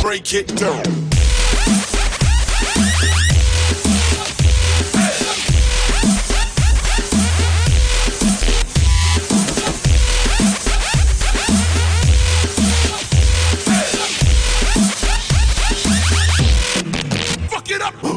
Break it down. Fuck it up.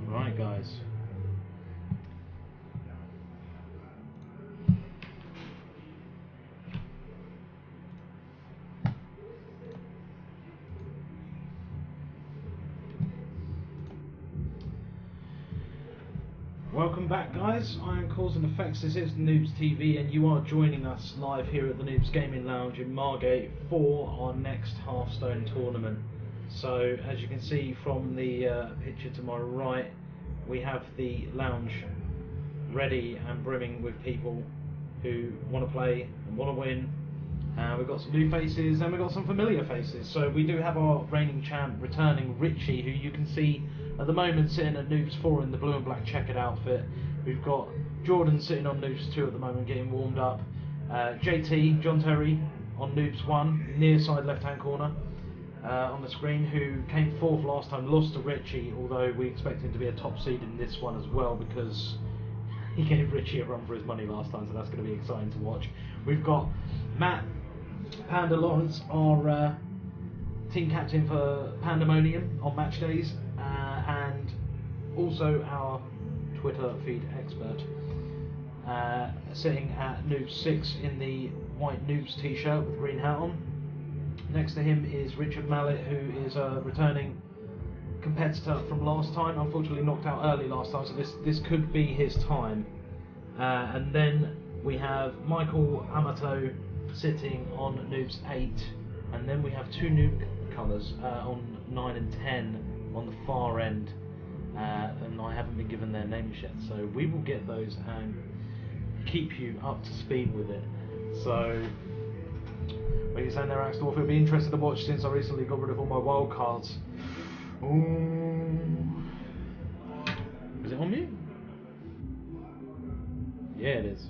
Right, guys. Welcome back, guys. I am Cause and Effects. This is Noobz TV, and you are joining us live here at the Noobz Gaming Lounge in Margate for our next Hearthstone tournament. So, as you can see from the picture to my right, we have the lounge ready and brimming with people who want to play and want to win. We've got some new faces and we've got some familiar faces. So we do have our reigning champ returning, Richie, who you can see at the moment sitting at Noobz 4 in the blue and black checkered outfit. We've got Jordan sitting on Noobz 2 at the moment getting warmed up. JT, John Terry, on Noobz 1, near side left hand corner on the screen, who came fourth last time, lost to Richie, although we expect him to be a top seed in this one as well because he gave Richie a run for his money last time, so that's going to be exciting to watch. We've got Matt Panda Lawrence, our team captain for Pandemonium on match days, and also our Twitter feed expert. sitting at Noobz 6 in the white Noobz t-shirt with green hat on. Next to him is Richard Mallet, who is a returning competitor from last time. Unfortunately knocked out early last time, so this could be his time. And then we have Michael Amato sitting on Noobz 8, and then we have two newcomers on 9 and 10 on the far end, and I haven't been given their names yet, so we will get those and keep you up to speed with it. So, what are you saying there, Axel? It'll be interesting to watch since I recently got rid of all my wild cards. Ooh. Is it on mute? Yeah, it is.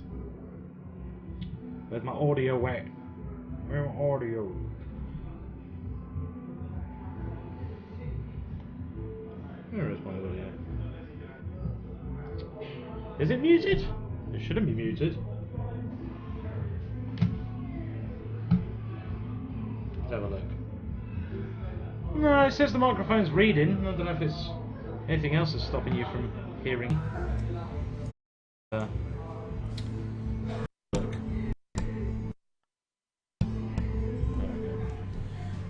Where's my audio at? Where's my audio? Where is my audio? Is it muted? It shouldn't be muted. Let's have a look. No, it says the microphone's reading. I don't know if it's anything else that's stopping you from hearing. Look.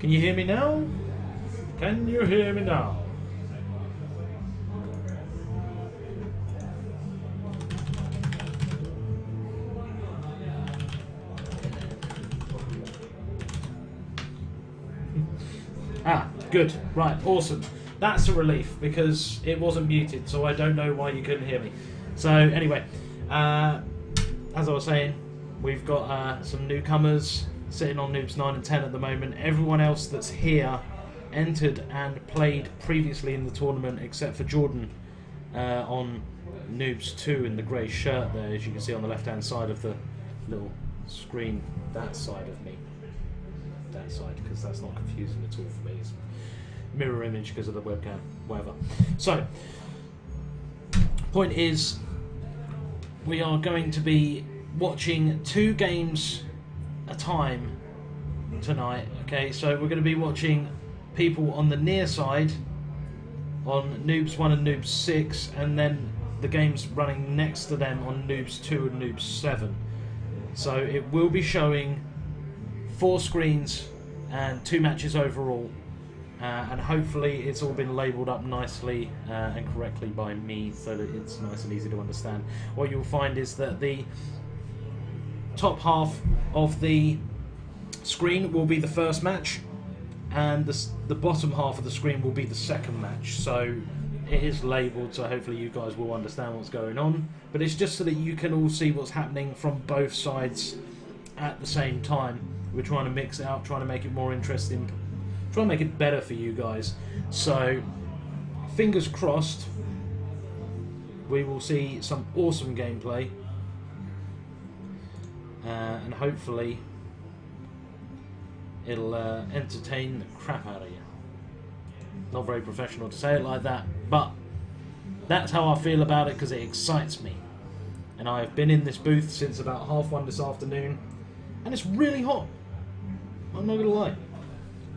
Can you hear me now? Can you hear me now? Ah, good. Right, awesome. That's a relief because it wasn't muted, so I don't know why you couldn't hear me. So anyway, as I was saying, we've got some newcomers sitting on Noobz 9 and 10 at the moment. Everyone else that's here entered and played previously in the tournament, except for Jordan on Noobz 2 in the grey shirt there, as you can see on the left-hand side of the little screen, that side of me. That side, because that's not confusing at all for me. It's mirror image because of the webcam, whatever. So, point is, we are going to be watching 2 games a time tonight. Okay, so we're going to be watching people on the near side on Noobz 1 and Noobz 6, and then the games running next to them on Noobz 2 and Noobz 7. So it will be showing 4 screens and 2 matches overall, and hopefully it's all been labelled up nicely and correctly by me so that it's nice and easy to understand. What you'll find is that the top half of the screen will be the first match, and the bottom half of the screen will be the second match. So it is labelled, so hopefully you guys will understand what's going on, but it's just so that you can all see what's happening from both sides at the same time. We're trying to mix it up, trying to make it more interesting, trying to make it better for you guys. So fingers crossed we will see some awesome gameplay, and hopefully it'll entertain the crap out of you. Not very professional to say it like that, but that's how I feel about it because it excites me. And I've been in this booth since about 1:30 this afternoon, and it's really hot. I'm not going to lie.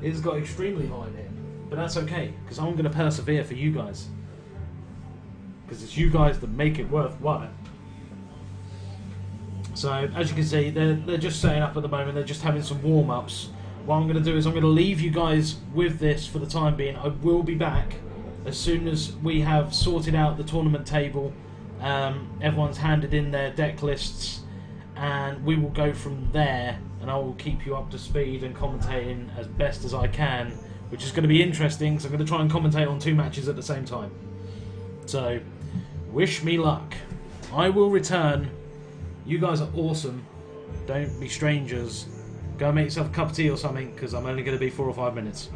It's got extremely hot in here, but that's okay because I'm going to persevere for you guys, because it's you guys that make it worthwhile. So as you can see, they're just setting up at the moment. They're just having some warm-ups. What I'm going to do is I'm going to leave you guys with this for the time being. I will be back as soon as we have sorted out the tournament table. Everyone's handed in their deck lists, and we will go from there, and I will keep you up to speed and commentating as best as I can, which is going to be interesting, so I'm going to try and commentate on 2 matches at the same time. So, wish me luck. I will return. You guys are awesome. Don't be strangers. Go and make yourself a cup of tea or something, because I'm only going to be 4 or 5 minutes.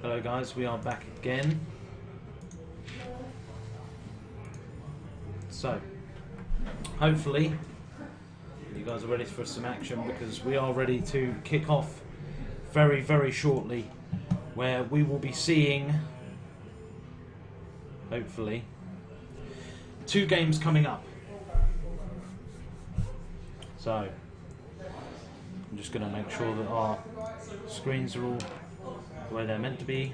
Hello guys, we are back again. So, hopefully you guys are ready for some action, because we are ready to kick off very, very shortly, where we will be seeing, hopefully, 2 games coming up. So, I'm just going to make sure that our screens are all the way they're meant to be,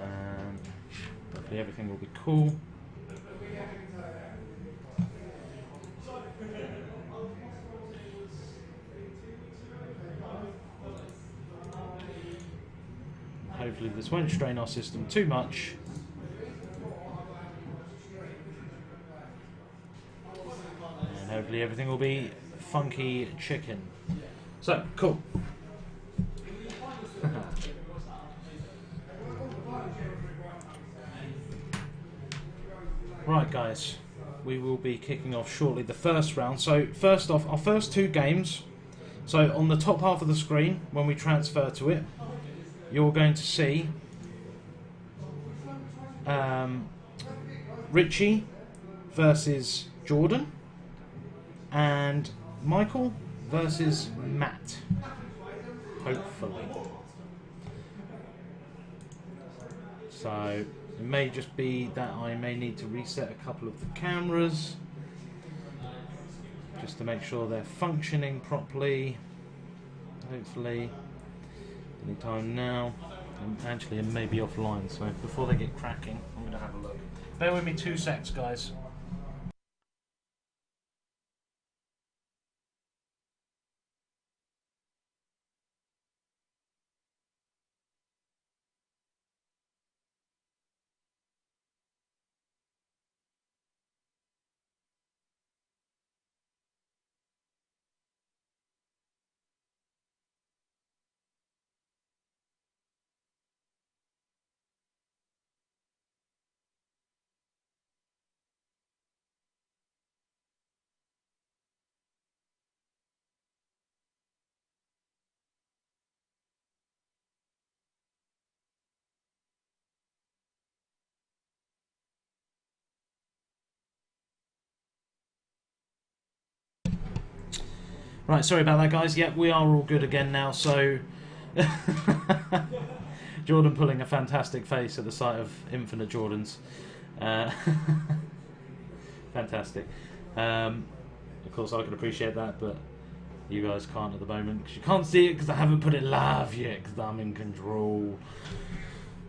and hopefully everything will be cool. Hopefully this won't strain our system too much. And hopefully everything will be funky chicken. So, cool. Right guys, we will be kicking off shortly the first round. So first off, our first 2 games. So on the top half of the screen, when we transfer to it, you're going to see Richie versus Jordan and Michael versus Matt, hopefully. So it may just be that I may need to reset a couple of the cameras just to make sure they're functioning properly, hopefully. Any time now. Actually, it may be offline, so before they get cracking, I'm going to have a look. Bear with me 2 secs, guys. Right, sorry about that, guys. Yep, we are all good again now, so... Jordan pulling a fantastic face at the sight of infinite Jordans. Fantastic. Of course, I can appreciate that, but you guys can't at the moment, because you can't see it because I haven't put it live yet, because I'm in control.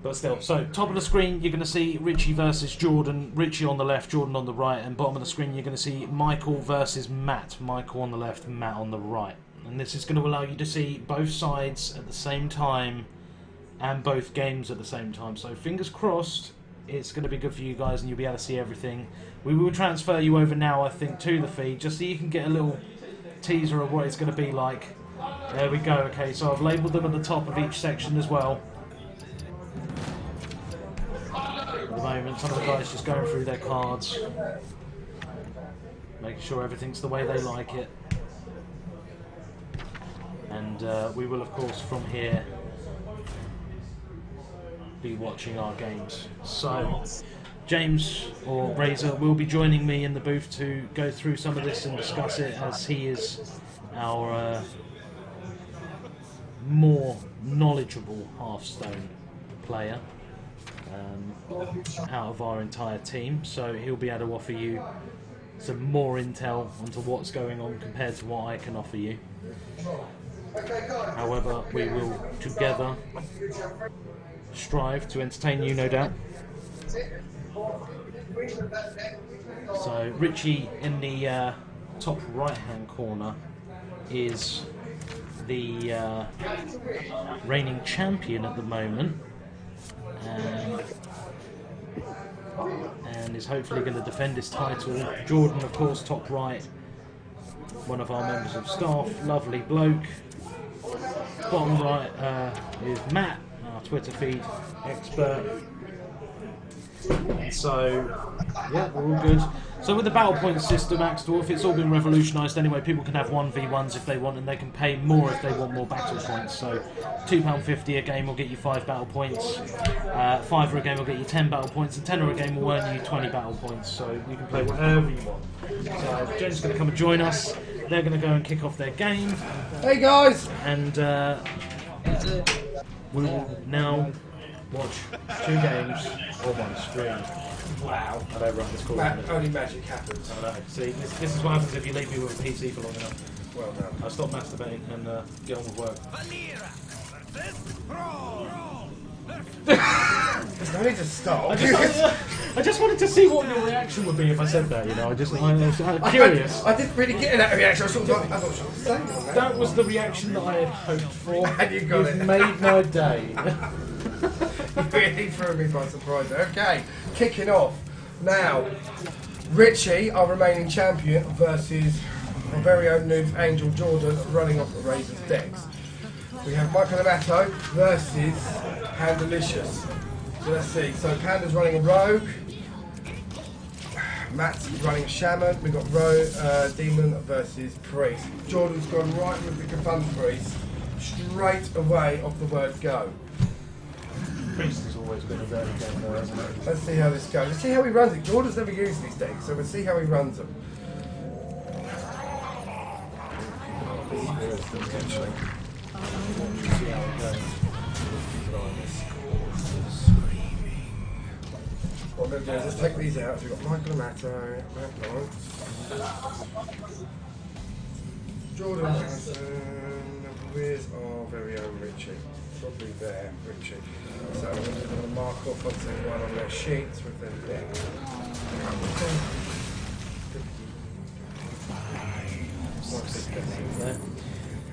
But still, so top of the screen you're going to see Richie versus Jordan. Richie on the left, Jordan on the right, and bottom of the screen you're going to see Michael versus Matt. Michael on the left, Matt on the right. And this is going to allow you to see both sides at the same time and both games at the same time. So fingers crossed it's going to be good for you guys and you'll be able to see everything. We will transfer you over now, I think, to the feed, just so you can get a little teaser of what it's going to be like. There we go. Okay, so I've labelled them at the top of each section as well. At the moment, some of the guys just going through their cards, making sure everything's the way they like it, and we will of course from here be watching our games. So James or Razor will be joining me in the booth to go through some of this and discuss it, as he is our more knowledgeable Hearthstone player out of our entire team, so he'll be able to offer you some more intel onto what's going on compared to what I can offer you. However, we will together strive to entertain you, no doubt. So Richie in the top right hand corner is the reigning champion at the moment, and is hopefully going to defend his title. Jordan, of course, top right, one of our members of staff, lovely bloke. Bottom right is Matt, our Twitter feed expert. So, yeah, we're all good. So with the battle point system, Axdorf, it's all been revolutionised anyway. People can have 1v1s if they want, and they can pay more if they want more battle points. So £2.50 a game will get you 5 battle points, £5 a game will get you 10 battle points, and £10 a game will earn you 20 battle points. So you can play whatever you want. So Jen's going to come and join us. They're going to go and kick off their game. Hey guys! And we will now watch 2 games on one screen. Wow. I don't run this call. Only magic happens. I know. See, this is what happens if you leave me with a PC for long enough. Well done. I'll stop masturbating and get on with work. There's no need to stop. I just wanted to see what your reaction would be if I said that, you know. I was curious. I didn't really get that reaction. I sort of like, I thought she was saying that. That was the reaction that I had hoped for. And you got it. You've made my day. You really threw me by surprise. Okay, kicking off. Now, Richie, our remaining champion, versus our very own Noobz Angel Jordan running off the Razor's decks. We have Michael Amato versus Pandalicious. So let's see. So Panda's running a rogue. Matt's running a shaman. We've got demon versus priest. Jordan's gone right with the Kafun priest, straight away off the word go. Priest has always been a very game though, hasn't it? Let's see how this goes. Let's see how he runs it. Jordan's never used these decks, so we'll see how he runs them. See how it goes. What we're going to do is let's take these out. So we've got Michael Amato, Matt Lawrence, Jordan Harrison, where's our very own Richie? Probably there, Richie. So I'm going to mark off what's everyone on their sheets with their deck.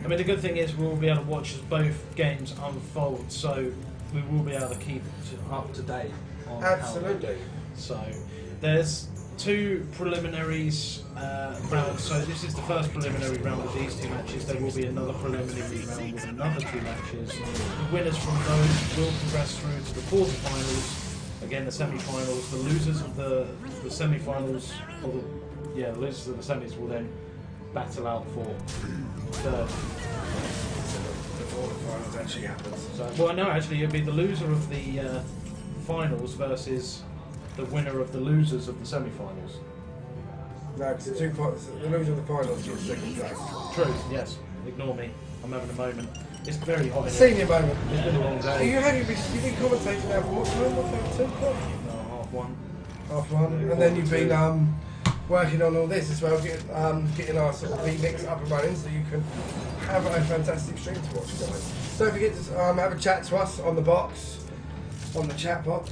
I mean, the good thing is we'll be able to watch as both games unfold, so we will be able to keep up to date on Absolutely. So there's 2 preliminaries rounds. So this is the first preliminary round of these 2 matches. There will be another preliminary round with another 2 matches. The winners from those will progress through to the quarterfinals. Again, the semi-finals. The losers of the semi-finals, or the losers of the semis will then battle out for third. The quarterfinals actually happens. So, well, no, actually, it'll be the loser of the finals versus the winner of the losers of the semi-finals. No, because the loser of the finals gets second place. True, yes. Ignore me. I'm having a moment. It's very hot in here. Senior moment. It's been a long day. You've been commentating now for what time? What's that, 2 o'clock? No, 1:30. 1:30. And then you've been working on all this as well, getting our sort of remix up and running so you can have a fantastic stream to watch, guys. Don't forget to have a chat to us on the box, on the chat box.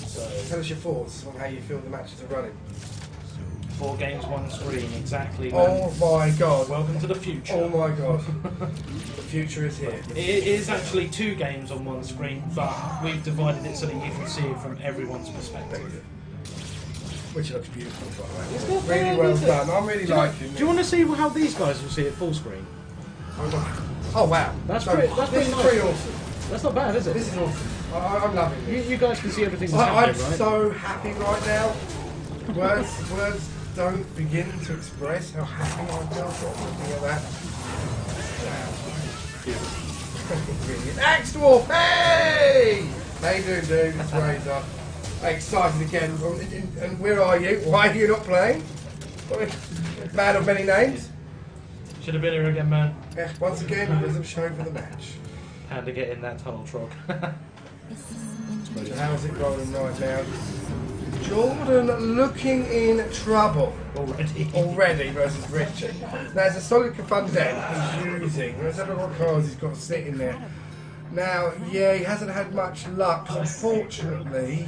So tell us your thoughts on how you feel the matches are running. 4 games, 1 screen, exactly. Oh my god. Welcome to the future. Oh my god. The future is here. It is actually 2 games on 1 screen, but we've divided it so that you can see it from everyone's perspective. Which looks beautiful, by the way. Really well done. I'm really liking it. Do you want to see how these guys will see it full screen? Oh wow. That's No, pretty this is nice. pretty awesome. That's not bad, is it? This is awesome. I'm loving this. You guys can see everything that's I'm happening, right? so happy right now. Words don't begin to express how happy I feel looking at that. Wow. Brilliant. Axe Dwarf, hey! How you doing, dude? It's Razor. Excited again. And where are you? Why are you not playing? Man of many names. Should have been here again, man. Yeah, once again, he wasn't showing for the match. Had to get in that tunnel trog. So how's it going right now? Jordan looking in trouble already versus Richie. Now it's a solid Kafun deck he's using. Let's have a look at what cards he's got sitting there. Now, yeah, he hasn't had much luck, unfortunately.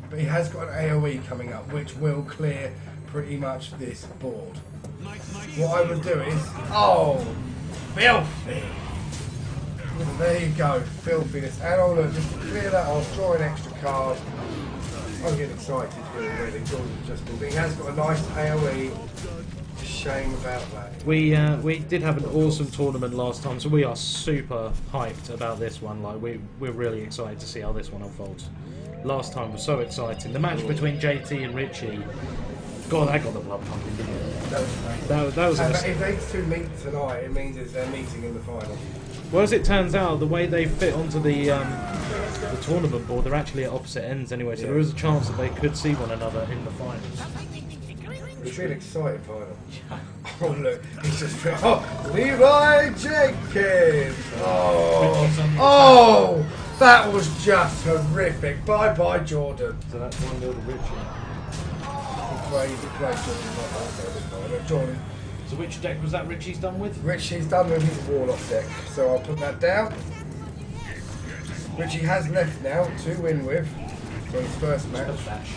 But he has got an AoE coming up, which will clear pretty much this board. What I would do is, oh, filthy. There you go, filthiness. And oh look, just to clear that off, draw an extra card. I'm getting excited here already. Jordan's just building. He has got a nice AoE. shame about that. We did have an awesome tournament last time, so we are super hyped about this one. Like we're really excited to see how this one unfolds. Last time was so exciting. The match between JT and Richie, God, that got the blood pumping, didn't it? That was. If these two meet tonight, it means it's their meeting in the final. Well, as it turns out, the way they fit onto the tournament board, they're actually at opposite ends anyway, so there is a chance that they could see one another in the finals. It's been an exciting final. Oh look, he's just Levi Jenkins. Oh, that was just horrific. Bye bye, Jordan. So that's 1-0 to Richie. Jordan. So which deck was that Richie's done with? Richie's done with his Warlock deck, so I'll put that down. Richie has left now to win with for his first match. A dash.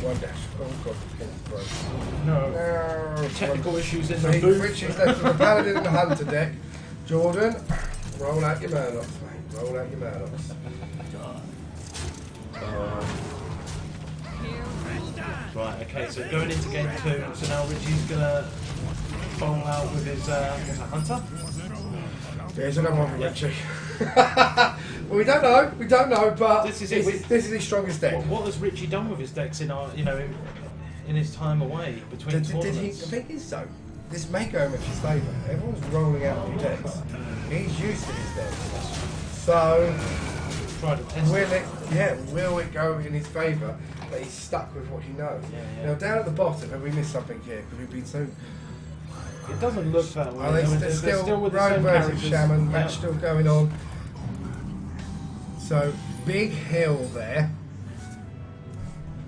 One dash. Oh god, it's broken. No. Technical issues in the booth. Richie's left with the Paladin and the Hunter deck. Jordan, roll out your Murlocs, mate. Roll out your Murlocs. Right, okay, so going into game 2, so now Richie's gonna bowl out with his Hunter. There's another one for Richie. Well, we don't know, but This is his strongest deck. What has Richie done with his decks in our, in his time away between Did he? tournaments? The thing is, though, this may go in his favour. Everyone's rolling out new decks. He's used to his decks, so Try to test will it go in his favour? That he's stuck with what he knows. Yeah. Now, down at the bottom, have we missed something here? Because we've been so. It doesn't look that way. Are they They're still with the Rogue same versus characters. Shaman match Yeah. still going on? So big hill there.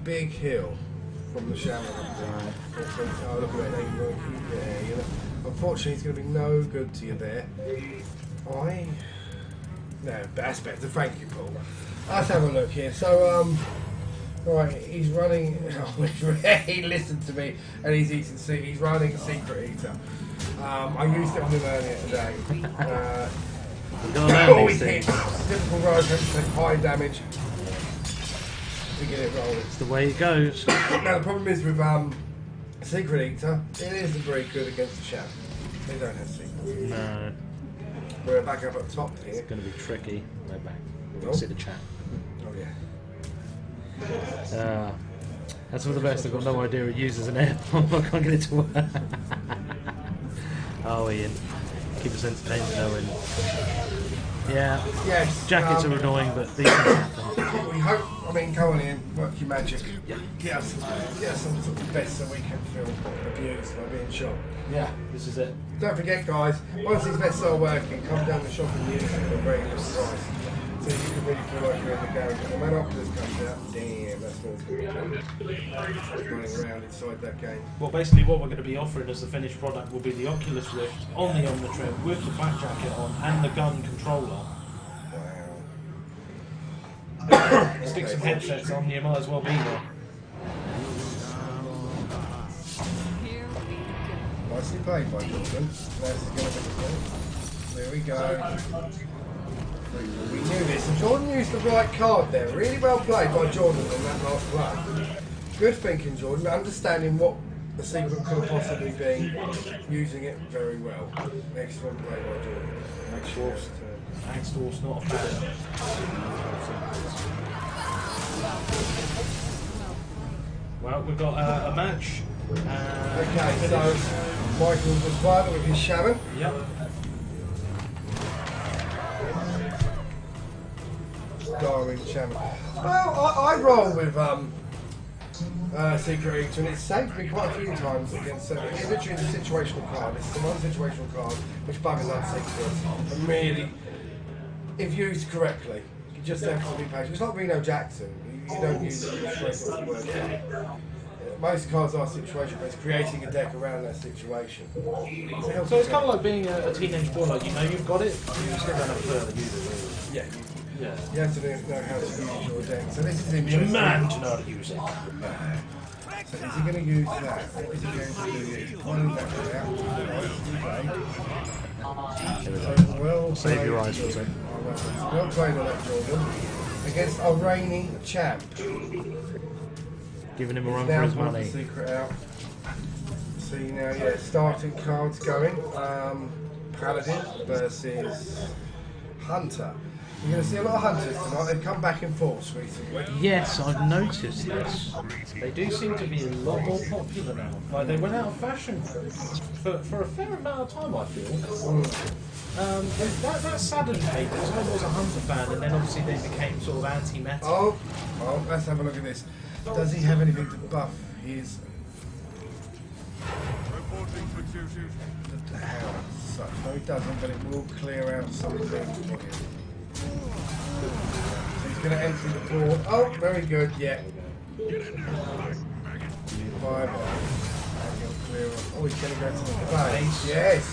Big hill from the Shaman. Oh, look at that. Yeah, you know. Unfortunately, it's going to be no good to you there. No, that's better. Thank you, Paul. Let's have a look here. So, right, he's running. Oh, he listened to me, and he's eating. He's running Secret Eater. I used it on him earlier today. He hits. Typical rogue, high damage to get it rolling. It's the way it goes. Now the problem is with Secret Eater, it isn't very good against the Shaman. They don't have secrets. No, We're back up at the top here. it's going to be tricky. We're back. We'll Oh. see the chat. Oh yeah. That's for the best. I've got no idea it uses an air pump. I can't get it to work. Oh, Ian. Keep us entertained, knowing. Yeah. Yes. Jackets are annoying, but these things happen. We hope. I mean, go on in, work your magic. Get us some sort of best so we can feel abused by being shot. Yeah, this is it. Don't forget, guys. Once these bets are working, come down the shop and use them at a very good price. So you can really feel like you're in the garage. And when Oculus comes out, damn, that's what's going to be running around inside that game. Well, basically what we're going to be offering as the finished product will be the Oculus Rift on the Omnitrim with the back jacket on and the gun controller. Wow. Stick some headsets on, you might as well be there. Nicely played by Jordan. That's going to be the point. There we go. We knew this, and Jordan used the right card there. Really well played by Jordan on that last play. Good thinking, Jordan. Understanding what the secret could have possibly been, using it very well. Excellent play by Jordan. Axtor's not a fan. Well, we've got a match. Okay, so Michael was violent with his Shaman. Yep. Darwin Shaman. Well, I roll with Secret Eater, and it's saved me quite a few times against. It's literally the situational card. It's the one situational card which buggers that secret. And really, if used correctly, you just have to be patient. It's like Reno Jackson. You don't use it straight off the word. Most cards are situational, but it's creating a deck around that situation. So it's kind of like being a teenage boy. Like, you know you've got it, you still don't have to learn to use it. Yeah. Yeah. You have to know how to use your deck. So this is Be a interesting. man to know how to use it. So is he going to use that? What is he going to do here? He's pulling that out. Well Save your played, eyes for a Jordan. second. Well played on that, Jordan. Against a reigning champ. Giving him a run Now for his pulls money. the secret out. So See now, yeah, starting cards going. Paladin versus Hunter. You're going to see a lot of Hunters tonight. They've come back in force recently. Yes, I've noticed this. They do seem to be a lot more popular now. Like they went out of fashion for a fair amount of time, I feel. That saddened me because I was a Hunter fan, and then obviously they became sort of anti-meta. Oh, let's have a look at this. Does he have anything to buff his the power as such? No, he doesn't, but it will clear out something for him. So he's going to empty the board. Oh, very good, yeah. 5. And he'll clear up. Oh, he's going to go to the play. Yes.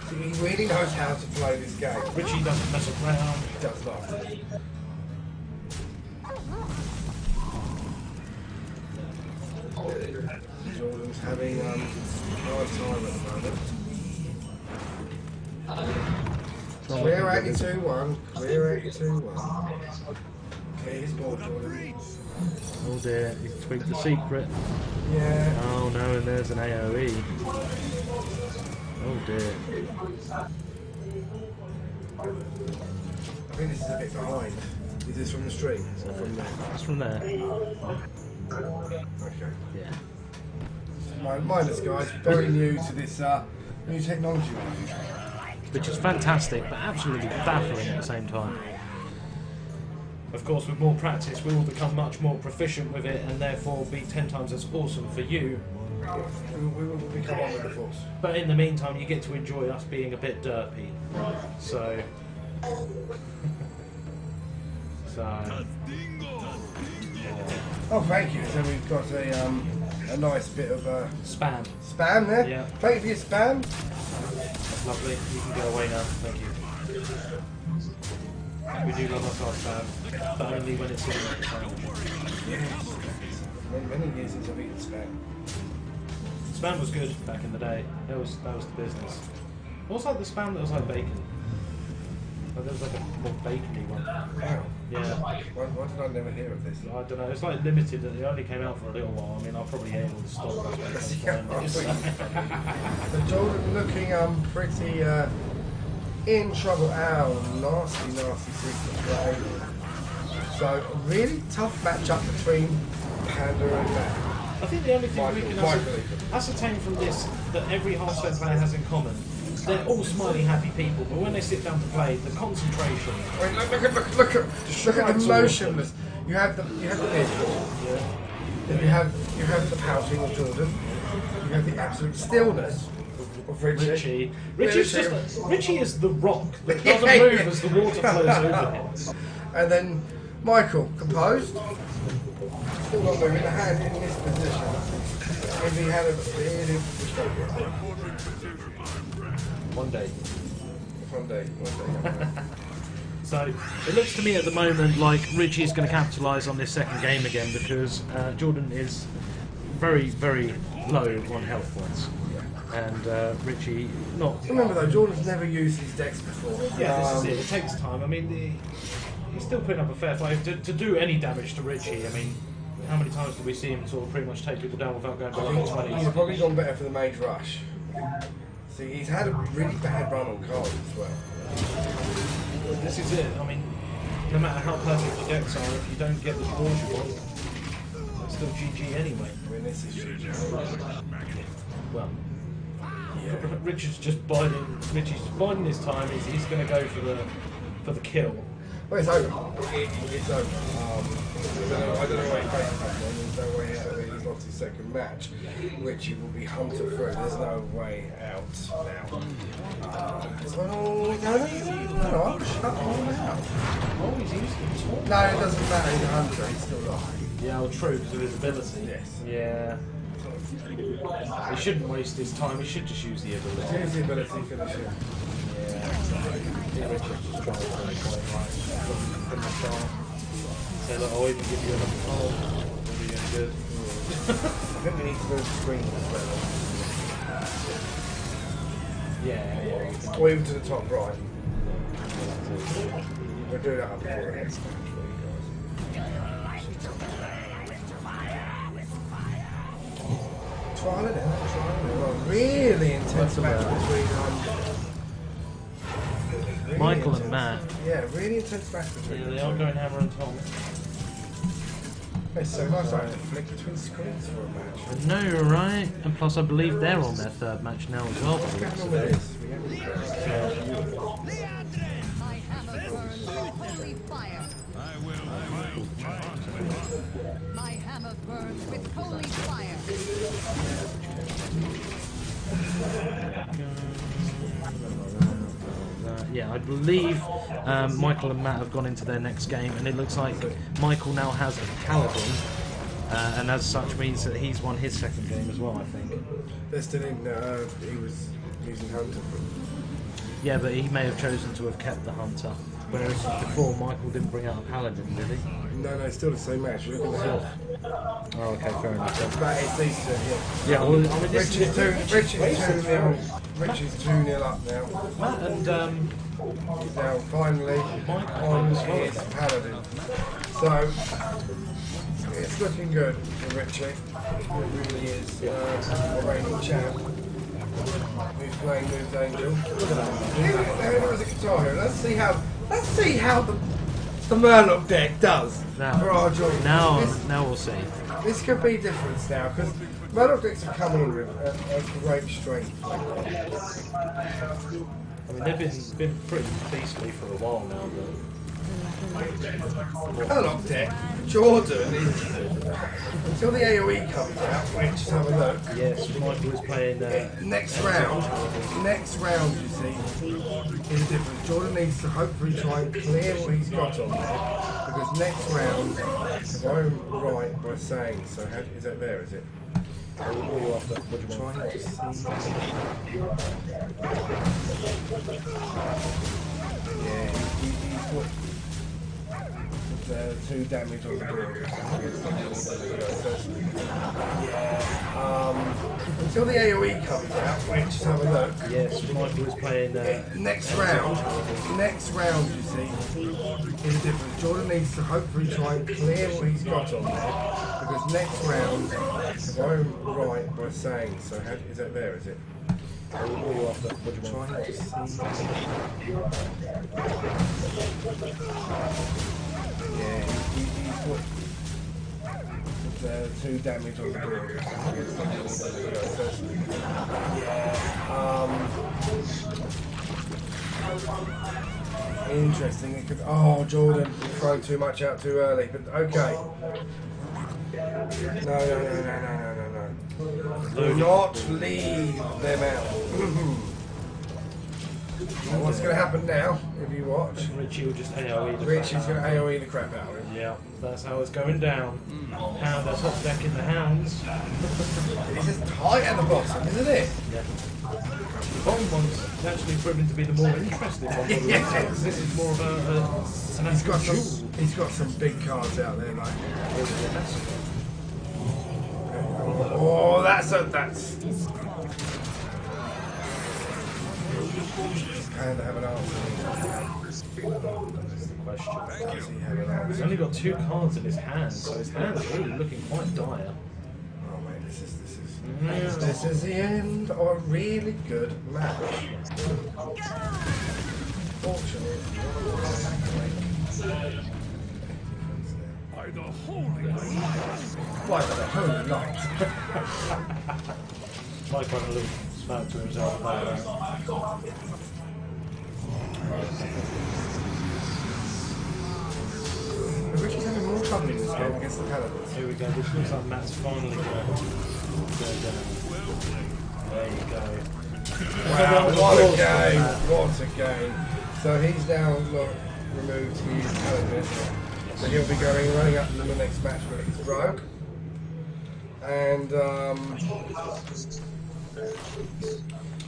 He really knows how to play this game. Richie doesn't mess around. He does not. Jordan's having a hard time at the moment. Clear 82-1. Clear 82-1. Okay, his board, Jordan. Oh dear, he's tweaked the secret. Yeah. Oh no, and there's an AoE. Oh dear. I think this is a bit behind. Is this from the stream? Or from there? It's from there. Okay. Yeah. Mind us, guys. Very new to this new technology. Which is fantastic, but absolutely baffling at the same time. Of course, with more practice, we will become much more proficient with it, and therefore be 10 times as awesome for you. We will become one with the force. But in the meantime, you get to enjoy us being a bit derpy. So. Oh, thank you. So we've got a nice bit of Spam. spam there. Yeah. Thank you for your spam. That's lovely. You can go away now. Thank you. We do love our spam, but only when it's in the sandwich. Yes. Many years since I've eaten spam. Spam was good back in the day. That was the business. What was like the spam that was like bacon? Like, there was like a more bacony one. Wow. Yeah. Why did I never hear of this? I don't know. It's like limited. It only came out for a little while. I mean, I'll probably able to stop. So Jordan looking pretty in trouble. Ow, nasty secret play. So a really tough matchup between Panda and Matt. I think the only thing we can Michael. ascertain from this that every Hearthstone player has in common, they're all smiley, happy people, but when they sit down to play, the concentration. I mean, look at the motionless. You have the visual. Yeah. Then you have the pouting of Jordan. You have the absolute stillness of Richie. Richie is the rock that doesn't move as the water flows over him. And then Michael, composed. Still not moving, the hand in this position. If he had a really One day. One day. So it looks to me at the moment like Richie's going to capitalise on this second game again because Jordan is very, very low on health points. And Richie not. Remember though, Jordan's never used his decks before. Yeah, this is it. It takes time. I mean, he's still putting up a fair fight to do any damage to Richie. I mean, how many times do we see him sort of pretty much take people down without going below the 20s? He's probably gone better for the Mage Rush. See, he's had a really bad run on cards as well. This is it. I mean, no matter how perfect your decks are, if you don't get the draws you want, it's still GG anyway. I mean, this is GG. Well, yeah. Richie's biding his time. He's going to go for the kill. Well, it's over. It's over. I don't know why he faced that one. There's no way out of it. He's lost his second match, which he will be hunted through. There's no way out now. No, shut him out. Oh, he's used to talk. No, it doesn't matter. He's a hunter. He's still alive. Yeah, well, true, because of his ability. Yes. Yeah. He shouldn't waste his time. He should just use the ability. Use the ability for the shit. Yeah, Richard's just trying to play the point right from the start. Say, look, I'll even give you another call. It'll be really good. I think we need to move the screen as well. Yeah. Or even to the top right. We'll do that up before. Trial it, rather really intense match between Michael and Matt. Yeah, really intense match between Yeah, them. they are going hammer and tongs. It's so nice I have to flick between screens for a match. I know, you're right. And plus, I believe they're on their third match now as well. What's going on with this? My hammer burns with holy fire. My hammer burns with holy fire. Yeah, I believe Michael and Matt have gone into their next game, and it looks like Michael now has a paladin, and as such means that he's won his second game as well, I think. They're still in, he was using Hunter. Yeah, but he may have chosen to have kept the hunter, whereas before Michael didn't bring out a paladin, did he? No, it's still the same match. Look at the health. Oh, okay, fair enough. But it's these two, yeah. Yeah, well, I mean, this Richie's is 2-0 up now. Matt and He's now finally on his paladin. So it's looking good for Richie. It really is. A reigning champ who's playing Noobz Angel. There is a guitar here. Let's see how the Murloc deck does for our joint. Now we'll see. This could be different now because Murloc decks have come in with a great strength. I mean, they've been pretty beastly for a while now, Murloc deck, Jordan is until the AoE comes out, which let's have a look. Yes, Michael is playing Next round, you see, is a difference. Jordan needs to hopefully try and clear what he's got on there, because next round, if I'm right by saying so, is that there? Is it? Trying to see. Yeah, he's put 2 damage on the board. Until the AoE comes out, which let's have a look. yes, Michael is playing Next round, you see, is a difference. Jordan needs to hopefully try and clear what he's got on there, because next round, if I'm right by saying so, is that there? Is it? Trying to see. Yeah, he's put 2 damage on the board. Interesting. It could. Oh, Jordan, you thrown too much out too early. But okay. No. Do not leave them out. And what's going to happen now, if you watch? Richie will just AoE the Richie's going to AoE the crap out of him. Yeah, that's how it's going down. Hound, that's top deck in the hounds. It's just tight at the bottom, isn't it? Yeah. The bottom one's actually proven to be the more interesting one. Yes. This is more of an He's got some big cards out there, mate. Oh, that's. Kind of have an answer. That's the question. Does he have an He's answer? only got 2 cards in his hand, so his hand's really looking quite dire. Oh mate, this is the end of a really good match. Fortunately, By the holy light. why for the holy night? Mike having a little smoke to himself there. Richie's having more trouble in this game against the Paladins. Here we go, this looks like Matt's finally going to go down. There you go. Wow, what a game! What a game! So he's now removed his Paladin, so he'll be running up in the next match with his Rogue. And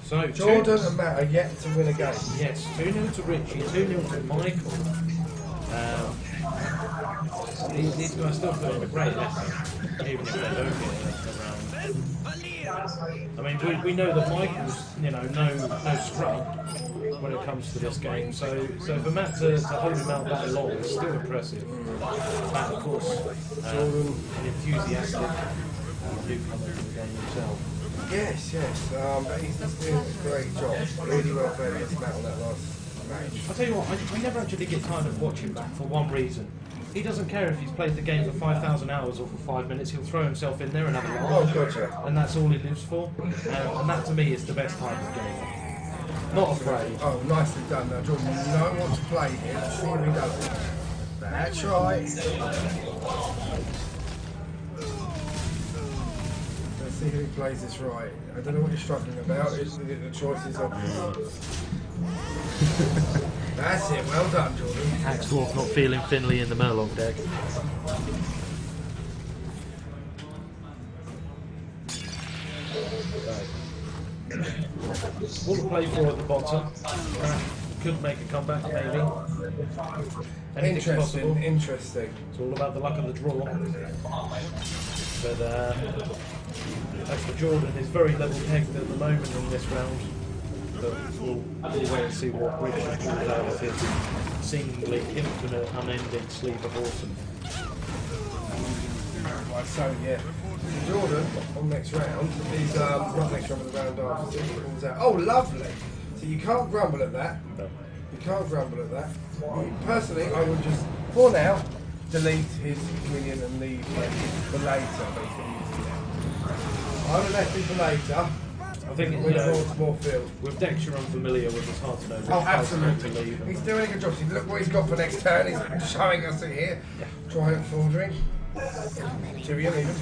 So Jordan and Matt are yet to win a game. Yes, 2-0 to Richie, 2-0 to Michael. These guys still put in a great effort, even if they don't get it around. I mean, we know that Michael's, no scrub when it comes to this game. So for Matt to hold him out that long is still impressive. Matt, of course, an enthusiastic newcomer to the game himself. Yes, yes. But he's doing a great job. Really well played against Matt on that last match. I'll tell you what, I never actually get tired of watching Matt for one reason. He doesn't care if he's played the game for 5,000 hours or for 5 minutes, he'll throw himself in there and have a laugh. Oh, gotcha. And that's all he lives for. And that to me is the best type of game. Not afraid. Oh, nicely done. Now, Jordan, you know what to play here. Let's see if he does it. That's right. Let's see who plays this right. I don't know what you're struggling about. It's the choices of. That's it. Well done, Jordan. Axdorf not feeling Finley in the Murloc deck. What to play for at the bottom? Could make a comeback, maybe. Anything's possible. Interesting. It's all about the luck of the draw. But as for Jordan, he's very level pegged at the moment in this round. But we'll wait and see what Richard pulls out of his seemingly infinite, unending sleeve of awesome. Right, so yeah. Jordan on next round is not next round, but the round after. So he pulls out. Oh, lovely! So you can't grumble at that. No. You can't grumble at that. Personally, I would just, for now, delete his minion and leave for later. I would have left him for later. I think When he draws more field. with decks you're unfamiliar with, it's hard to know which Oh, cards to absolutely. leave. He's doing a good job. See, look what he's got for next turn. He's showing us it here. Triumph ordering. Tyrion even.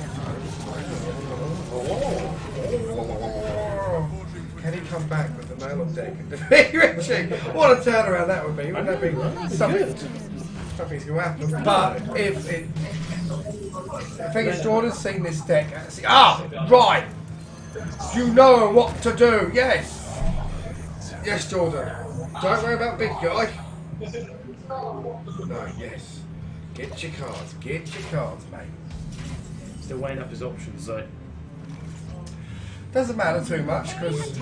Can he come back with the Murloc deck and defeat Richie? What a turnaround that would be. Wouldn't that be something? Something's going to happen. But if it. I think it's Jordan's seen this deck. Right! You know what to do. Yes! Yes, Jordan. Don't worry about big guy. No, yes. Get your cards, mate. Still weighing up his options though. Doesn't matter too much because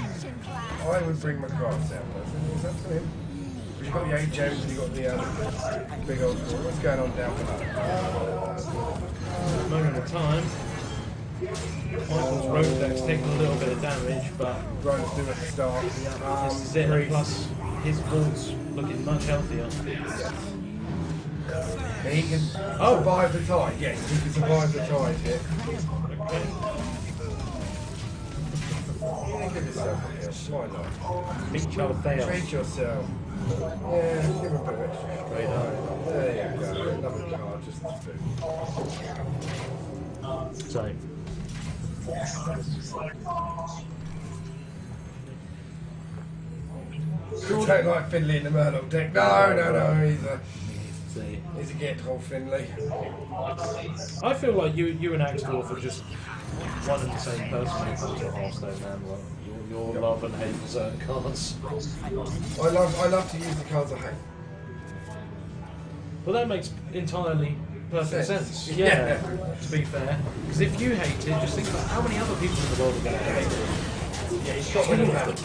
I would bring my cards out. It's up to him. You've got the 8 gems and you've got the big old. What's going on down below? Moment of time. Michael's road deck's taking a little bit of damage, but Rowan's doing at the start. this is it. And plus, his board's looking much healthier. He can survive the tide. Yes, he can survive the tide here. Yeah, give yourself a bit. Why not? Big child fail. Treat yourself. Yeah, give him a bit of extra. Straight up. There you go. Another card just to do. So, You don't like Finley in the Murloc deck. No. see. He's a get-hole Finley. I feel like you and Axdorf are just one and the same person when it comes to Hearthstone, man. Like, your love and hate for certain cards. I love to use the cards I hate. Well, that makes entirely perfect sense. Yeah. Yeah, to be fair. Because if you hate it, just think about how many other people in the world are going to hate it. Yeah, he's got rid of that.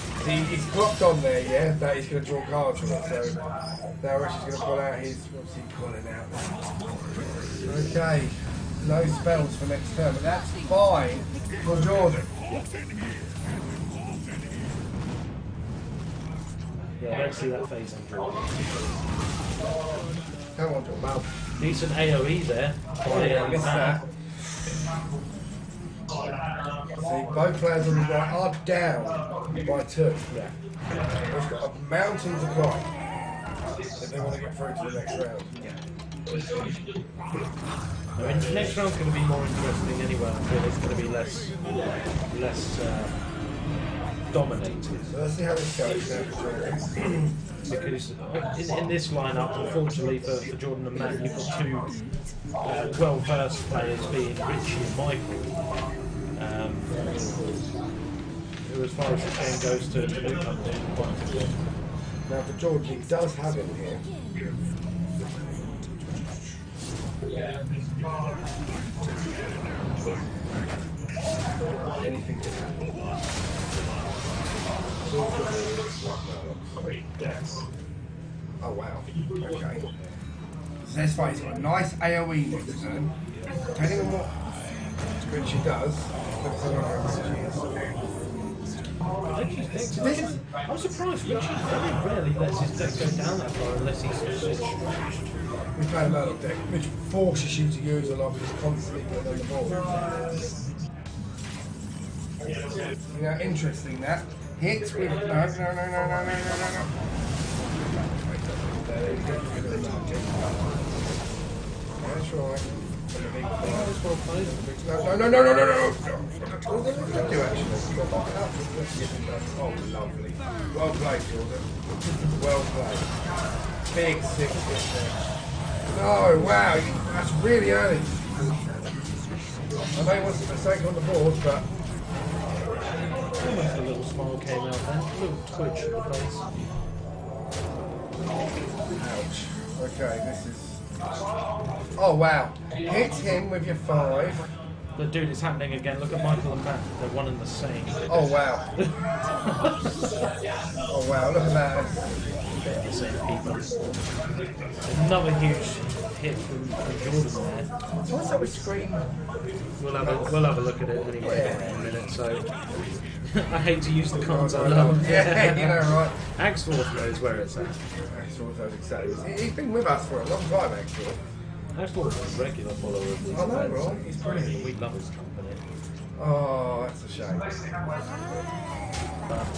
He's clocked on there, yeah, that he's going to draw cards from it, so now Richard's going to pull out his, what's he pulling out there? Okay, no spells for next turn, but that's fine for Jordan. Yeah, I don't see that phase on Jordan. Come on, Jordan. Well, Decent AoE there. I missed that. See, both players on the right are down by 2. Yeah. They've got a mountain to climb if they want to get through to the next round. I mean, the next round's going to be more interesting anyway. I feel it's going to be less dominated. So let's see how this goes now for Jordan. Because in this lineup, unfortunately for Jordan and Matt, you've got two well-versed players being Richie and Michael, who, as far as the game goes, to newcomers is quite good. Now for Jordan, he does have him here. Anything can happen. Oh wow. Okay. So that's fine. He's got a nice AoE next turn. Depending on what Richie does, let's see how Richie is. Richie's decks. I'm surprised. Richie very rarely lets his deck go down that far unless he's just. We play a murder deck, which forces you to use a lot because it's constantly putting on the board. You know, interesting that. Hits with no. That's right. No. Do actually. Oh, lovely. Well played, Jordan. Well played. Big 6 there. No, wow, that's really early. I know he wants a mistake on the board, but Almost a little smile came out then. A little twitch in the face. ouch. Okay, this is. Oh wow! Hit him with your 5. But dude, it's happening again. Look at Michael and Matt. They're one and the same. Oh wow! Oh wow! Look at that. They're the same people. Another huge hit from Jordan there. So what's up with screen? We'll have a look at it anyway in a minute. So I hate to use the cards I Oh, love. yeah, you know, right. Axworth knows where it's at. Axel knows exactly. He's been with us for a long time, Axel. Axworth is a regular follower of these I know, events. right? He's brilliant. We love his company. Oh, that's a shame.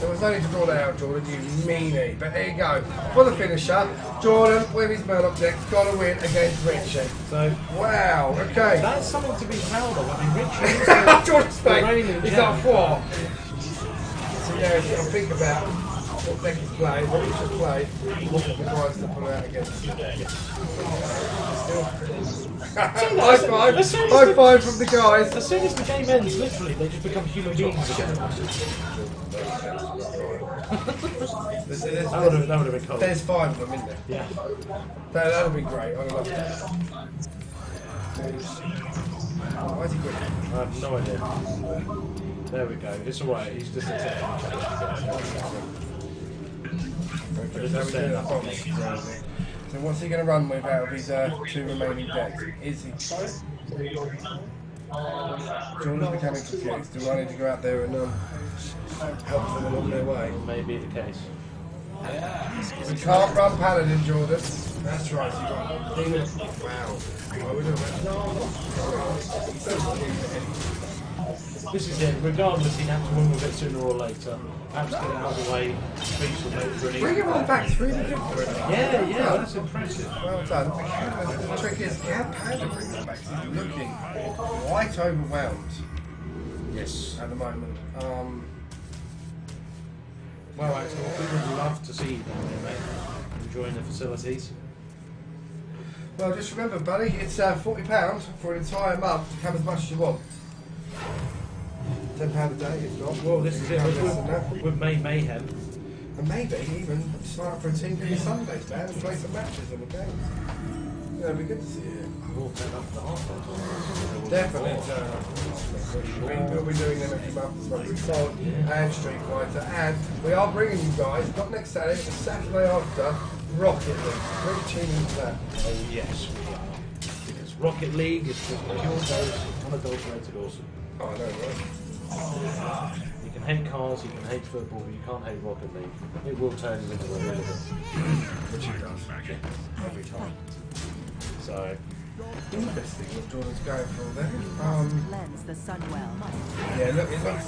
There was no need to draw that out, Jordan, you meanie. But here you go. For the finisher, Jordan, with his Murdoch deck, got to win against Richie. So Wow, okay. that's something to be proud of. I mean, Richie is Jordan's the mate, reigning he's not champ. 4. So yeah, you've got to think about what deck he's played, what he should play, what the guys to pull out against. High five! High five from the guys! As soon as the game ends, literally, they just become human beings again. That would have been cool. There's 5 of them in there. Yeah. That would be great. I love that. Why is he good? I have no idea. There we go. It's alright. He's just accepting. So what's he going to run with out of his 2 remaining decks? Is he? Jordan's becoming confused. Do I need to go out there and help them along their way? May be the case. We can't run Paladin, Jordan. That's right. You got Demon. Wow. Why would I This is it. Regardless, he'd have to win with it sooner or later. Perhaps get it out of the way. Speaks for me. Bring him on back. It's really good for him. Yeah, that's impressive. Well done. The trick is, can Panda bring him back? He's looking quite overwhelmed Yes. at the moment. Well, actually, we would love to see you down there, mate. Enjoying the facilities. Well, just remember, buddy, it's £40 for an entire month to come as much as you want. £10 a day, if not. Well, this is it. With Mayhem. And maybe even sign up for a team every Sundays, man, and play some matches in the games. Yeah, it'd be good to see you. We'll turn up the heart. Definitely. We'll be doing them every month as well. Solid and Street Fighter. And we are bringing you guys, not next Saturday, but the Saturday after, Rocket League. Very tuned into that. Oh, yes, we are. Because Rocket League is just pure dose, unadulterated awesome. Oh, I know, right? You can hate cars, you can hate football, but you can't hate Rocket League. It will turn you into a relevant. Which he does. Every time. So, Interesting what Jordan's going for there. Lends the sun well. Yeah, look, it looks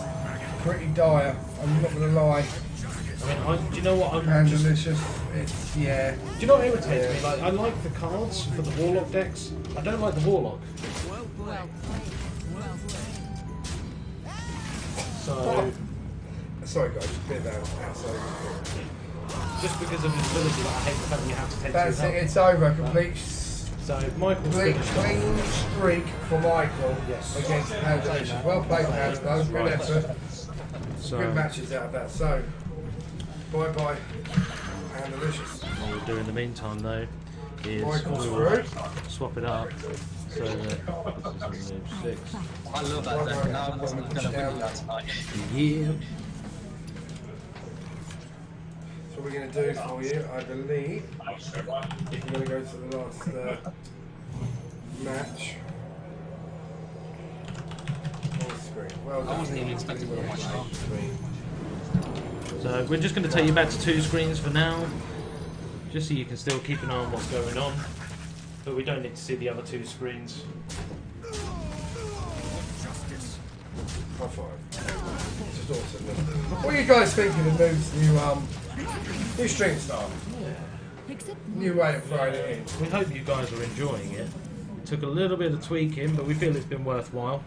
pretty dire. I'm not going to lie. I mean, do you know what I'm And just... delicious. It's, yeah. Do you know what irritates me? Like, I like the cards for the Warlock decks. I don't like the Warlock. Well played. So, Sorry guys, just a bit of that. just because of his ability, like, I hate the fact that you have to take That's two it, out. it's over. Complete So, Michael's finished. clean streak for Michael Yes. against Pandalicious. Well played, Pandalicious. Good Right. effort. So, Good matches out of that. So, bye-bye, Pandalicious. what we'll do in the meantime, though, is Michael's we will through. swap it up so that this is on move 6. I love that deck. Now I'm going to win that tonight. Yeah. So what we're going to do for you, I believe, we're going to go to the last match. Full screen. Well I done. wasn't even expecting to watch that. So we're just going to take you back to 2 screens for now, just so you can still keep an eye on what's going on. But we don't need to see the other 2 screens. High five. It's just awesome. What are you guys thinking of Noob's new stream style? New way of throwing it in. We hope you guys are enjoying it. It took a little bit of tweaking, but we feel it's been worthwhile.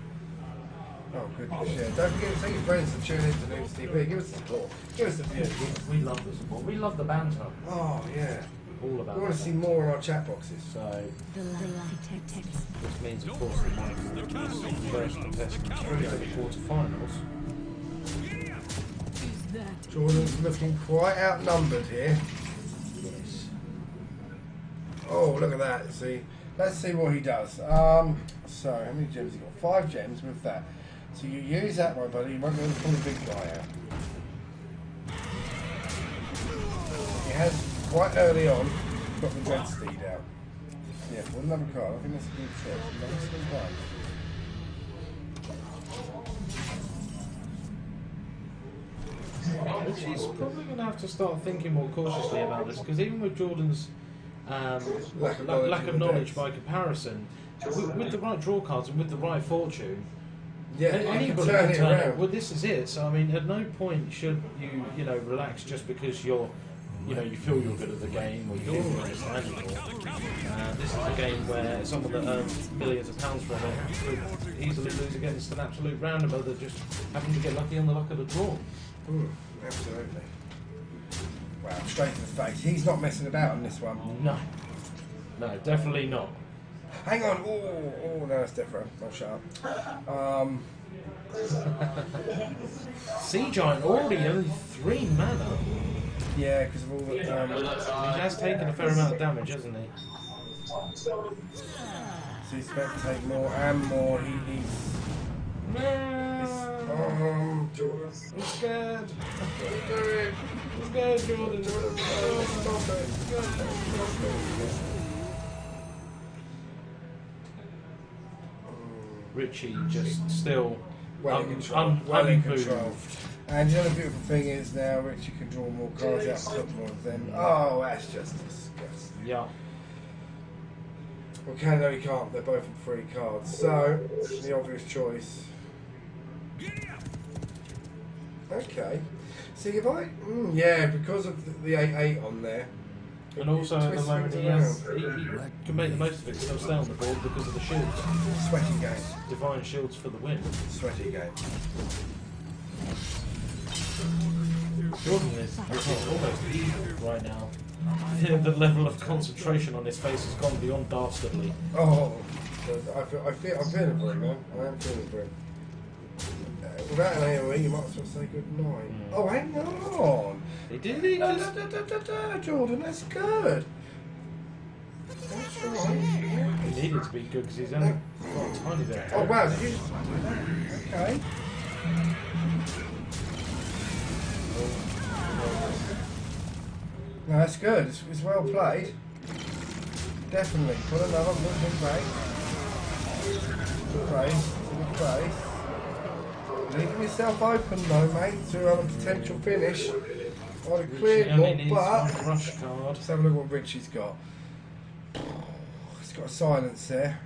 Oh goodness, yeah. Don't forget to tell your friends to tune into Noobz TV. Give us the support. Give us the views. We love the support. We love the banter. Oh yeah. All about We want to see more in our chat boxes. So, this means, of course, that my first contestant through to the quarterfinals. Jordan's looking quite outnumbered here. Yes. Oh, look at that. See, let's see what he does. So, how many gems he got? 5 gems with that. So you use that, my buddy. You won't be able to pull the big guy out. He has quite early on got the red steed out. Yeah, for another card. I think that's a good choice. Nice and fun. She's probably going to have to start thinking more cautiously about this, because even with Jordan's lack of knowledge by comparison, with the right draw cards and with the right fortune, Yeah, anybody turn can it turn it. around. Well, this is it. So I mean, at no point should you relax just because you feel you're good at the game or you feel you understand it all. This is a game where someone that earns millions of pounds from it could easily lose against an absolute roundabout that just happened to get lucky on the luck of the draw. Absolutely. Wow, straight to the face. He's not messing about on this one. No, definitely not. Hang on. Oh, no, that's different. I'll shut up. Sea Giant already only 3 mana. Yeah, because of all the. He has taken a fair amount of damage, hasn't he? So he's about to take more and more. He needs. Jordan. I'm scared. I'm scared, Jordan. Richie just still Well in control. unmoved. And the other beautiful thing is now Richie can draw more cards out, put more of them. Oh, that's just disgusting. Yeah. Well, no, he can't. They're both in 3 cards. So, the obvious choice. Okay. See, if I... yeah, because of the 8-8 on there. And also at the twists moment things he can make the most of it, still stay on the board because of the shields. Sweaty game. Divine shields for the win. Sweaty game. Jordan is almost evil right now. The level of concentration on his face has gone beyond dastardly. Oh, I'm feeling for him, man. I am feeling for him. Without an AoE, you might as well say good night. Oh, hang on. He did. Jordan, that's good. That's right. He needed to be good because he's only got a tiny bit. Oh, wow. Did you... Okay. No, that's good. It's well played. Definitely. Put another good play. Good play. Good play. Leaving yourself open though, mate, to a potential finish. I'd have cleared more, but rush card. let's have a look what Richie's got. He's got a silence there.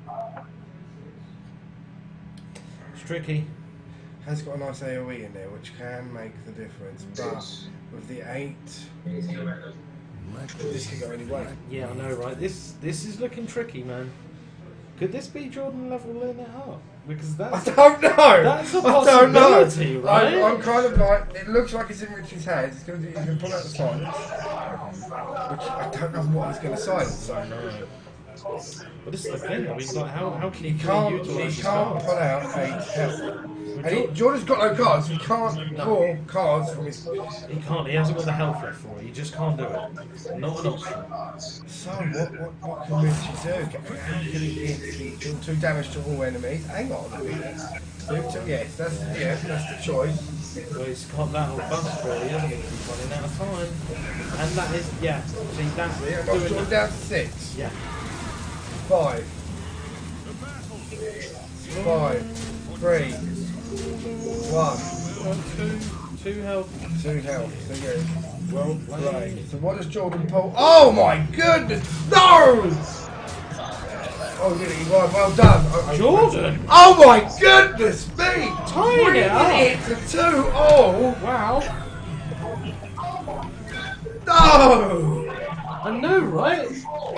Yeah. It's tricky. Has got a nice AoE in there, which can make the difference. But with the 8, this could go any way. Yeah, I know, right? This is looking tricky, man. Could this be Jordan leveling it up? Because that's I don't know. That's a I don't know. possibility, right? I'm kind of like, it looks like it's in Richie's hands. He's going to pull out the silence, which I don't know what he's going to silence. I know. But this is the thing. I mean, like, how can He can't utilise his pull cards? out 8 health. And Jordan's got no cards. He can't draw cards from his. He can't. He hasn't got the health left for it. He just can't do it. Not an option. So what can Richie do? How can he deal 2 damage to all enemies? Hang on. 2, yes, that's the choice. Well, he's got that on bust really, hasn't he? He's running out of time. And that is, yeah. See, that's Yeah, doing Jordan the, down to 6. yeah. 5. 5. 3. 1. 1, 2, 2 health. 2 health. So yeah, well played. So what does Jordan pull? Oh my goodness! No! Oh really? Well done. Jordan! Oh my goodness me! Tying it up. It to 2 all. Wow. No! I know, right?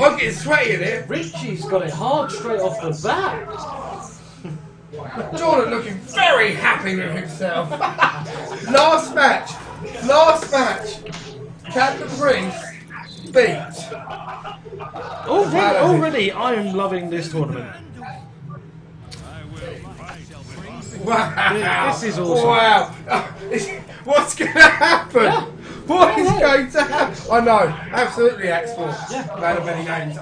I'm getting sweaty in here. Richie's got it hard straight off the bat. Jordan looking very happy with himself. Last match. Captain Priest beat. Already, I am loving this tournament. Wow. This is awesome. Wow. What's going to happen? What is going to happen? I know. Absolutely X-Force. Yeah. Man of many names.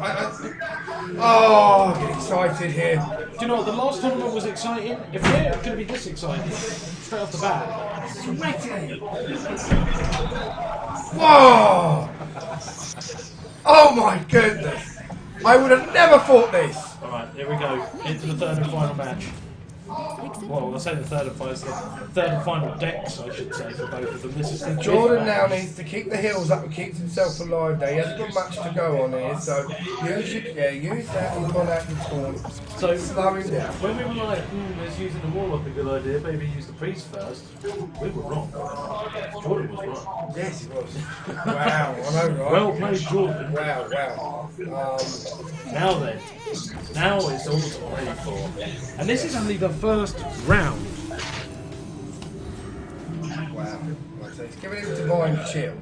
Oh, I'm getting excited here. Do you know what? The last tournament was exciting. If we're going to be this excited, straight off the bat. Sweaty. Whoa. Oh my goodness. I would have never thought this. Alright, here we go. Into the third and final match. Well, I say the third and final, the third and final decks, I should say, for both of them. This is the Jordan now needs to keep the heels up and keeps himself alive there. He hasn't got much to go on here, so use that and pull out your taunt. So, Slow him down. when we were like, is using the Warlock a good idea? Maybe use the Priest first. We were wrong. Jordan was wrong. Yes, he was. Wow, I know, right? Well played, Jordan. Wow. Now then, now it's all to play for. And this is only the first round. Wow. Right, so he's giving him Divine Shield.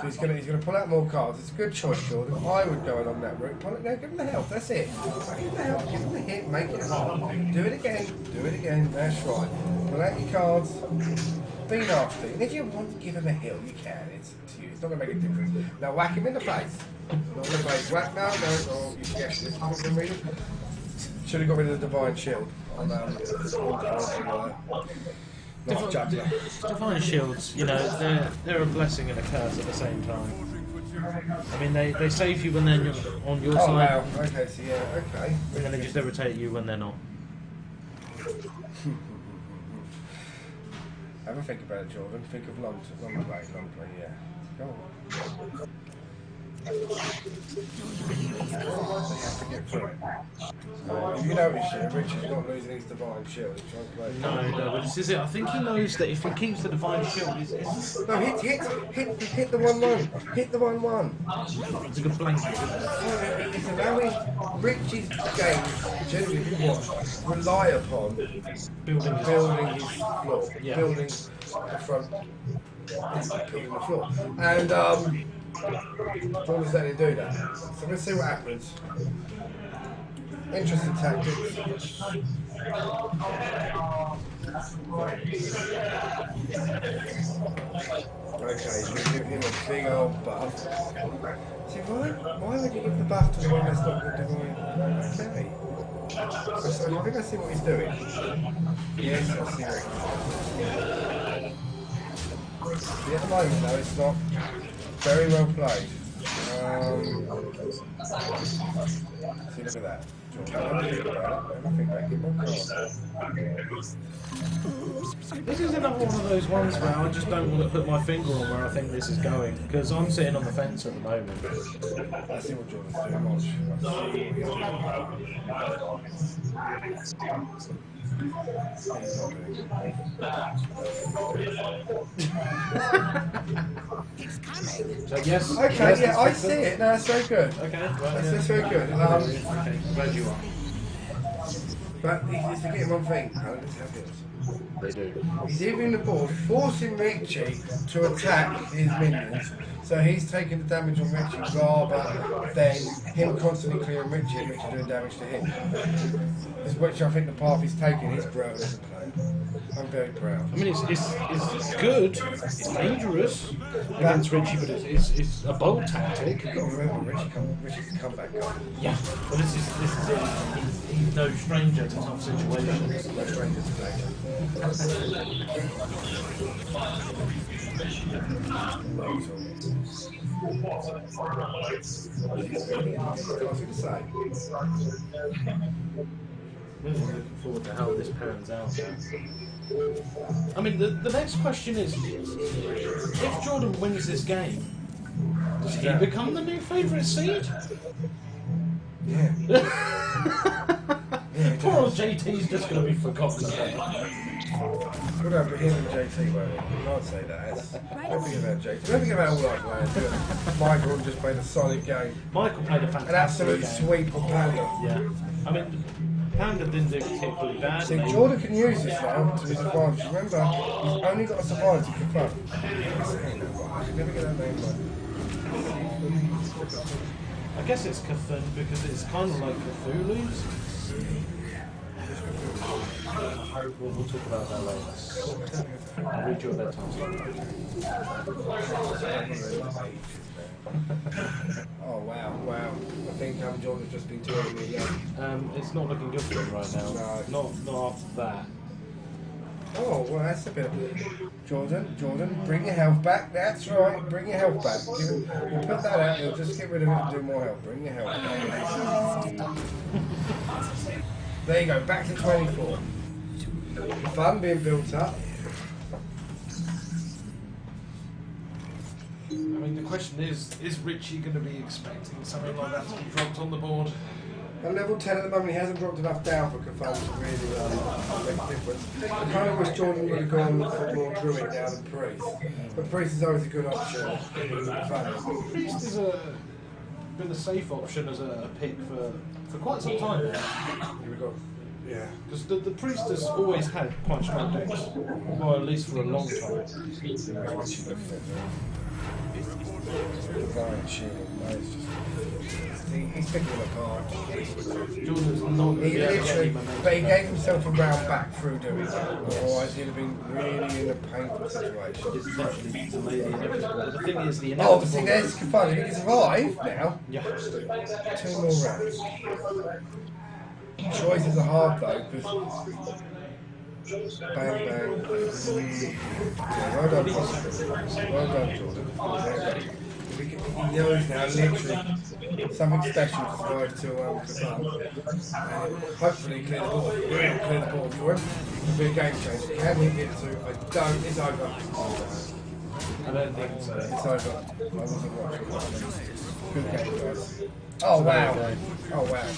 So he's gonna pull out more cards. It's a good choice, Jordan. I would go along that route. Pull it now, give him the health, that's it. Give him the health, give him the hit, make it hard. Do it again, that's right. Pull out your cards. Be nasty. And if you want to give him a heal, you can. It's to you. It's not gonna make a difference. Now whack him in the face. Not in the face. Whack no, you guessed this. Should have got rid of the Divine Shield. Not juggler. Divine Shields, you know, they're a blessing and a curse at the same time. I mean, they save you when they're on your Oh side, wow, okay, so yeah, okay. and then they just irritate you when they're not. Have a think about it, Jordan. Think of long play, yeah. Go on. They have to get through it. If you notice here, Richard's not losing his Divine Shield. He's trying to play. No, but this is it. I think he knows that if he keeps the Divine Shield, it's No, hit the 1-1. Hit the 1-1. a good blanket, isn't it? It's allowing Richie's games, generally what rely upon Building building his floor, Yeah. building the front, building the floor, and Jordan's letting him do that. So let's see what happens. Interesting tactics. Okay, he's going to give him a big old buff. See, why would you give the buff to the one that's not good divine? Okay. So I think I see what he's doing. Yes, I see what he's doing. See, at the moment though, it's not very well played. See, look at that. Everything back in my car. This is another one of those ones where I just don't want to put my finger on where I think this is going, because I'm sitting on the fence at the moment. I see what Jordan's doing. Watch. So yes. Okay, yeah, I see it. No, that's very good. Okay, right, That's very good. Okay, glad you are. But he's forgetting one thing. Let's have this. They do. He's leaving the board, forcing Richie to attack his minions. So he's taking the damage on Richie rather than him constantly clearing Richie and Richie doing damage to him. Which I think the path he's taking is brilliant as a play. I'm very proud. I mean, it's good. It's dangerous against Richie, but it's a bold tactic. You've got to remember, Richie's a comeback guy. Yeah, but this is it. He's no stranger to tough situations. No stranger to danger. Really looking forward to how this pans out. I mean, the next question is, if Jordan wins this game, does he become the new favourite seed? Yeah. Poor old JT's just going to be forgotten about. Good over him and JT, won't it? You can't say that. Don't think about JT. Don't think about all our players. Michael just played a solid game. Michael played a fantastic An absolute game. sweep of Panda. Yeah. I mean, Panda didn't do particularly bad. See, Jordan can use this now to his advantage. Remember, he's only got a survival for fun. I can never get that name right. I guess it's Cthulhu because it's kind of like Cthulhu's. We'll talk about that later. I'll read you a bedtime story. Oh wow. I think Jordan's just been touring me again. It's not looking good for him right now. No. Not after that. Oh, well, that's a bit. Jordan, bring your health back. That's right, bring your health back. We'll put that out, you'll just get rid of it and do more health. Bring your health back. There you go, back to 24. The fun being built up. I mean, the question is Richie going to be expecting something like that to be dropped on the board? At level 10 at the moment, he hasn't dropped enough down for Cthulhu to really make a difference. I kind of wish Jordan would have gone for more Druid now than Priest. But Priest is always a good option. Priest has been a safe option as a pick for quite some time now. Here we go. Yeah. Because the Priest has always had quite strong decks. Well, at least for a long time. He's picking a card. Jordan's not going to be able to get any momentum. But he gave himself a round back through doing that. Otherwise, he'd have been really in a painful situation. It's essentially delayed the inevitable. But the thing is, the Oh, inevitable. see, there's Cthulhu. He can survive now. Yeah. 2 more rounds. Choices are hard though, because bang bang. Yeah, well done, Jordan. Well done, Jordan. He knows now, literally, something special to survive to hopefully clear the board. Really clear the board for him. It'll be a game changer. Can he get to? I don't. It's over. I don't think so. It's over. I wasn't watching. Good game, guys. Oh wow. Oh wow.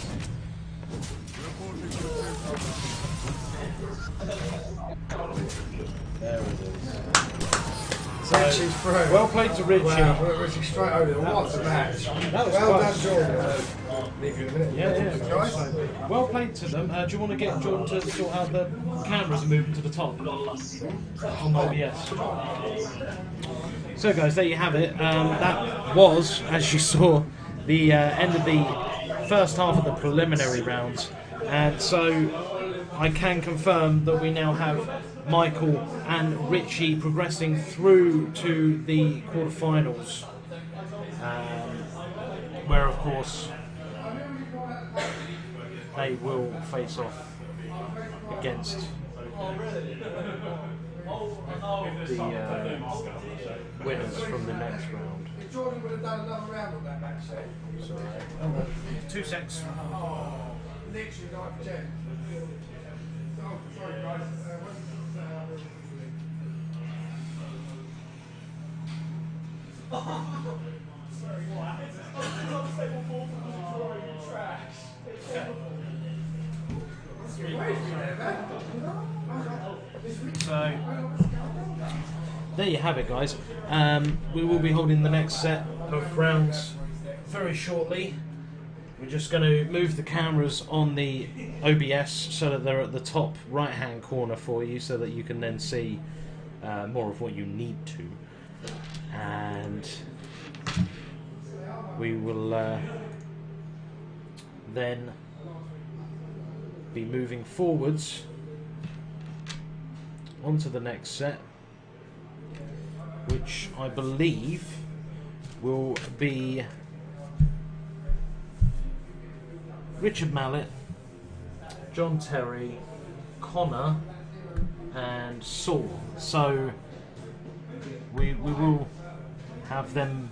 There it is. Richie's through. Well played to Richie. Wow, Richie straight over there. What a match. That was Well close. done, Jordan. Leave you in a minute. Yeah. Guys. Well played to them. Do you want to get Jordan to sort out the cameras and move them to the top on OBS? So guys, there you have it. That was, as you saw, the end of the first half of the preliminary rounds. And so I can confirm that we now have Michael and Richie progressing through to the quarterfinals, where of course they will face off against the winners from the next round. If Jordan would have done another round on that match, sorry. 2 secs. Literally 9%. Oh, sorry guys. So there you have it, guys. We will be holding the next set of rounds very shortly. We're just going to move the cameras on the OBS so that they're at the top right hand corner for you, so that you can then see more of what you need to. And we will then be moving forwards onto the next set, which I believe will be Richard Mallett, John Terry, Connor and Saul. So we will have them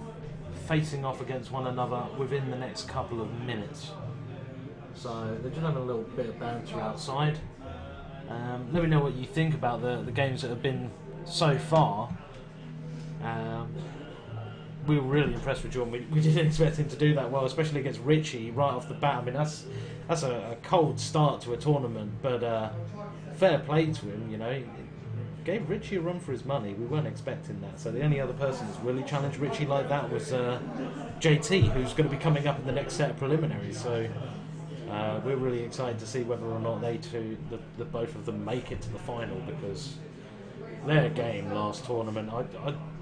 facing off against one another within the next couple of minutes. So they're just having a little bit of banter outside. Let me know what you think about the games that have been so far. We were really impressed with John. We didn't expect him to do that well, especially against Richie right off the bat. I mean, that's a cold start to a tournament, but fair play to him. You know, he gave Richie a run for his money. We weren't expecting that. So the only other person that's really challenged Richie like that was JT, who's going to be coming up in the next set of preliminaries. So we're really excited to see whether or not they two, the both of them, make it to the final, because their game last tournament.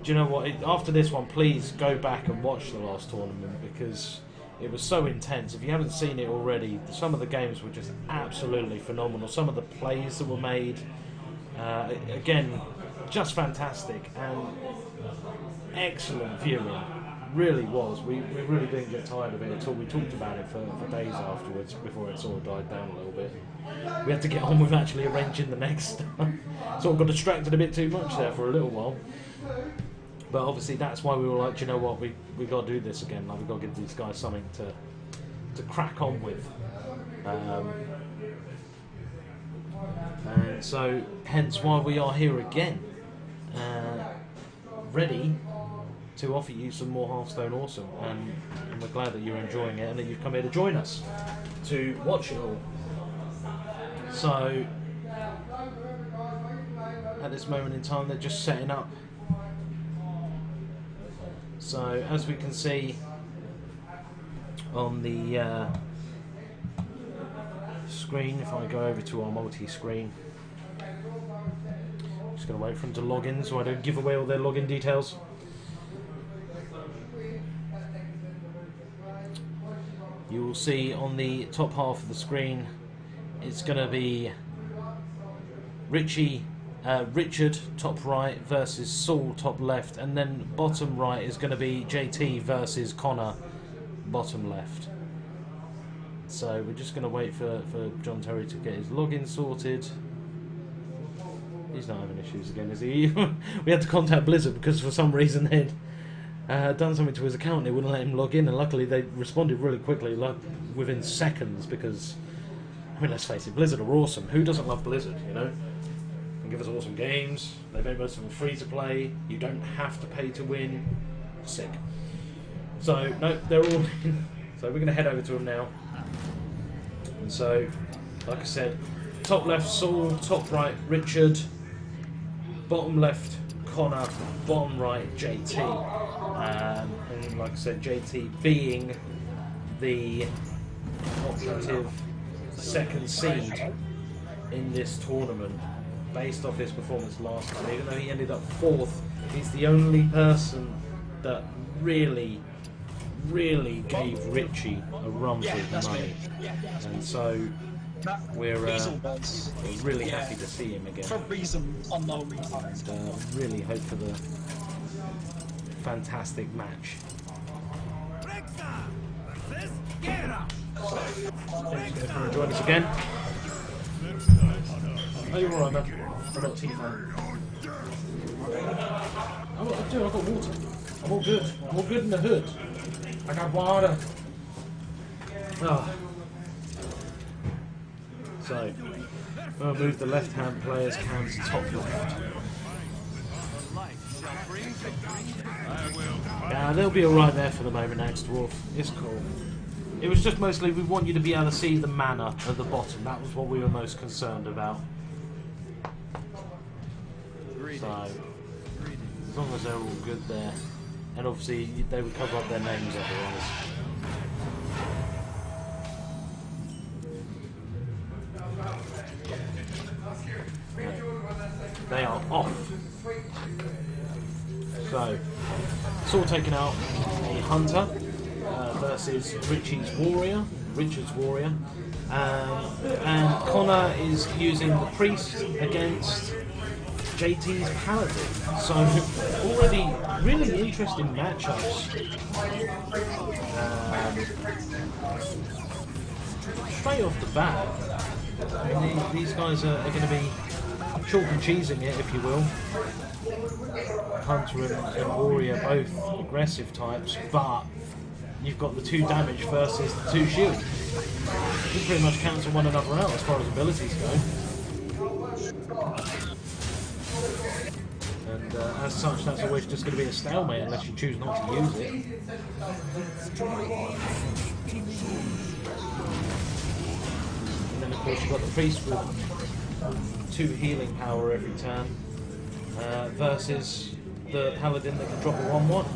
Do you know what? After this one, please go back and watch the last tournament, because it was so intense. If you haven't seen it already, some of the games were just absolutely phenomenal. Some of the plays that were made, again, just fantastic and excellent viewing. Really was. We really didn't get tired of it at all. We talked about it for days afterwards before it sort of died down a little bit. We had to get on with actually arranging the next stuff. Sort of got distracted a bit too much there for a little while. But obviously that's why we were like, do you know what, we got to do this again. Like, we've got to give these guys something to crack on with. And so hence why we are here again, ready to offer you some more Hearthstone Awesome, and we're glad that you're enjoying it and that you've come here to join us to watch it all. So at this moment in time they're just setting up. So as we can see on the screen, if I go over to our multi-screen, just going to wait for them to log in so I don't give away all their login details. You will see on the top half of the screen it's going to be Richard top right versus Saul top left, and then bottom right is going to be JT versus Connor bottom left. So we're just going to wait for John Terry to get his login sorted. He's not having issues again, is he? We had to contact Blizzard because for some reason they'd done something to his account and they wouldn't let him log in, and luckily they responded really quickly, like within seconds, because, I mean, let's face it, Blizzard are awesome. Who doesn't love Blizzard, you know? They give us awesome games, they make most of them free to play, you don't have to pay to win. Sick. So, no, they're all in. So we're going to head over to them now. And so, like I said, top left Saul, top right Richard, bottom left Connor, bottom right JT. And like I said, JT being the operative second seed in this tournament, based off his performance last time. Even though he ended up fourth, he's the only person that really gave Richie a run for his money. And so we're really happy to see him again. For reason, unknown reason. And really hope for the fantastic match. Thanks for joining us again. Oh, you're alright, man. I've got a tea fan. I've got water. I'm all good. I'm all good in the hood. I got water. Oh. So, I'll move the left-hand player's cam to top left. Yeah, they'll be alright there for the moment, Next Dwarf. It's cool. It was just mostly we want you to be able to see the mana at the bottom. That was what we were most concerned about. So, as long as they're all good there. And obviously they would cover up their names otherwise. They are off. So, it's all taken out a Hunter versus Richard's Warrior. And Connor is using the Priest against JT's Paladin. So, already really interesting matchups. Straight off the bat, I mean, these guys are going to be chalk and cheesing it, if you will. Hunter and Warrior, both aggressive types, but you've got the 2 damage versus the 2 shield. You pretty much cancel one another out as far as abilities go. And as such, that's always just going to be a stalemate unless you choose not to use it. And then of course you've got the priest with 2 healing power every turn versus the paladin that can drop a 1/1.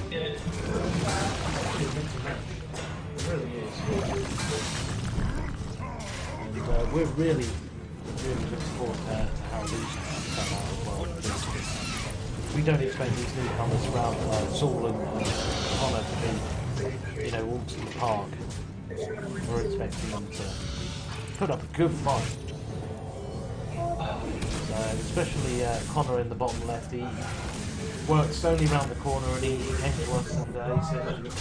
It really is. And we're really looking forward to how these come out as well. We don't expect these newcomers around Saul and Connor to be, you know, walks in the park. We're expecting them to put up a good fight. Especially Connor in the bottom left, he works only round the corner and he came to us and he said, "Look,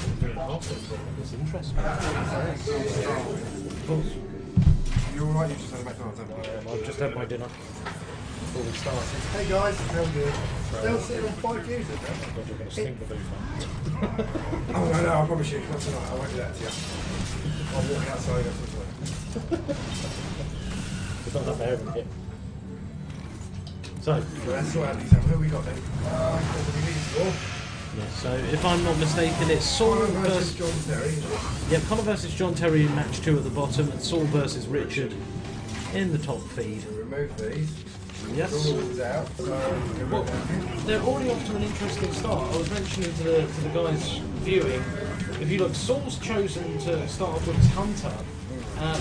it's interesting." Of course. You're alright, you just had a McDonald's, haven't you? I've just had my dinner before we started. Hey guys, how are you? They'll sit on 5 views, isn't it? God, you're going to stink the booth up. Oh no, I promise you, not tonight, I won't do that to you. I'll walk outside after tonight. It's not that bad, isn't it? So, That's what happens. Who have we got then? yeah, so if I'm not mistaken, it's Saul versus John Terry. yeah, Connor versus John Terry in match 2 at the bottom, and Saul versus Richard in the top feed. Remove these. Yes. Rules out. So Well, they're already off to an interesting start. I was mentioning to the guys viewing, if you look, Saul's chosen to start off with his Hunter.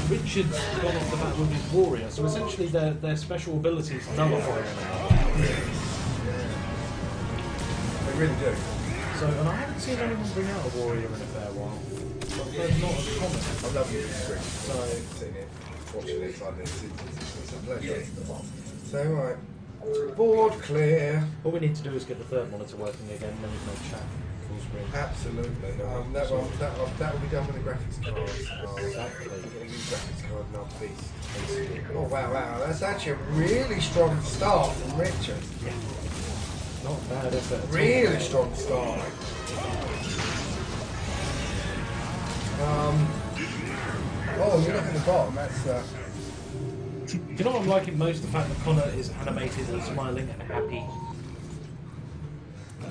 Richard's gone off the bat with his Warrior, so essentially their special abilities nullify them. they really do. So, and I haven't seen anyone bring out a Warrior in a fair while. But they're not as common. I love you, Chris. So, I've seen it. Watching it, it's a pleasure. So, right. Board clear. all we need to do is get the third monitor working again, then we can have chat full screen. Absolutely. That will be done with the graphics cards. Exactly. I'm going to use graphics card and I'll be. Oh wow, that's actually a really strong start from Richard. Not bad effort. at all. Really strong start. Oh, you look at the bottom. That's Do you know what I'm liking most? The fact that Connor is animated and smiling and happy.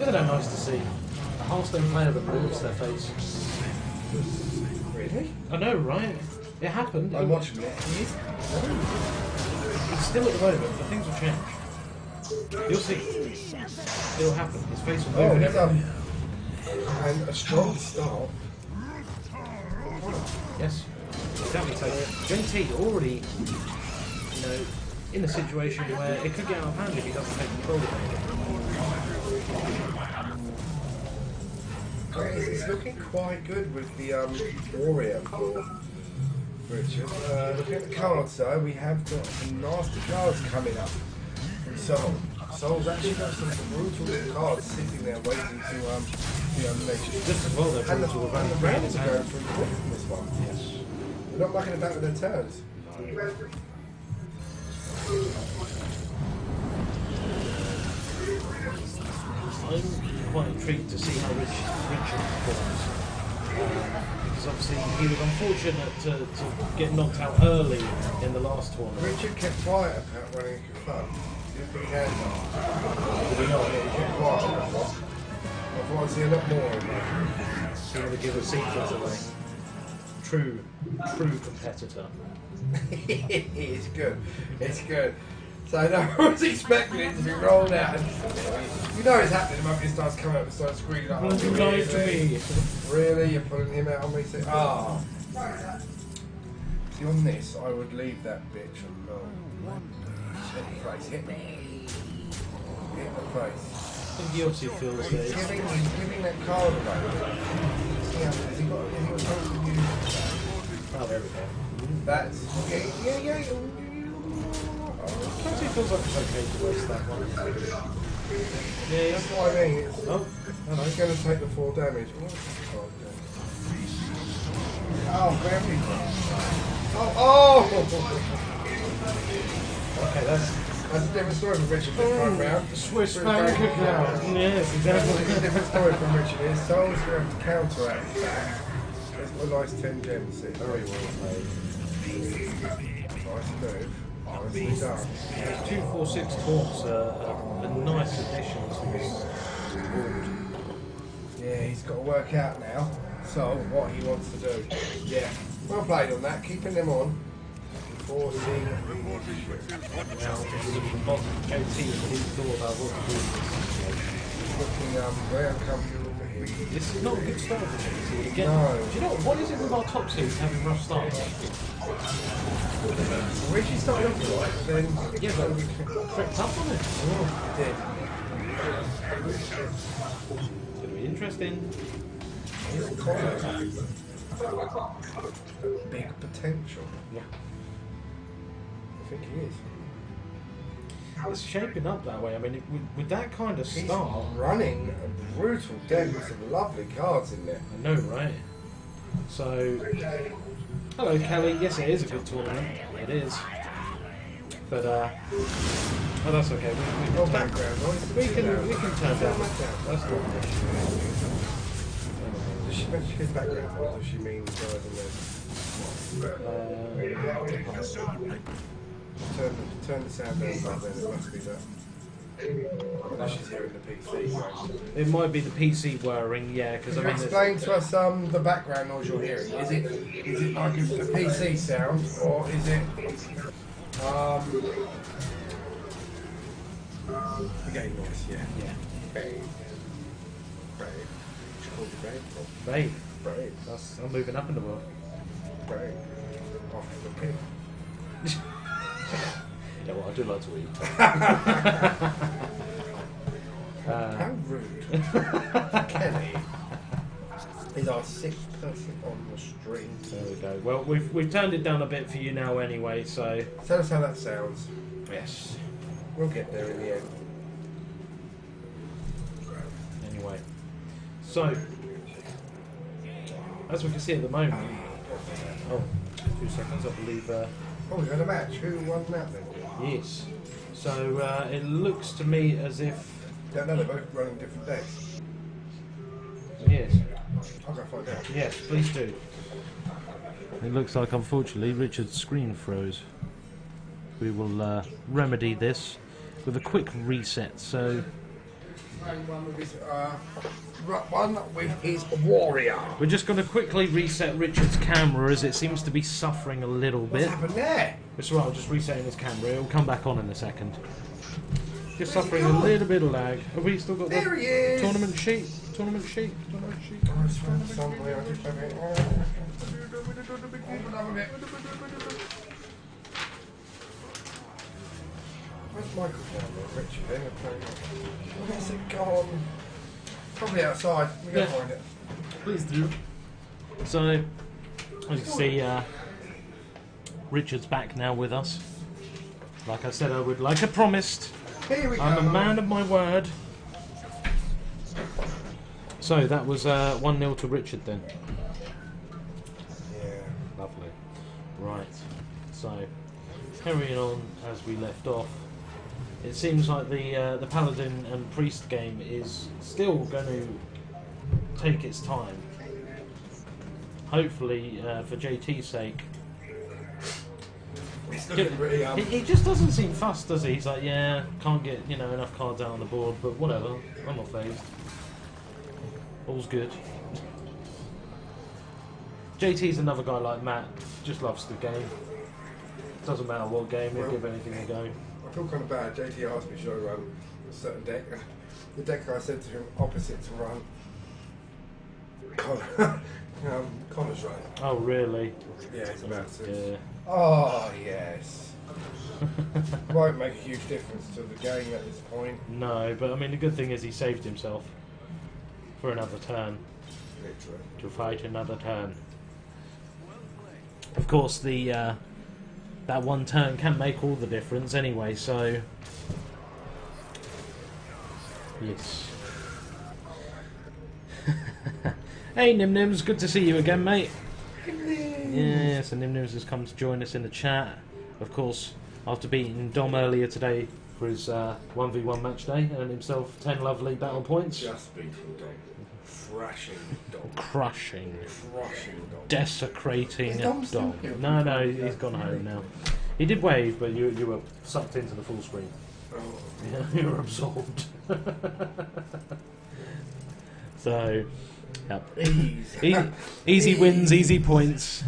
Isn't that nice to see? A Hearthstone player that moves their face. really. I know, right? It happened. I'm watching it. It's still at the moment, but things will change. You'll see. It'll happen. His face will move. Oh, and he's everything. and a strong start. Yes. Exactly. So JT already, you know, in a situation where it could get out of hand if he doesn't take control of it. It's looking quite good with the Warrior for Richard. Looking at the cards though, we have got some nasty cards coming up from Soul. Soul's actually got some brutal cards sitting there waiting to be unleashed. Just as well, they're And the, brutal with and the brain in rounds his are going hand. through quick from this one. Yes. They're not mucking about with their turns. I'm quite intrigued to see how Richard performs. Because obviously he was unfortunate to get knocked out early in the last tournament. Richard kept quiet about running a club. He didn't put his hands up. Did he not? He kept quiet on that one. I thought I'd see a lot more of him. He would give his secrets away. True competitor. It's good. It's good. So no one was expecting it to be rolled out. You know it's happening the moment he starts coming up and starts screaming like, You lied to me. Really? You're pulling him out on me? See, See, on this, I would leave that bitch alone. Hit the face. Hit the face. I think he obviously feels that He's it's... giving that card away. See, has he got something to use? Oh, there we go. That's... Yeah. Actually feels like it's okay to waste that one. Yeah, That's what I mean. It's, Oh, hello. he's going to take the 4 damage. Oh, very good. Oh! Okay, that's That's a different story from Richard this time round. Swiss bank account. Yes, exactly. It's a different story from Richard. His soul's going to have to counteract that. There's a nice 10 gems. Very well played. Nice move. Nicely done. Those 246 taunts are a nice addition to his board. Yeah, he's got to work out now. So, what he wants to do. Yeah. Well played on that. Keeping them on. Forcing the issue. Now, JT, he thought about what to do in this situation. Looking very uncomfortable for him. This is not a good start for JT. Again, No. do you know what is it with our top seeds having rough starts? Richie started off right, but then Yeah, but we crept up on it. oh, he It's going to be interesting. did. He's Connor. Big potential. Yeah. I think he is. It's shaping up that way. I mean, with that kind of He's start, running a brutal deck with some lovely cards in there. I know, right? So, hello, Kelly. Yes, it is a good tournament. It is. But, oh, that's okay. Oh, background noise. We can turn down. That's That's not an issue. Does she mention his background noise, or does she mean guys on there? Turn the sound down back then, it must be that. Unless she's hearing the PC. It might be the PC whirring, yeah, because I Can you mean, explain to us the background noise you're hearing? Is it like a PC sound, or is it the game noise? Yeah. Brave. Should call you brave. Babe, Brave. I'm moving up in the world. Brave. Off the pin. Yeah, well, I do like to eat. How rude. Kelly is our sixth person on the stream. There we go. Well, we've turned it down a bit for you now anyway, so Tell us how that sounds. yes. We'll get there in the end. Anyway, so as we can see at the moment, oh, 2 seconds, I believe. Oh, we had a match. Who won that then? Yes. So it looks to me as if Don't know, they're both running different decks. yes, I'll go find out. yes, please do. It looks like, unfortunately, Richard's screen froze. We will remedy this with a quick reset. So One with his warrior. we're just going to quickly reset Richard's camera as it seems to be suffering a little What's bit. happened there? It's right, I'm just resetting his camera. It'll come back on in a second. Just suffering a little bit of lag. Have we still got There the he is! tournament sheet? Tournament sheet? Tournament sheet? Oh, it's found somewhere. I just have it. Where's Michael down there? Richard, then? Where's it gone? Probably outside. We're going to Yeah. find it. Please do. So, as you can see, Richard's back now with us. Like I said, I would, like I promised. Here we go. I'm a man of my word. So that was 1-0 to Richard then. Yeah. Lovely. Right. So carrying on as we left off, it seems like the Paladin and Priest game is still going to take its time. Hopefully, for JT's sake. It's looking pretty, He just doesn't seem fussed, does he? He's like, yeah, can't get enough cards out on the board, but whatever, I'm not phased. All's good. JT's another guy like Matt, just loves the game. Doesn't matter what game, he'll give anything a go. I feel kind of bad. JT asked me should I run a certain deck. The deck I said to him opposite to run. Connor's right. Oh, really? Yeah, he's about to. Yeah. Oh, yes. Won't make a huge difference to the game at this point. No, but I mean, the good thing is he saved himself for another turn. Literally. To fight another turn. Of course, the that one turn can make all the difference anyway, so yes. Hey Nimnims, good to see you again, mate. Yes, and Nimnims has come to join us in the chat. Of course, after beating Dom earlier today for his 1v1 match day, earned himself 10 lovely battle points. Just beating dog. Thrashing dog. Crushing. Crushing dog. Desecrating Is a Dom still dog. here? No, he's gone home now. He did wave, but you were sucked into the full screen. Oh. Yeah, you were absorbed. So, yep. Easy wins, easy points.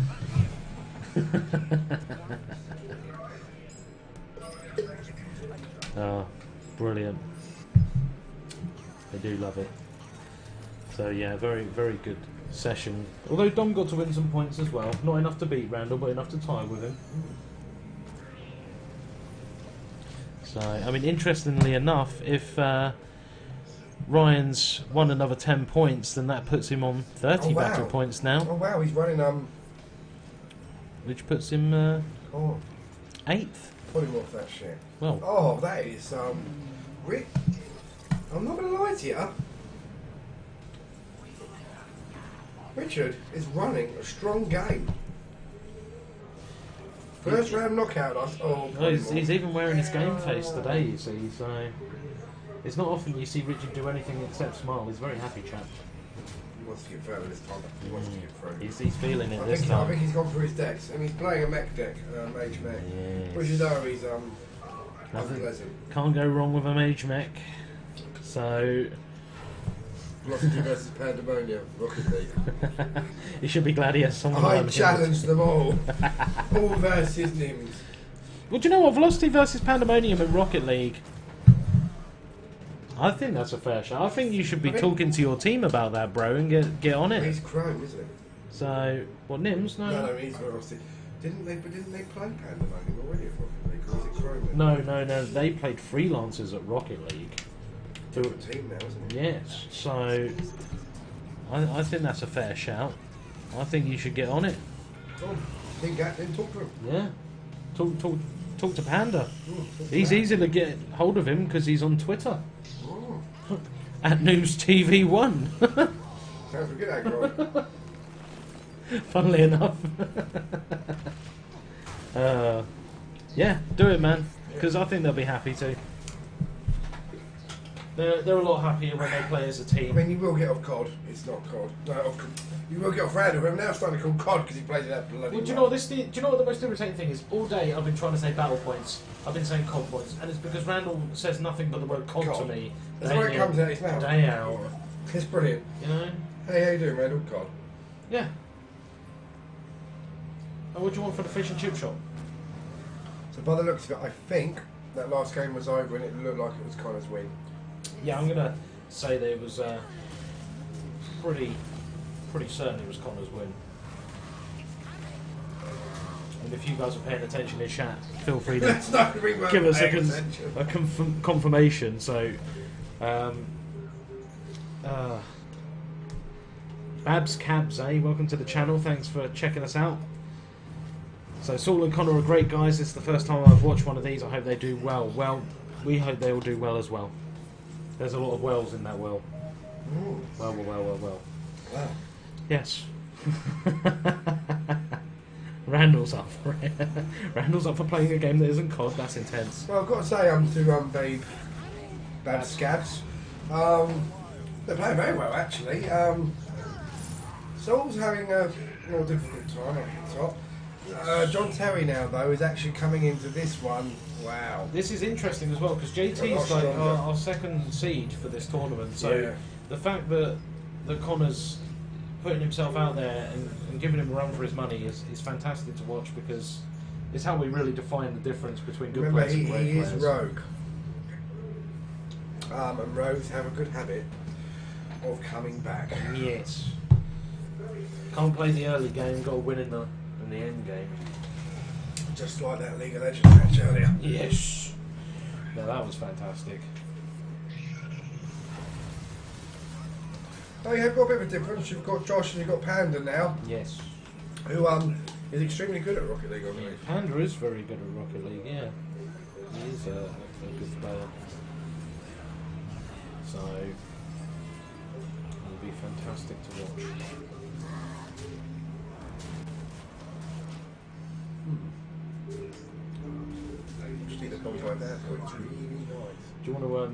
Oh, brilliant. I do love it. So yeah, very, very good session. Although Dom got to win some points as well. Not enough to beat Randall, but enough to tie with him. So, I mean, interestingly enough, if Ryan's won another 10 points, then that puts him on 30 battle points now. Oh wow, he's running Which puts him 8th. Put him off that shit. Well, Oh, that is I'm not gonna lie to you. Richard is running a strong game. First round knockout us. Oh, he's even wearing his game face today, you see, so it's not often you see Richard do anything except smile. He's a very happy chap. He wants to get further this time. He wants to get through. He's feeling it I this think time. he's gone through his decks, and he's playing a mech deck, mage mech. Yes. Which you know he's unpleasant. Can't go wrong with a mage mech. So Velocity versus Pandemonium, Rocket League. he should be glad he has someone I on him. challenge them all. All versus Nims. Well, do you know what? Velocity versus Pandemonium in Rocket League. I think that's a fair shot. I think you should be talking to your team about that, bro, and get on it. He's Chrome, isn't he? So, what, Nims? No, he's Velocity. Didn't they play Pandemonium already at Rocket League? Or was it Chrome then? No. They played freelancers at Rocket League. Different team now, isn't it? Yes. So, I think that's a fair shout. I think you should get on it. Oh, then talk to him. Yeah. Talk to Panda. He's easy to get hold of him because he's on Twitter. Oh. At Noobz TV1. Sounds a good aggro. Funnily enough. Yeah, do it, man. Because I think they'll be happy too. They're a lot happier when they play as a I team. mean, you will get off COD. It's not COD. No, you will get off Randall. But I'm now starting to call COD because he plays it that bloody. Well, do you know what do you know what the most irritating thing is? All day I've been trying to say battle points. I've been saying COD points, and it's because Randall says nothing but the word COD to me. That's why it comes out his mouth. Day out. It's brilliant. You know? Hey, how you doing, Randall? COD. Yeah. And what do you want for the fish and chip shop? So by the looks of it, I think that last game was over and it looked like it was Connor's win. Yeah, I'm gonna say that it was pretty certain it was Connor's win. And if you guys are paying attention in chat, feel free to That's not really give us attention. a confirmation. So, Babs Cabs, welcome to the channel. Thanks for checking us out. So Saul and Connor are great guys. This is the first time I've watched one of these. I hope they do well. Well, we hope they all do well as well. There's a lot of wells in that well. Ooh. Well. Wow. Yes. Randall's up for it. Randall's up for playing a game that isn't COD. That's intense. Well, I've got to say, to Babe, Bad Scabs. They're playing very well, actually. Saul's having a more difficult time up the top. John Terry now, though, is actually coming into this one. Wow. This is interesting as well because JT's like our second seed for this tournament. So Yeah. the fact that Connor's putting himself out there and giving him a run for his money is fantastic to watch because it's how we really define the difference between good Remember, players and great he is players. rogue. And rogues have a good habit of coming back. Yes. Can't play the early game, got to win in the end game. Just like that League of Legends match earlier. Yes. No, that was fantastic. Oh, you've got a bit of a difference. You've got Josh and you've got Panda now, Yes. who is extremely good at Rocket League, I believe. Panda is very good at Rocket League, yeah. He is a good player. So, it'll be fantastic to watch. Just need a bomb like that for it to really you want to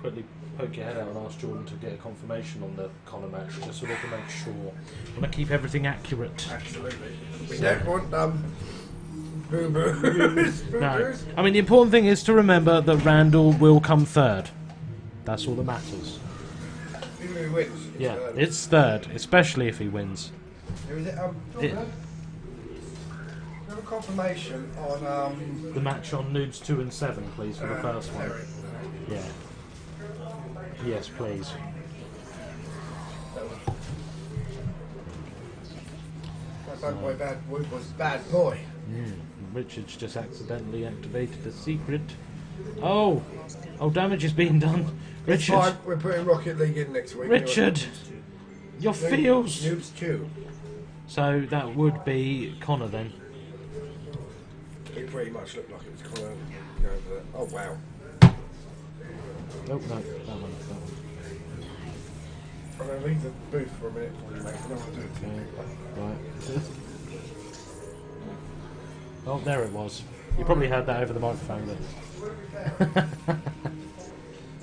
quickly poke your head out and ask Jordan to get a confirmation on the Connor match, just so we can make sure? We want to keep everything accurate. Absolutely. We don't want boo-boos. No. I mean, the important thing is to remember that Randall will come third. That's all that matters. Even if he wins. Yeah, it's third, especially if he wins. Who is it? Jordan? Have a confirmation on The match on Noobz 2 and 7, please, for the first one. Terry. Yeah. Yes, please. That bad boy, bad boy was bad boy. Richard's just accidentally activated a secret. Oh! Oh, damage is being done. It's Richard! fine, we're putting Rocket League in next week. Richard! Your feels! Noobz 2. So that would be Connor then. It pretty much looked like it was Connor. Oh wow. Nope, no, that one. I'm going to leave the booth for a minute for you, mate. I don't want to do it to you. Right. Oh, there it was. You probably heard that over the microphone then.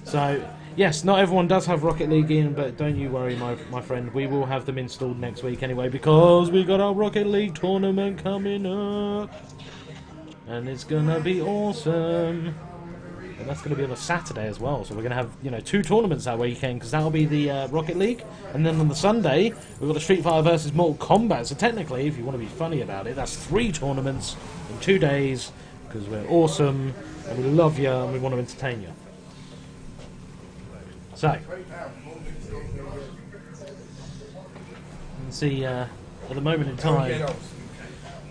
So, yes, not everyone does have Rocket League in, but don't you worry, my friend. We will have them installed next week anyway, because we got our Rocket League tournament coming up. And it's going to be awesome. And that's going to be on a Saturday as well, so we're going to have, you know, 2 tournaments that weekend, because that'll be the Rocket League, and then on the Sunday we've got the Street Fighter versus Mortal Kombat. So technically, if you want to be funny about it, that's 3 tournaments in 2 days, because we're awesome and we love you and we want to entertain you. So, you can see at the moment in time,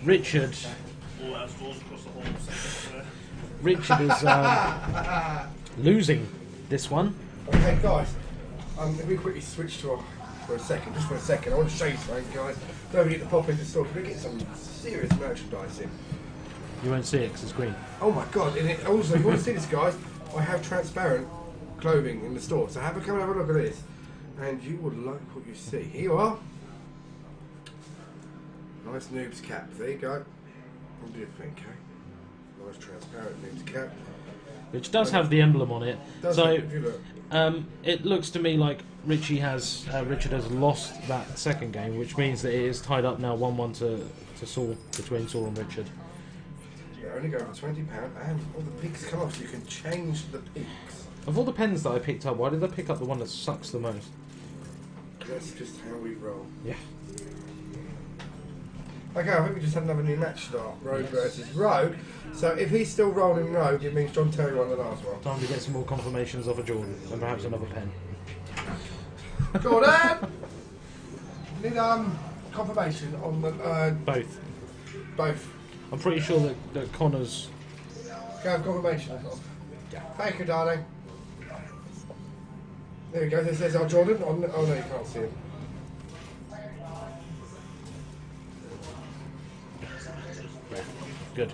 Richard is losing this one. Okay, guys. If we quickly switch to for a second, just for a second, I want to show you something, guys. Don't forget to pop into the store. We're get some serious merchandise in. You won't see it because it's green. Oh my god! And it, also, if you want to see this, guys, I have transparent clothing in the store. So come and have a look at this, and you will like what you see. Here you are. Nice Noobz cap. There you go. What do you think, eh? Nice transparent Noobz cap. Which does have the emblem on it. Does So it, if you look. it looks to me like Richard has lost that second game, which means that it is tied up now 1-1 to Saul, between Saul and Richard. Yeah, only go for £20, and all the peaks come off, so you can change the peaks. Of all the pens that I picked up, why did I pick up the one that sucks the most? That's just how we roll. Yeah. Okay, I think we just had another new match start. Rogue versus Rogue. So if he's still rolling Rogue, it means John Terry won the last one. Time to get some more confirmations off of Jordan, and perhaps another pen. Jordan! Need confirmation on the Both. both. I'm pretty sure that Connor's... Go have confirmation. Yeah. Thank you, darling. There we go. There's our Jordan. Oh no, you can't see him. Good.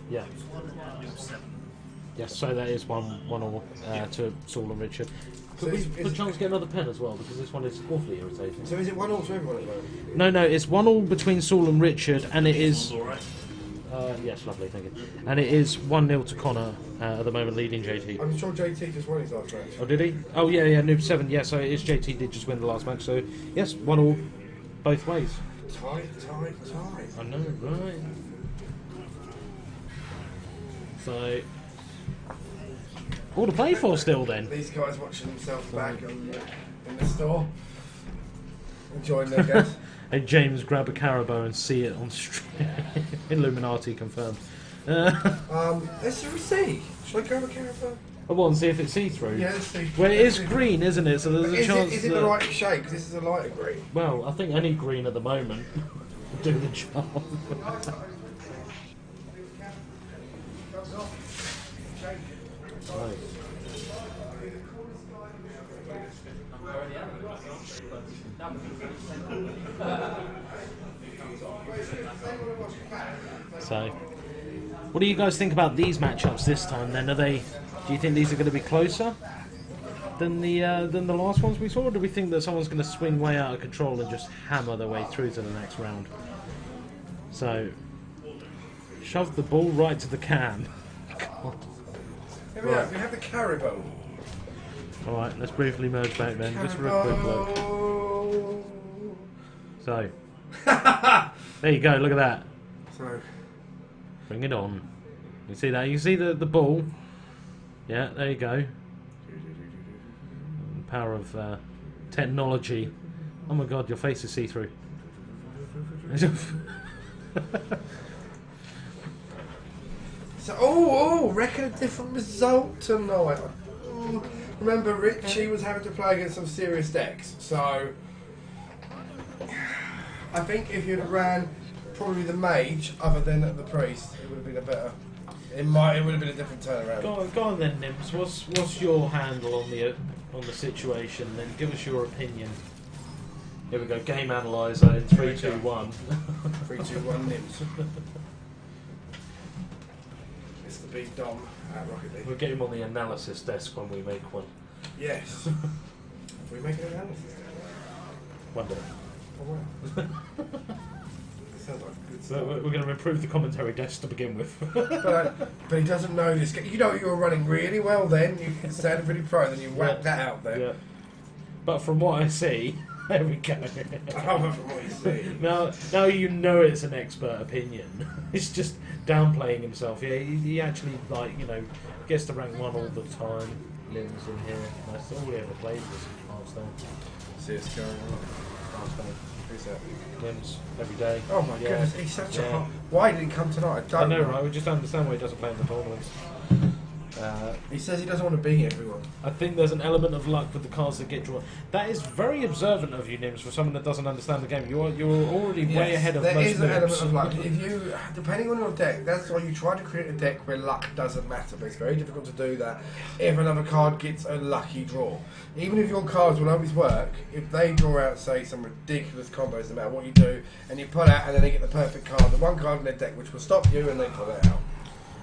Yeah. Yes, so that is one all to Saul and Richard. Could we put a chance to get another pen as well, because this one is awfully irritating. So is it 1-1 to everyone at the moment? No, it's 1-1 between Saul and Richard, and it is... yes, lovely, thank you. And it is 1-0 to Connor at the moment, leading JT. I'm sure JT just won his last match. Oh, did he? Oh, yeah, Noobz 7, yeah, so it is JT did just win the last match, so yes, 1-1 both ways. Tight. I know, right? So, all to play for still then. These guys watching themselves back in the store, enjoying their guests. Hey, James, grab a Carabao and see it on stream. Illuminati confirmed. Let's see. Should I grab a Carabao? I want to see if it's see-through. Yeah, let's see. Well, it is green, isn't it? So there's a chance. Is it the right shade? Because this is a lighter green. Well, I think any green at the moment will do the job. Right. So, what do you guys think about these matchups this time? Then, do you think these are going to be closer than the last ones we saw, or do we think that someone's going to swing way out of control and just hammer their way through to the next round? So, shove the ball right to the can. Here we have the caribou. Alright, let's briefly merge back then, just for a quick look. So, there you go, look at that. So, Bring it on. You see that? You see the ball? Yeah, there you go. The power of technology. Oh my god, your face is see-through. So, reckon a different result tonight. Remember, Richie was having to play against some serious decks, so I think if you'd ran probably the mage other than the priest, it would have been a better. It would have been a different turnaround. Go on then, Nims. What's your handle on the situation? Then give us your opinion. Here we go. Game analyzer in 3, 2, 1. 3, 2, 1 Nims. Mr. B Dom at Rocket League. We'll get him on the analysis desk when we make one. Yes. we make an analysis. One day. Oh wow. Sounds like a good So start. we're going to improve the commentary desk to begin with. But he doesn't know this. You know you were running really well then. You sounded pretty pro. Then you whacked that out there. Yeah. But from what I see, there we go. Oh, from what you see. Now you know it's an expert opinion. It's just downplaying himself. Yeah, he actually gets to rank 1 all the time. Limbs in here. That's all he ever plays was Hearthstone. CSGO. Hearthstone. Who's that? Limbs every day. Oh my goodness, he's such a hot. Why did he come tonight? I I don't know, right? We just don't understand why he doesn't play in the tournaments. He says he doesn't want to beat everyone. I think there's an element of luck with the cards that get drawn. That is very observant of you, Nims, for someone that doesn't understand the game. You're already way ahead of most There is an element noobs. of luck. If you, depending on your deck, that's why you try to create a deck where luck doesn't matter. But it's very difficult to do that if another card gets a lucky draw. Even if your cards will always work, if they draw out, say, some ridiculous combos, no matter what you do, and you pull out, and then they get the perfect card, the one card in their deck which will stop you, and they pull it out.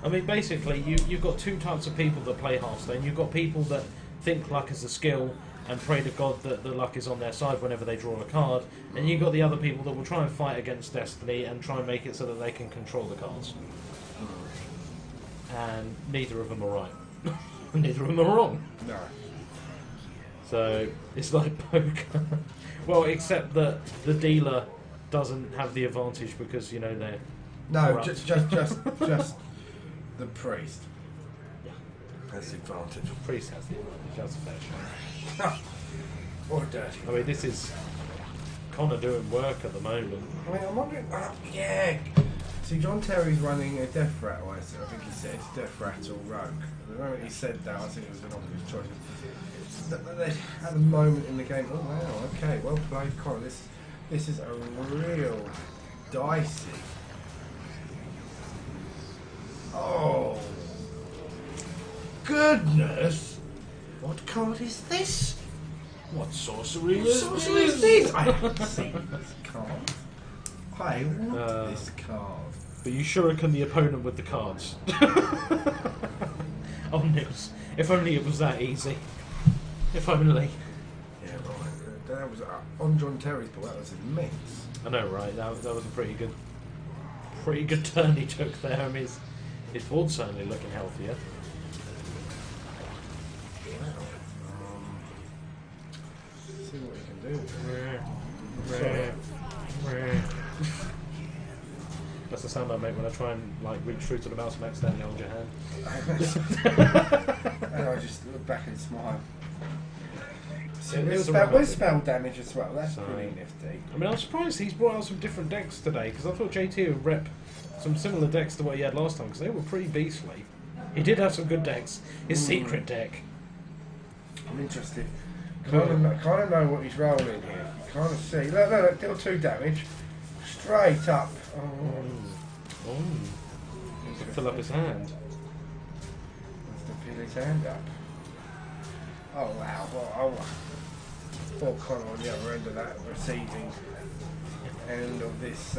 I mean, basically, you've got 2 types of people that play Hearthstone. You've got people that think luck is a skill and pray to God that the luck is on their side whenever they draw a card. And you've got the other people that will try and fight against destiny and try and make it so that they can control the cards. And neither of them are right. Neither of them are wrong. No. So, it's like poker. Well, except that the dealer doesn't have the advantage because, they're... No, corrupt. just the priest. Yeah. That's the advantage. Priest has the fair share. Or dirty. I mean, this is Connor doing work at the moment. I mean, I'm wondering. Yeah. See, John Terry's running a death rattle. I think he said death rattle rogue. The moment he said that, I think it was an obvious choice. At the moment in the game, oh wow, okay, well played, Connor. This is a real dicey. Oh goodness! What card is this? What sorcery What sorcery is this? I haven't seen this card. I want this card. But you shuriken the opponent with the cards. Oh, Nips. If only it was that easy. If only. Yeah, right. That was on John Terry's ball. That was immense. I know, right? That was a pretty good turn he took there. I mean, his board's certainly looking healthier. See what he can do. That's the sound I make when I try and reach through to the mouse and accidentally hold your hand. And I just look back and smile. So It was with spell damage as well. That's So- pretty nifty. I mean, I'm surprised he's brought out some different decks today because I thought JT would rep some similar decks to what he had last time because they were pretty beastly. He did have some good decks. His secret deck. I'm interested. Kind of know what he's rolling here. You kind of see. Look, deal 2 damage. Straight up. Oh. Fill up his hand. Let's peel his hand up. Oh wow. Poor Connor on the other end of that receiving end of this.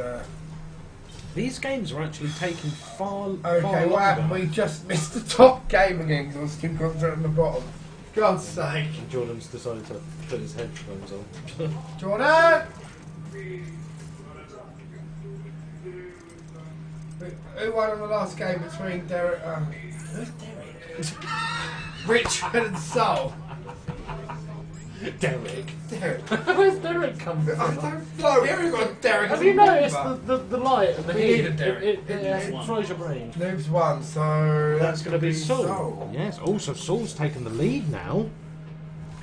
These games are actually taking far Okay, far what longer. happened? We just missed the top game again because I was too concentrated on the bottom. God's sake. And Jordan's decided to put his headphones on. Jordan! Who won in the last game between Derek? Who's Derek? Richard and Soul. Derek. Derek. Where's Derek come from? I don't know. We haven't got a Derek. Have as a you noticed member. the light and the We heat? need a Derek. It fries your brain. Noobz won, so That's going to be Saul. Soul. Yes. Also, Saul's taken the lead now.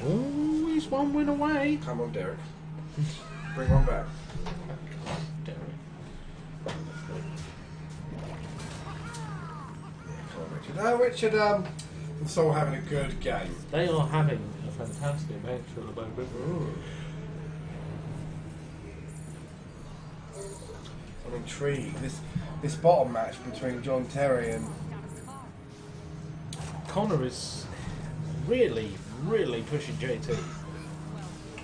Oh, he's one win away. Come on, Derek. Bring one back. Derek. Come on, Richard. No, Richard and Soul having a good game. They are having a fantastic match at the moment. I'm intrigued. This bottom match between John Terry and Connor is really pushing JT,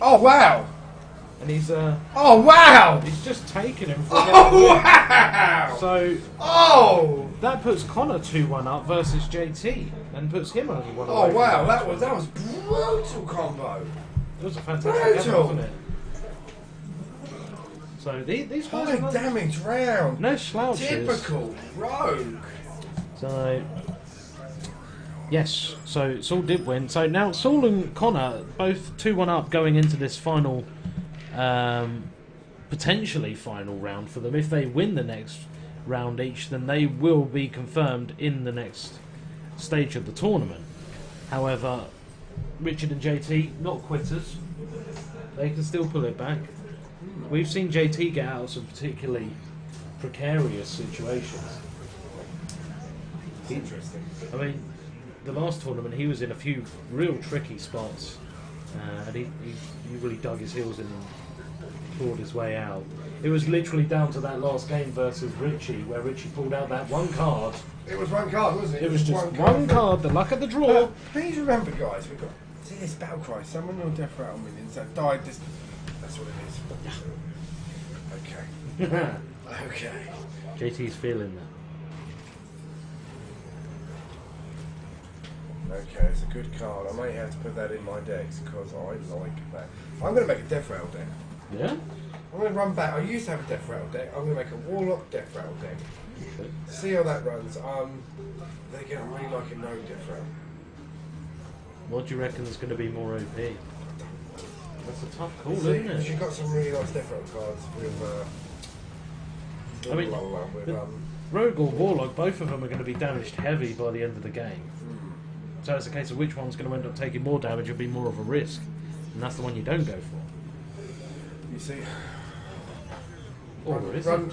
oh wow! and he's Oh wow! he's just taken him for Oh wow! So Oh! that puts Connor 2-1 up versus JT, and puts him only one Oh away. wow! That was brutal combo. It was a fantastic effort, Brutal. wasn't it? So these guys High are damage round. no slouches. Typical rogue. So yes, so Saul did win. So now Saul and Connor both 2-1 up going into this final, potentially final round for them. If they win the next round each, then they will be confirmed in the next stage of the tournament. However, Richard and JT not quitters. They can still pull it back. We've seen JT get out of some particularly precarious situations. Interesting. I mean, the last tournament he was in a few real tricky spots, and he really dug his heels in and clawed his way out. It was literally down to that last game versus Richie, where Richie pulled out that one card. It was one card, wasn't it? It was just one card, the luck of the draw. Please remember, guys, we've got this battle cry. Someone on death rattle millions that died. This. That's what it is. Okay. Okay. JT's feeling that. Okay, it's a good card. I may have to put that in my decks because I like that. I'm going to make a death rattle deck. Yeah? I'm going to run back. I used to have a death rattle deck. I'm going to make a warlock death rattle deck. See how that runs. Then again, I'm really liking no death rattle. What do you reckon is going to be more OP? That's a tough call, See, isn't because it? you've got some really nice death rattle cards with. I mean, Rogue or Warlock, both of them are going to be damaged heavy by the end of the game. So it's a case of which one's going to end up taking more damage and be more of a risk. And that's the one you don't go for. You see, Or is it?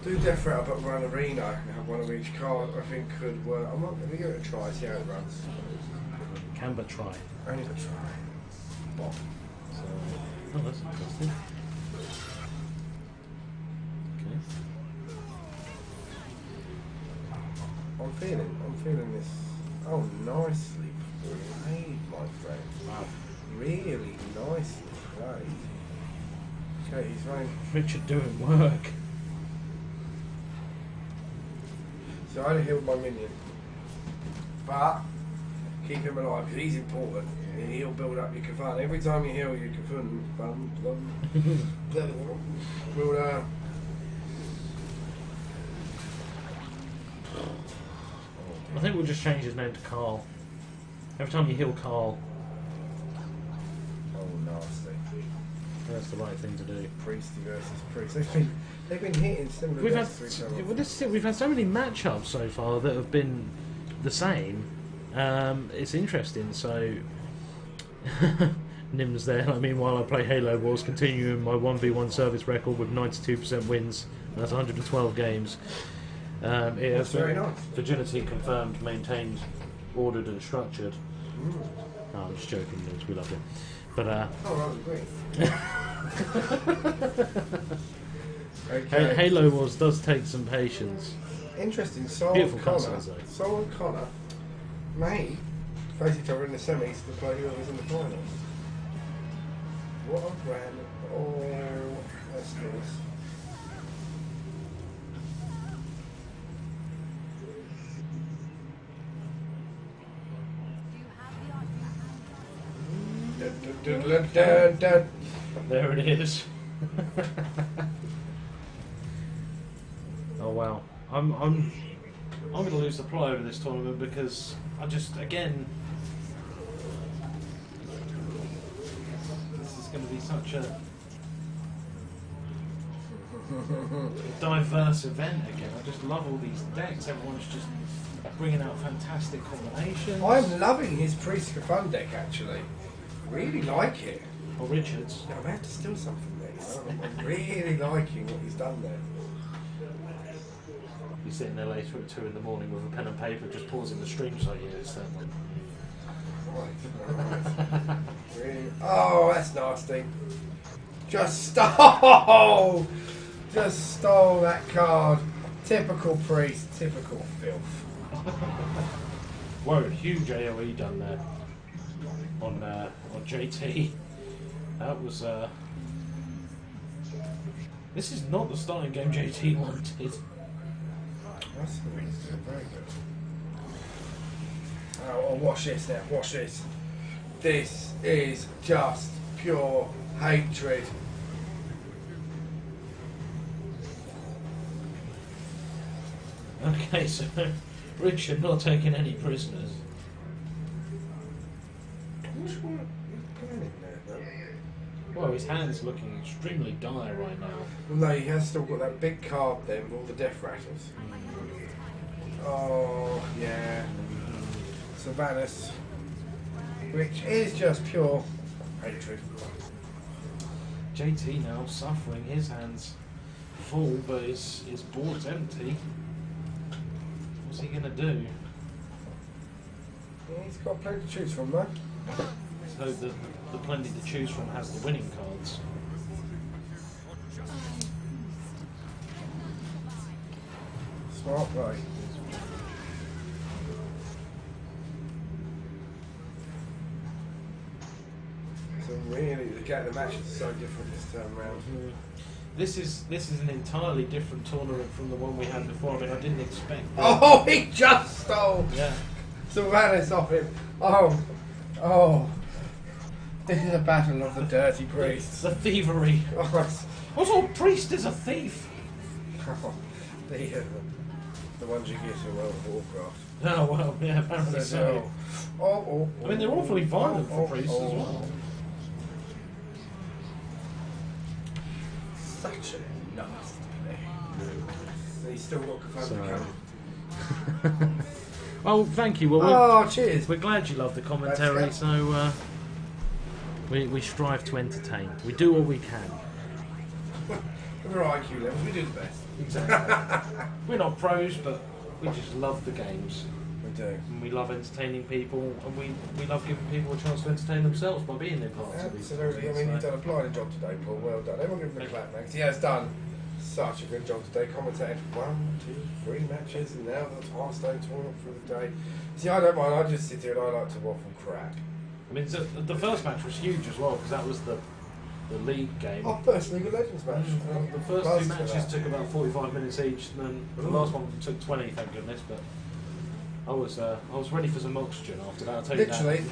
do death rattle but run arena and have one of each card. I think could work. I'm not going to give it a try. See how it runs. Can but try. Only a try. Bop. So, oh, that's interesting. Okay. I'm feeling this. Oh, nicely played, my friend. Wow. Really nicely played. Okay, he's running. Richard doing work. So I'd have healed my minion. But keep him alive because he's important. And he'll build up your Kafun. Every time you heal your Kafun, will I think we'll just change his name to Carl. Every time you heal Carl, oh nasty. that's the right thing to do. Priesty versus priest. They've been hitting similar We've had, decks to each other. well, this is it, we've had so many matchups so far that have been the same. It's interesting. So, Nim's there. I mean, while I play Halo Wars, continuing my 1v1 service record with 92% wins. That's 112 games. It has very been nice. virginity confirmed, maintained, ordered, and structured. No, I'm just joking, Nims, we love you. But Oh, I agree. Okay. Halo Wars does take some patience. Interesting. Soul Beautiful and Connor. cutscenes, though. Soul and Connor may face each other in the semis to play whoever's in the finals. What a brand. Oh, that's nice. Dun, dun, dun, dun. There it is. Oh wow, I'm I'm going to lose the plot over this tournament because I just, again, this is going to be such a diverse event again. I just love all these decks. Everyone's just bringing out fantastic combinations. I'm loving his Priest of Fun deck actually. Really like it. Or Richards. No, I have to steal something there. I'm really liking what he's done there. You're sitting there later at 2 in the morning with a pen and paper, just pausing the stream so you understand. Right. Really? Oh, that's nasty. Just stole! Just stole that card. Typical Priest, typical filth. Whoa, huge AoE done there on JT. That was this is not the starting game JT wanted. That's very good. Oh, watch this now, watch this. This is just pure hatred. Okay, so Richard not taking any prisoners. Well, his hand's looking extremely dire right now. Well, no, he has still got that big card then with all the death rattles. Oh, yeah. Sylvanas. Which is just pure hatred. JT now suffering, his hands full, but his board's empty. What's he going to do? Yeah, he's got plenty to choose from though. So the plenty to choose from has the winning cards. Smart play. So really, the matches are so different this time around. This is an entirely different tournament from the one we had before. I mean, I didn't expect that. Oh, he just stole Yeah. Sylvanas off him. Oh. This is a battle of the dirty priests. The thievery. Oh, What old priest is a thief? the ones you get in World of Warcraft. Oh, well, yeah, apparently so. Oh. I mean, they're awfully violent for priests as well. Such a nasty play. And he's still got Kafan Oh, thank you. Well, Oh, cheers. we're glad you love the commentary, That's so we strive to entertain. We do what we can. With our IQ levels, we do the best. Exactly. We're not pros, but we just love the games. We do. And we love entertaining people, and we love giving people a chance to entertain themselves by being in parts of these Absolutely. I mean, you've done a blinding job today, Paul. Well done. Everyone give him a clap, man. 'Cause he has done such a good job today. Commentated 1, 2, 3 matches, and now the Hearthstone tournament for the day. See, I don't mind. I just sit here and I like to waffle crap. I mean, so the first match was huge as well, because that was the league game. Our first League of Legends match. The first two matches took about 45 minutes each, and then the last one took 20, thank goodness. But I was ready for some oxygen after that. I'll tell you Literally,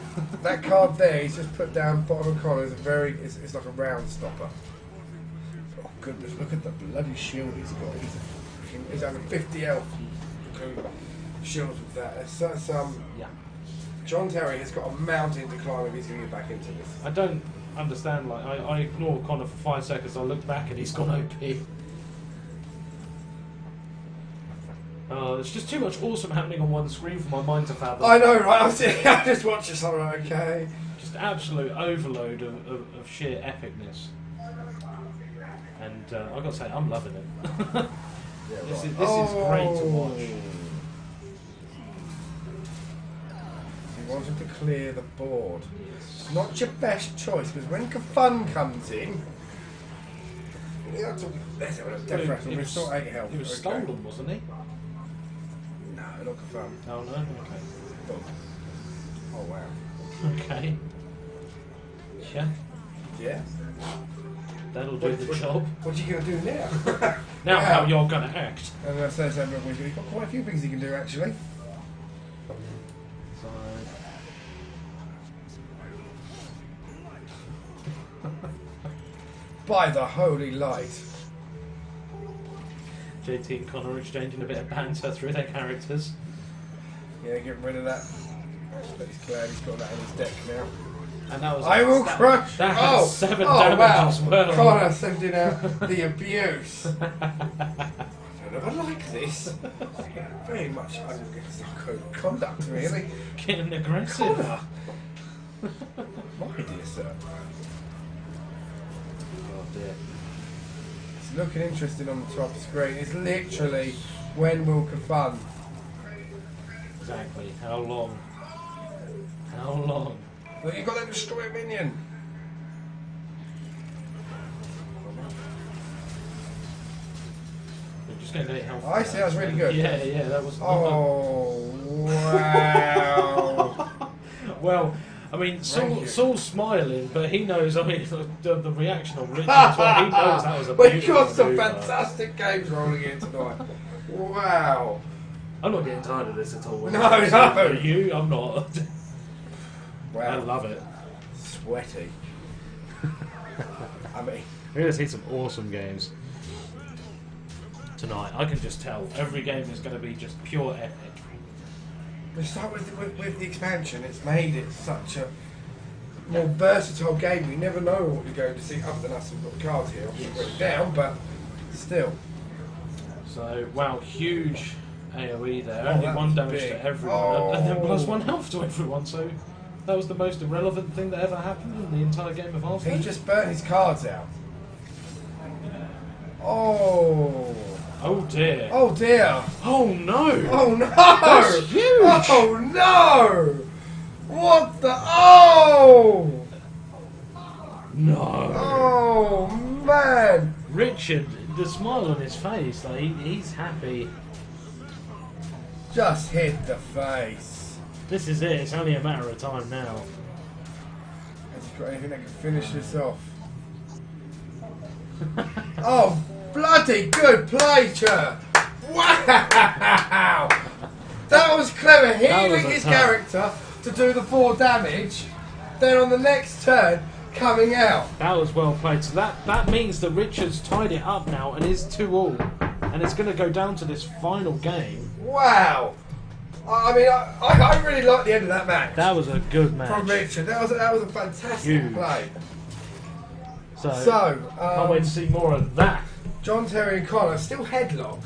that card there, he's just put down bottom of corner. It's like a round stopper. Oh goodness, look at the bloody shield he's got. He's over 50 health. Shields with that. That's yeah. John Terry has got a mountain to climb if he's going to get back into this. I don't understand. Like I ignore Connor for 5 seconds. I look back and he's gone OP. There's just too much awesome happening on one screen for my mind to fathom. I know, right? I just watch this. I'm like, okay. Just absolute overload of sheer epicness. And I've got to say, I'm loving it. This is great to watch. He wanted to clear the board. It's not your best choice, because when Kafun comes in, you have to. Let's have a death rattle. Restore 8 health. He was Okay. stolen, wasn't he? No, not Kafun. Oh no. Okay. Oh wow. Okay. Yeah. Yeah. That'll do the job. What are you going to do now? Now how you're going to act. And I say something. He's got quite a few things he can do actually. So, By the holy light. JT and Connor exchanging a bit of banter through their characters. Yeah, get rid of that. But he's glad he's got that in his deck now. And that was I will crush. That had 7 damage wow. as well. Connor sending out the abuse. I don't like this. Very much against conduct, really. Getting aggressive. Connor. My dear sir. Oh dear. It's looking interesting on the top screen. It's literally when will Kafun. Exactly. How long? How long? Look, you've got that destroyer minion. We're just going to get health. I see, that was really good. Yeah, that was. Oh, wow. Well, I mean, Thank you. Saul's smiling, but he knows. I mean, the reaction of Richard as well. He knows that was a We've beautiful got some maneuver. fantastic games rolling in tonight. Wow. I'm not getting tired of this at all. No. Are you? I'm not. Wow. I love it. Sweaty. I mean, We're going to see some awesome games tonight. I can just tell. Every game is going to be just pure epic. we start with the expansion. It's made it such a more versatile game. You never know what you're going to see, other than us who've got cards here. Obviously, got it down, but still. So, wow, huge AoE there. Oh, Only that 1 was damage big. to everyone, Oh. and then +1 health to everyone. So, that was the most irrelevant thing that ever happened in the entire game of Hearthstone. He just burnt his cards out. Oh. Oh dear. Oh dear. Oh no. Oh no. That's huge. Oh no. What the? Oh. No. Oh man. Richard, the smile on his face, like he's happy. Just hit the face. This is it. It's only a matter of time now. Has he got anything that can finish this off? Oh, bloody good play, Chur! Wow! That was clever, healing a his turn. character to do the 4 damage, then on the next turn, coming out. That was well played. So that means that Richard's tied it up now and is 2-2, and it's going to go down to this final game. Wow! I mean, I really like the end of that match. That was a good match. From Richard, that was a fantastic Huge. play. So, can't wait to see more of that. John Terry and Connor still headlock.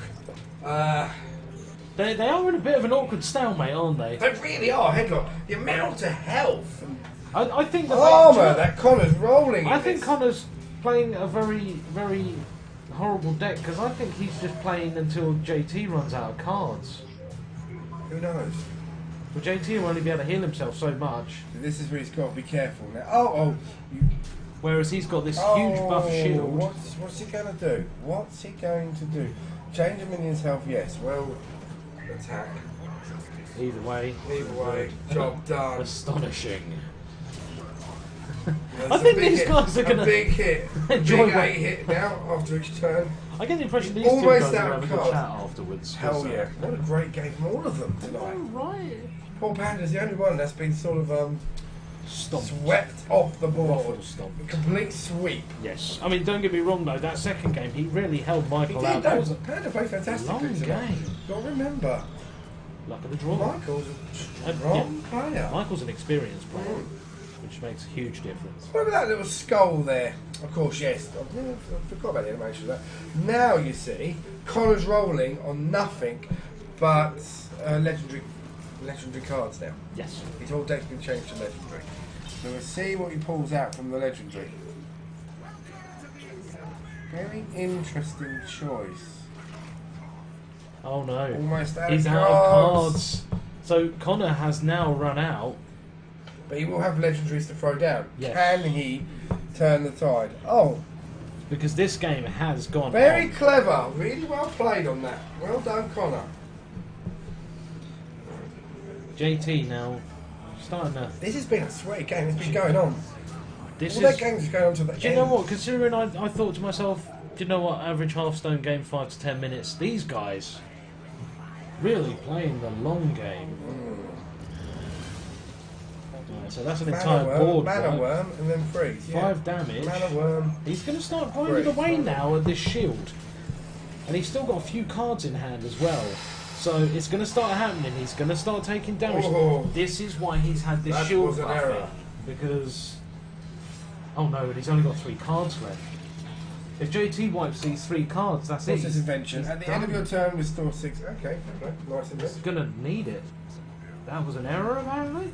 They are in a bit of an awkward stalemate, aren't they? They really are headlock. The amount of health and I think that armour that Connor's rolling. I in think this. Connor's playing a very, very horrible deck because I think he's just playing until JT runs out of cards. Who knows? Well, JT will only be able to heal himself so much, This is where he's got to be careful now. whereas he's got this huge buff shield. What's he going to do? What's he going to do? Change a minion's health, yes. Well, attack. Either way, Either way, job done. astonishing. There's I a think big these hit, guys are a gonna big hit. enjoy Big what- 8 hit now after each turn. I get the impression these Almost two guys out are of having a good cards. chat afterwards. Hell yeah. What a great game from all of them Oh, tonight. right. Poor Panda's the only one that's been sort of Stop. swept off the board. Ruffle stomp. A complete sweep. Yes. I mean, don't get me wrong though. That second game, he really held He Michael did, out. That was a Panda played fantastically long tonight. game. Got to remember, luck of the draw. Michael's a strong player. Michael's an experienced player, which makes a huge difference. Remember that little skull there? Of course, yes. I forgot about the animation of that. Now you see, Connor's rolling on nothing but legendary cards now. Yes. His whole deck's been changed to legendary. So we'll see what he pulls out from the legendary. Very interesting choice. Oh no. Almost out He's of out cards. of cards. So Connor has now run out. But he will have legendaries to throw down. Yes. Can he turn the tide? Oh, Because this game has gone very on. clever. Really well played on that. Well done, Connor. JT now starting to... This has been a sweaty game. It's been going on. This All that is... games is going on to the Do you know what? Considering I thought to myself, do you know what? Average Hearthstone game 5 to 10 minutes. These guys really playing the long game. Right, so that's an entire board. Mana right? worm, and then freeze. Yeah. 5 damage. Mana worm. He's going to start grinding away now at this shield. and he's still got a few cards in hand as well. So it's going to start happening. He's going to start taking damage. Oh. This is why he's had this That shield was an buffing, error. because oh no, and he's only got 3 cards left. If JT wipes these 3 cards, that's What's it. his invention? He's At the end of done. your turn, restore 6. Okay, nice He's invention. going to need it. That was an error, apparently.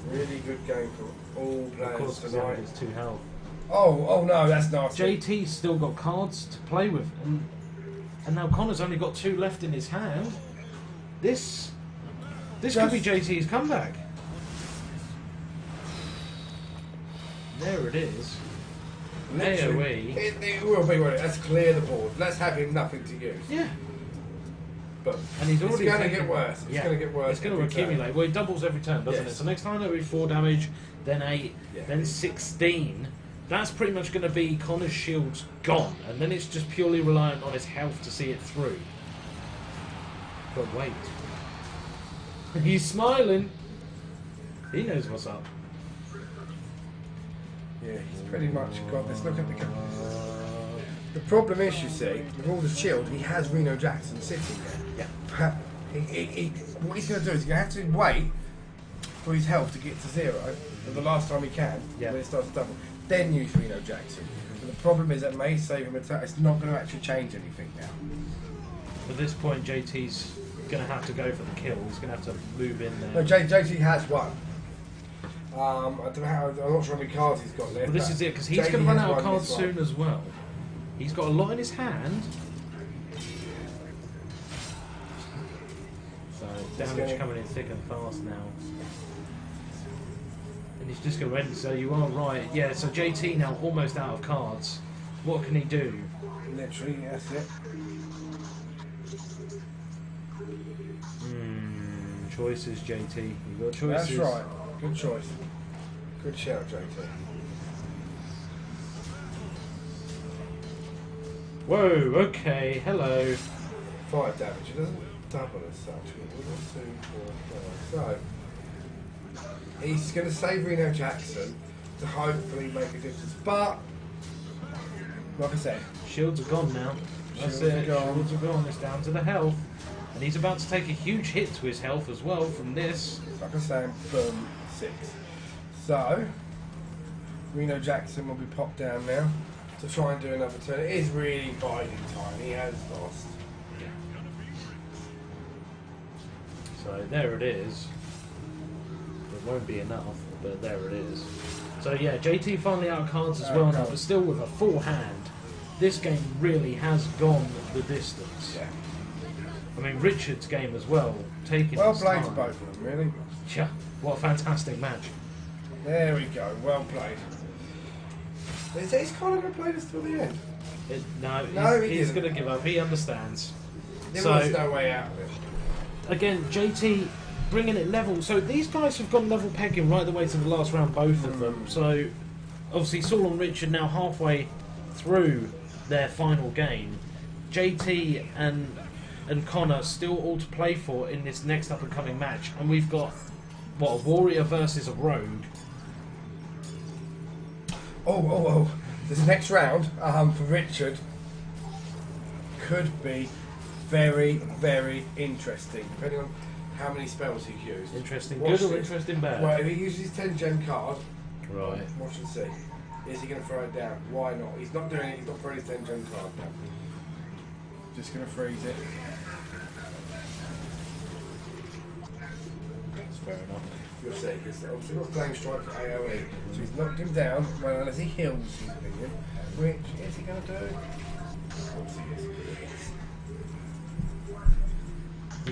Really good game for all Of players course, because he only tonight. gets 2 health. Oh no, that's nasty. JT's still got cards to play with, and now Connor's only got 2 left in his hand. This could be JT's comeback. There it is. Literally, AoE. it will be what it. Let's clear the board. Let's have him nothing to use. Yeah. But And he's already it's going to taken- get worse. It's yeah, going to get worse. It's going to every turn. accumulate. Well, it doubles every turn, doesn't Yes. it? So next time it'll be 4 damage, then 8, Yeah. then 16. That's pretty much going to be Connor's shield's gone, and then it's just purely reliant on his health to see it through. But wait. He's smiling. He knows what's up. Yeah, he's pretty much got this. Look at the. The problem is, you see, with all the shield, he has Reno Jackson sitting there. Yeah. What he's going to do is he's going to have to wait for his health to get to 0 for the last time he can, Yeah. when it starts to double. Then use Reno Jackson. But the problem is that may save him attack. It's not going to actually change anything now. At this point, JT's going to have to go for the kill. He's going to have to move in there. No, JT has one. I don't know how. I'm not sure how many cards he's got left. Well, this but is it, because he's JT going to run has out of one cards this one. soon as well. He's got a lot in his hand. So damage coming in thick and fast now. And he's just going to end. So you are right. Yeah, so JT now almost out of cards. What can he do? Literally, that's it. Choices, JT. You've got choices. That's right. Good choice. Good shout, JT. Whoa, okay, hello. 5 damage. It doesn't double as such. 1, 2, 4, 5. So he's going to save Reno Jackson to hopefully make a difference. But like I said, Shields are gone now. That's Shields it. are gone. Shields are gone. It's down to the health. And he's about to take a huge hit to his health as well from this. like I say, boom, 6. So Reno Jackson will be popped down now to try and do another turn. It is really biding time. He has lost. So there it is. It won't be enough, but there it is. So yeah, JT finally out of cards as well now, but still with a full hand. This game really has gone the distance. Yeah. I mean, Richard's game as well, taking Well its played to time. both of them, really. Yeah, what a fantastic match. There we go. Well played. He's kind of going to play this till the end. No, he he's didn't. going to give up. He understands. There So- was no way out of it. Again, JT bringing it level. So these guys have gone level pegging right the way to the last round, both of them. So obviously Saul and Richard now halfway through their final game. JT and Connor still all to play for in this next up and coming match. And we've got, what, a warrior versus a rogue. Oh. This next round for Richard could be very, very interesting, depending on how many spells he used. Interesting Watch good or this. interesting bad? Well, if he uses his 10 gem card, Right. watch and see. Is he going to throw it down? Why not? He's not doing it. He's not throwing his 10 gem card down. Just going to freeze it. That's fair enough. You'll see, because obviously got Flame Strike for AoE, so he's knocked him down, well, unless he heals his minion, which is he going to do? Of course he is.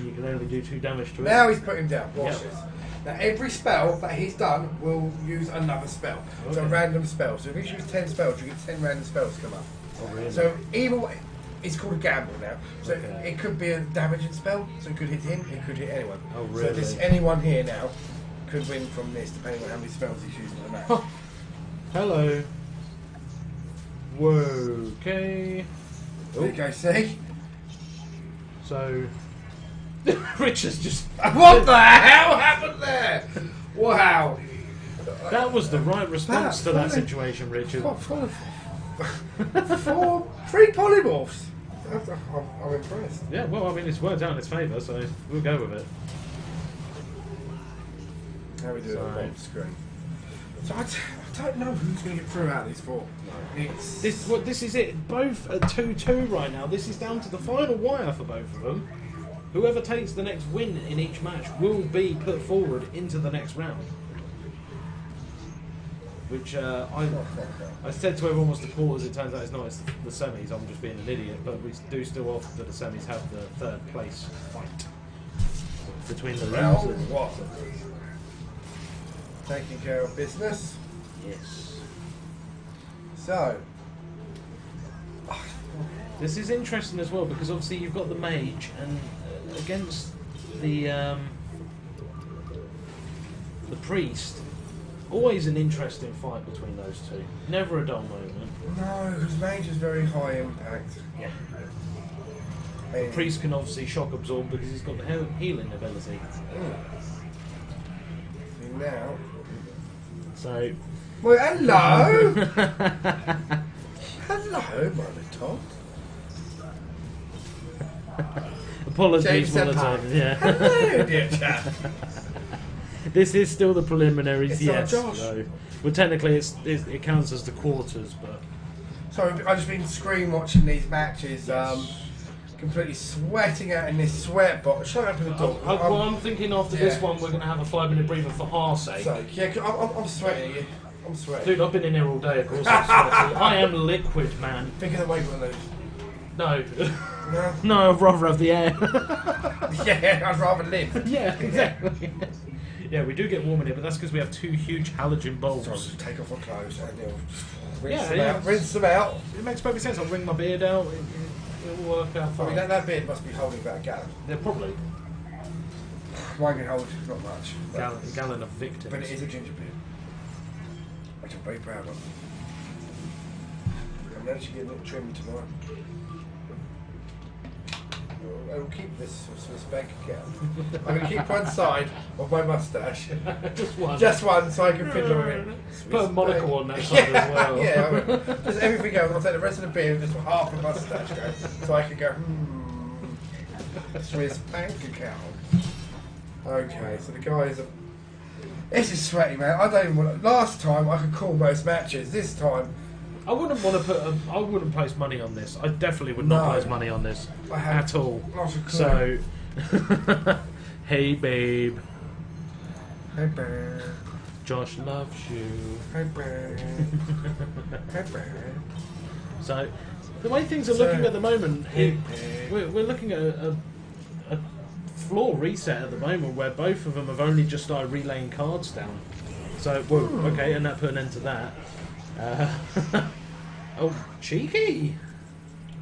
You can only do 2 damage to it. Now he's put him down, watch Yep. this. Now every spell that he's done will use another spell, so a Okay. random spell. So if he's used 10 spells, you get 10 random spells come up. Oh, really? So either way, it's called a gamble now. So Okay. it could be a damaging spell, so it could hit him, it could hit anyone. Oh, So this really? anyone here now could win from this, depending on how many spells he's using in the match. Hello. Whoa, okay. There you go, see? So, Richard's just... What the hell happened there? Wow. That was the right response to that fully- situation, Richard. Three polymorphs. I'm impressed. Yeah, well, I mean, it's worked out in its favour, so we'll go with it. How we do it on the screen. So I don't know who's going to get through out of these four. It's This is it. Both are 2-2 right now. This is down to the final wire for both of them. Whoever takes the next win in each match will be put forward into the next round. Which I said to everyone was the quarters. It turns out it's not. It's the semis. I'm just being an idiot. But we do still offer the semis have the third place fight between the losers. what? Taking care of business. Yes. So. This is interesting as well because obviously you've got the mage and against the priest. Always an interesting fight between those two. Never a dull moment. No, because mage is very high impact. Yeah. The Priest can obviously shock absorb because he's got the healing ability. See now. So. Well, hello! Hello, my little. Apologies, James Molotov. Yeah. Hello, dear chap. This is still the preliminaries, It's yes. not Josh. So, well, technically, it counts as the quarters, but. Sorry, I've just been screen watching these matches. Completely sweating out in this sweat box. Shut up in the door. Well, I'm thinking after this one, we're going to have a 5-minute breather for our sake. So, yeah, 'cause I'm sweating. I'm sweating. Dude, I've been in here all day, of course. I'm sweaty. I am liquid, man. Thinking of way to lose. No. No. No, I'd rather have the air. Yeah, I'd rather live. Yeah, exactly. Yeah, we do get warm in here, but that's because we have 2 huge halogen bulbs. So I'll just take off our clothes and they'll Yeah, rinse them out. It makes perfect sense. I'll wring my beard out. It'll work out I fine. mean, that beard must be holding about a gallon. Yeah, probably. Mine can hold not much. Gallon of victims. But it is a ginger beard. Which I'm very proud of. I'm actually getting it trimmed tomorrow. I will keep this Swiss bank account. I'm going to keep one side of my moustache. Just one. Just one, so I can fiddle with it. Put a monocle on that side as well. Yeah, I will. Just everything else. I'll take the rest of the beard and just half the moustache go. So I can go, Swiss bank account. Okay, so the guys are... This is sweaty, man. I don't even want to... Last time I could call most matches. This time... I wouldn't want to put. I wouldn't place money on this. I definitely would not No. place money on this I have at all. not a clue. So, hey babe, Hey, babe. Josh loves you. Hey, babe. Hey, babe. So, the way things are So, looking at the moment, hey, babe. we're looking at a floor reset at the moment where both of them have only just started relaying cards down. So, whoa, okay, and that put an end to that. Oh, cheeky!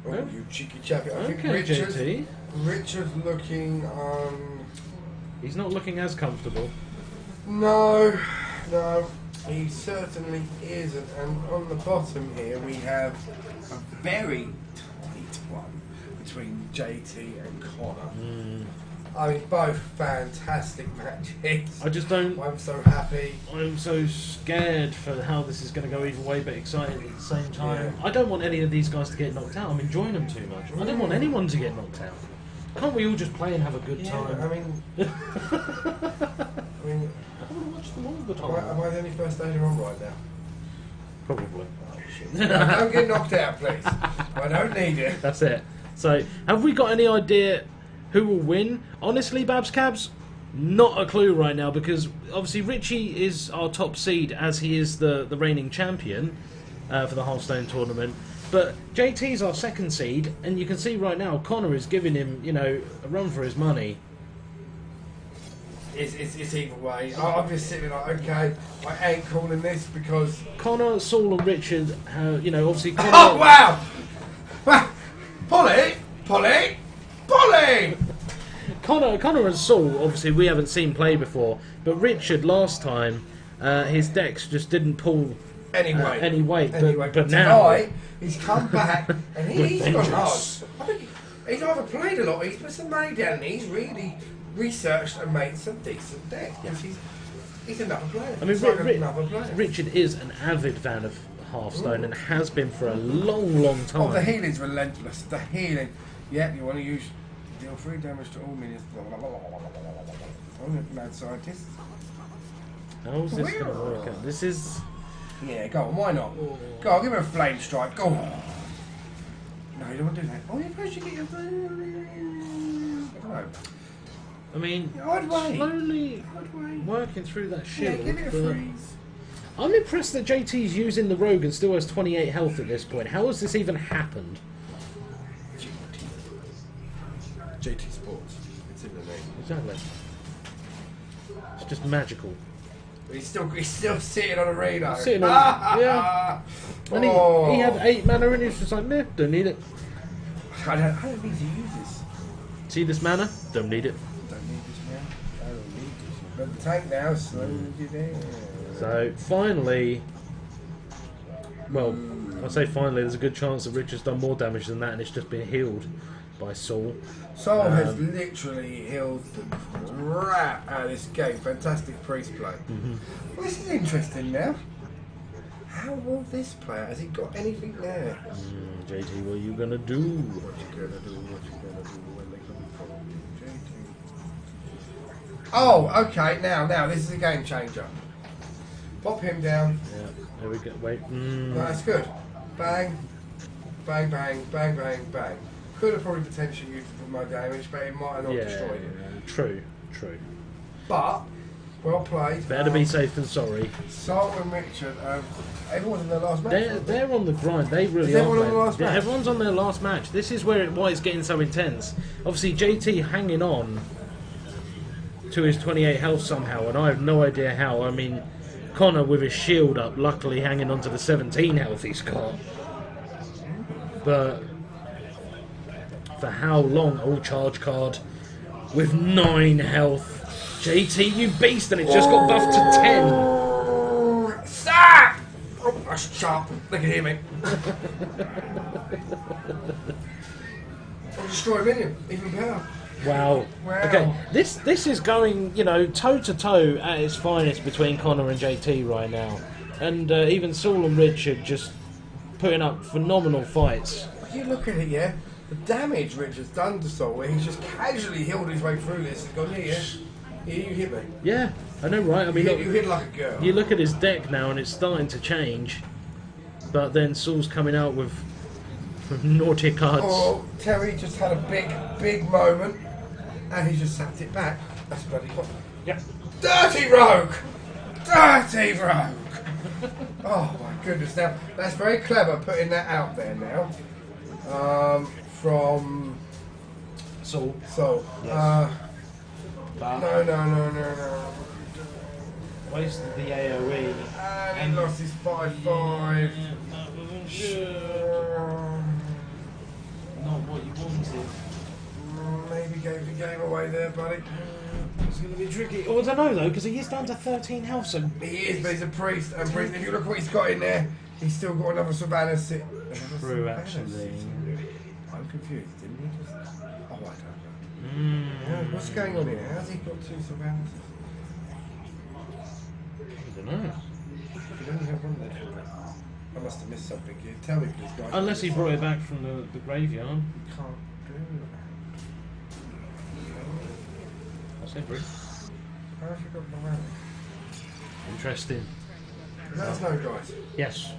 Oh, you cheeky chappy. I think Okay, JT. Richard's looking, He's not looking as comfortable. No, he certainly isn't. And on the bottom here we have a very tight one between JT and Connor. I mean, both fantastic matches. I just don't. I'm so happy. I'm so scared for how this is going to go either way, but excited at the same time. Yeah. I don't want any of these guys to get knocked out. I'm enjoying them too much. I don't want anyone to get knocked out. Can't we all just play and have a good time? I mean, I want to watch them all the time. am I the only first aider on right now? Probably. No, don't get knocked out, please. I don't need it. That's it. So, have we got any idea who will win? Honestly, Babs Cabs, not a clue right now because obviously Richie is our top seed as he is the reigning champion for the Hearthstone tournament. But JT's our second seed, and you can see right now Connor is giving him, a run for his money. It's either way. I'm just sitting like, okay, I ain't calling this because... Connor, Saul, and Richard, obviously Connor. Oh, wow! Polly! Connor and Saul, obviously we haven't seen play before, but Richard last time, his decks just didn't pull any weight. But now tonight, he's come back and he's gone hard. I think he's either played a lot, he's put some money down, and he's really researched and made some decent decks. Yes, he's another player. I mean, He's like another player. Richard is an avid fan of Hearthstone and has been for a long, long time. Oh, the healing's relentless. The healing. Yep, you want to use deal 3 damage to all minions. Oh, mad scientist. How's this going to work out? This is... Yeah, go on, why not? Go on, give him a flame strike. Go on. No, you don't want to do that. Oh, you're supposed to get your... I don't know. I mean, I'd wait. slowly I'd wait. working through that Yeah, shield. give it a but freeze. I'm impressed that JT's using the rogue and still has 28 health at this point. How has this even happened? JT Sports. It's in the name. Exactly. It's just magical. He's still sitting on a radar. Sitting on, yeah. And he had 8 mana and he was just like, nah, don't need it. I don't need to use this. See this mana? Don't need it. Don't need this now. I don't need this. But the tank now is slowly there. So finally, well, I say finally, there's a good chance that Richard's done more damage than that and it's just been healed by Saul. Saul has literally healed the crap out of this game. Fantastic priest play. Well, this is interesting now. How will this play out? Has he got anything there? JT, what are you gonna do? What you gonna do? What you gonna do when they come for you, JT? Oh, okay. Now this is a game changer. Pop him down. Yeah, there we go. Wait. That's good. Bang, bang, bang, bang, bang, bang. Could have probably potentially used it for more damage, but it might have not destroyed it. True. But well played. Better be safe than sorry. Salt and Richard, everyone's in their last match. They're on the grind. They really Is are. everyone on man. the last Yeah, match? everyone's on their last match. This is why it's getting so intense. Obviously, JT hanging on to his 28 health somehow, and I have no idea how. I mean, Connor with his shield up, luckily hanging on to the 17 health he's got. But for how long? Oh, charge card with 9 health. JT, you beast, and it just got buffed to 10. Stop! Oh, that's sharp. They can hear me. Destroy a minion, even better. Wow. Okay, this is going, toe to toe at its finest between Connor and JT right now, and even Saul and Richard just putting up phenomenal fights. You look at it, yeah. The damage Richard's done to Saul, where he's just casually healed his way through this and gone, yeah, you hit me. Yeah, I know, right? I mean, You hit like a girl. you look at his deck now, and it's starting to change, but then Saul's coming out with naughty cards. Oh, Terry just had a big moment, and he just sapped it back. That's bloody hot. Yeah. Dirty rogue! Dirty rogue! Oh my goodness, now that's very clever putting that out there now. From Saul. So, Yes. no. Wasted the AoE. And he lost his 5-5. Not what you wanted. Maybe gave the game away there, buddy. It's going to be tricky. Oh, I don't know though, because he is down to 13 health, so... He is, but he's a priest. And priest, if you look what he's got in there, he's still got another Savannah sit. True, actually. I'm confused. Didn't he just? Oh, I don't know. Yeah, what's going on here? How's he got 2 Savannahs? I don't know. You only have one there. I must have missed something here. Tell me, please, guys. Unless he brought it back from the graveyard. You can't do that. That's it, Bruce. How have you got Savannah? Interesting. Let us know, guys. Yes.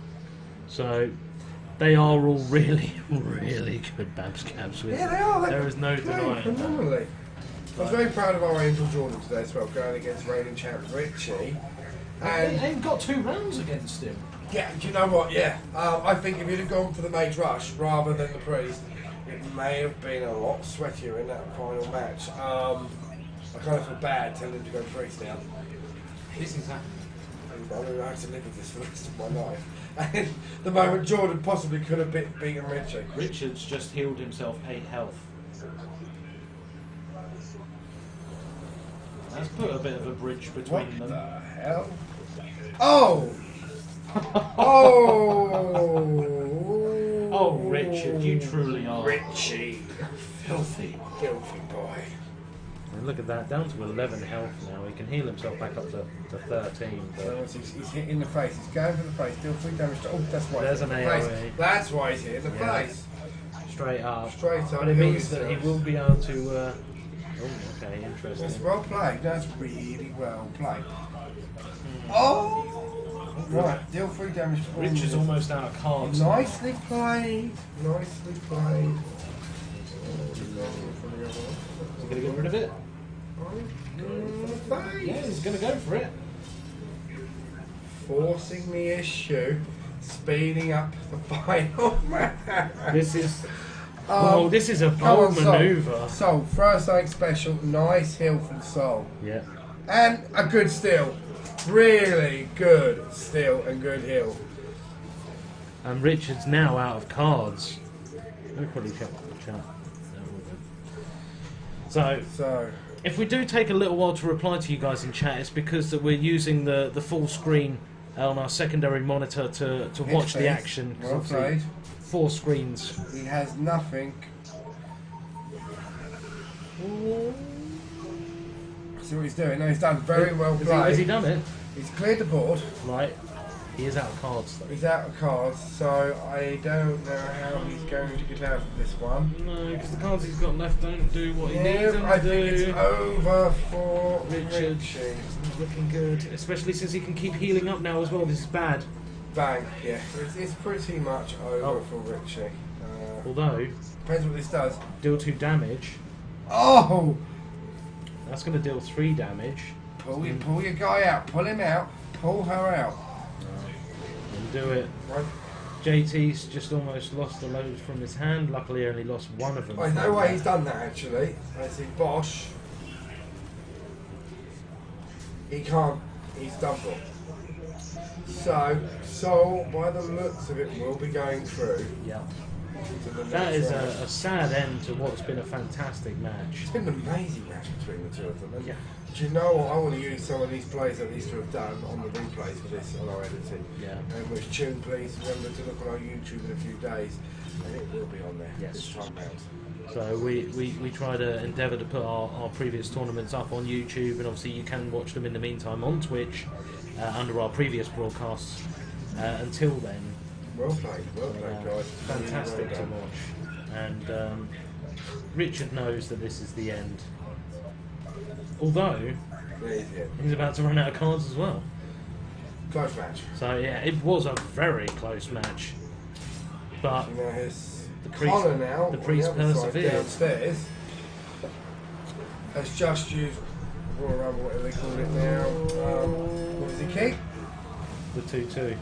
So, they are all really, really good Babs Cabs with. Yeah, they are. There is no denying that. Phenomenally. I was very proud of our Angel Jordan today as well, going against reigning champ Richie. And They've got 2 rounds against him. yeah, do you know what? Yeah, I think if you'd have gone for the Mage Rush rather than the Priest, it may have been a lot sweatier in that final match. I kind of feel bad telling him to go Priest now. These things happen. I'm going to have to live with this for the rest of my life. And the moment Jordan possibly could have beaten Richie. Richard's just healed himself 8 health. That's put a bit of a bridge between What them. the hell? Oh! Oh! Oh, Richard, you truly are Richie. filthy. Filthy boy. And look at that, down to 11 health now. He can heal himself back up to 13. But So once he's hit in the face, he's going for the face, deal 3 damage to... Oh, that's why There's he's an hit in the AoE. face. That's why he's hit in the Yeah. face. straight up. Straight up. But it heal means that he yourself. will be able to... oh, okay, That's interesting. well played. That's really well played. Oh! Right, deal 3 damage to all Rich is units. almost out of cards. Nicely played. Nicely played. Is he going to get rid of it? Yeah, he's going to go for it. Forcing the issue, speeding up the final match. This is... oh, this is a Come bold on, Sol. manoeuvre. Sol, throw something special. Nice heal from Sol. Yeah. And a good steal. Really good steal and good heal. And Richard's now out of cards. Let me quickly check the chat. So, if we do take a little while to reply to you guys in chat, it's because that we're using the full screen on our secondary monitor to watch the action. 'Cause Well obviously played. 4 screens. He has nothing. See what he's doing? No, he's done very well played. Has he done it? He's cleared the board. Right. He is out of cards though. He's out of cards, so I don't know how he's going to get out of this one. No, because the cards he's got left don't do what he needs them I to think do. it's over for Richard. Richie. He's looking good, especially since he can keep healing up now as well. This is bad. Bang, yeah. It's pretty much over Oh. for Richie. Although, Depends what this does. deal 2 damage. Oh! That's going to deal 3 damage. Pull your guy out. Pull him out. Pull her out. And do it. Right. JT's just almost lost the loads from his hand. Luckily, only lost one of them. I know why he's done that actually. I see Bosch. He can't. He's done for. So, Sol, by the looks of it, will be going through Yeah. to the That next is round. a sad end to what's been a fantastic match. It's been an amazing match between the two of them. And Yeah. do you know what? I want to use some of these plays that these two have done on the replays for this on our editing. Yeah. Which tune, please remember to look on our YouTube in a few days, and it will be on there Yes. this time round. So we try to endeavour to put our previous tournaments up on YouTube, and obviously you can watch them in the meantime on Twitch under our previous broadcasts. Until then, Well played, guys. fantastic Really to well done. watch. And Richard knows that this is the end. Although There is it. he's about to run out of cards as well. Close match. So yeah, it was a very close match. But You know, here's The priest- Connor now. the on priest other side, persevered. downstairs. Has just used Royal Rumble, whatever they call it now. What does he keep? the 2-2.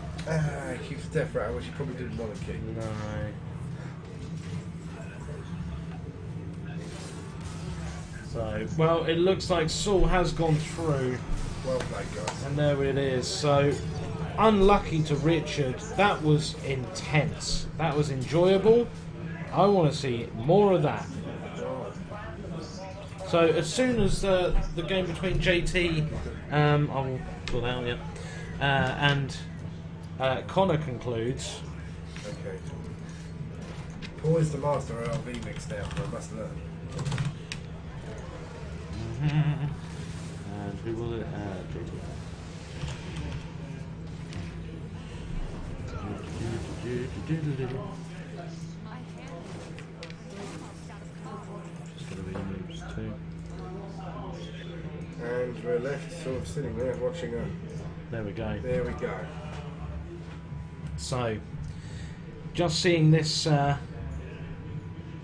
He keeps Death Rattle, which he probably didn't want to keep. No. So, well, it looks like Saul has gone through, Well played, guys. and there it is. So, unlucky to Richard. That was intense. That was enjoyable. I want to see more of that. So, as soon as the game between JT, I will pull out, yeah, and Connor concludes. Okay. Paul is the master of LV mix now, I must learn. And who will it have? JT. Just gonna be Noobz too. And we're left sort of sitting there watching her. There we go. There we go. So, just seeing this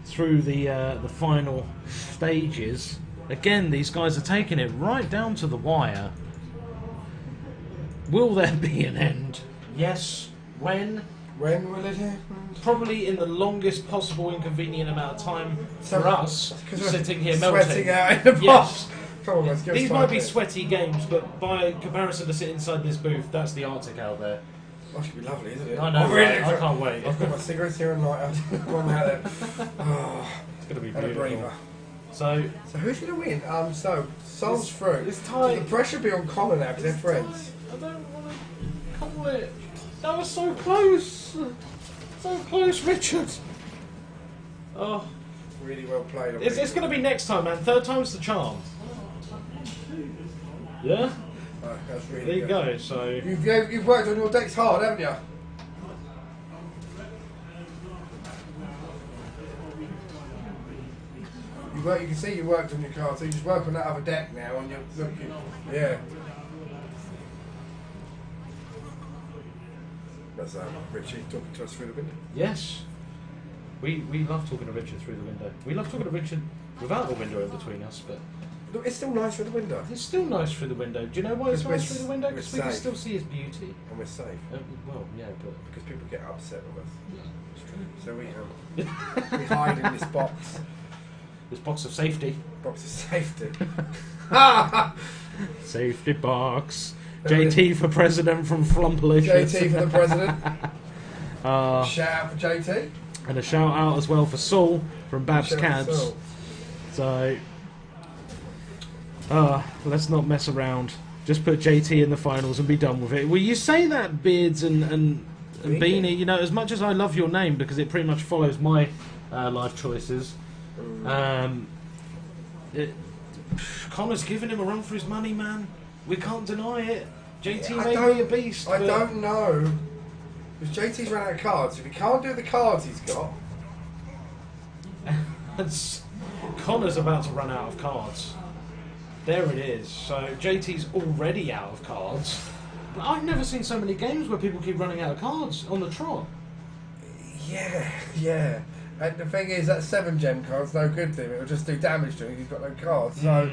through the final stages. Again, these guys are taking it right down to the wire. Will there be an end? Yes. When? When will it happen? Probably in the longest possible inconvenient amount of time for us, 'Cause we're sitting here sweating melting. out in the Yes. box. Come on, let's give us These 5 might be minutes. sweaty games, but by comparison to sit inside this booth, that's the Arctic out there. That should be lovely, isn't it? I know, Oh, really? right? I can't wait. I've got my cigarettes here and lighter. One out there. Oh, It's going to be and a beautiful. breather. So, So who's going to win? So Sol's through. it's tight. So the pressure be on Connor now because they're friends. I don't want to call it. That was so close. So close, Richard. Oh, Really well played. it's going to be next time, man. Third time's the charm. Yeah? Oh, that's really There you good. go, so... You've worked on your decks hard, haven't you? You can see you worked on your card, so you just work on that other deck now and you're looking. Yeah. That's Richie talking to us through the window. Yes. We love talking to Richard through the window. We love talking to Richard without the window in between us, but... Look, it's still nice through the window. It's still nice through the window. Do you know why it's Because nice through the window? we're Because we can safe. still see his beauty. And we're safe. Well, yeah, but... Because people get upset with us. It's true. So we hide in this box. This box of safety. Box of safety. Safety box. JT for president from Flumpalicious. JT for the president. Uh, Shout out for JT. and a shout out as well for Saul from Babs Shout out to Cabs. Saul. So, let's not mess around. Just put JT in the finals and be done with it. Well, you say that, Beards and Beanie. You know, as much as I love your name because it pretty much follows my life choices. Connor's giving him a run for his money, man. We can't deny it. JT may be a beast. I but don't know. Because JT's run out of cards. If he can't do the cards he's got, Connor's about to run out of cards. There it is. So JT's already out of cards. But I've never seen so many games where people keep running out of cards on the trot. yeah. And the thing is, that 7 gem card's no good to him. It'll just do damage to him. He's got no cards. So,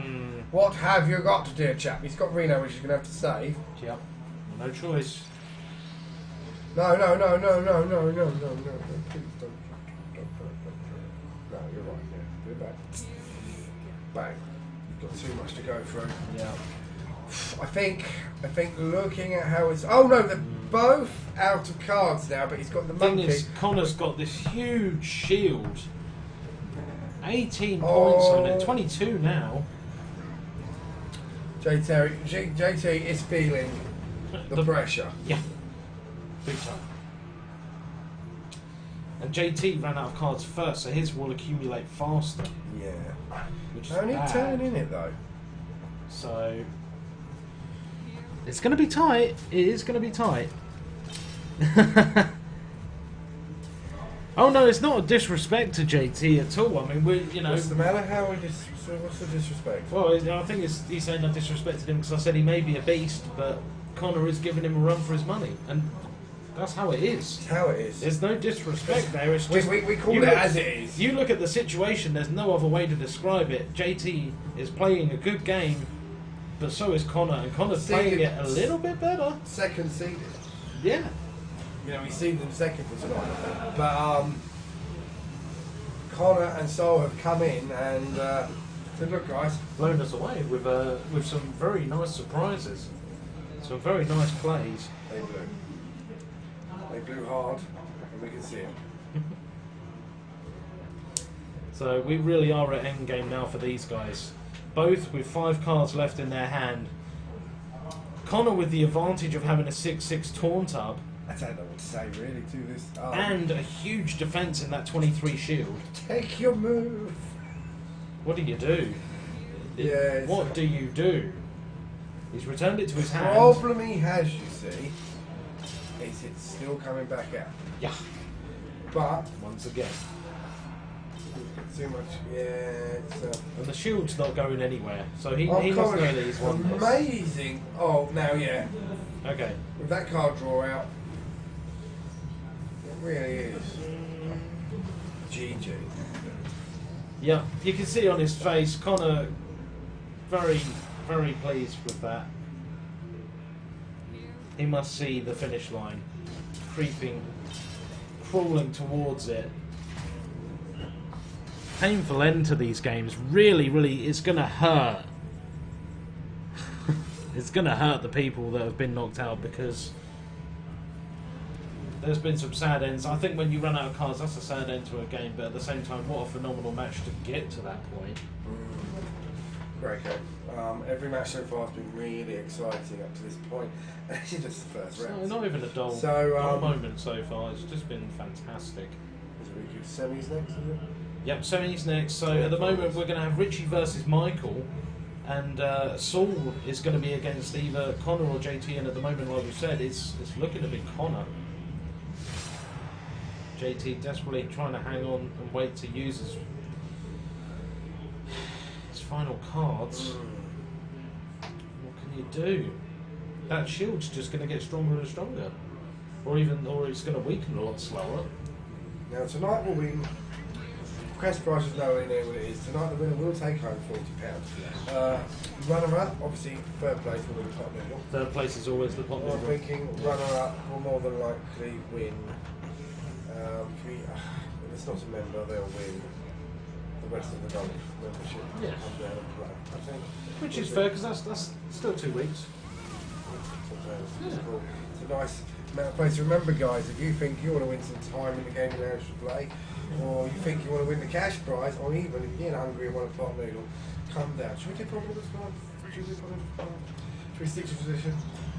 what have you got to do, chap? He's got Reno, which he's going to have to save. Yep. No choice. No. Please don't. No, you're right. Yeah, do that. Bang. You've got too much to go through. Yeah. I think looking at how it's... Oh, no, they're both out of cards now, but he's got the Thing monkey. is, Connor's got this huge shield. 18 points on it. 22 now. JT is feeling the pressure. Yeah. Big time. And JT ran out of cards first, so his will accumulate faster. Yeah. Which is Only bad. turn in it, though. So... it's going to be tight. It is going to be tight. Oh no, it's not a disrespect to JT at all. I mean, What's the matter? What's the disrespect? Well, I think he's saying I disrespected him because I said he may be a beast, but Connor is giving him a run for his money, and that's how it is. It's how it is. There's no disrespect there. It's just We call it as it is. You look at the situation. There's no other way to describe it. JT is playing a good game, but so is Connor, and Connor's playing it a little bit better. Second seeded. Yeah. You know, we seeded them second for tonight. But Connor and Sol have come in and said, look, guys. Blown us away with some very nice surprises. Some very nice plays. They blew. They blew hard, and we can see it. So we really are at endgame now for these guys. Both with 5 cards left in their hand. Connor with the advantage of having a 6/6 taunt up. I don't know what to say really to this. And a huge defense in that 23 shield. Take your move. What do you do? Yeah. What do you do? He's returned it to his hand. Problem he has, you see, is it's still coming back out. Yeah. But Once again. too much. Yeah. It's, And the shield's not going anywhere. So he oh, must God, know that he's won this. amazing. Oh, now yeah. Okay. With that card draw out, it really is. GG. Yeah, you can see on his face, Connor very, very pleased with that. He must see the finish line, crawling towards it. Painful end to these games. Really, really, it's going to hurt. It's going to hurt the people that have been knocked out because there's been some sad ends. I think when you run out of cards, that's a sad end to a game, but at the same time, what a phenomenal match to get to that point. Great game. Every match so far has been really exciting up to this point. Actually, just the first round. No, not even a dull moment so far. It's just been fantastic. Is it really good? Semis next, is it? Yep, semis next. So at the moment, we're going to have Richie versus Michael. And Saul is going to be against either Connor or JT, and at the moment, like we said, it's looking to be Connor. JT desperately trying to hang on and wait to use his final cards. What can you do? That shield's just going to get stronger and stronger, or it's going to weaken a lot slower. Now tonight will win. Cash price is nowhere near what it is. Tonight the winner will take home £40. Runner-up, obviously third place will win the pot noodle. Third place is always the pot I'm noodle. thinking runner-up will more than likely win. If it's not a member, they'll win the rest of the golf membership. Yeah. Come down and play, I think. Which is fair, because that's still 2 weeks. It's cool. It's a nice amount of place. Remember, guys, if you think you want to win some time in the gaming lounge to play, or you think you want to win the cash prize, or even if you're hungry and want a pot noodle, come down. Should we do pot noodles tonight? Should we stick to tradition?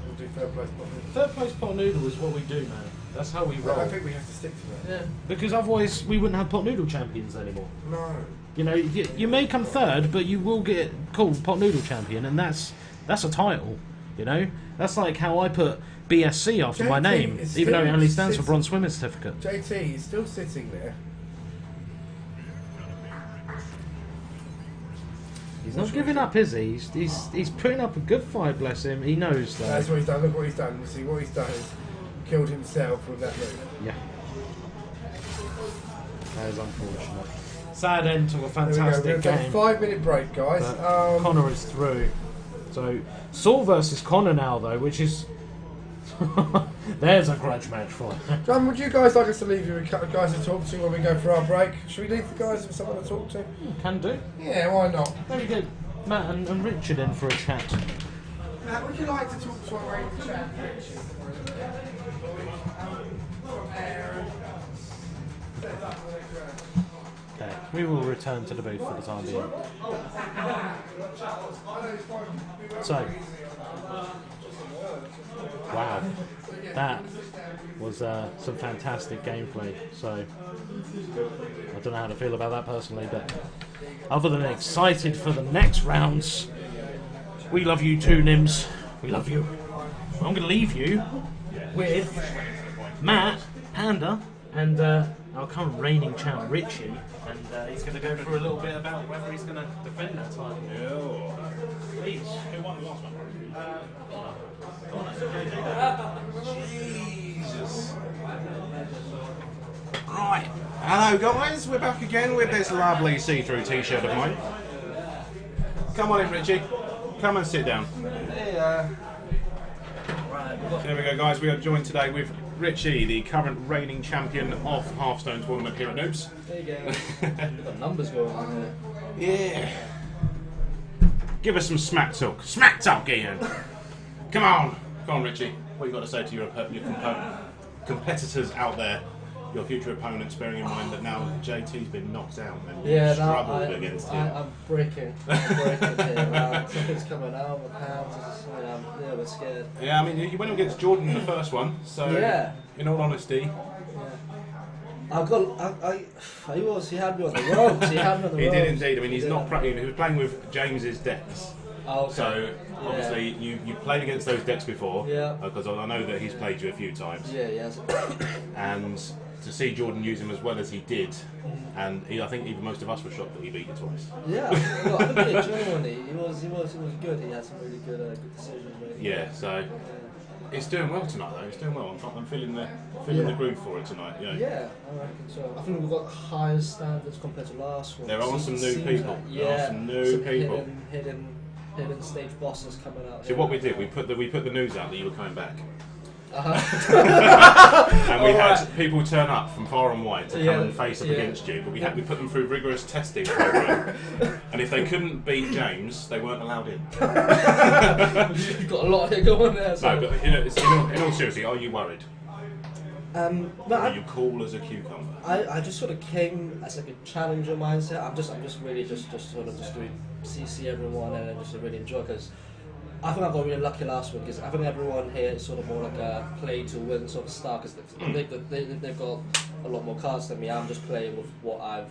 We'll do third place pot noodle. Third place pot noodle is what we do, man. That's how we roll. I think we have to stick to that. Yeah, because otherwise we wouldn't have pot noodle champions anymore. No. You know, you may come third, but you will get called pot noodle champion, and that's a title. You know, that's like how I put BSC after my JT name, is even though it still only stands for sitting- Bronze Swimming Certificate. JT is still sitting there. He's not giving up, is he? He's putting up a good fight, bless him. He knows that. That's what he's done. Look what he's done. You see what he's done is killed himself with that move. Yeah. That is unfortunate. Sad end to a There fantastic we go. We're going to game. take a 5-minute break, guys. But Connor is through. So Saul versus Connor now, though, which is there's a grudge match for you. John, would you guys like us to leave you with a couple of guys to talk to when we go for our break? Should we leave the guys with someone to talk to? Can do. Yeah, why not? Very good. Matt and Richard in for a chat. Matt, would you like to talk to our radio chat? Okay, we will return to the booth for the time being. So, wow, that was some fantastic gameplay. So, I don't know how to feel about that personally, but other than excited for the next rounds, we love you too, Nims. We love you. I'm going to leave you with Matt, Panda, and our current reigning champ, Richie. And he's going to go through a little bit about whether he's going to defend that title. Please. Who won the last one? Jesus. Right. Hello guys, we're back again with this lovely see-through t-shirt of mine. Come on in, Richie. Come and sit down. There we go, guys. We are joined today with Richie, the current reigning champion of Hearthstone tournament here at Noobz. There you go. We've got numbers going on here. Yeah. Give us some smack talk. Smack talk, Ian. Come on. Come on, Richie. What you got to say to your competitors out there, your future opponents, bearing in mind that now JT's been knocked out and Yeah, struggled against him. I'm breaking. I'm breaking here. Something's coming out of my pants. I'm a little bit scared. Yeah, I mean, you went up against Jordan in the first one, so Yeah. in all honesty, He had me on the ropes. He had me on the he ropes. did indeed. I mean, he's He not. did. He was playing with James's decks. Oh, okay. So obviously, you played against those decks before. Yeah. Because I know that he's played you a few times. Yeah, yes. And to see Jordan use him as well as he did, and I think even most of us were shocked that he beat you twice. Yeah, well, I think genuinely, he was good. He had some really good decisions. Really. Yeah. So it's doing well tonight, though. It's doing well. I'm feeling the groove for it tonight. Yeah. Yeah, I reckon so. I think we've got higher standards compared to last one. There are some new Seems people. like- There are some new people. Hidden stage bosses coming out. See what we did? We put the news out that you were coming back. Uh-huh. And we had people turn up from far and wide to come Yeah, and face up yeah. against you, but we put them through rigorous testing program. And if they couldn't beat James, they weren't allowed in. You've got a lot here going there. So. No, but in all seriously, are you worried? But Are you cool as a cucumber? I just sort of came as like a challenger mindset. I'm just really just sort of just doing see everyone and just really enjoy, because I think I got really lucky last week, because I think everyone here is sort of more like a play to win sort of style, because they've got a lot more cards than me. I'm just playing with what I've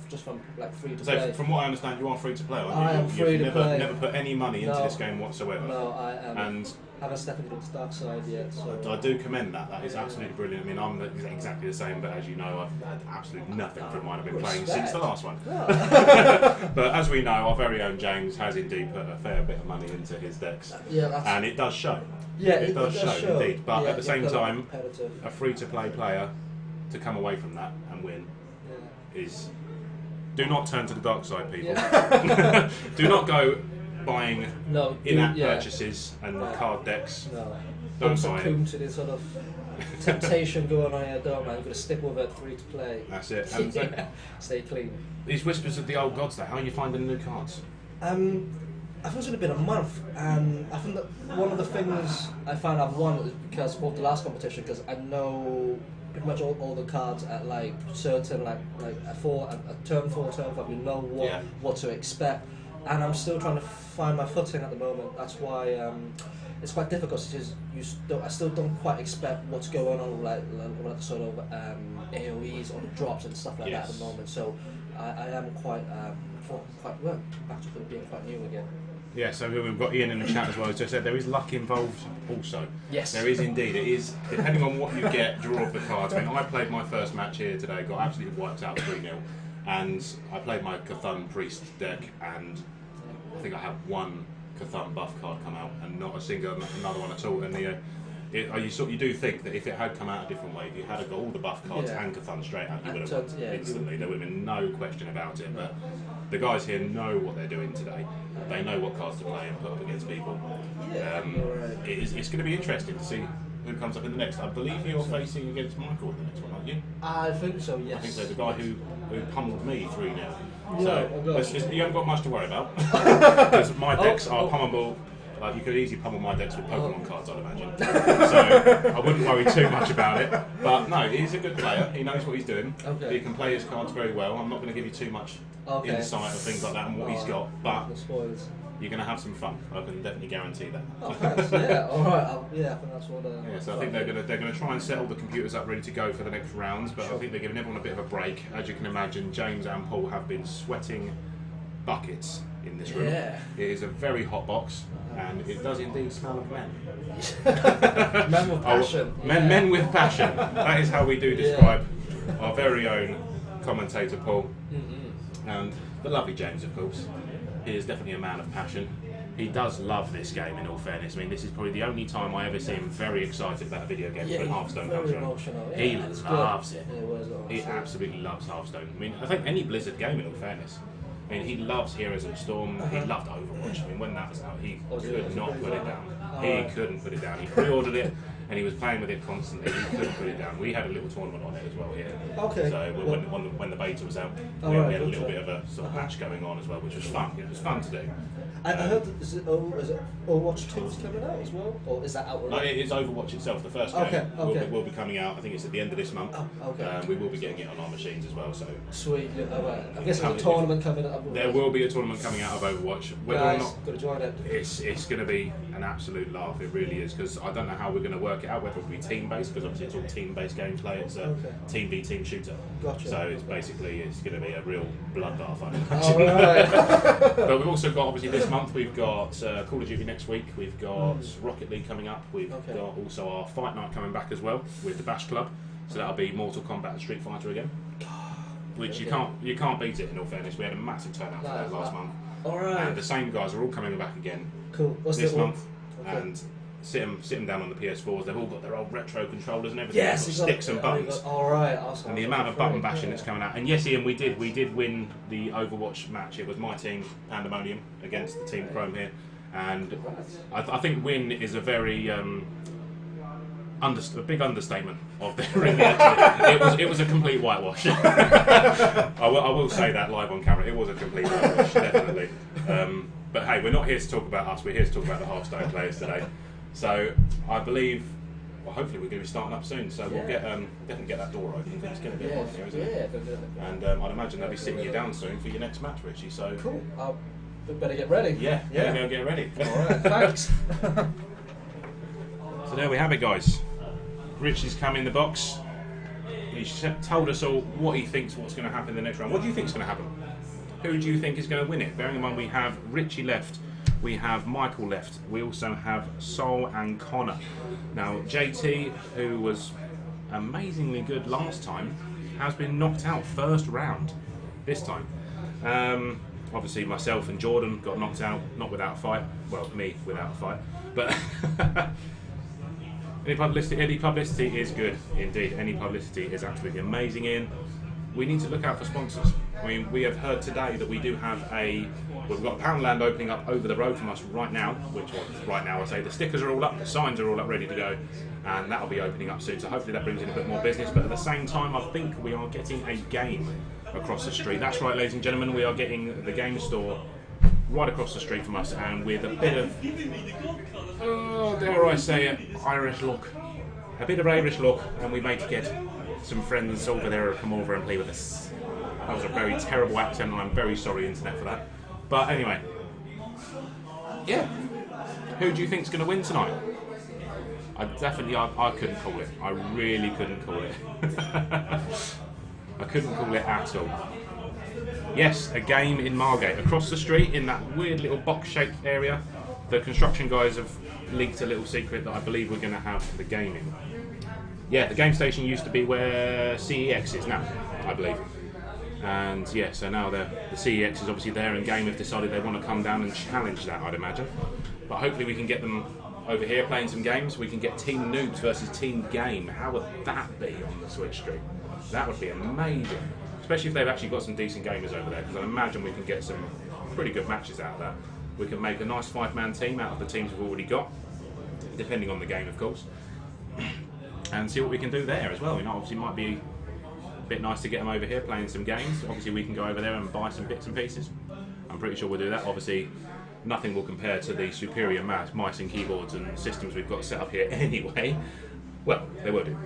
Just from like free to So play. from what I understand, you are free to play, aren't you? I am free to play. Never put any money into No. this game whatsoever. No, I am. And Haven't stepped into the dark side yet. So I do commend that. That is absolutely brilliant. I mean, I'm exactly the same, but as you know, I've had absolutely nothing from mine. I've been playing since the last one. But as we know, our very own James has indeed put a fair bit of money into his decks, and it does show. Yeah, it does show indeed. But at the same time, competitive. a free-to-play player to come away from that and win is. Do not turn to the dark side, people. Do not go buying in-app purchases and card decks. No. Don't buy it. To this sort of temptation going on here, don't man. You've got to stick with it, free to play. That's it. And so, stay clean. these whispers of the old gods, though, how are you finding the new cards? I think it's only been a month, and I think that one of the things I found I've won is because of the last competition, because I know pretty much all the cards at like certain like at turn 4, turn 5, you know what to expect, and I'm still trying to find my footing at the moment. That's why it's quite difficult because I still don't quite expect what's going on with like the sort of AOEs or the drops and stuff like that at the moment. So I am quite well back to being quite new again. Yeah, so we've got Ian in the chat as well. As I said, there is luck involved also. Yes. There is indeed. It is, depending on what you get, draw of the cards. I mean, I played my first match here today, got absolutely wiped out 3-0. And I played my Cthulhu Priest deck, and I think I had one Cthulhu buff card come out, and not a single another one at all. And you do think that if it had come out a different way, if you had got all the buff cards and Cthulhu straight out, you would have won instantly. There would have been no question about it. But the guys here know what they're doing today. They know what cards to play and put up against people. It's going to be interesting to see who comes up in the next. I believe you're facing against Michael in the next one, aren't you? I think so, yes. I think so. The guy who pummeled me 3-0. Yeah, So you haven't got much to worry about because my decks are pummelable. Like you could easily pummel my decks with Pokemon cards, I'd imagine. So I wouldn't worry too much about it. But no, he's a good player. He knows what he's doing. Okay. He can play his cards very well. I'm not going to give you too much insight of things like that and what he's got, but you're going to have some fun. I can definitely guarantee that. Oh, thanks. Yeah, all right. I think that's what. So I think they're going to try and set all the computers up ready to go for the next rounds. But I think they're giving everyone a bit of a break. As you can imagine, James and Paul have been sweating buckets in this room. Yeah. It is a very hot box, and it does indeed smell of men. Men with passion. Men with passion. That is how we do describe our very own commentator Paul. And the lovely James, of course. He is definitely a man of passion. He does love this game, in all fairness. I mean, this is probably the only time I ever see him very excited about a video game when Hearthstone comes around. He loves it. He absolutely loves Hearthstone. I mean, I think any Blizzard game, in all fairness. I mean, he loves Heroes of the Storm. He loved Overwatch. I mean, when that was out, he could not put it down. He couldn't put it down. He pre-ordered it, and he was playing with it constantly. He couldn't put it down. We had a little tournament on it as well here. Okay. So when the beta was out, we had a little bit of a sort of match going on as well, which was fun. It was fun to do. I heard that is it Overwatch 2 is coming out as well, or is that out already? No, it is Overwatch itself. The first game will be coming out. I think it's at the end of this month. We will be getting it on our machines as well. So sweet. I guess there's a tournament coming up. There will be a tournament coming out of Overwatch. Whether or not got to join it. It's going to be an absolute laugh. It really is, because I don't know how we're going to work it out. Whether it'll be team based, because obviously it's all team based gameplay. It's a team v team shooter. Gotcha. So it's going to be a real bloodbath, I imagine. But we've also got, obviously this month we've got Call of Duty next week. We've got Rocket League coming up. We've got also our Fight Night coming back as well with the Bash Club. So that'll be Mortal Kombat and Street Fighter again. Which you can't beat it, in all fairness. We had a massive turnout for that last month. Alright. And the same guys are all coming back again this month. And sit them down on the PS4s. They've all got their old retro controllers and everything. Yes, sticks and buttons. Alright, awesome. And the amount of button bashing that's coming out. And yes, Ian, we did win the Overwatch match. It was my team, Pandemonium, against the Team Chrome here. And I think win is a very a big understatement of the ring. Actually, it was a complete whitewash. I will say that live on camera. It was a complete whitewash, definitely. But hey, we're not here to talk about us. We're here to talk about the Hearthstone players today. So I believe, well, hopefully we're going to be starting up soon. So we'll definitely get that door open. It's going to be hot here, isn't it? And I'd imagine they'll be sitting you down soon for your next match, Richie. So cool. Better get ready. Yeah. Go get ready. All right. Thanks. So there we have it, guys. Richie's come in the box. He's told us all what he thinks what's going to happen in the next round. What do you think is going to happen? Who do you think is going to win it? Bearing in mind we have Richie left, we have Michael left, we also have Sol and Connor. Now JT, who was amazingly good last time, has been knocked out first round this time. Obviously myself and Jordan got knocked out, not without a fight. Well, me without a fight, but any publicity is good indeed. Any publicity is absolutely amazing. We need to look out for sponsors. I mean, we have heard today that we do have we've got Poundland opening up over the road from us right now, right now I say the stickers are all up, the signs are all up ready to go, and that'll be opening up soon, so hopefully that brings in a bit more business. But at the same time, I think we are getting a game across the street. That's right, ladies and gentlemen, we are getting the game store right across the street from us, and with a bit of, dare I say it, Irish look. A bit of Irish look, and we may get some friends over there to come over and play with us. That was a very terrible accent, and I'm very sorry, Internet, for that. But anyway, yeah. Who do you think's going to win tonight? I couldn't call it. I really couldn't call it. I couldn't call it at all. Yes, a game in Margate, across the street in that weird little box-shaped area. The construction guys have leaked a little secret that I believe we're going to have the game in. Yeah, the game station used to be where CEX is now, I believe. And yeah, so now the CEX is obviously there, and Game have decided they want to come down and challenge that, I'd imagine. But hopefully we can get them over here playing some games. We can get Team Noobz versus Team Game. How would that be on the Switch stream? That would be amazing. Especially if they've actually got some decent gamers over there, because I imagine we can get some pretty good matches out of that. We can make a nice 5-man team out of the teams we've already got, depending on the game, of course, and see what we can do there as well. You know, obviously it might be a bit nice to get them over here playing some games. Obviously we can go over there and buy some bits and pieces. I'm pretty sure we'll do that. Obviously nothing will compare to the superior mice and keyboards and systems we've got set up here anyway. Well, they will do.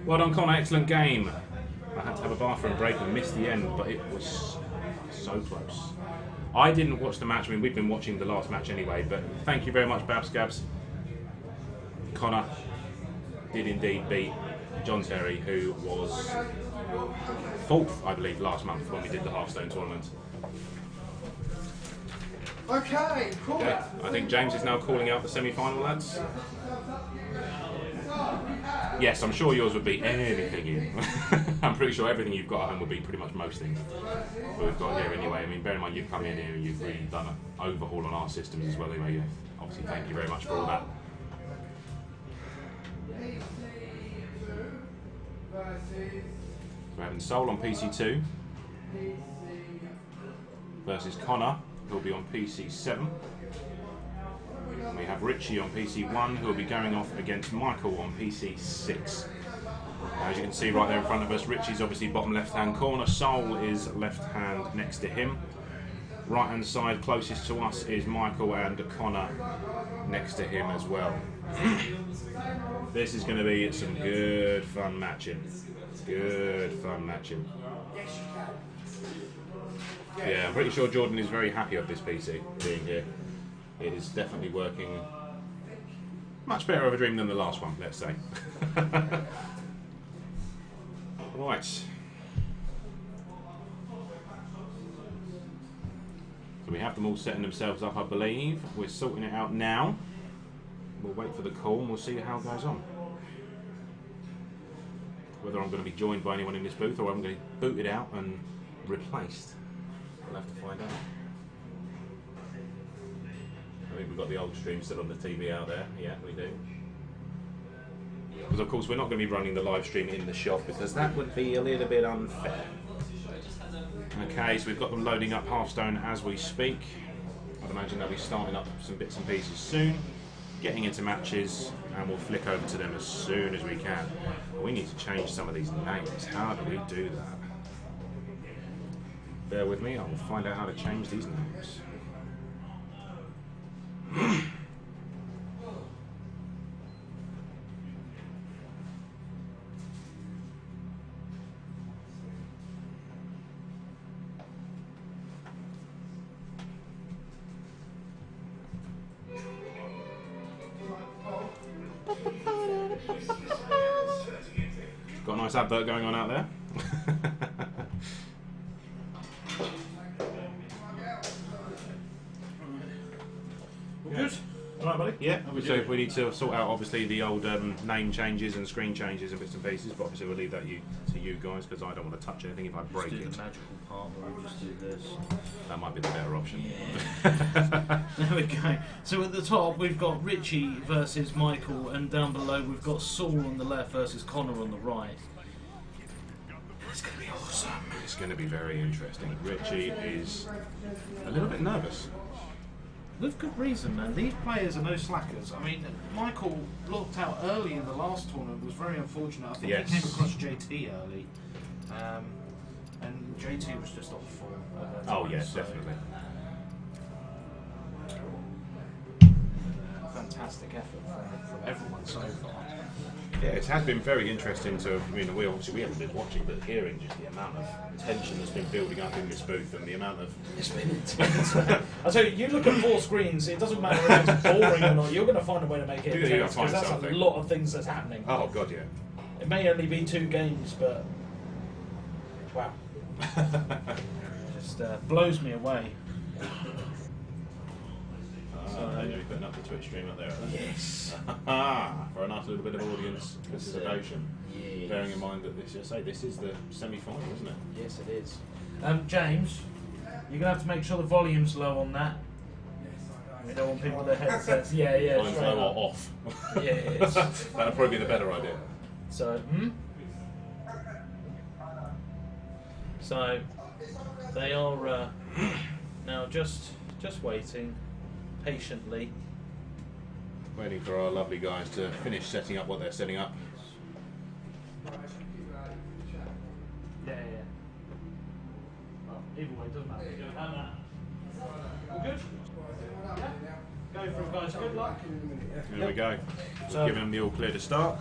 Well done, Connor, excellent game. I had to have a bathroom break and missed the end, but it was so close. I didn't watch the match. I mean, we've been watching the last match anyway, but thank you very much, Babs Gabs. Connor did indeed beat John Terry, who was 4th, I believe, last month when we did the Hearthstone tournament. Okay, cool. Okay, I think James is now calling out the semi-final, lads. Yes, I'm sure yours would be anything you. I'm pretty sure everything you've got at home would be pretty much most things that we've got here anyway. I mean, bear in mind you've come in here and you've really done an overhaul on our systems as well anyway. Obviously, thank you very much for all that. We're having Sol on PC2 versus Connor, who'll be on PC7. And we have Richie on PC1, who will be going off against Michael on PC6. As you can see right there in front of us, Richie's obviously bottom left-hand corner, Sol is left-hand next to him. Right-hand side closest to us is Michael, and Connor next to him as well. This is going to be some good fun matching. Good fun matching. Yeah, I'm pretty sure Jordan is very happy of this PC being here. It is definitely working much better of a dream than the last one, let's say. Right. So we have them all setting themselves up, I believe. We're sorting it out now. We'll wait for the call and we'll see how it goes on. Whether I'm going to be joined by anyone in this booth or I'm going to be booted out and replaced, we'll have to find out. I think we've got the old stream still on the TV out there. Yeah, we do. Because of course we're not going to be running the live stream in the shop because that would be a little bit unfair. Okay, so we've got them loading up Hearthstone as we speak. I'd imagine they'll be starting up some bits and pieces soon, getting into matches, and we'll flick over to them as soon as we can. We need to change some of these names. How do we do that? Bear with me, I will find out how to change these names. Got a nice advert going on out there. Good. All right, buddy. Yeah, so we need to sort out obviously the old name changes and screen changes and bits and pieces, but obviously we'll leave that to you guys because I don't want to touch anything if I break Just do it. the magical part where we just do this. That might be the better option. There we go. So at the top we've got Richie versus Michael, and down below we've got Saul on the left versus Connor on the right. It's going to be awesome. It's going to be very interesting. Richie is a little bit nervous. With good reason, man. These players are no slackers. I mean, Michael looked out early in the last tournament, was very unfortunate. I think Yes. he came across JT early, and JT was just off form at that time. Oh yes, so definitely. fantastic effort from everyone so far. Yeah, it has been very interesting to. I mean, we haven't been watching, but hearing just the amount of tension that's been building up in this booth and the amount of. It's been intense, man. I tell you look at 4 screens, it doesn't matter if it's boring or not, you're going to find a way to make it You're gonna intense, because find that's something. a lot of things that's happening. Oh god, yeah. It may only be 2 games, but wow. Just blows me away. Maybe putting up the Twitch stream up there. Yes. For a nice little bit of audience participation. Yes. Bearing in mind that this is the semi-final, isn't it? Yes, it is. James, you're going to have to make sure the volume's low on that. We don't want people with their headsets. Yeah. Mine's low or off. Yes. That'd probably be the better idea. So, So, they are now just waiting patiently. Waiting for our lovely guys to finish setting up what they're setting up. Yeah. Well, either way, doesn't matter. All good? Yeah. Go for it, guys. Good luck. There we go. So- Giving them the all clear to start.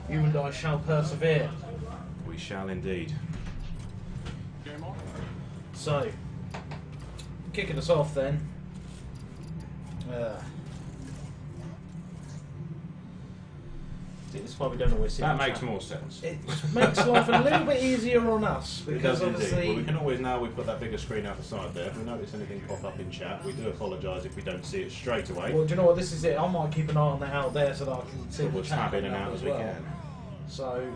You and I shall persevere. We shall indeed. So, kicking us off then. See, this is why we don't always see That the makes chat. more sense. It makes life a little bit easier on us It because does indeed. obviously. Well, we can always, now we've got that bigger screen out the side there, if we notice anything pop up in chat, we do apologise if we don't see it straight away. Well, do you know what? This is it. I might keep an eye on that out there so that I can see We'll the chat tap in and coming out up as we well. can. So,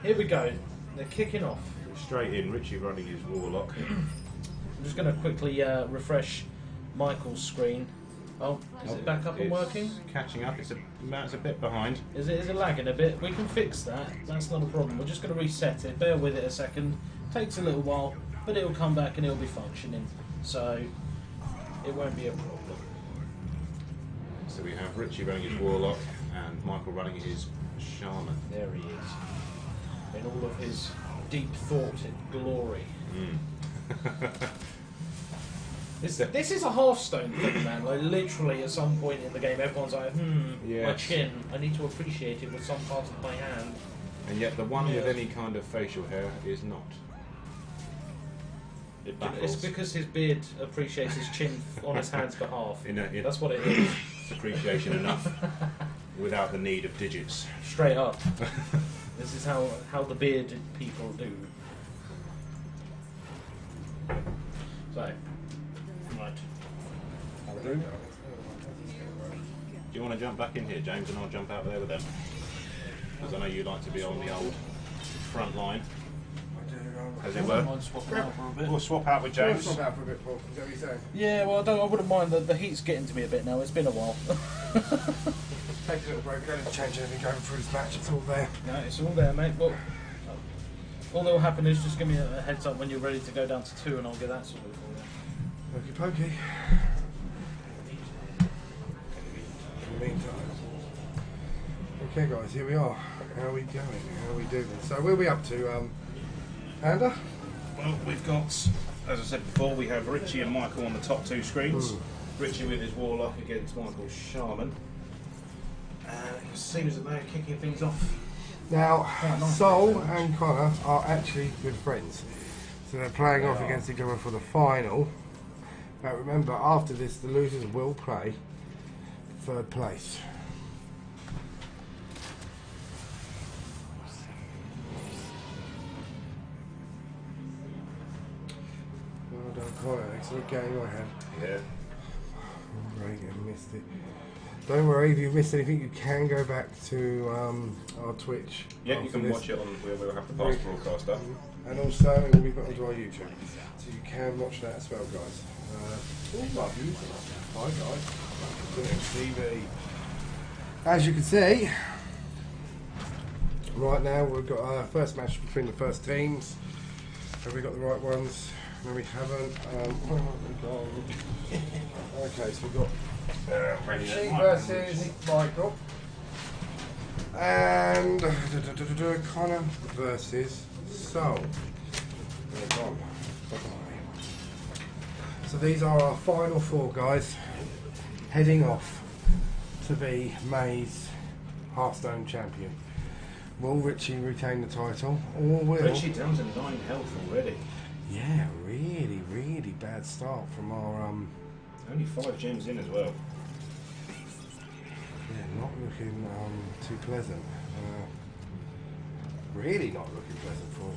here we go. They're kicking off. Straight in, Richie running his warlock. I'm just going to quickly refresh Michael's screen. Oh, is it back up and It's working? Catching up, it's a bit behind. Is it lagging a bit? We can fix that. That's not a problem. We're just going to reset it. Bear with it a second. Takes a little while, but it'll come back and it'll be functioning. So it won't be a problem. So we have Richie running his warlock and Michael running his shaman. There he is, in all of his deep thought and glory. This is a Hearthstone thing, man. Like literally, at some point in the game, everyone's like, my Yes. chin. I need to appreciate it with some part of my hand. And yet the one with Yeah. any kind of facial hair is not. It baffles. It's because his beard appreciates his chin on his hand's behalf. In That's what it is. It's appreciation enough without the need of digits. Straight up. This is how the bearded people do. So, right. Do you want to jump back in here, James, and I'll jump out there with them? Because I know you like to be on the old front line, as it were. Mind swapping out for a bit. We'll swap out with James. Swap out for a bit, Paul. Is that what you're saying? Yeah, well, I wouldn't mind. The heat's getting to me a bit now. It's been a while. Take a little break. Don't change anything going through this match. It's all there. No, it's all there, mate. Well, all that will happen is just give me a heads up when you're ready to go down to 2, and I'll get that sorted for you. Pokey pokey. In the meantime. Okay, guys, here we are. How are we going? How are we doing? So, where are we up to, Panda? Well, we've got, as I said before, we have Richie and Michael on the top 2 screens. Richie with his warlock against Michael's shaman. And it seems that they're kicking things off. Now, Sol and Connor are actually good friends. So they're playing off against each other for the final. But remember, after this, the losers will play 3rd place. Connor, excellent game I had. Yeah. Right, I missed it. Don't worry, if you've missed anything, you can go back to our Twitch. Yeah, you after can this. watch it on where we'll have the past broadcast up. And also, it will be put onto our YouTube. So you can watch that as well, guys. Love you. Hi, guys. TV. As you can see, right now we've got our first match between the first teams. Have we got the right ones? No, we haven't. Where have we gone? Okay, so we've got Richie versus Michael. And Connor versus Soul. They're gone. Bye-bye. So these are our final four guys heading off to be May's Hearthstone champion. Will Richie retain the title, or will... Richie down to 9 health already. Yeah, really, really bad start from our... Only 5 gems in as well. Yeah, not looking too pleasant. Really not looking pleasant for...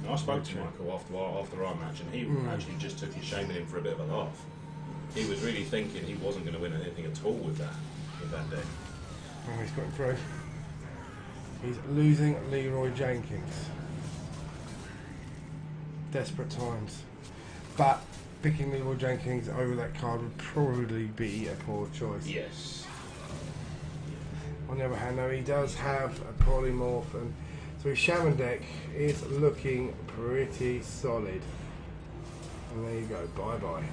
I spoke to Michael after our match, and he actually just took his shame in him for a bit of a laugh. He was really thinking he wasn't going to win anything at all with that deck. Oh, he's got him through. He's losing Leroy Jenkins. Desperate times. But picking Leroy Jenkins over that card would probably be a poor choice. Yes. On the other hand, though, he does have a polymorph, and so his Shaman deck is looking pretty solid. And there you go, bye-bye.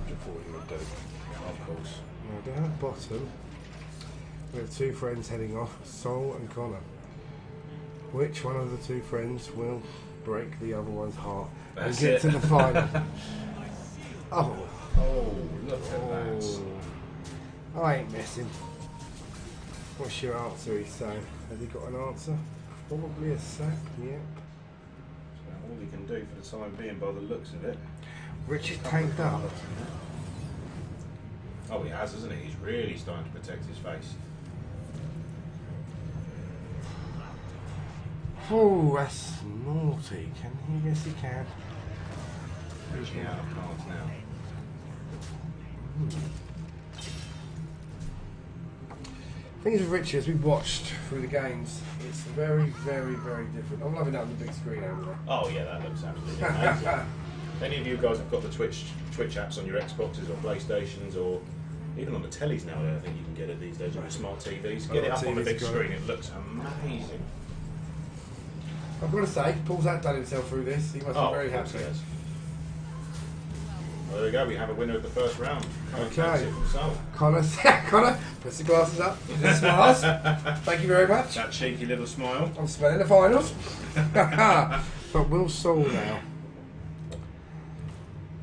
Which I thought he would do. Of course. Now down at the bottom, we have two friends heading off, Sol and Connor. Which one of the two friends will break the other one's heart and get to the final? Oh, Look at that. I ain't messing. What's your answer, he's saying? Has he got an answer? Probably a sack, yep. All we can do for the time being by the looks of it. Richard's tanked up. Oh, he has, hasn't he? He's really starting to protect his face. Oh, that's naughty. Can he? Yes, he can. Reaching out of cards now. Things with Richard, as we watched through the games, it's very, very, very different. I'm loving that on the big screen over there. Oh yeah, that looks absolutely amazing. If any of you guys have got the Twitch apps on your Xboxes or PlayStations or even on the tellies now, I think you can get it these days on your smart TVs. Get it up on the big screen, it looks amazing. I've got to say, Paul's outdone himself through this. He must be very happy. Yes. Well, there we go, we have a winner of the first round. Okay. So, Connor, puts the glasses up. Smiles. Thank you very much. that cheeky little smile. I'm smelling the finals. But Will Saul now.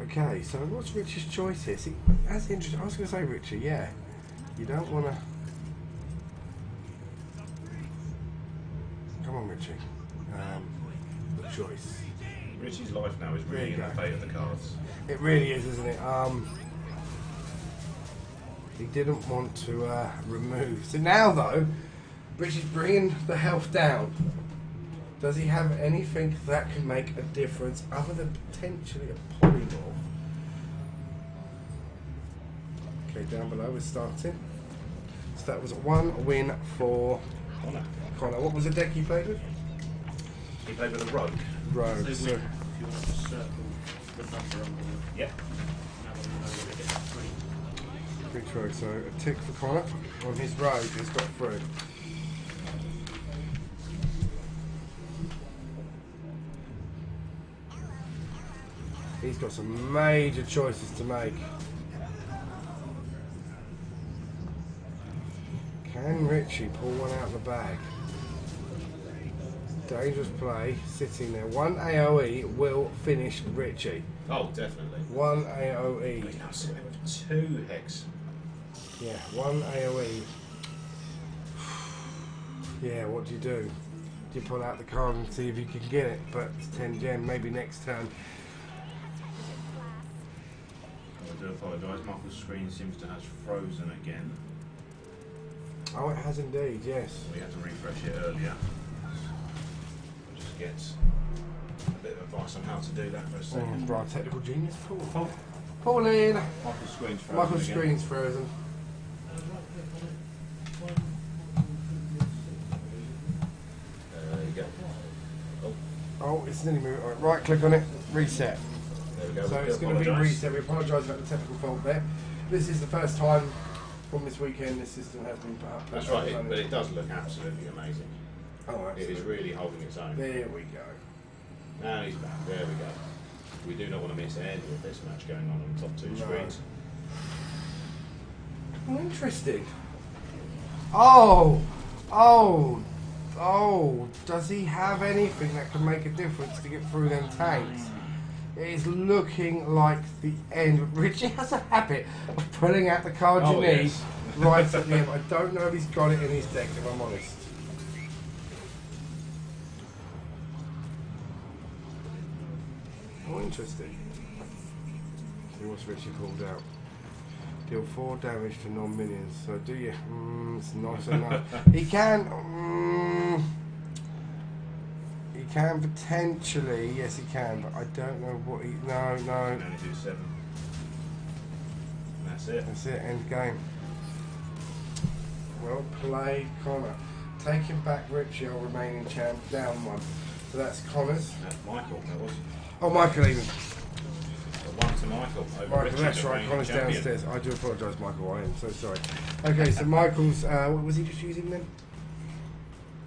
Okay, so what's Richard's choice here? See, that's interesting. I was going to say, Richard, yeah. You don't want to... Come on, Richie. The choice. Richie's life now is really in the fate of the cards. It really is, isn't it? He didn't want to remove. So now, though, Richie's bringing the health down. Does he have anything that can make a difference other than potentially a polymorph? Okay, down below we're starting. So that was one win for Connor. What was the deck you played with? He played with a rogue. Rogue. So So, if you want to circle the number on the Yep. now we know we're going to get 3. big rogue. So a tick for Connor on his rogue. He's got 3. He's got some major choices to make. Can Richie pull one out of the bag? Dangerous play, sitting there. One AoE will finish Richie. Oh, definitely. One AoE. He's now sitting with 2 hex. Yeah, one AoE. Yeah, what do? Do you pull out the card and see if you can get it? But it's 10 gem, maybe next turn. I do apologise, Michael's screen seems to have frozen again. Oh, it has indeed, yes. We had to refresh it earlier. Just get bit of advice on how to do that for a second. Right, technical genius, Paul. Paul in. Michael's screen's frozen. Michael's again. screen's frozen. There you go. Oh, it's nearly moving. Right, click on it. Reset. There we go. So We it's do going to be apologise. reset. We apologise about the technical fault there. This is the first time from this weekend this system has been put up. That's right, but it does look absolutely amazing. Oh, It absolutely. is really holding its own. There we go. And he's back. There we go. We do not want to miss any of this match going on the top two No. screens. Oh, interesting. Oh, does he have anything that can make a difference to get through them tanks? It is looking like the end. Richie has a habit of pulling out the card you Oh, need yes. right at the end. I don't know if he's got it in his deck, if I'm honest. Oh, interesting. See what's Richie pulled out. Deal 4 damage to non-minions. So do you? It's nice enough. He can. He can potentially. Yes, he can. But I don't know what he. No. Can only do 7. And that's it. That's it. End game. Well played, Connor. Taking back Richie, our remaining champ, down 1. So that's Connor's. That's Michael. That was Oh, Michael even. a 1 to Michael. Over Michael, Richie, that's the right. reigning Connor's champion. downstairs. I do apologise, Michael. I am so sorry. Okay, so Michael's. What was he just using then?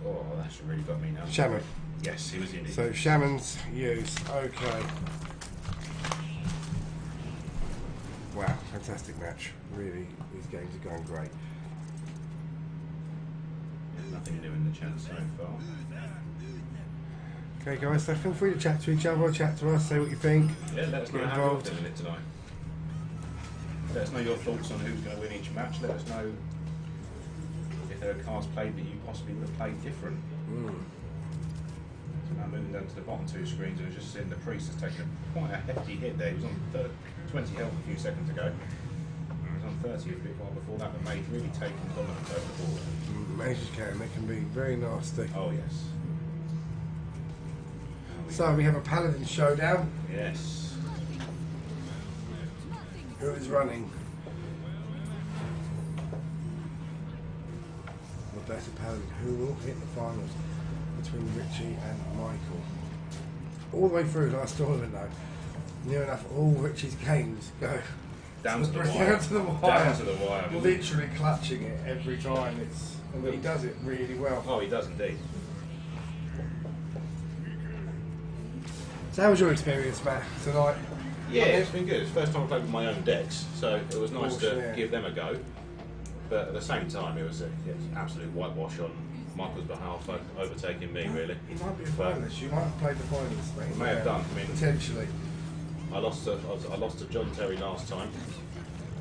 Oh, that's really got me now. Shaman. Yes, he was indeed. So Shaman's use. Okay. Wow, fantastic match. Really, these games are going great. There's nothing new in the chat so far. Okay, guys, so feel free to chat to each other, chat to us, say what you think. Yeah, let us know Get how you're involved. feeling it tonight. Let us know your thoughts on who's going to win each match. Let us know if there are cards played that you possibly would have played different. So now moving down to the bottom 2 screens, and just seeing the priest has taken quite a hefty hit there. He was on 20 health a few seconds ago. He was on 30 a bit while before that, but Mage really taking dominance over the board. Mages they can be very nasty. Oh yes. So we have a Paladin showdown. Yes. Who is running? The better Paladin. Who will hit the finals between Richie and Michael? All the way through last tournament though. Near enough all Richie's games go Down to the down wire. to the wire. Down to the wire. Literally clutching it every time. And he does it really well. Oh, he does indeed. So how was your experience, Matt, tonight? Yeah, it's been good. It's the first time I played with my own decks, so it was nice to yeah. give them a go. But at the same time, it was an absolute whitewash on Michael's behalf, overtaking me really. He might be a But finalist. You might have played the finalists, mate. I may have done. I mean, Potentially. I lost to John Terry last time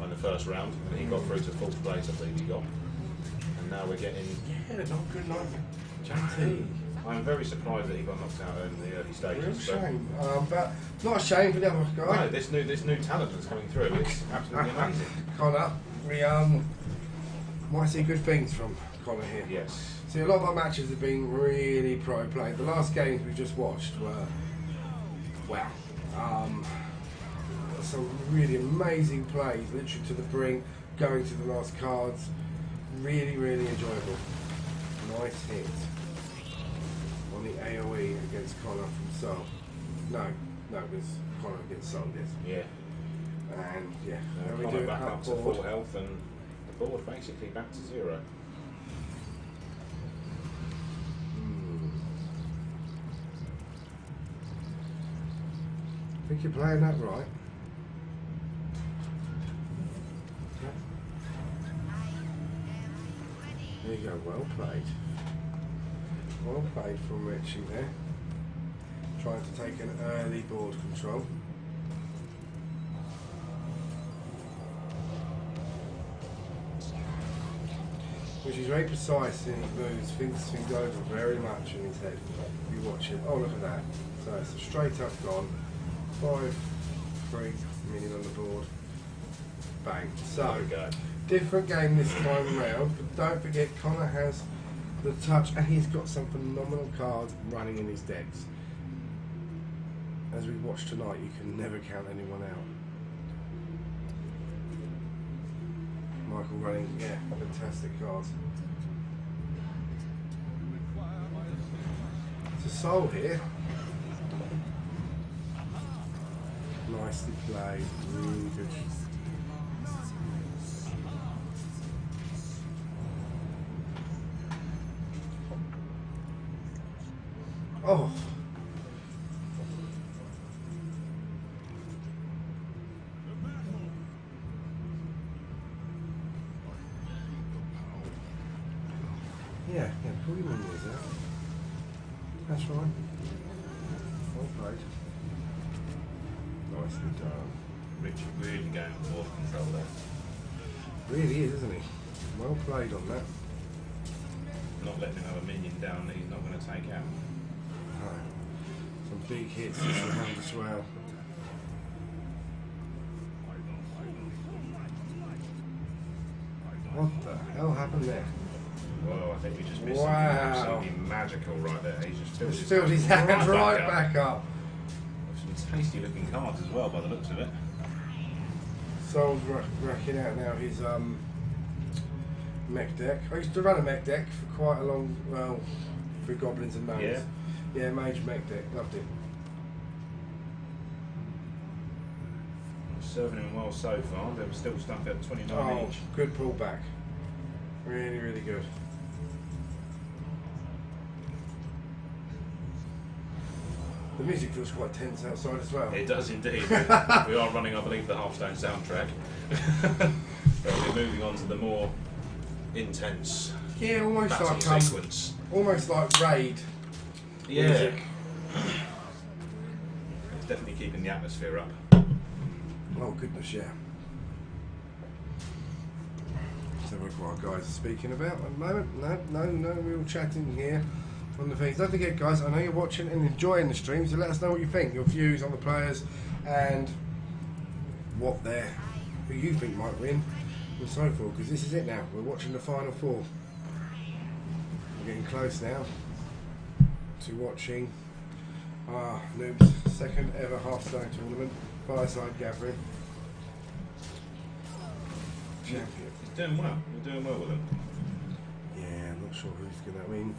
in the first round, and he got through to fourth place. I believe he got. And now we're getting. Yeah, not good night. JT. I'm very surprised that he got knocked out in the early Real stages. shame. But not a shame for the other But guy. no, this new talent that's coming through. It's absolutely amazing. Connor. We might see good things from Connor here. Yes. See, a lot of our matches have been really pro play. The last games we just watched were, wow, some really amazing plays, literally to the brink, going to the last cards. Really, really enjoyable. Nice hit on the AoE against Connor from Soul. No, it was Connor against Soul, yes. Yeah. And yeah, Now now we Connor do back up to upboard. full health, and the board basically back to 0. I think you're playing that right. There you go, well played. Well played from Richie there. Trying to take an early board control. Which is very precise in his moves, thinks things over very much in his head. You watch him. Oh, look at that. So it's a straight up gone. 5-3 million on the board. Bang. So, There we go. different game this time around, but don't forget Connor has the touch and he's got some phenomenal cards running in his decks. as we watch tonight, you can never count anyone out. Michael running, yeah, fantastic cards. It's a soul here. Nicely played, really good. Oh. Yeah, pull your minions out. That's fine. Well played. Nicely done. Richard really going for control there. Really is, isn't he? Well played on that. Not letting him have a minion down that he's not going to take out. No. Some big hits in the hand as well. What the hell happened there? Well, I think we just missed Wow. something absolutely magical right there. He's just Just filled his hand right back up. Some tasty looking cards as well by the looks of it. Soul's racking out now his mech deck. I used to run a mech deck for quite a long, well, for goblins and gnomes. Yeah, mage mech deck, loved it. Serving him well so far. They're still stuck at 29 Oh, each. good pullback. Really, really good. The music feels quite tense outside as well. It does indeed. We are running, I believe, the Hearthstone soundtrack. But we're moving on to the more intense Yeah, almost battle like sequence. almost like raid. Yeah. Music. It's definitely keeping the atmosphere up. Oh goodness, yeah. So what our guys are speaking about at the moment? No, we're all chatting here on the things. Don't forget, guys, I know you're watching and enjoying the stream, so let us know what you think, your views on the players and who you think might win and so forth, because this is it now. We're watching the final four. We're getting close now to watching Noobz' second ever Hearthstone tournament, fireside gathering. Champion. He's doing well. We're doing well with him. Yeah, I'm not sure who's gonna. I mean,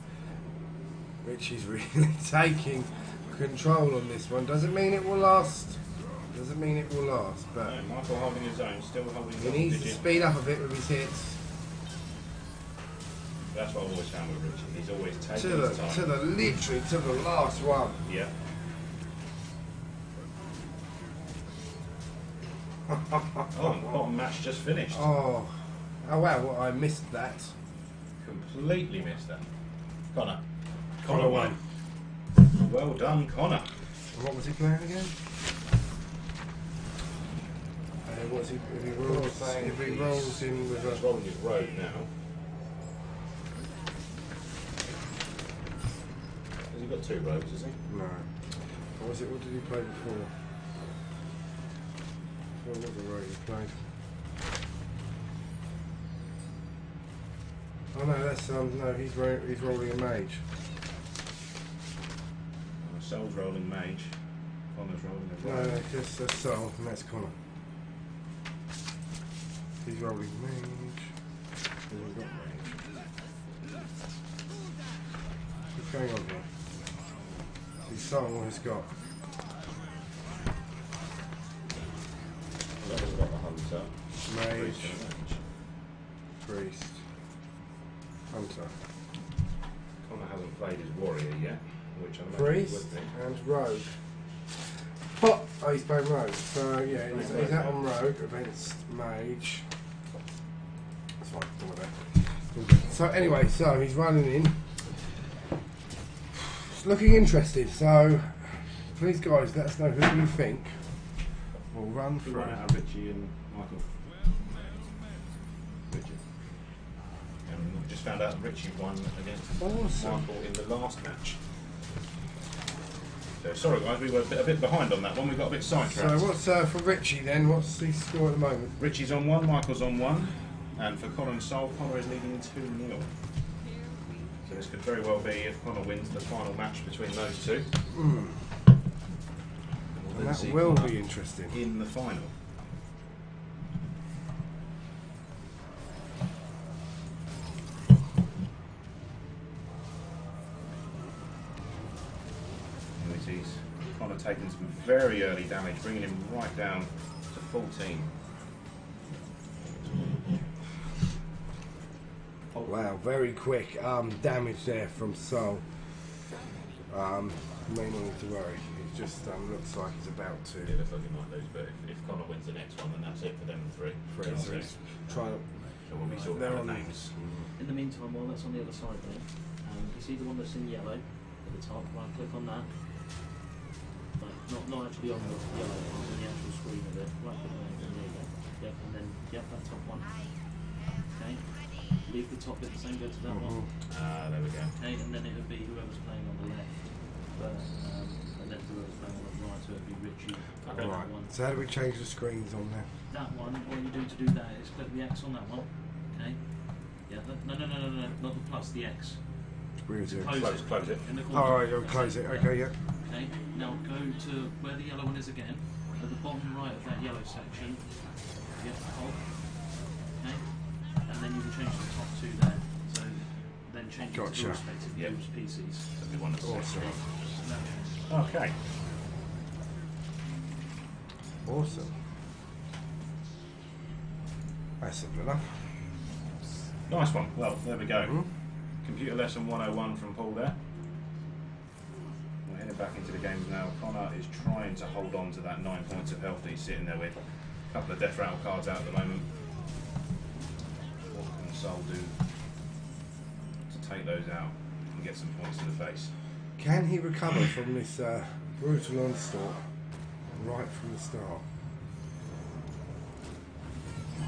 Richie's really taking control on this one. Doesn't mean it will last. Doesn't mean it will last, but No, Michael holding his own, still holding he his own. needs to speed up a bit with his hits. That's what I've always found with Richie. He's always taking To the his time. literally to the last one. Yeah. Oh, and the bottom match just finished. Oh wow! Well, I missed that. Completely missed that. Connor. Connor won. Well done, Connor. And what was he playing again? What's he? If he rolls in with He's a. rolling his road now. Has he got two roads, has he? No. What was it? What did he play before? What was the road he played? Oh no, that's no. He's rolling a mage. Soul's rolling mage. Connor's rolling a No, road. that's just a soul, and that's Connor. He's rolling mage. He hasn't got mage. What's going on here? His soul has got. Well, that got the hunter. Mage, Priest and mage. priest, hunter, Connor hasn't played his warrior yet, which I imagine he priest, would be. and rogue. Oh, he's playing rogue. So yeah, he's out on rogue against mage. That's fine. Don't worry about it. So anyway, so he's running in. It's looking interesting. So please, guys, let us know who you think will run We through. run out of Richie and Michael. Richie. And we just found out that Richie won against Awesome. Michael in the last match. So sorry guys, we were a bit behind on that one. We got a bit sidetracked. So what's for Richie then? What's his score at the moment? Richie's on 1, Michael's on 1, and for Connor and Soul, Connor is leading 2-0. So this could very well be, if Connor wins, the final match between those two. Let's That see will Connor be interesting. in the final. He's Connor taking some very early damage, bringing him right down to 14. Wow, very quick damage there from Sol. May not need to worry. It just looks like he's about to. It looks like he might lose, but if Connor wins the next one, then that's it for them three. So he's trying to. So we'll be sorting They're out on names. In the meantime, while that's on the other side there, you see the one that's in yellow at the top, right click on that. Not actually on the yellow part, on the actual screen of it. Right click on it, and there you go. Yep, and then, yep, that top one. Okay. Leave the top bit the same, go to that one. There we go. Okay, and then it would be whoever's playing on the left first, and then whoever's playing on the right, so it would be Richie. Okay. That Right. one. So how do we change the screens on there? That one, all you do to do that is click the X on that one. Okay? Yeah, no, not the plus, the X. Where is it? Close it. In the corner. Oh, right, I'll close it. Okay, yeah. Okay, now go to where the yellow one is again. At the bottom right of that yellow section, you have to hold. Okay? And then you can change the top two there. So then change it to Gotcha. the respective Noobz PCs. So we want to Awesome. Okay. Awesome. That's simple enough. Nice one. Well, there we go. Mhm. Computer lesson 101 from Paul there. We're heading back into the games now. Connor is trying to hold on to that 9 points of health that he's sitting there with. A couple of death rattle cards out at the moment. What can Sol do to take those out and get some points to the face? Can he recover from this brutal onslaught right from the start?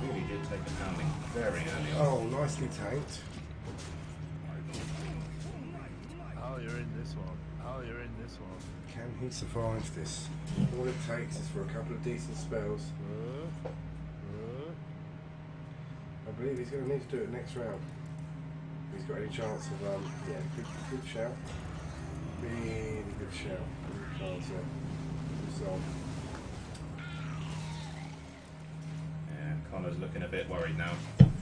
Really did take a pounding very early on. Oh, nicely tanked. Oh, you're in this one. Oh, you're in this one. Can he survive this? All it takes is for a couple of decent spells. I believe he's going to need to do it next round. If he's got any chance of, yeah, good shout. Really good shout. Good chance, yeah. So, Yeah, Connor's looking a bit worried now.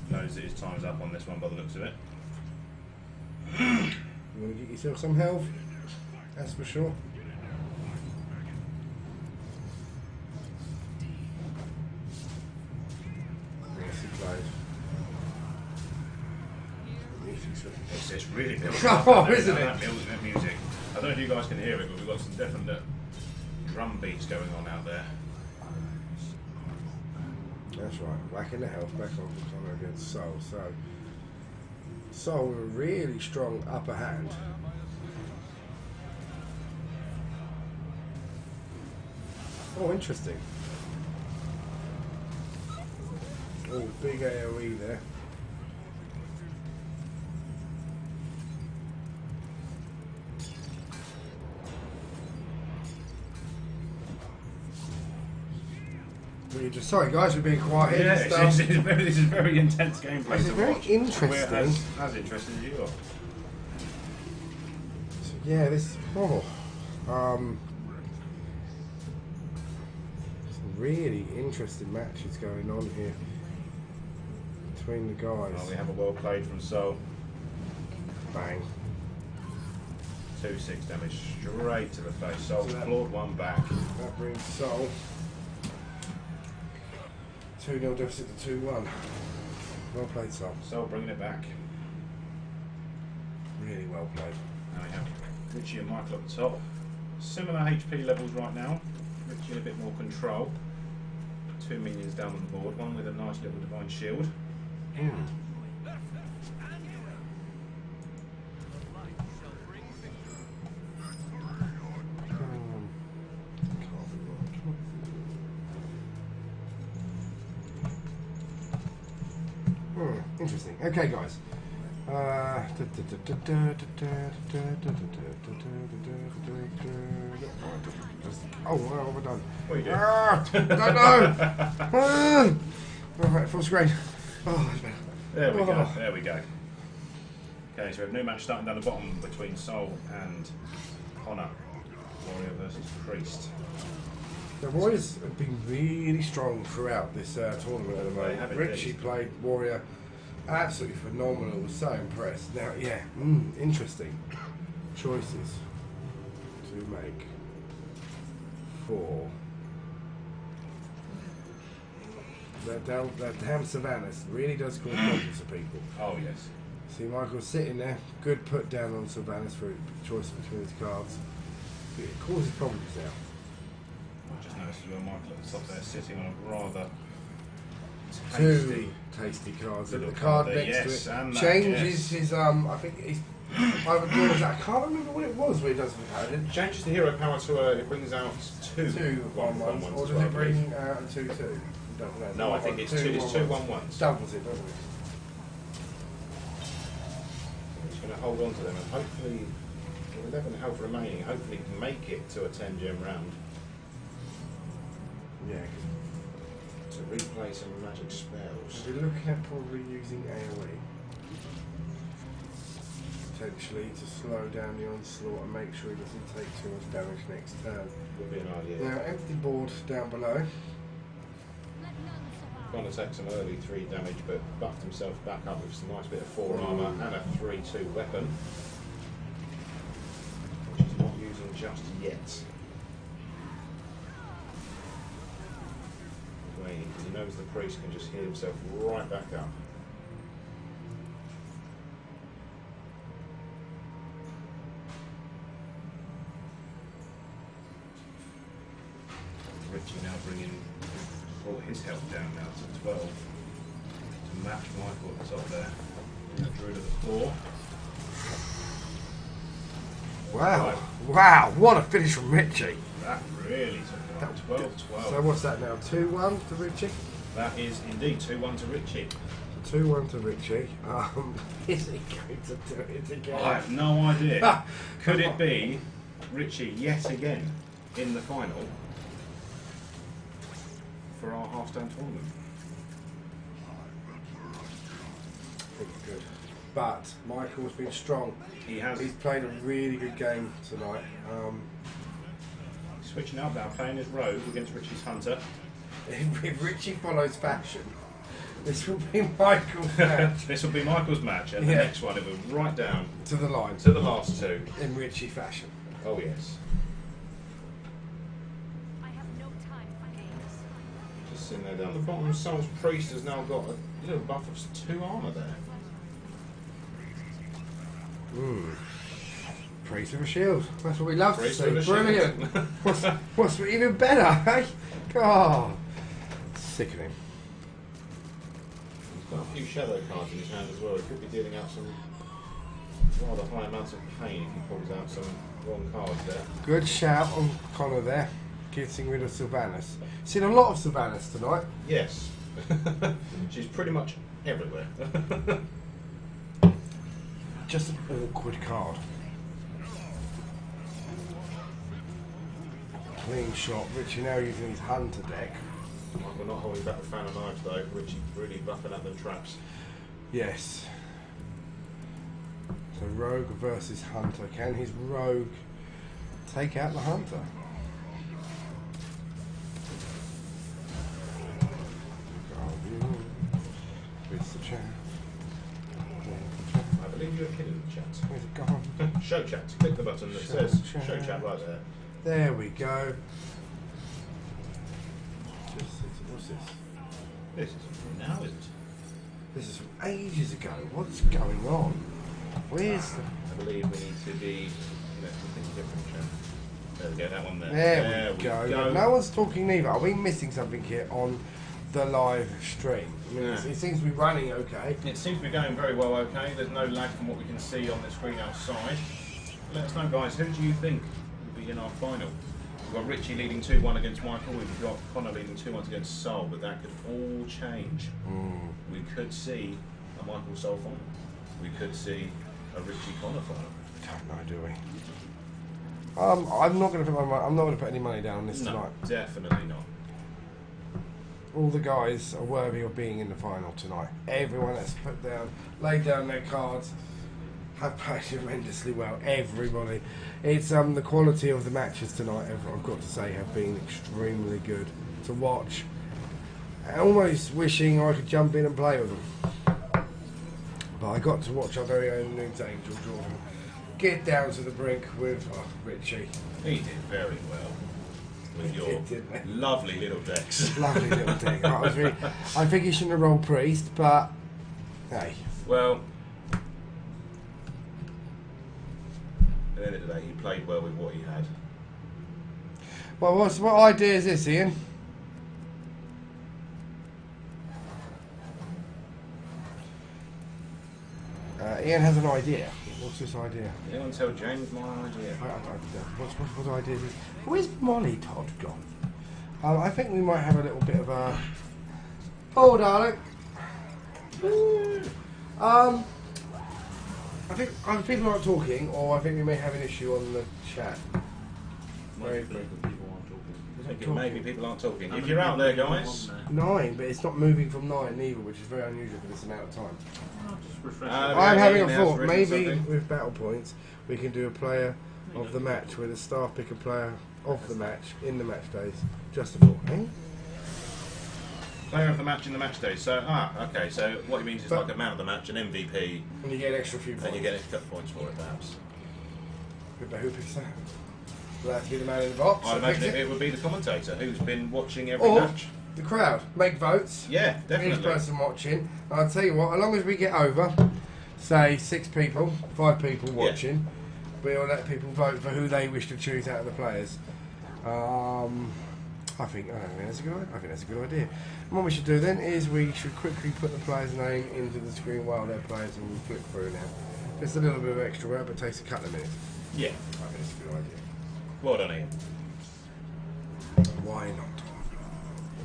Knows that his time's up on this one by the looks of it. you want to get yourself some health? That's for sure. Yes, he plays. It's really building Oh, up, isn't isn't it? it? That music. I don't know if you guys can hear it, but we've got some definite drum beats going on out there. That's right, whacking the health back on for Connor against Sol. So, Sol with a really strong upper hand. Oh, interesting. Oh, big AoE there. We're just sorry, guys, we're being quiet. Yeah, Just, this is very intense gameplay This is to very watch. interesting. We're as interested as you are. So, yeah, this. Oh, some really interesting matches going on here between the guys. Oh, we have a well played from Sol. Bang. 2-6 damage straight to the face. Sol So that- clawed one back. That brings Sol 2-0 deficit to 2-1. Well played, Sol. Sol bringing it back. Really well played. Now we have Richie and Michael up the top. Similar HP levels right now. Richie in a bit more control. 2 minions down on the board. One with a nice little divine shield. Interesting. Okay, guys. Oh, well, we're done. What are you doing? Don't know. Alright, full screen. Oh, that's better. There we go. Oh. There we go. Okay, so we have a new match starting down the bottom between Sol and Connor. Warrior versus Priest. The Warriors have been really strong throughout this tournament at the They have moment. indeed. Richie played Warrior absolutely phenomenal. Was so impressed. Now, yeah, interesting choices to make for that damn Savannahs really does cause problems to people. Oh yes. See, Michael's sitting there, good put down on Savannahs for choice between his cards. It causes problems now. I just noticed as well, Michael at the top there sitting on a rather Two tasty cards. Good The little card card there, next yes, to it and that, changes yes. his I think he's either draws out. I can't remember what it was when he does the card. It changes the hero power to it brings out two 2/1/1s, or as does well, it bring out a 2/2? Don't know. No, I think it's two 1/1s. Doubles it, doesn't it? I'm just going to hold on to them and hopefully, with 11 health remaining, hopefully can make it to a 10 gem round Yeah, to replay some magic spells. because we're looking at probably using AoE. Potentially to slow down the onslaught and make sure he doesn't take too much damage next turn. Would be an idea. Now, empty board down below. Going to take some early 3 damage, but buffed himself back up with some nice bit of 4 armour and a 3/2 weapon, which he's not using just yet. Waiting, because he knows the priest can just heal himself right back up. Richie now bringing brought his health down now to 12 to match Michael at the top there. The Druid of the 4. Wow, Right. wow, what a finish from Richie. That really took it up. 12-12. So what's that now, 2-1 to Richie? That is indeed 2-1 to Richie. 2-1 to Richie. Is he going to do it again? I have no idea. Could it be Richie yet again in the final for our Hearthstone tournament? I think good. But Michael's been strong. He has. He's played a really good game tonight. Switching up now, playing his rogue against Richie's hunter. If Richie follows fashion, this will be Michael's match This will be Michael's match, and the Yeah. next one it will right down to the line to the last two. in Richie fashion. Oh yes. I have no time for games. Just sitting there down the bottom. Soul's Priest has now got a little buff of 2 armour there. Priest with a shield. That's what we love Priest to see. with a shield. Brilliant. what's even better, eh? God. Sickening. He's got a few shadow cards in his hand as well. He could be dealing out some rather high amounts of pain if he pulls out some wrong cards there. Good shout on Connor there. Getting rid of Sylvanas. Seen a lot of Sylvanas tonight. Yes. She's pretty much everywhere. Just an awkward card. Clean shot. Richie now using his Hunter deck. We're not holding back the fan of knives though. Richie really buffing up them traps. Yes. So Rogue versus Hunter. Can his Rogue take out the Hunter? It's the chat. I believe you're a kid in the chat. Where's it gone? Show chat. Click the button that says Show show chat. chat right there. There we go. What's this? This is from now, isn't it? This is from ages ago. What's going on? Where's the... I believe we need to be something different, chat. There we go, that one there. There we go. No one's talking neither. Are we missing something here on the live stream? I mean, Yeah. it seems to be running okay. It seems to be going very well okay. There's no lag from what we can see on the screen outside. Let us know, guys, who do you think will be in our final? We've got Richie leading 2-1 against Michael. We've got Connor leading 2-1 against Soul, but that could all change. We could see a Michael Soul final. We could see a Richie Connor final. Don't know, do we? I'm not going to put my money. I'm not going to put any money down on this No, tonight. definitely not. All the guys are worthy of being in the final tonight. Everyone that's laid down their cards have played tremendously well. Everybody. It's the quality of the matches tonight, I've got to say, have been extremely good to watch. Almost wishing I could jump in and play with them. But I got to watch our very own Noobz Angel Jordan get down to the brink with Richie. He did very well with your lovely little decks. Lovely little deck. I think he shouldn't have rolled priest, but hey. Well, at the end of the day, he played well with what he had. Well, what idea is this, Ian? Ian has an idea. What's this idea? Anyone tell James my idea? What idea is this? Where's Molly Todd gone? I think we might have a little bit of a... Oh, darling. I think either people aren't talking, or I think we may have an issue on the chat. Maybe people aren't talking. If you're out there, guys. 9, but it's not moving from 9 either, which is very unusual for this amount of time. I'm having a thought. Maybe with battle points, we can do a player of the match where the staff pick a player of the match in the match days. Just a thought, eh? Player of the match in the match day. So, okay. So what he means is like a man of the match, an MVP, and you get an extra few points. And you get extra points for it, perhaps. But who picks that? Will that have to be the man in the box? I imagine it would be the commentator who's been watching every match. The crowd. Make votes. Yeah, definitely. Each person watching. I'll tell you what, as long as we get over, say 6 people, 5 people watching, we'll let people vote for who they wish to choose out of the players. I think that's a good idea. I think that's a good idea. And what we should do then is we should quickly put the player's name into the screen while they're players and we flip through now. Just a little bit of extra work, but it takes a couple of minutes. Yeah. I think it's a good idea. Well done, Ian. Why not?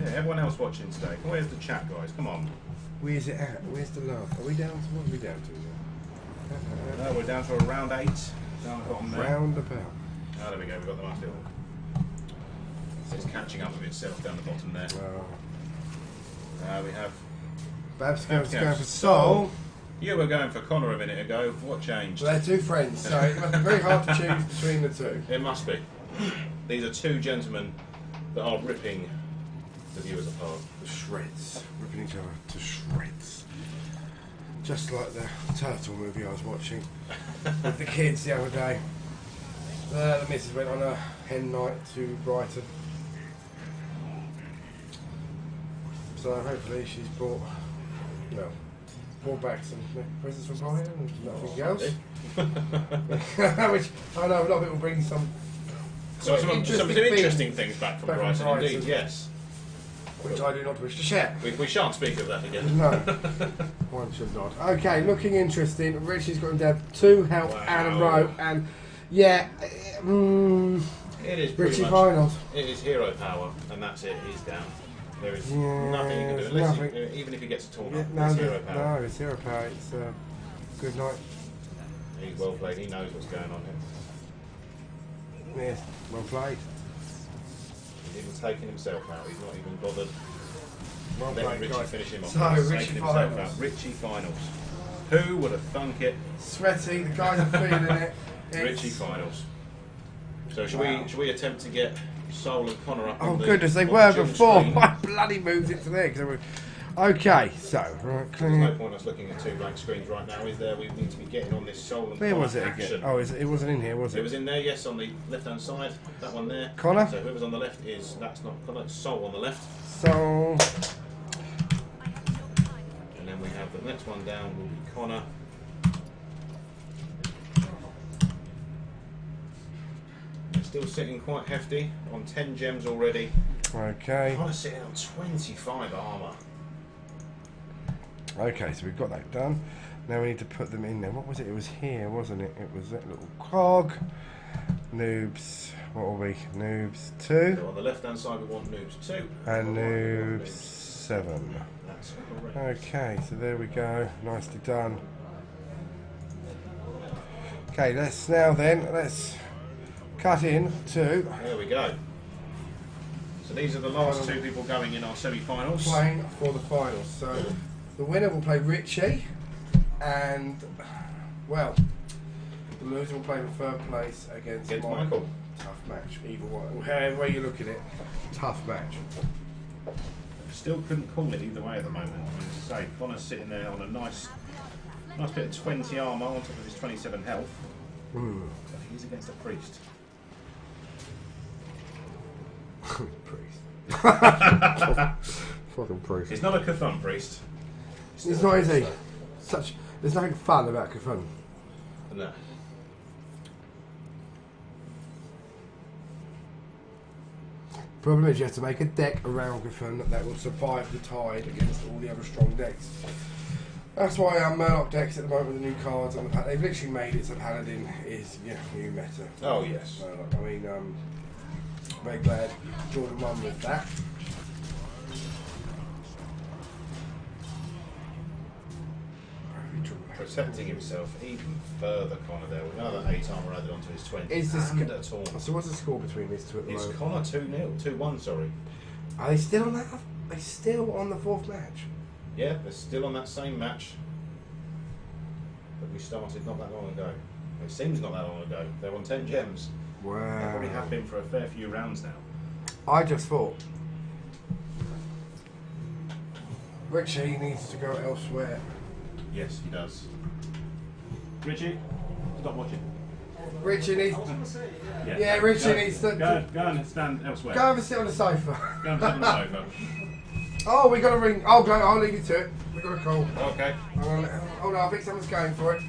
Yeah, everyone else watching today. Where's the chat, guys? Come on. Where's it at? Where's the love? Are we down to what are we down to now? No, we're down to a round 8. Down the bottom there. Roundabout. Oh, there we go. We've got the last little. It's catching up with itself down the bottom there. We have. Babs going for Soul. You were going for Connor a minute ago. What changed? Well, they're 2 friends, so it must be very hard to choose between the 2. It must be. These are 2 gentlemen that are ripping the viewers apart. The shreds. Ripping each other to shreds. Just like the Turtle movie I was watching with the kids the other day. The missus went on a hen night to Brighton. So hopefully she's brought back some presents from Brighton and nothing else. Which I know a lot of people bring some interesting things back from Brighton, indeed, yes. Which I do not wish to share. We shan't speak of that again. No, one should not. Okay, looking interesting. Richie's got him down 2 health and a rope, and yeah, it is Richie finals. It is hero power, and that's it. He's down. There is nothing you can do unless even if he gets a torn up. It's hero power. No, it's hero power. It's good night. He's well played. He knows what's going on here. Yes, well played. He's even taken himself out. He's not even bothered. Well Let played, Richie guys. finish him off. So, He's Richie taken himself finals. out. Richie finals. Who would have thunk it? Sweaty. The guys are feeling it. Richie finals. So should we attempt to get Soul and Connor up? Oh on the, goodness, they on were the dual before. screen? I bloody moved it to there. Okay, so right, There's no point us looking at 2 blank screens right now, is there? We need to be getting on this Soul and where Connor was it action. again? Oh, it wasn't in here, was it? It was in there, yes, on the left-hand side. That one there. Connor? So whoever's on the left that's not Connor, it's Soul on the left. So And then we have the next one down will be Connor. They're still sitting quite hefty on 10 gems already. okay. Connor's sitting on 25 armour. Okay, so we've got that done. Now we need to put them in there. What was it? It was here, wasn't it? It was that little cog. Noobz. What are we? Noobz 2. So on the left-hand side we want Noobz 2. And Noobz 7. That's correct. Okay, so there we go. Nicely done. Okay, let's cut in to There we go. So these are the last 2 people going in our semi-finals. playing for the finals. So the winner will play Richie, and well, The loser will play for third place against Michael. Tough match, either way. However way you look at it, tough match. Still couldn't call it either way at the moment. As I say, Connor's sitting there on a nice bit of 20 armour on top of his 27 health. But he's against a priest. Priest. Fucking priest. It's not a Cthulhu priest. It's not easy. There's nothing fun about Cthulhu. No. Problem is you have to make a deck around Cthulhu that will survive the tide against all the other strong decks. That's why our Murloc decks at the moment with the new cards on the pack, they've literally made it so Paladin is new meta. Oh yes. Murloc. I mean, very glad Jordan won with that. Protecting himself even further, Connor, there with another 8 armour added onto his 20. Is this and a taunt. So what's the score between these two at the It's moment? Connor 2-0, 2-1, sorry. Are they still on that? Are they still on the fourth match? Yeah, they're still on that same match that we started not that long ago. It seems not that long ago. They're on 10 gems. They probably have Wow. been for a fair few rounds now. I just thought Richie needs to go elsewhere. Yes, he does. Richie, stop watching. Richie needs. Yeah, Yeah, Richie go, needs to. Go and stand elsewhere. Go over and sit on the sofa. Go and sit on the sofa. Oh, we got a ring. I'll leave you to it. We got a call. Okay. Hold on, I think someone's going for it.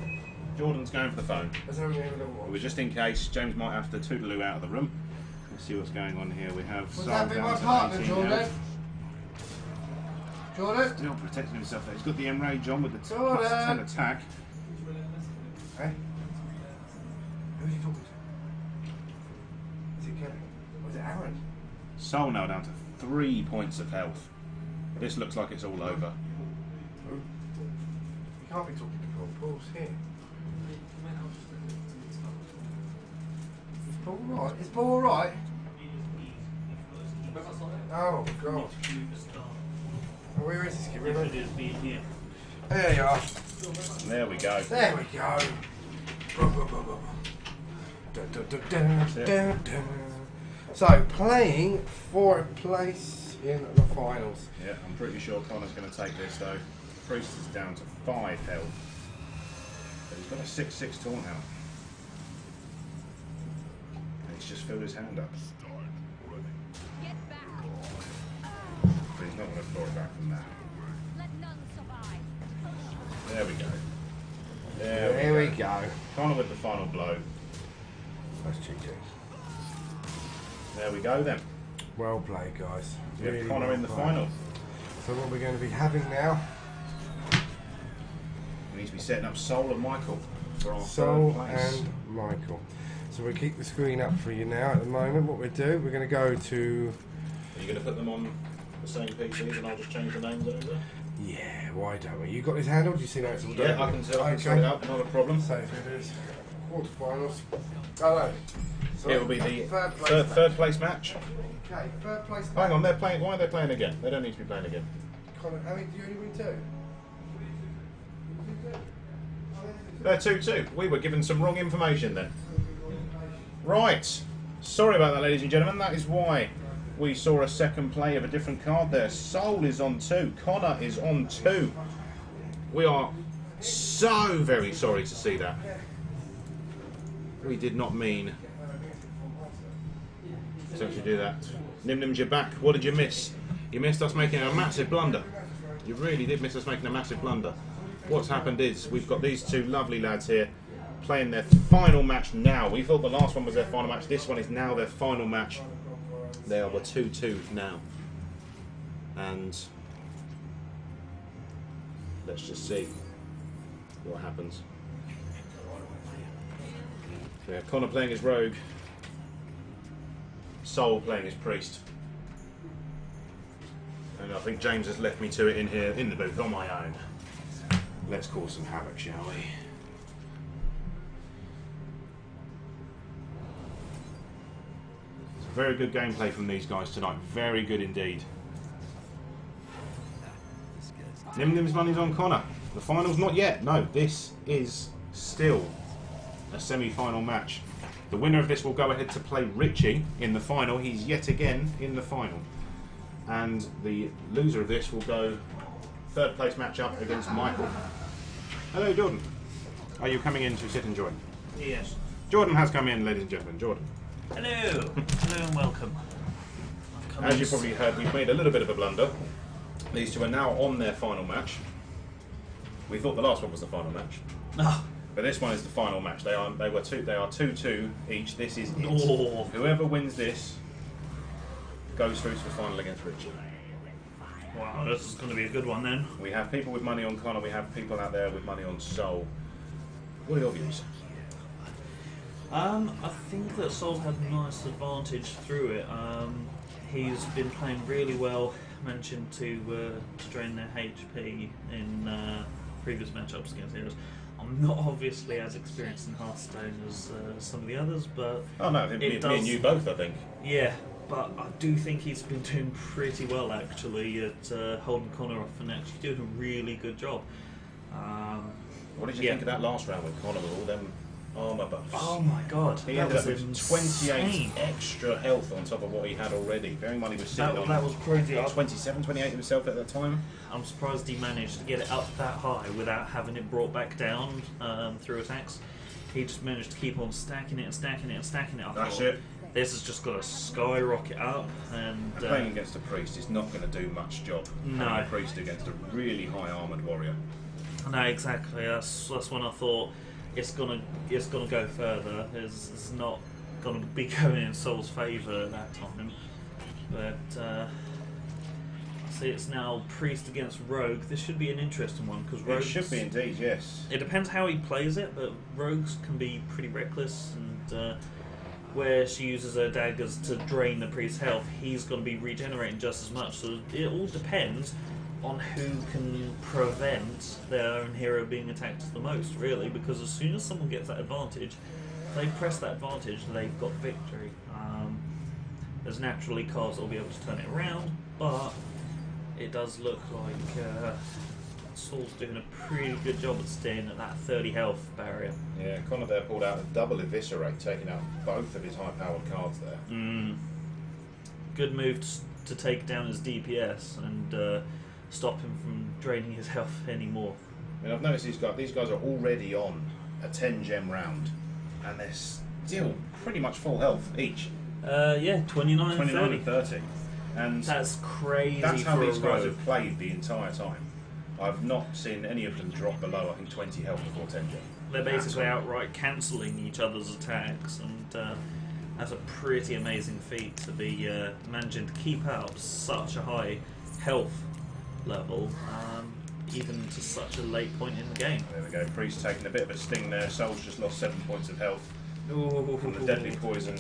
Jordan's going for the phone. There's only a little It one. was just in case. James might have to toodaloo out of the room. Let's see what's going on here. We have Was Sol that be down my to partner, 18 Jordan? health. Jordan? Still protecting himself there. He's got the enrage on with the Jordan! plus 10 attack. Hey? Who are you talking to? Is it Kevin? Or is it Aaron? Sol now down to 3 points of health. This looks like it's all over. Who? You can't be talking to Paul. Paul's here. Is Paul alright? Is Paul alright? Oh, God. Oh, where is this kid? Really? There you are. There we go. There we go. Dun, dun, dun, dun, dun, dun. So, playing for a place in the finals. Yeah, I'm pretty sure Connor's going to take this though. Priest is down to 5 health. But he's got a 6-6 taunt now. And he's just filled his hand up. Get back. But he's not going to claw it back from that. Let none survive. There we go. There we go. Connor with the final blow. That's cheeky. There we go then. Well played, guys. We have Really Connor well in the played. final. So what we're going to be having now, We need to be setting up Sol and Michael for our Sol third place. and Michael. So we'll keep the screen up for you now at the moment. What we'll do, we're going to go to... Are you going to put them on the same PCs and I'll just change the names over? Yeah, why don't we? You got this handled? You see that it's all done? Yeah, I can sort it out, not a problem. So if it is quarterfinals. Oh no. Sorry. It will be the third third place match. Okay, third place. Hang on, they're playing. Why are they playing again? They don't need to be playing again. Connor, how many do you only win two? They're 2-2. We were given some wrong information then. Right. Sorry about that, ladies and gentlemen. That is why we saw a second play of a different card there. Sol is on 2. Connor is on 2. We are so very sorry to see that. We did not mean to actually do that. Nimnims, you're back. What did you miss? You missed us making a massive blunder. You really did miss us making a massive blunder. What's happened is we've got these two lovely lads here playing their final match now. We thought the last one was their final match. This one is now their final match. They are 2-2 now. And let's just see what happens. So we have Connor playing his rogue, Sol playing his priest. And I think James has left me to it in here in the booth on my own. Let's cause some havoc, shall we? It's a very good gameplay from these guys tonight. Very good indeed. Nimnim's money's on Connor. The final's not yet. No, this is still a semi-final match. The winner of this will go ahead to play Richie in the final. He's yet again in the final. And the loser of this will go third place matchup against Michael. Hello, Jordan. Are you coming in to sit and join? Yes. Jordan has come in, ladies and gentlemen. Jordan. Hello. Hello and welcome. As you probably heard, we've made a little bit of a blunder. These two are now on their final match. We thought the last one was the final match. Oh. But this one is the final match. They are 2-2 each. This is it. Oh. Whoever wins this goes through to the final against Richie. Wow, this is going to be a good one then. We have people with money on Connor. We have people out there with money on Soul. What are your views? I think that Soul had a nice advantage through it. He's been playing really well. Mentioned to drain their HP in previous matchups against heroes. I'm not obviously as experienced in Hearthstone as some of the others, but Oh no, me and you both, I think. yeah. But I do think he's been doing pretty well actually at holding Connor off and actually doing a really good job. What did you think of that last round with Connor with all them armour buffs? Oh my god, He that ended up was with insane. 28 extra health on top of what he had already. Bearing in mind he was sitting on That was crazy. 27, 28 himself at that time. I'm surprised he managed to get it up that high without having it brought back down through attacks. He just managed to keep on stacking it and stacking it and stacking it. That's it. This has just got to skyrocket up, and Playing against a priest is not going to do much job. No. Having a priest against a really high armoured warrior. no, exactly. That's when I thought it's gonna go further. It's not gonna be going in Soul's favour at that time, but. See, it's now priest against rogue. This should be an interesting one because rogues. It should be indeed, yes. It depends how he plays it, but rogues can be pretty reckless, and where she uses her daggers to drain the priest's health, he's going to be regenerating just as much. So it all depends on who can prevent their own hero being attacked the most, really, because as soon as someone gets that advantage, they press that advantage, they've got victory. There's naturally cards that will be able to turn it around, but it does look like Saul's doing a pretty good job at staying at that 30 health barrier. Yeah, Connor there pulled out a double eviscerate, taking out both of his high-powered cards there. Good move to take down his DPS and stop him from draining his health anymore. I mean, I've noticed these guys are already on a 10 gem round, and they're still pretty much full health each. Yeah, 29 and 30. And that's crazy. That's how for these a guys rogue. have played the entire time. I've not seen any of them drop below, I think, 20 health before 10 gem. They're basically outright cancelling each other's attacks, and that's a pretty amazing feat to be managing to keep up such a high health level, even to such a late point in the game. There we go, Priest taking a bit of a sting there. Soul's just lost 7 points of health Ooh. from the deadly poison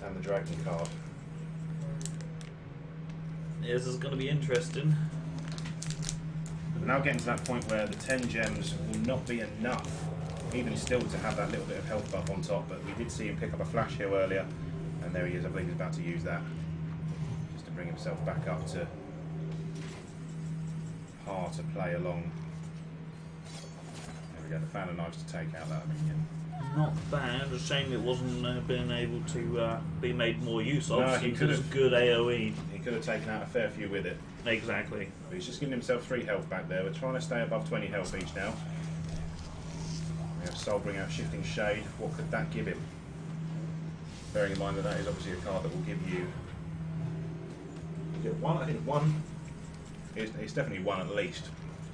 and the dragon card. This is going to be interesting. We're now getting to that point where the 10 gems will not be enough, even still, to have that little bit of health buff on top. But we did see him pick up a flash heal earlier, and there he is. I believe he's about to use that just to bring himself back up to par to play along. There we go, the fan of knives to take out that minion. Not bad. A shame it wasn't being able to be made more use of. No, he since could it's have. good AOE. He could have taken out a fair few with it. Exactly. But he's just giving himself 3 health back there. We're trying to stay above 20 health each now. We have Soul bring out Shifting Shade. What could that give him? Bearing in mind that that is obviously a card that will give you... You get 1, I think 1. It's definitely 1 at least.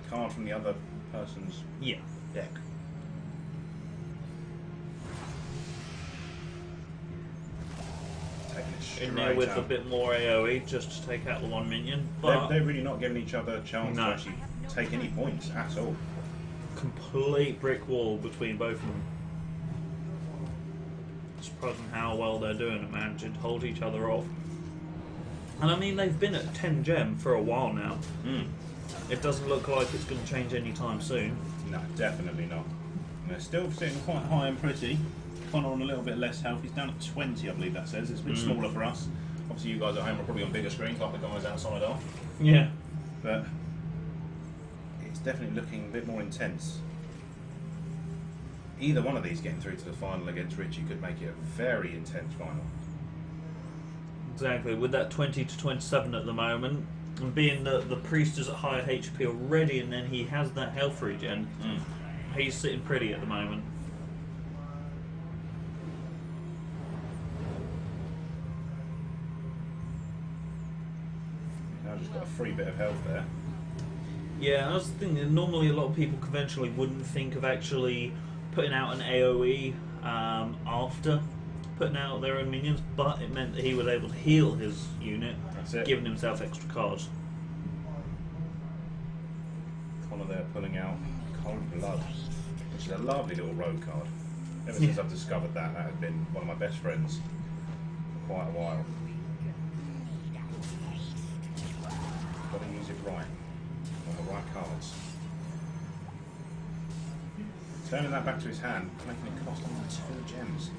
Card from the other person's Yeah. deck. Taking it straight In there with out. a bit more AOE just to take out the one minion, but They're really not giving each other a chance No. to actually take any points at all. complete brick wall between both of them. Surprising how well they're doing at managing to hold each other off. And I mean, they've been at 10 gem for a while now. It doesn't look like it's going to change anytime soon. No, definitely not. And they're still sitting quite high and pretty. Connor on a little bit less health. He's down at 20, I believe that says. It's a bit smaller for us. Obviously, you guys at home are probably on bigger screens, like the guys outside are. Yeah. But it's definitely looking a bit more intense. either one of these getting through to the final against Richie could make it a very intense final. Exactly, with that 20 to 27 at the moment, and being that the priest is at higher HP already, and then he has that health regen, he's sitting pretty at the moment. Now just got a free bit of health there. Yeah, I was thinking normally a lot of people conventionally wouldn't think of actually putting out an AoE after putting out their own minions, but it meant that he was able to heal his unit, That's it. giving himself extra cards. Connor there pulling out Cold Blood, which is a lovely little road card. Ever since I've discovered that, that has been one of my best friends for quite a while. Got to use it right, on the right cards. Turning that back to his hand, making it cost only 2 gems.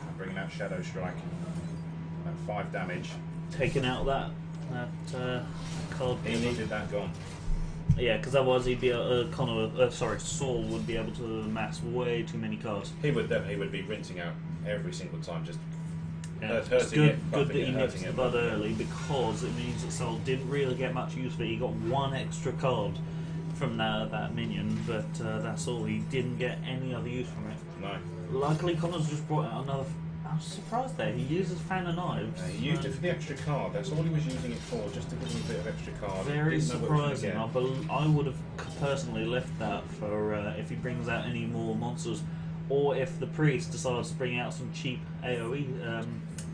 And bringing out Shadow Strike, at 5 damage. Taking out that card. He needed that gone. Yeah, because otherwise he'd be Saul would be able to max way too many cards. He would be rinsing out every single time, just Yeah, it's hurting it, good buffing that he it, nipped hurting the it, bud buffing it. early, because it means that Saul didn't really get much use for it. He got 1 extra card from that minion, but that's all. He didn't get any other use from it. No. Luckily, Connor's just brought out another. I was surprised there. He uses Fan of Knives. He used it for the extra card. That's all he was using it for, just to give him a bit of extra card. Very Didn't know what he was surprising. gonna I would have personally left that for if he brings out any more monsters, or if the priest decides to bring out some cheap AoE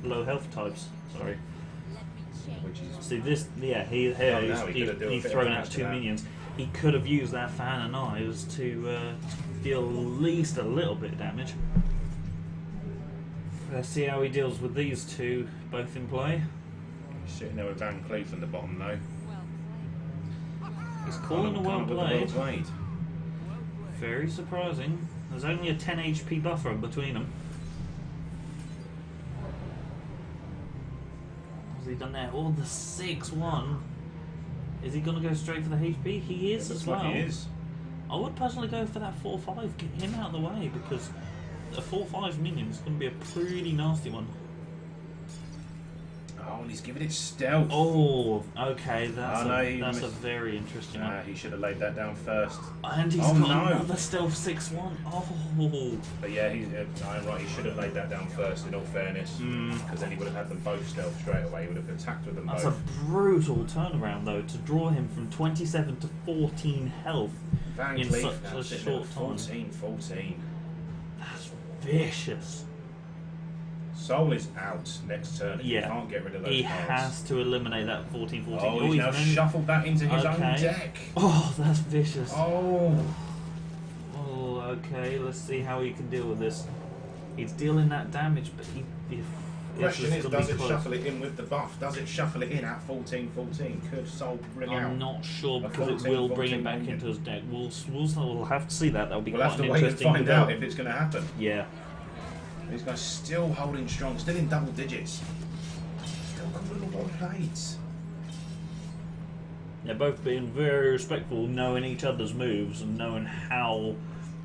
low health types. Sorry. get. Which is See this? Yeah, he's thrown out 2 minions. He could have used that Fan of Knives to deal at least a little bit of damage. Let's see how he deals with these two both in play. he's sitting there with Van Cleef in the bottom though. He's calling a well Well played. played. Very surprising. There's only a 10 HP buffer between them. What's he done there? Oh, the 6-1. Is he going to go straight for the HP? He is It looks as well. like he is. I would personally go for that 4-5. Get him out of the way, because a 4-5 minion is going to be a pretty nasty one. Oh, and he's giving it stealth. Oh, okay. That's Oh, no, a he that's a missed. very interesting one. He should have laid that down first. And he's Oh, got no. another stealth 6-1. Oh. But yeah, I'm right. He should have laid that down first. In all fairness, because then he would have had them both stealth straight away. He would have attacked with them That's both. a brutal turnaround, though, to draw him from 27 to 14 health Van in Cleef such now a sitting short at time. 14. That's vicious. Soul is out next turn. If he Yeah. can't get rid of those He cards. has to eliminate that 14-14. Oh, he's now managed- shuffled that into his own Okay. deck. Oh, that's vicious. Oh, Oh, okay. Let's see how he can deal with this. He's dealing that damage, but question is, gonna does be it close. shuffle it in with the buff? Does it shuffle it in at 14-14? Could Soul bring out? I'm not sure, a because it will bring 14-14 him back minion? into his deck. We'll have to see that. That'll be We'll quite have to an wait and interesting find out development. if it's going to happen. Yeah. These guys still holding strong, still in double digits. Still got little ball plates. They're both being very respectful, knowing each other's moves and knowing how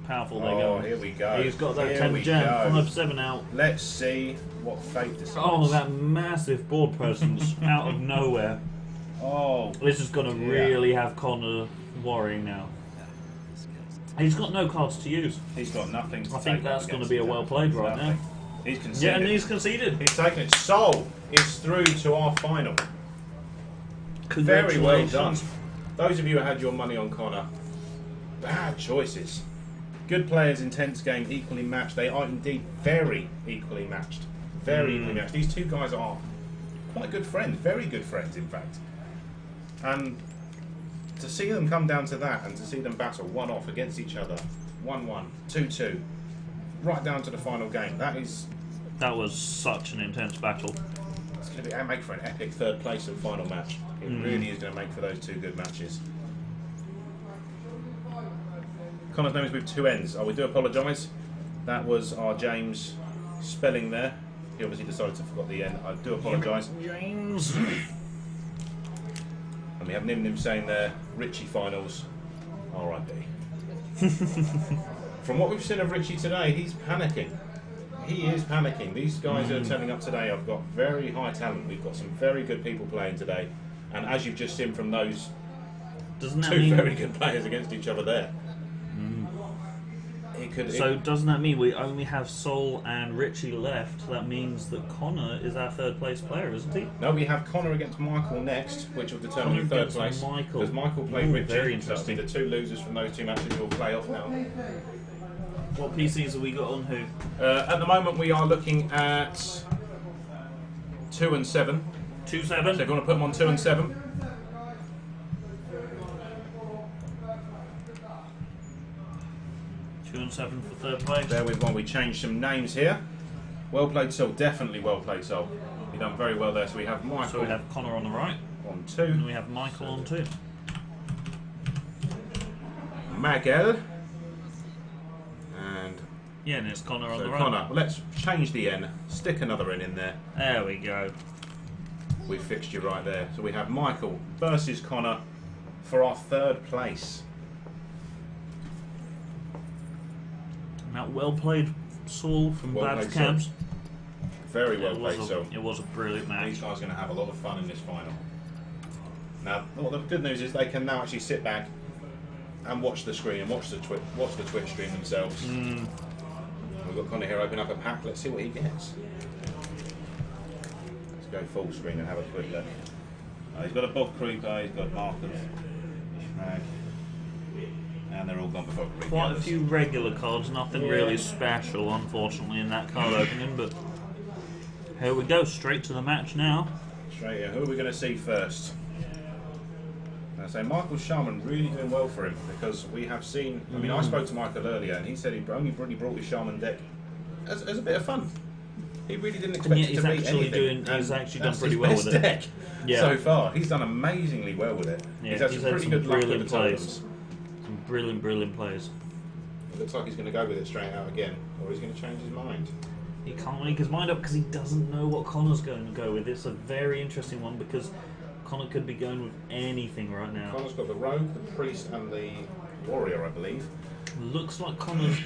powerful they're Oh, going. here we go. He's got that Here 10 we gem, go. 5-7 out. Let's see what fate decides. Oh, that massive board presence out of nowhere. Oh, This is going to dear. really have Connor worrying now. He's got no cards to use. He's got nothing to I think take that's up going to against be a him. well played right Nothing. now. He's conceded. Yeah, and he's conceded. He's taken it. Soul is through to our final. Very well done. Congratulations. Those of you who had your money on Connor, bad choices. Good players, intense game, equally matched. They are indeed very equally matched. Very equally matched. These two guys are quite good friends, very good friends, in fact. And to see them come down to that and to see them battle one off against each other, 1-1, 2-2, right down to the final game, That was such an intense battle. it's going to make for an epic third place and final match. It really is going to make for those two good matches. Connor's name is with 2 N's. Oh, we do apologise. That was our James spelling there. He obviously decided to forget the N. I do apologise. James. And we have Nim Nim saying there, Richie finals. R.I.P. From what we've seen of Richie today, he's panicking. He is panicking. These guys are turning up today. I've got very high talent. We've got some very good people playing today. And as you've just seen from those two very good players against each other there. Doesn't that mean we only have Sol and Richie left? That means that Connor is our third place player, isn't he? No, we have Connor against Michael next, which will determine third place. Because Michael played Richie. Very So it'll be the two losers from those two matches will play off now. What PCs have we got on who? At the moment we are looking at 2 and 7. 2-7. So if you want to put them on 2 and 7. 2 and 7 for third place. There with one. We changed some names here. Well played, Sol. Definitely well played, Sol. You've done very well there. So we have Michael. So we have Connor on the right. On 2. And we have Michael on 2. Magel. And yeah, and it's Connor on so the right. Connor. Well, let's change the N. Stick another N in there. There we go. We fixed you right there. So we have Michael versus Connor for our third place. Now, well played, Saul from Well Babs played, Cabs. Very well played, Sol. It was a brilliant match. These guys are going to have a lot of fun in this final. Now, well, the good news is they can now actually sit back and watch the screen and watch the Twitch stream themselves. We've got Connor here open up a pack. Let's see what he gets. Let's go full screen and have a quick look. He's got a Bob Creeper, he's got Marcus, and they're all gone before Creeper. Quite a few regular cards, nothing really special, unfortunately, in that card opening, but here we go, straight to the match now. Straight here. Who are we going to see first? I say Michael Shaman really doing well for him because we have seen. I mean, I spoke to Michael earlier and he said he only really brought his Shaman deck as a bit of fun. He really didn't expect it to be anything. He's actually done pretty well with it. Deck so far. He's done amazingly well with it. Yeah, he's had some pretty good luck with the tournaments. Some brilliant plays. It looks like he's going to go with it straight out again, or he's going to change his mind. He can't make his mind up because he doesn't know what Connor's going to go with. It's a very interesting one because Connor could be going with anything right now. Connor's got the Rogue, the Priest, and the Warrior, I believe. Looks like Connor's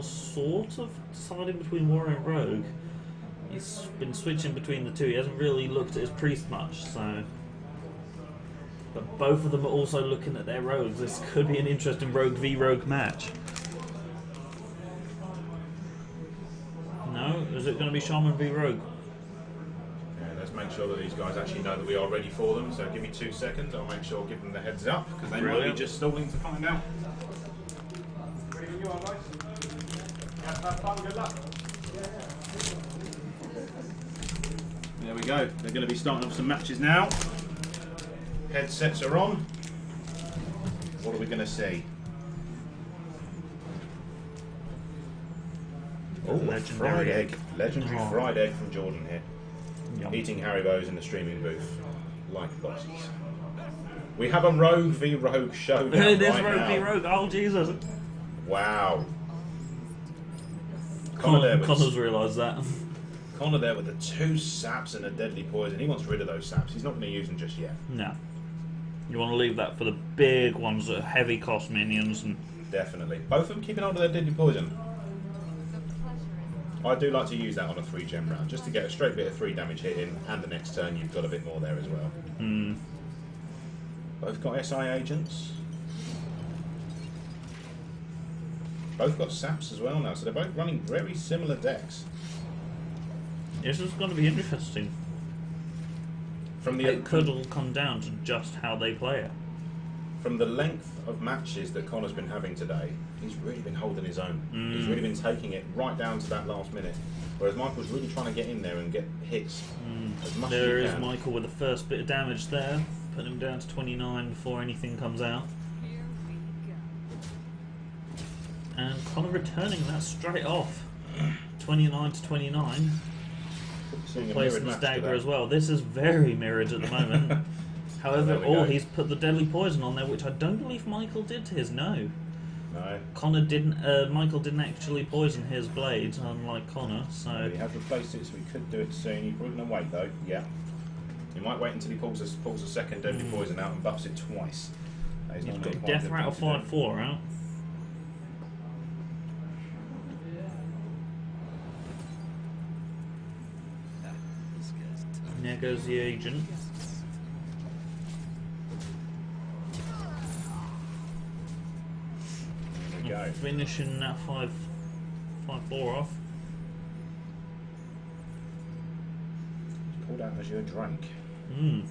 sort of deciding between Warrior and Rogue. He's been switching between the two. He hasn't really looked at his Priest much, so. But both of them are also looking at their Rogues. This could be an interesting Rogue v Rogue match. No? Is it going to be Shaman v Rogue? Yeah, let's make sure that these guys actually know that we are ready for them. So give me 2 seconds. I'll make sure I'll give them the heads up because they might be just stalling to find out. There we go. They're going to be starting off some matches now. Headsets are on. What are we going to see? Oh, fried egg. Legendary fried egg from Jordan here. Yum. Eating Haribo's in the streaming booth. Like bosses. We have a Rogue v Rogue showdown It is right Rogue now. v Rogue. Oh, Jesus. Wow. Connor's realised that. Connor there with the 2 saps and a deadly poison. He wants rid of those saps. He's not going to use them just yet. No. You want to leave that for the big ones that are heavy cost minions. And Definitely. Both of them keeping hold of their deadly poison. I do like to use that on a 3-gem round, just to get a straight bit of 3 damage hit in, and the next turn you've got a bit more there as well. Both got SI agents. Both got saps as well now, so they're both running very similar decks. this is going to be interesting. It could all come down to just how they play it. From the length of matches that Connor's been having today, he's really been holding his own. He's really been taking it right down to that last minute. Whereas Michael's really trying to get in there and get hits as much as he can. There is Michael with the first bit of damage there, putting him down to 29 before anything comes out. And Connor returning that straight off. 29 to 29. Placing his dagger as well. This is very mirrored at the moment. However, he's put the deadly poison on there, which I don't believe Michael did to his. No. Connor didn't. Michael didn't actually poison his blade, unlike Connor. So he has replaced it, so he could do it soon. He's probably going to wait though. Yeah. He might wait until he pulls a second deadly poison out and buffs it twice. That is He's normally got quite a Death good Rattle thing to do. 5/4 out. And there goes the agent. There we go. Finishing that 5/4 off. Pulled out Azure Drake. Hmm.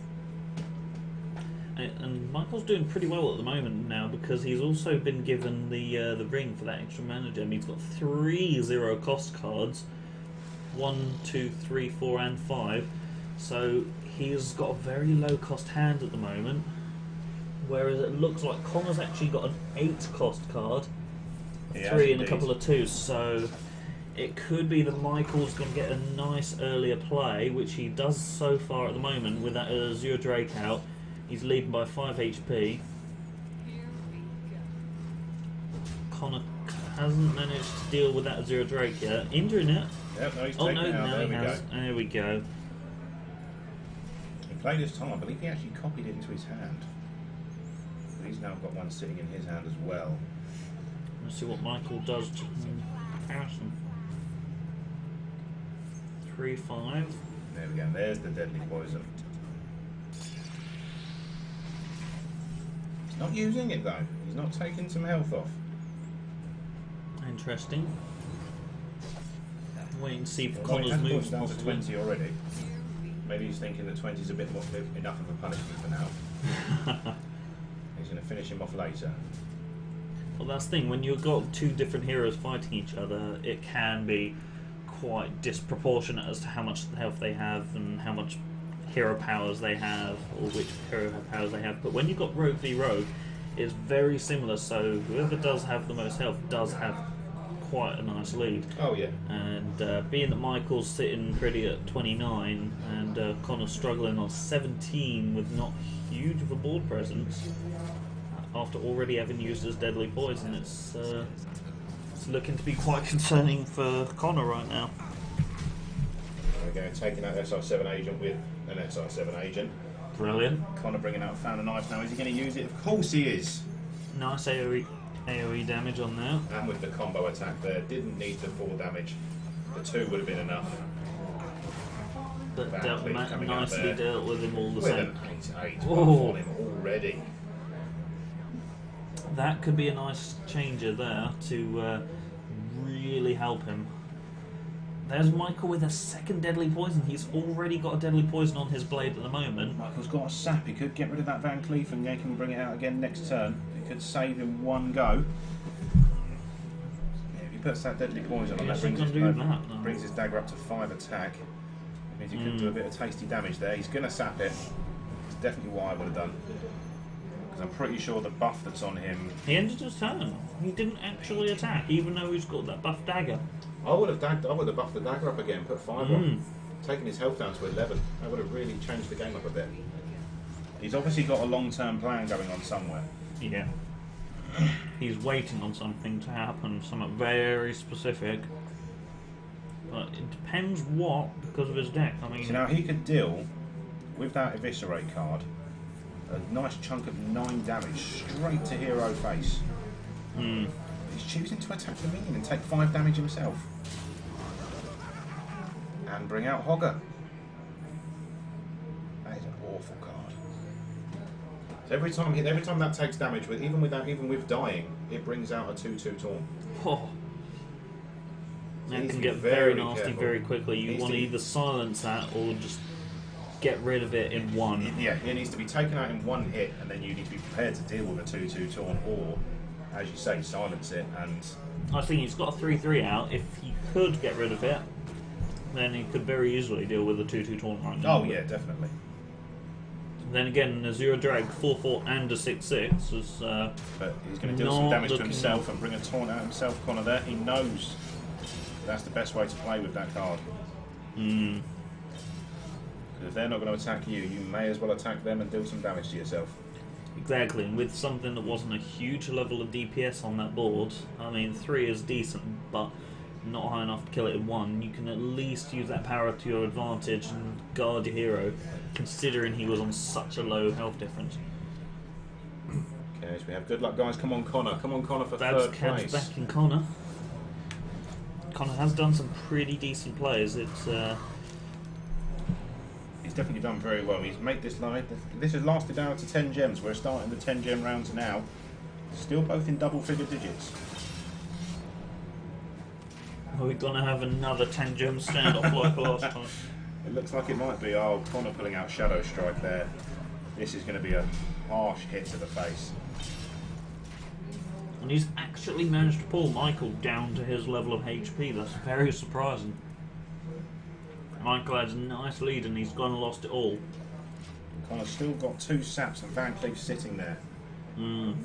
And Michael's doing pretty well at the moment now because he's also been given the ring for that extra mana gem. He's got 3 0 cost cards, 1, 2, 3, 4, and 5. So he's got a very low cost hand at the moment. Whereas it looks like Connor's actually got an 8 cost card, He 3 has and a indeed. couple of 2s. So it could be that Michael's going to get a nice earlier play, which he does so far at the moment with that Azure Drake out. He's leading by 5 HP. Connor hasn't managed to deal with that Azure Drake yet. Injuring it. Yep, no, he's Oh taken no, it out. now There he we has. go. There we go. He played his time. I believe he actually copied it into his hand. But he's now got one sitting in his hand as well. Let's see what Michael does to comparison. 3/5. There we go. There's the deadly poison. He's not using it though. He's not taking some health off. Interesting. Wait and see if Although he Connor's has moves pushed down to possibly. 20 already. Maybe he's thinking that 20 is a bit more enough of a punishment for now. He's going to finish him off later. Well, that's the thing. When you've got 2 different heroes fighting each other, it can be quite disproportionate as to how much health they have and how much hero powers they have, or which hero powers they have. But when you've got Rogue v Rogue, it's very similar. So whoever does have the most health does have quite a nice lead. Oh yeah. And being that Michael's sitting pretty at 29 and Connor's struggling on 17 with not huge of a board presence, after already having used his deadly poison, it's looking to be quite concerning for Connor right now. We're going taking out SR7 agent with an SR7 agent. Brilliant. Connor bringing out found a knife now. Is he going to use it? Of course he is. Nice AoE damage on there. And with the combo attack there, didn't need the 4 damage. The 2 would have been enough. But Van dealt Cleef coming out nicely there. dealt with him all the With same. an 8-8 Oh. on him already. That could be a nice changer there to really help him. There's Michael with a second deadly poison. He's already got a deadly poison on his blade at the moment. Michael's got a sap. He could get rid of that Van Cleef and they can bring it out again next turn. It could save him one go. Yeah, if he puts that deadly poison on, Yes, that he brings can his, do that, no. brings his dagger up to 5 attack. It means he could do a bit of tasty damage there. He's going to sap it. It's definitely what I would have done. Because I'm pretty sure the buff that's on him... He ended his turn. He didn't actually attack, even though he's got that buff dagger. I would have buffed the dagger up again, put 5 on. Taken his health down to 11. That would have really changed the game up a bit. He's obviously got a long-term plan going on somewhere. Yeah. He's waiting on something to happen, something very specific. But it depends what, because of his deck. I mean, So now he could deal with that Eviscerate card a nice chunk of 9 damage straight to hero face. He's choosing to attack the minion and take 5 damage himself. And bring out Hogger. That is an awful card. So every time that takes damage, even with dying, it brings out a 2/2 taunt. oh, that needs can to get be very very nasty careful. very quickly. You Needs want to to be- either silence that or just get rid of it in one. Yeah, it needs to be taken out in one hit, and then you need to be prepared to deal with a 2/2 taunt, or, as you say, silence it. And I think he's got a 3/3 out. If he could get rid of it, then he could very easily deal with a 2/2 taunt right now. oh yeah, definitely. Then again, a 0 drag 4/4 and a 6/6 is But he's going to deal some not damage to looking himself good. and bring a taunt out himself, Connor. There, he knows that's the best way to play with that card. Because if they're not going to attack you, you may as well attack them and deal some damage to yourself. Exactly, and with something that wasn't a huge level of DPS on that board, I mean, 3 is decent, but not high enough to kill it in 1. You can at least use that power to your advantage and guard your hero, considering he was on such a low health difference. Okay, Yes, we have good luck, guys. Come on, Connor. Come on, Connor, for Babs third Cad's place. back in Connor. Connor has done some pretty decent plays. It's He's definitely done very well. He's made this line. This has lasted down to 10 gems. We're starting the 10 gem rounds now. Still both in double-figure digits. Are we gonna have another 10 gem standoff like last time? It looks like it might be. Oh, Connor pulling out Shadow Strike there. This is going to be a harsh hit to the face. And he's actually managed to pull Michael down to his level of HP. That's very surprising. Michael has a nice lead and he's gone and lost it all. Connor's still got 2 saps and Van Cleef sitting there,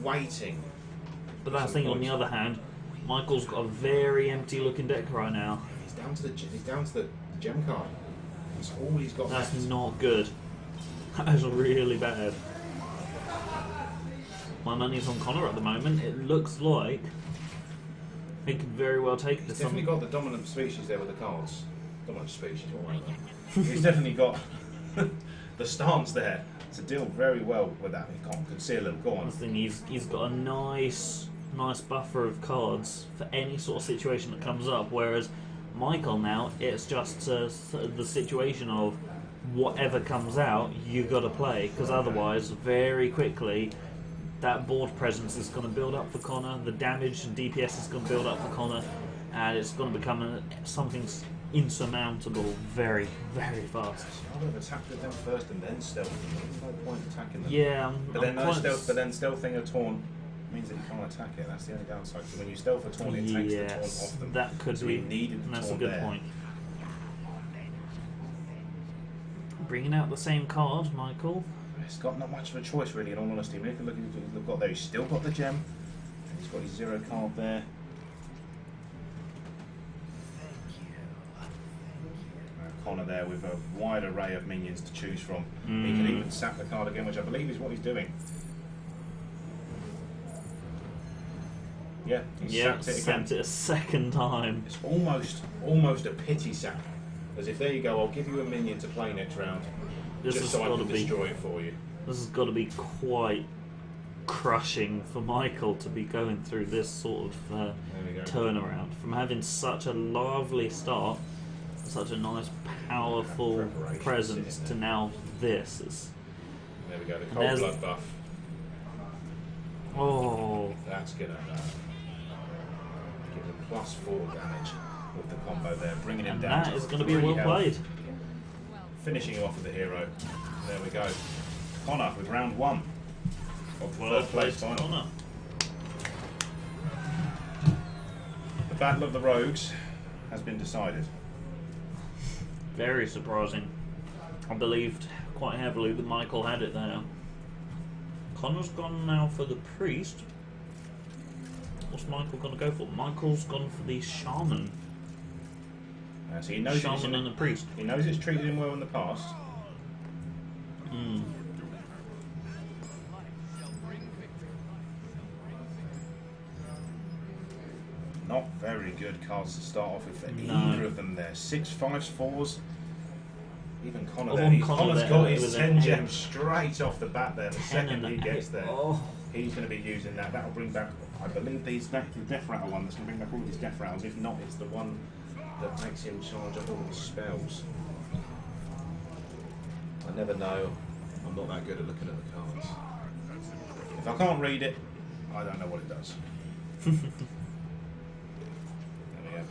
waiting. But that thing, on the other hand, Michael's got a very empty-looking deck right now. He's down to the gem card. That's all he's got. That's left. not good. That's really bad. My money's on Connor at the moment. It looks like he could very well take He's this. definitely got the dominant species there with the cards. Dominant species, whatever. He's definitely got the stance there to deal very well with that. He can't conceal him. Go on. I think he's got a nice buffer of cards for any sort of situation that comes up. Whereas Michael now, it's just the situation of whatever comes out, you got to play, because otherwise, very quickly, that board presence is going to build up for Connor. The damage and DPS is going to build up for Connor, and it's going to become something insurmountable very, very fast. I would have attacked with them first and then stealth. There's no point attacking them. Yeah, but then stealthing a taunt means that you can't attack it. That's the only downside. So when you stealth a taunt, it takes the taunt off them. That could so be. We needed the That's taunt a good there. point. Bringing out the same card, Michael. It's got not much of a choice, really, in all honesty. I mean, if you look at what he's got there, he's still got the gem. And he's got his 0 card there. Connor there with a wide array of minions to choose from. He can even sap the card again, which I believe is what he's doing. Yeah, he's sapped it again. Sapped it a second time. It's almost a pity sap. As if, there you go, I'll give you a minion to play next round. This just has so I got can to be destroy it for you. This has got to be quite crushing for Michael to be going through this sort of turnaround. From having such a lovely start, such a nice, powerful presence, to now this. There we go, the cold blood buff. Oh. That's going to give him +4 damage with the combo there, bringing him down. That is going to be well played. Finishing him off with the hero. There we go. Connor with round 1 of the third place final. Connor. The Battle of the Rogues has been decided. Very surprising. I believed quite heavily that Michael had it there. Connor's gone now for the priest. What's Michael going to go for? Michael's gone for the shaman. So he knows shaman and the priest. He knows it's treated him well in the past. Not very good cards to start off with for either of them there. 6 5s, 4s. Even Connor there. Connor's got his 10 gems straight off the bat there. The second he gets there, he's going to be using that. That'll bring back, I believe, the Death Rattle one. That's going to bring back all of his Death Rattles. If not, it's the one that makes him charge up all his spells. I never know. I'm not that good at looking at the cards. If I can't read it, I don't know what it does.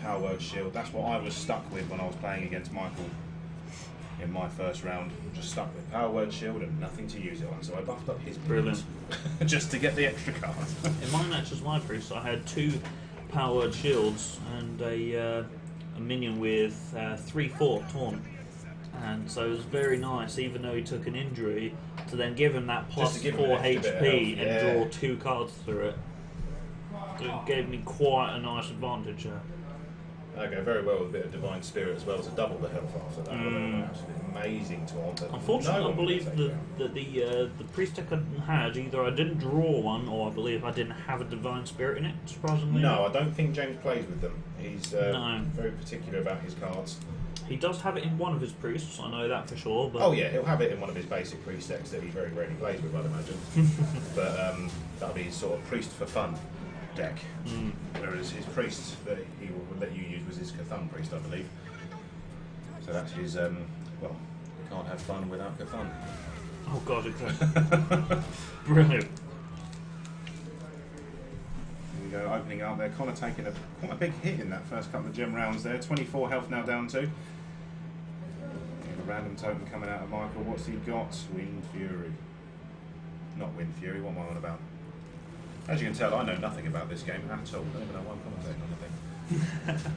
Power Word Shield. That's what I was stuck with when I was playing against Michael in my first round. Just stuck with Power Word Shield and nothing to use it on. So I buffed up his brilliant just to get the extra cards. In my match as my priest, I had 2 Power Word Shields and a minion with 3/4 taunt, and so it was very nice. Even though he took an injury, to then give him that +4 HP and draw 2 cards through it. It gave me quite a nice advantage there. Okay, very well with a bit of Divine Spirit as well to double the health after that. Absolutely amazing taunt. Unfortunately, I believe that the priest deck I had, either I didn't draw one or I believe I didn't have a Divine Spirit in it, surprisingly. No, I don't think James plays with them. He's very particular about his cards. He does have it in one of his priests, I know that for sure. But Oh yeah, he'll have it in one of his basic priest decks that he very rarely plays with, I'd imagine. But that'll be his sort of priest for fun deck. Whereas his priest that he will let you use was his Cthulhu priest, I believe. So that's his, well, you can't have fun without Cthulhu. Oh god, exactly. Brilliant. Here we go, opening up there. Connor taking quite a big hit in that first couple of gem rounds there. 24 health now down to. A random token coming out of Michael. What's he got? Wind Fury. Not Wind Fury, what am I on about? As you can tell, I know nothing about this game at all. I don't even know why I'm commentating on the thing.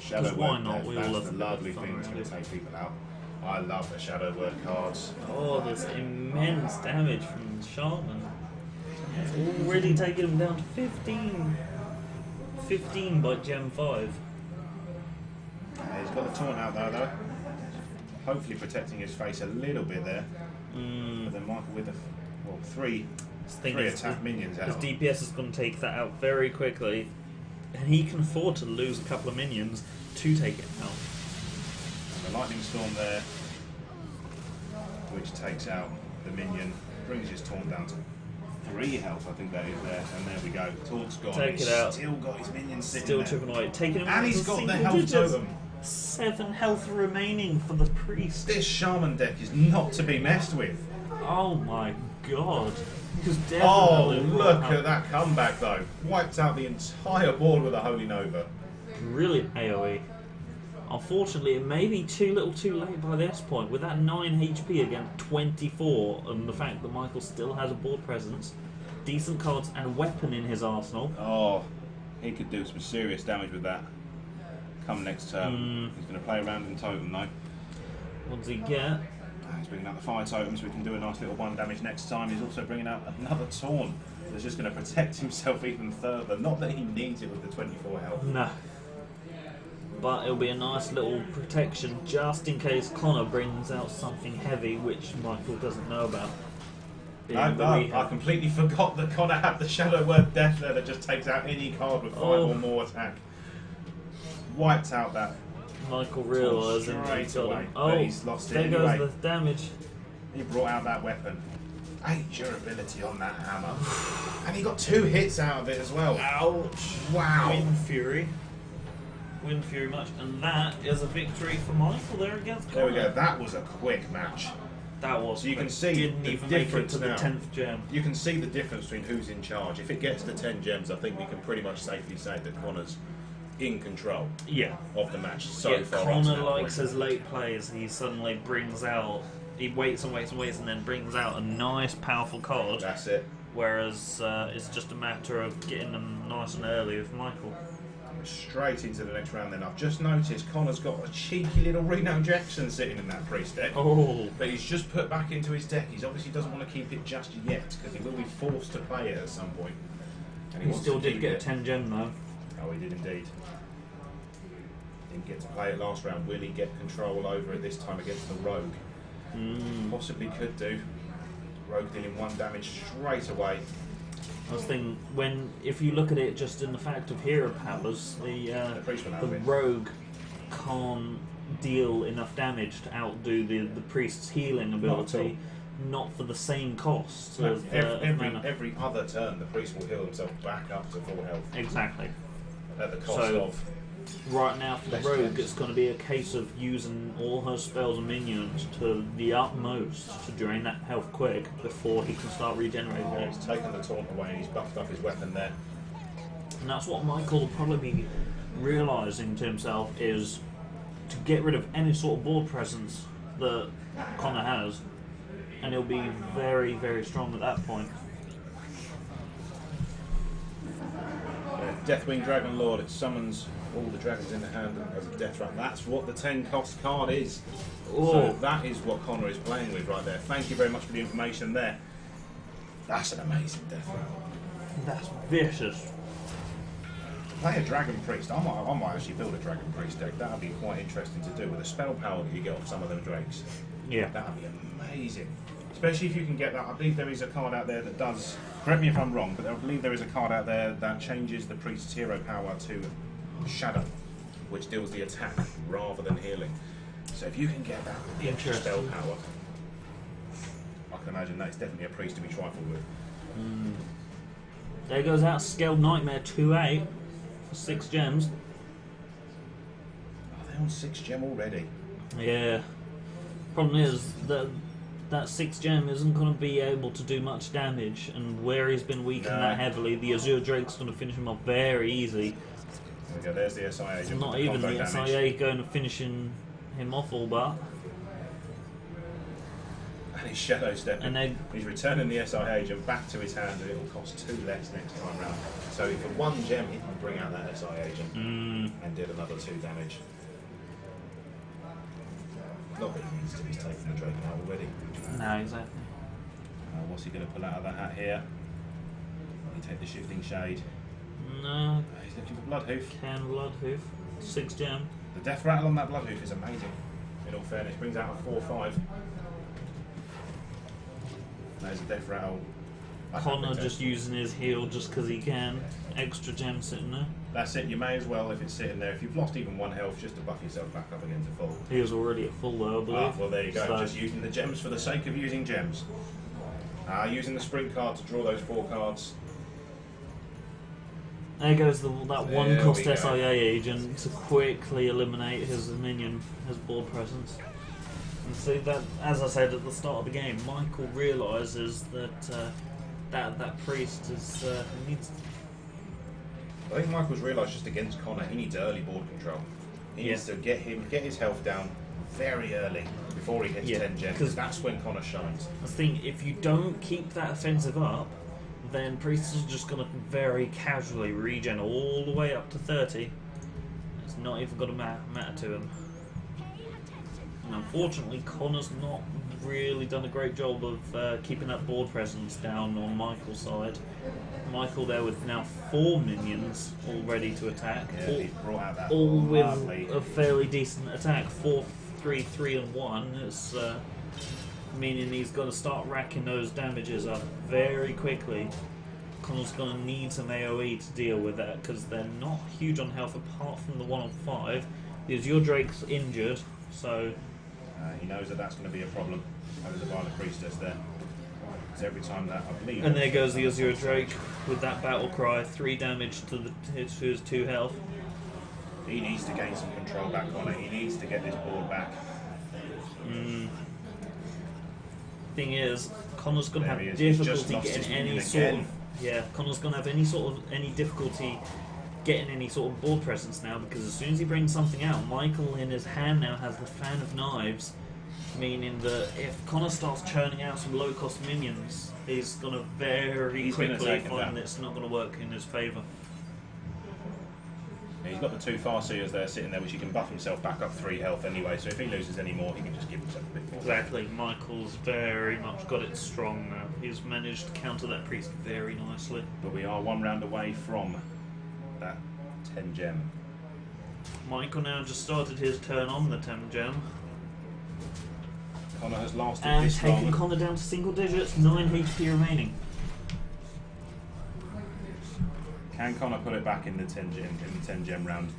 Shadow why Word not? Death, We all that's love the a bit of lovely fun thing that's around going to it. take people out. I love the Shadow Word cards. Oh, there's immense damage from Shaman. It's already taken him down to 15. 15 by Gem 5. He's got the taunt out there though. Hopefully protecting his face a little bit there. But then Michael with the three attack minions His out. DPS is going to take that out very quickly. And he can afford to lose a couple of minions to take it out. And the Lightning Storm there, which takes out the minion, brings his taunt down to 3 health, I think that is there. And there we go. Taunt's gone. Take He's it out. Still got his minions sitting Still there. chipping away. Taking him And out he's to got the single health digits. totem. 7 health remaining for the priest. This Shaman deck is not to be messed with. Oh my god. He's Oh, definitely look at that comeback though. Wiped out the entire board with a Holy Nova. Brilliant AoE. Unfortunately, it may be too little too late by this point. With that 9 HP against 24, and the fact that Michael still has a board presence, decent cards and weapon in his arsenal. Oh, he could do some serious damage with that. Come next turn. He's going to play around in totem though. What does he get? He's bringing out the fire totem so we can do a nice little 1 damage next time. He's also bringing out another taunt that's just going to protect himself even further. Not that he needs it with the 24 health. No. But it'll be a nice little protection just in case Connor brings out something heavy which Michael doesn't know about. I completely forgot that Connor had the Shadow Word Death there that just takes out any card with 5 or more attack. Wiped out that. Michael realising straight away. Oh, But he's lost it there anyway. goes the damage. He brought out that weapon. 8 durability on that hammer. And he got 2 hits out of it as well. Ouch. Wow. Wind Fury. Wind Fury much. And that is a victory for Michael there against Connor. There we go. That was a quick match. That was. So you can see didn't the even make it difference to the now. 10th gem. You can see the difference between who's in charge. If it gets to 10 gems, I think we can pretty much safely say that Connor's in control Yeah. of the match so Yeah, far. up to Connor that likes point. his late plays. He suddenly brings out. He waits and waits and waits and then brings out a nice, powerful card. That's it. Whereas it's just a matter of getting them nice and early with Michael. Straight into the next round then. I've just noticed Connor's got a cheeky little Reno Jackson sitting in that priest deck. Oh. That he's just put back into his deck. He obviously doesn't want to keep it just yet because he will be forced to play it at some point. And He wants still to did keep get a it. 10 gem though. Oh, he did indeed. Didn't get to play it last round. Will he get control over it this time against the Rogue? Possibly could do. Rogue dealing 1 damage straight away. I was thinking, if you look at it just in the fact of hero powers, the priest will now win. rogue can't deal enough damage to outdo the priest's healing ability, not for the same cost. So of, of mana. every other turn, the priest will heal himself back up to full health. Exactly. At the cost So, of. Right now for the less rogue, gems. it's going to be a case of using all her spells and minions to the utmost to drain that health quick before he can start regenerating it. He's taken the taunt away and he's buffed up his weapon there. And that's what Michael will probably be realising to himself is to get rid of any sort of board presence that Connor has, and he'll be very, very strong at that point. Deathwing Dragon Lord, it summons all the dragons in the hand as a death trap. That's what the 10 cost card is. Oh. So that is what Connor is playing with right there. Thank you very much for the information there. That's an amazing death trap. That's vicious. Play a Dragon Priest. I might actually build a Dragon Priest deck. That would be quite interesting to do with the spell power that you get off some of them drakes. Yeah. That would be amazing. Especially if you can get that. I believe there is a card out there that does, correct me if I'm wrong, but I believe there is a card out there that changes the priest's hero power to Shadow, which deals the attack rather than healing. So if you can get that extra spell power, I can imagine that's definitely a priest to be trifled with. There goes out Scaled Nightmare 2-8 for 6 gems. Are they on 6 gem already? Yeah. Problem is that that 6 gem isn't going to be able to do much damage, and where he's been weakened that heavily, the Azure Drake's going to finish him off very easy. There we go, there's the SIA. It's not even the SIA going to finishing him off all but. And he's shadow stepping. And he's returning the SI agent back to his hand, and it will cost 2 less next time round. So for 1 gem, he can bring out that SI agent and did another 2 damage. Not that he needs to, he's taking the Drake out already. No, exactly. What's he going to pull out of the hat here? He take the Shifting Shade. No. He's looking for Bloodhoof. Can Bloodhoof. 6 gem. The death rattle on that Bloodhoof is amazing. In all fairness, brings out a 4/5. There's a death rattle. Connor just using his heal just because he can. Extra gem sitting there. That's it, you may as well if it's sitting there. If you've lost even 1 health, just to buff yourself back up again to full. He was already at full though, I believe. Well there you go, So, just using the gems for the sake of using gems. Using the sprint card to draw those 4 cards. there goes that one There cost we go. SIA agent to quickly eliminate his minion, his board presence. And see that, as I said at the start of the game, Michael realises that that priest is needs. I think Michael's realised just against Connor, he needs early board control. He needs to get his health down very early before he hits 10 gems, because that's when Connor shines. I think if you don't keep that offensive up, then Priest is just going to very casually regen all the way up to 30. It's not even going to matter to him. And unfortunately, Connor's not really done a great job of keeping that board presence down on Michael's side. Michael there with now 4 minions all ready to attack. Yeah, he's brought out that all with lovely a fairly decent attack. 4, 3, 3 and 1. It's meaning he's going to start racking those damages up very quickly. Connor's going to need some AoE to deal with that because they're not huge on health apart from the 1 on 5. Because your Drake's injured, so he knows that that's going to be a problem. There's a Violet Priestess there. Because every time that, I believe... And there goes the Azure Drake with that battle cry, 3 damage to his 2 health. He needs to gain some control back on it. He needs to get this board back. Thing is, Connor's going to There he have is. He's just difficulty lost getting his any minion sort again. of Connor's going to have any difficulty getting any sort of board presence now, because as soon as he brings something out, Michael in his hand now has the Fan of Knives, meaning that if Connor starts churning out some low cost minions, he's going to very quickly find that it's not going to work in his favour. He's got the 2 Farseers there sitting there, which he can buff himself back up 3 health anyway, so if he loses any more, he can just give himself a bit more. Exactly, Michael's very much got it strong now. He's managed to counter that priest very nicely. But we are 1 round away from that 10 gem. Michael now just started his turn on the 10 gem. Connor has lasted And this taking long. Connor down to single digits, 9 HP remaining. Can Connor put it back in the 10 gem round?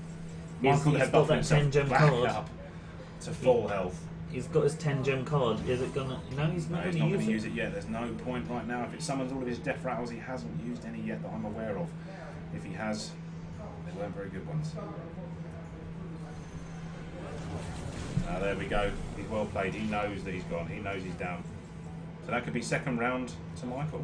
He's Michael had got buffed that himself 10 gem back card. up to full health. He's got his 10 gem card. Is it gonna? No, he's not No, he's going not to going use to use it yet. There's no point right now. If it summons all of his death rattles, he hasn't used any yet that I'm aware of. If he has, they weren't very good ones. There we go. He's well played. He knows that he's gone. He knows he's down. So that could be 2nd round to Michael.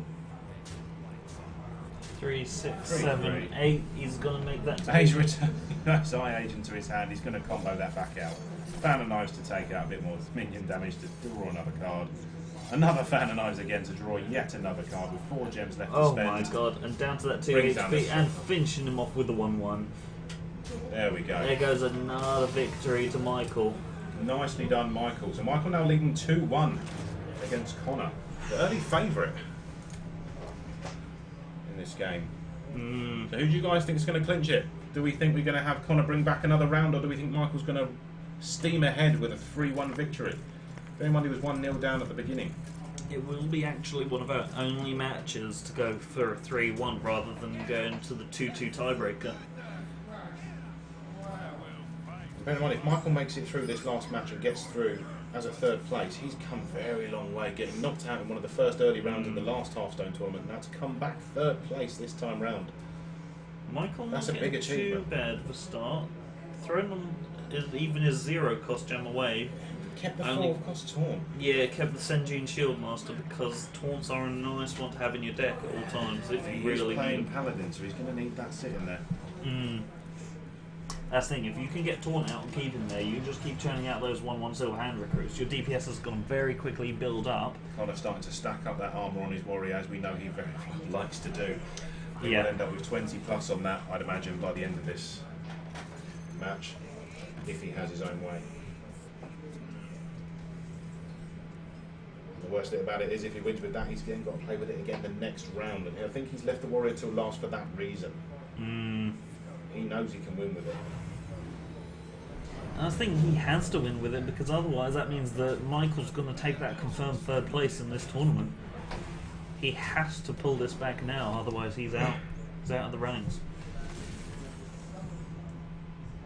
3, 6, 3, 7, 8. He's going to make that. He's returning that Eye Agent to his hand. He's going to combo that back out. Fan of Knives to take out a bit more minion damage to draw another card. Another Fan of Knives again to draw yet another card with 4 gems left to Oh spend. my god! And down to that 2 Brings down HP the and finishing him off with the 1/1. There we go. There goes another victory to Michael. Nicely done, Michael. So Michael now leading 2-1 against Connor, the early favourite in this game. So who do you guys think is going to clinch it? Do we think we're going to have Connor bring back another round, or do we think Michael's going to steam ahead with a 3-1 victory? Bear in mind he was 1-0 down at the beginning. It will be actually one of our only matches to go for a 3-1 rather than going to the 2-2 tiebreaker. Bear in mind, if Michael makes it through this last match and gets through as a third place, he's come a very long way, getting knocked out in one of the first early rounds in the last Hearthstone tournament. Now to come back third place this time round. Michael That's not a big getting achievement. too bad of a start. Throwing them even his 0 cost gem away. Kept the Only- 4 cost taunt. Yeah, kept the Senjin Shieldmaster because taunts are a nice one to have in your deck at all times if you He's really playing need them. Paladin, so he's going to need that sitting there. That's the thing, if you can get taunt out and keep him there, you can just keep churning out those 1/1 silver hand recruits. Your DPS is going to very quickly build up. Kind of starting to stack up that armour on his warrior, as we know he very likes to do. He Yeah. will end up with 20 plus on that, I'd imagine, by the end of this match, if he has his own way. The worst thing about it is if he wins with that, he's then got to play with it again the next round. And I think he's left the warrior till last for that reason. He knows he can win with it. I think he has to win with it because otherwise that means that Michael's going to take that confirmed third place in this tournament. He has to pull this back now, otherwise he's out. He's out of the ranks.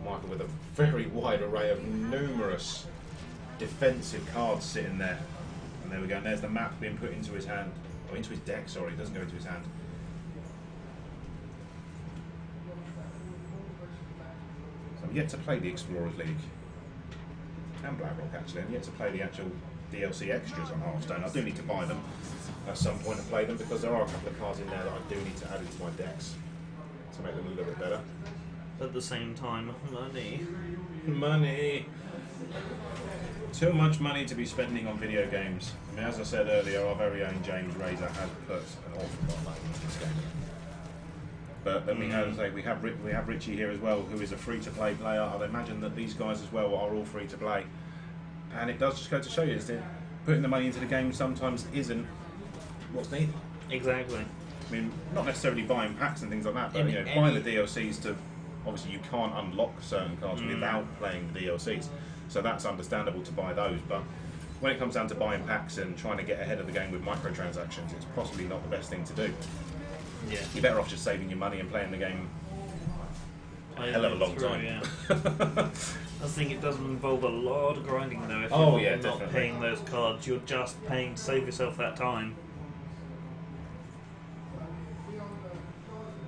Michael with a very wide array of numerous defensive cards sitting there. And there we go, and there's the map being put into his hand. Oh, into his deck, sorry, it doesn't go into his hand. So I'm yet to play the Explorers League. And Blackrock actually, I'm yet to play the actual DLC extras on Hearthstone. I do need to buy them at some point and play them because there are a couple of cards in there that I do need to add into my decks to make them a little bit better. At the same time, money. Money! Too much money to be spending on video games. I mean, as I said earlier, our very own James Razor has put an awful lot of money into this game. But then we have Richie here as well, who is a free-to-play player. I'd imagine that these guys as well are all free-to-play. And it does just go to show you that putting the money into the game sometimes isn't what's needed. Exactly. I mean, not necessarily buying packs and things like that, but you know, buying the DLCs to... Obviously, you can't unlock certain cards without playing the DLCs, so that's understandable to buy those. But when it comes down to buying packs and trying to get ahead of the game with microtransactions, it's possibly not the best thing to do. Yeah. You're better off just saving your money and playing the game a hell of a long time. Yeah. I think it doesn't involve a lot of grinding though. If you're not definitely. paying those cards, you're just paying to save yourself that time.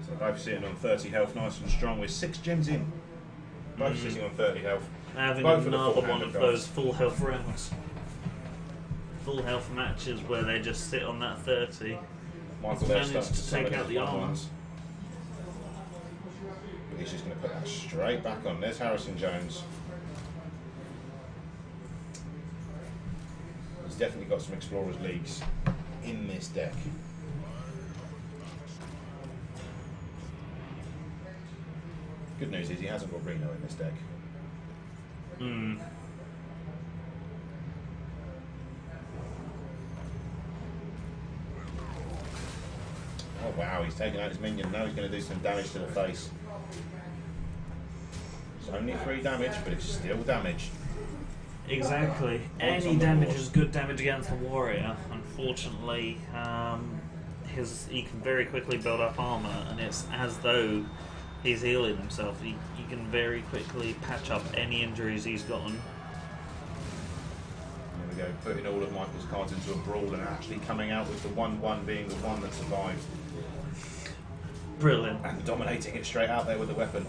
So both sitting on 30 health, nice and strong, with 6 gems in. Both sitting on 30 health. Having Both of the another full one hand of of those cards. full health rounds. Full health matches where they just sit on that 30. Michael He's there managed starts to to summon take out those the armour. ones. But he's just going to put that straight back on. There's Harrison Jones. He's definitely got some Explorers Leagues in this deck. Good news is he hasn't got Reno in this deck. Oh wow, he's taking out his minion. Now he's going to do some damage to the face. It's only 3 damage, but it's still damage. Exactly. Any damage is good damage against the warrior. Unfortunately, he can very quickly build up armor, and it's as though he's healing himself. He can very quickly patch up any injuries he's gotten. There we go, putting all of Michael's cards into a brawl and actually coming out with the 1-1 being the one that survived. Brilliant. And dominating it straight out there with the weapon.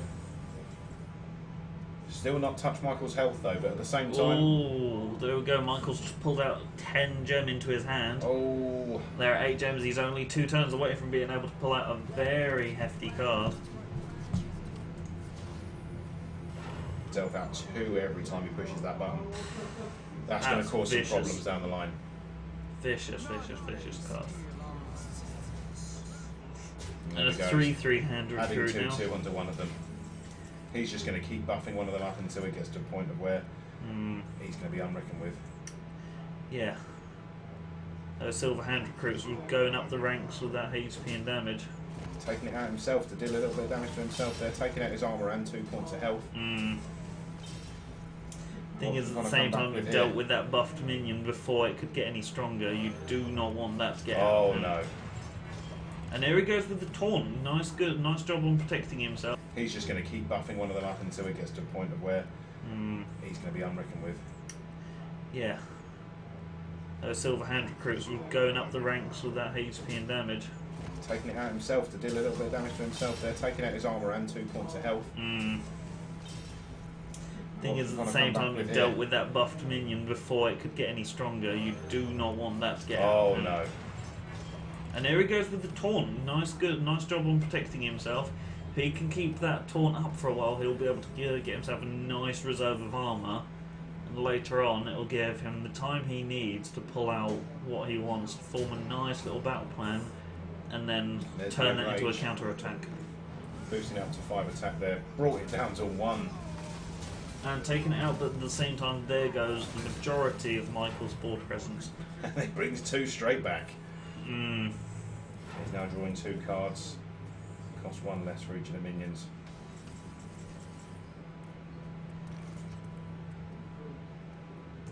Still not touched Michael's health though, but at the same time... Oh, there we go. Michael's just pulled out 10 gem into his hand. Oh, There are 8 gems. He's only 2 turns away from being able to pull out a very hefty card. himself out 2 every time he pushes that button. That's going to cause vicious. some problems down the line. Vicious, vicious, vicious card. There And a we go. 3/3 hand Adding recruit now. 2/2 onto one of them. He's just going to keep buffing one of them up until it gets to a point of where he's going to be unreckoned with. Yeah. Those silver hand recruits were going up the ranks with that HP and damage. Taking it out himself to deal a little bit of damage to himself there, taking out his armour and 2 points of health. Thing is, at the same time, we've dealt with that buffed minion before it could get any stronger. You do not want that to get out. Oh no. And there he goes with the taunt. Nice job on protecting himself. He's just going to keep buffing one of them up until it gets to a point of where He's going to be unreckoned with. Yeah. Those Silver Hand recruits were going up the ranks with that HP and damage. Taking it out himself to deal a little bit of damage to himself there, taking out his armour and 2 points of health. Thing is, at the same time, we dealt with that buffed minion before it could get any stronger. You do not want that to get out. Oh no. And there he goes with the taunt. Nice job on protecting himself. If he can keep that taunt up for a while, he'll be able to get himself a nice reserve of armour. And later on, it'll give him the time he needs to pull out what he wants, to form a nice little battle plan, and then turn it into a counter-attack. Boosting it up to 5 attack there. Brought it down to 1. And taking it out, but at the same time, there goes the majority of Michael's board presence. And it brings 2 straight back. Mm. He's now drawing 2 cards. Costs 1 less for each of the minions.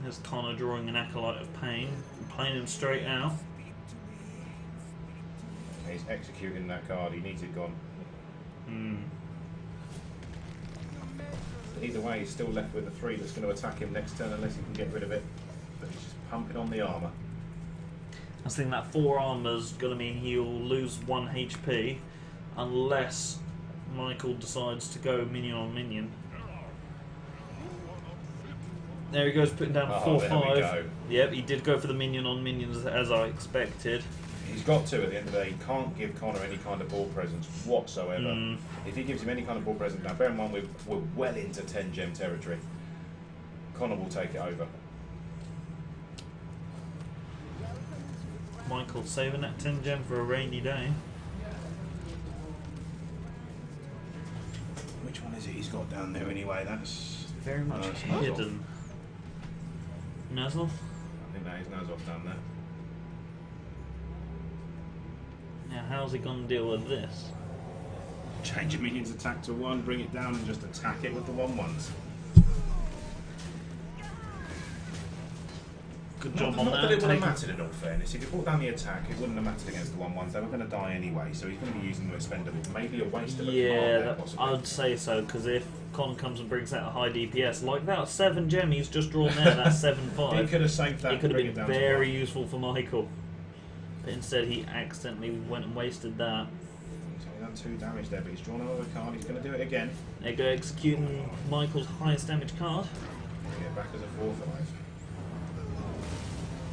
There's Connor drawing an Acolyte of Pain, playing him straight out. He's executing that card, he needs it gone. Either way, he's still left with a 3 that's going to attack him next turn unless he can get rid of it. But he's just pumping on the armour. I was thinking that 4 armour's going to mean he'll lose 1 HP unless Michael decides to go minion on minion. There he goes, putting down 4/5. Yep, he did go for the minion on minions as I expected. He's got to at the end of the day. He can't give Connor any kind of ball presence whatsoever. If he gives him any kind of ball presence, now bear in mind we're well into 10 gem territory. Connor will take it over. Michael saving that 10 gem for a rainy day. Which one is it he's got down there anyway? That's very much hidden. Nazloff? I think that is Nazloff down there. Now how's he going to deal with this? Change your minion's attack to 1, bring it down and just attack it with the 1/1s. Good job on not that. That it wouldn't have mattered in all fairness. If you brought down the attack, it wouldn't have mattered against the 1/1s. They were going to die anyway, so he's going to be using them expendable. Maybe a waste of a card there, possibly. I would say so, because if Con comes and brings out a high DPS, like that 7 gem he's just drawn there, that's 7/5. He could have saved that. It could have been very useful for Michael. But instead he accidentally went and wasted that. He's only done 2 damage there, but he's drawn another card. He's going to do it again. There you go, executing Michael's highest damage card. Get back as a 4/5.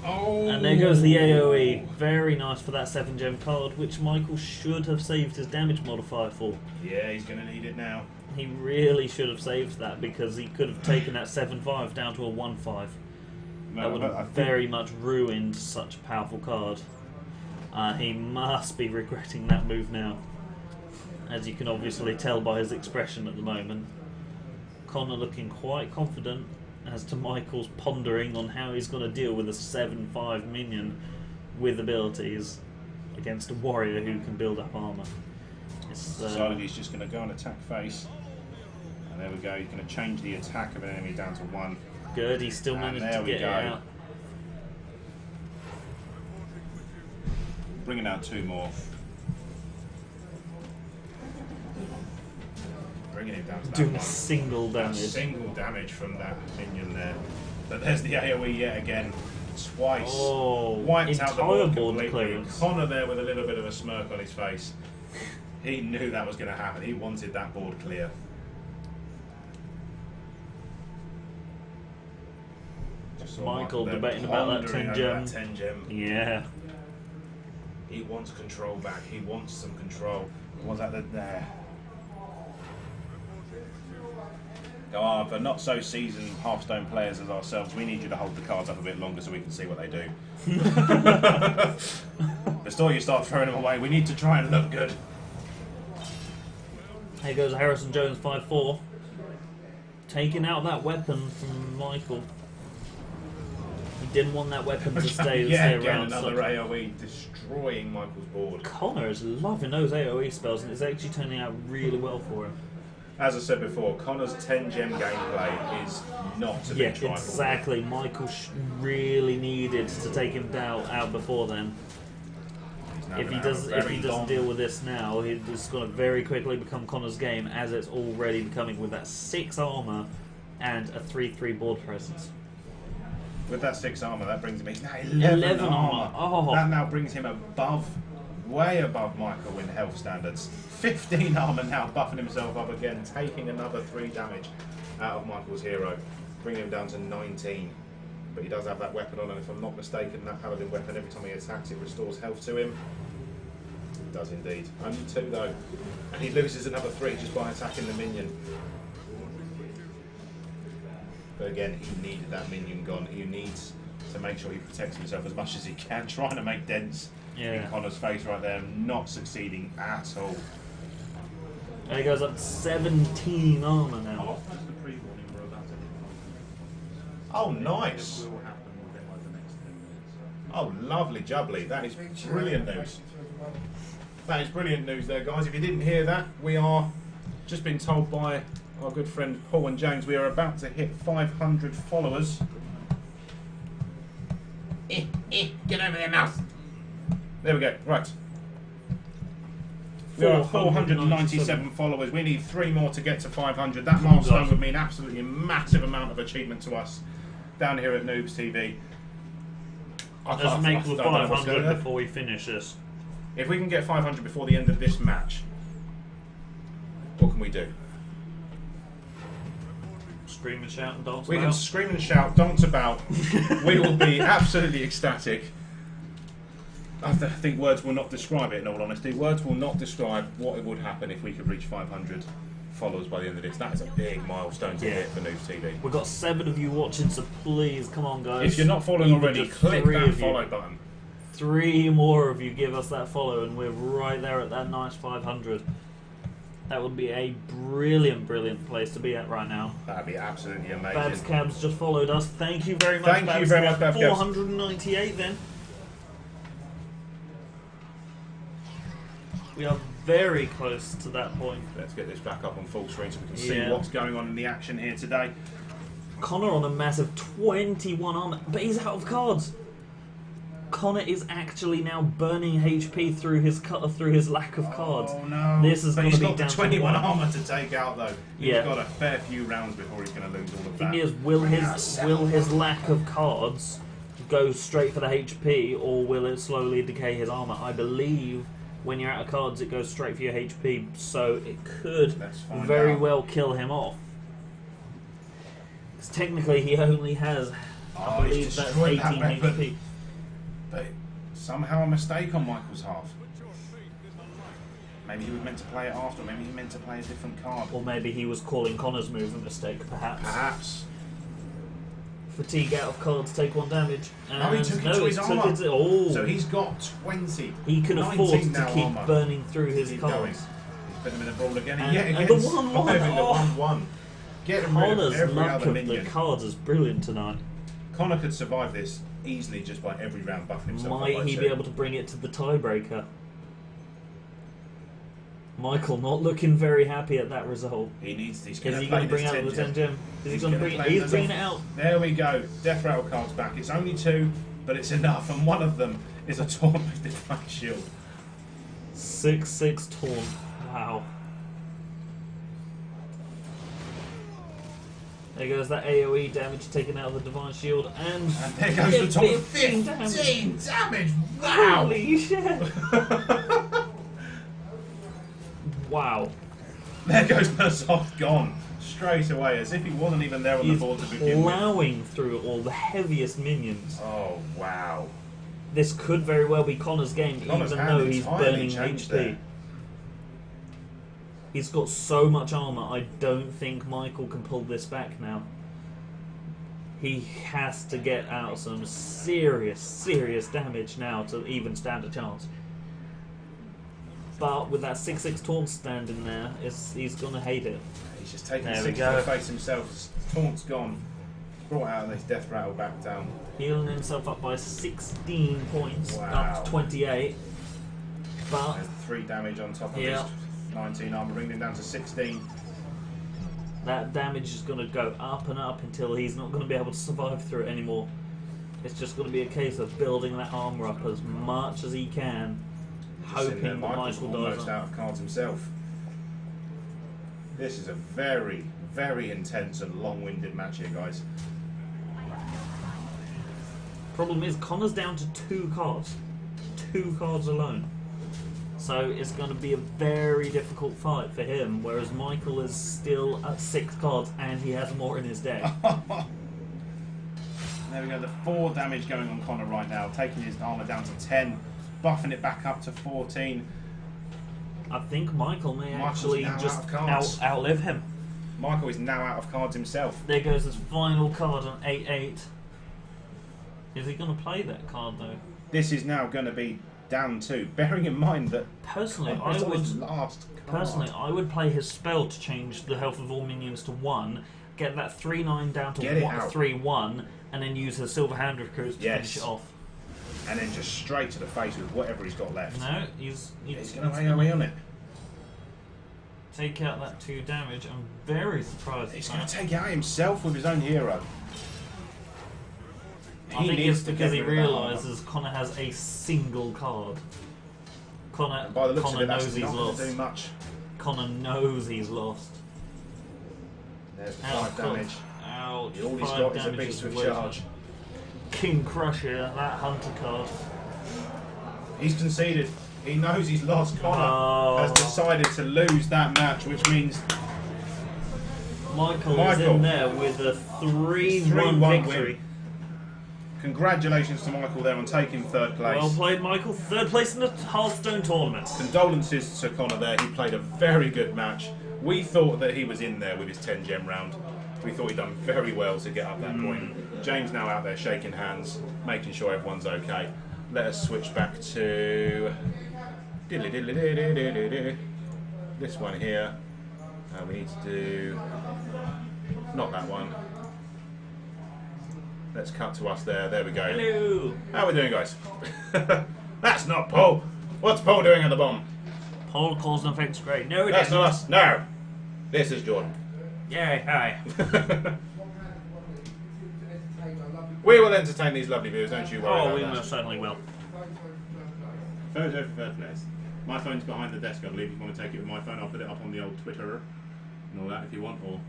Oh! And there goes the AoE. Very nice for that 7 gem card, which Michael should have saved his damage modifier for. Yeah, he's going to need it now. He really should have saved that, because he could have taken that 7/5 down to a 1/5. That would have very much ruined such a powerful card. He must be regretting that move now, as you can obviously tell by his expression at the moment. Connor looking quite confident as to Michael's pondering on how he's going to deal with a 7/5 minion with abilities against a warrior who can build up armour. So he's just going to go and attack face. And there we go, he's going to change the attack of an enemy down to 1. Good, he still managed to get it out. Bringing out 2 more. Bringing him down to that Doing 1. single damage. Single damage from that minion there. But there's the AoE yet again. Twice. Oh, wiped out the board board completely. clearance. Connor there with a little bit of a smirk on his face. He knew that was going to happen. He wanted that board clear. Michael debating about that 10 gem. 10 gem. Yeah. He wants control back. He wants some control. Was that there? For not so seasoned Hearthstone players as ourselves, we need you to hold the cards up a bit longer so we can see what they do. Before you start throwing them away, we need to try and look good. Here goes Harrison Jones 5/4. Taking out that weapon from Michael. He didn't want that weapon to stay around. Another AoE destroying Michael's board. Connor is loving those AoE spells, and it's actually turning out really well for him. As I said before, Connor's 10 gem gameplay is not to be trifled. Exactly. Michael really needed to take him out before then. If he doesn't deal with this now, it's going to very quickly become Connor's game, as it's already becoming with that 6 armor and a 3/3 board presence. With that 6 armor, that brings him now 11 armor. Oh. That now brings him above, way above Michael in health standards. 15 armor now, buffing himself up again, taking another 3 damage out of Michael's hero, bringing him down to 19. But he does have that weapon on, and if I'm not mistaken, that paladin weapon, every time he attacks, it restores health to him. It does indeed. Only 2 though, and he loses another 3 just by attacking the minion. But again, he needed that minion gone. He needs to make sure he protects himself as much as he can, trying to make dents in Connor's face right there, not succeeding at all. And he goes up to 17 armor now. How often is the pre-warning we're about to hit? Oh, nice. It will happen within like the next 10 minutes. Oh, lovely jubbly. That is brilliant news. That is brilliant news there, guys. If you didn't hear that, we are just been told by our good friend Paul and James we are about to hit 500 followers. Get over there, mouse. There we go. Right. We are 497 followers. We need 3 more to get to 500. That milestone would mean absolutely a massive amount of achievement to us down here at Noobz TV. Let's make the 500 before we finish this. If we can get 500 before the end of this match, what can we do? Scream and shout and dance We about. can scream and shout, dance about. We will be absolutely ecstatic. I think words will not describe it, in all honesty. Words will not describe what would happen if we could reach 500 followers by the end of this. That is a big milestone to hit for Noobz TV. We've got 7 of you watching, so please, come on guys. If you're not following Even already, just click 3 that of you. follow button. 3 more of you give us that follow and we're right there at that nice 500. That would be a brilliant, brilliant place to be at right now. That'd be absolutely amazing. Babs Cabs just followed us. Thank you very much, Thank you very much, Babs Cabs. 498 then. We are very close to that point. Let's get this back up on full screen so we can see what's going on in the action here today. Connor on a massive 21 armor, but he's out of cards. Connor is actually now burning HP through his lack of cards. Oh no! This is but going he's to be got the down 21 to 1. armor to take out though. He's Yeah. got a fair few rounds before he's going to lose all of The that. thing is, will his lack of cards go straight for the HP, or will it slowly decay his armor? I believe when you're out of cards, it goes straight for your HP, so it could very well kill him off. Because technically, he only has, I believe, he's that's destroyed 18 that weapon. HP. But somehow a mistake on Michael's half. Maybe he was meant to play it after, maybe he meant to play a different card. Or maybe he was calling Connor's move a mistake, perhaps. Perhaps. Fatigue out of cards, take 1 damage. No, he took it to his armor. Oh. So he's got 20. He can 19 afford to now keep armor. burning through his Keep cards. going. He's putting him in a brawl again. And- Yet and again, the 1-1. surviving the Oh. 1-1. Getting rid of Connor's every luck other of the minion. cards is brilliant tonight. Connor could survive this easily just by every round buffing himself up Might by he 2. be able to bring it to the tiebreaker? Michael not looking very happy at that result. He's Is going he to going play to bring this out the 10 gem? Is he going to bring it? play He's those bringing off. it out. There we go. Death rattle cards back. It's only 2, but it's enough, and one of them is a taunt with Divine Shield. 6/6 taunt. Wow. There goes that AoE damage taken out of the Divine Shield, and there goes the taunt. 15 damage! Wow! Holy shit! Wow. There goes Mersoft gone. Straight away, as if he wasn't even there on the board to begin with. Plowing through all the heaviest minions. Oh, wow. This could very well be Connor's game, Connor's even hand though he's entirely burning changed HP. there. He's got so much armor, I don't think Michael can pull this back now. He has to get out some serious, serious damage now to even stand a chance. But with that 6/6 taunt standing there, he's going to hate it. He's just taking There we 6 to go. the face himself. Taunt's gone. Brought out this death rattle back down. Healing himself up by 16 points, Wow. up to 28. But There's 3 damage on top of Yeah. his 19 armor, bringing him down to 16. that damage is going to go up and up until he's not going to be able to survive through it anymore. It's just going to be a case of building that armor up as much as he can, Just sitting hoping there, that Michael's Michael almost dies. out of cards himself. This is a very, very intense and long-winded match here, guys. Problem is, Connor's down to 2 cards. 2 cards alone. So it's going to be a very difficult fight for him, whereas Michael is still at 6 cards and he has more in his deck. There we go, the 4 damage going on Connor right now, taking his armour down to 10, buffing it back up to 14. I think Michael may Michael's actually now just out of cards. outlive him. Michael is now out of cards himself. There goes his final card on 8-8. Is he going to play that card though? This is now going to be down to, bearing in mind that Personally, Connor's on his last card. Personally, I would play his spell to change the health of all minions to 1, get that 3-9 down to 3-1, and then use his silver hand recruits to finish it off. And then just straight to the face with whatever he's got left. No, he's going to AoE on it. Take out that 2 damage. I'm very surprised. He's going to take out himself with his own hero. I think it's because he realises Connor has a single card. Connor knows he's lost. Do much. Connor knows he's lost. There's 5 damage. Ouch. All he's got is a beast with charge. King Crusher, that hunter card. He's conceded. He knows he's lost. Connor has decided to lose that match, which means Michael is in there with a 3-1 victory. Win. Congratulations to Michael there on taking 3rd place. Well played, Michael. 3rd place in the Hearthstone tournament. Condolences to Connor there. He played a very good match. We thought that he was in there with his 10 gem round. We thought he'd done very well to get up that point. James now out there shaking hands, making sure everyone's okay. Let us switch back to this one here. We need to do not that one. Let's cut to us there. There we go. Hello. How are we doing, guys? That's not Paul. What's Paul doing at the bottom? Paul calls and effects great. No, that's not us. No. This is Jordan. Yeah, hi. We will entertain these lovely viewers, don't you worry about we that. most certainly will. Photo for 3rd place. My phone's behind the desk, I believe. If you want to take it with my phone, I'll put it up on the old Twitter and all that if you want. Or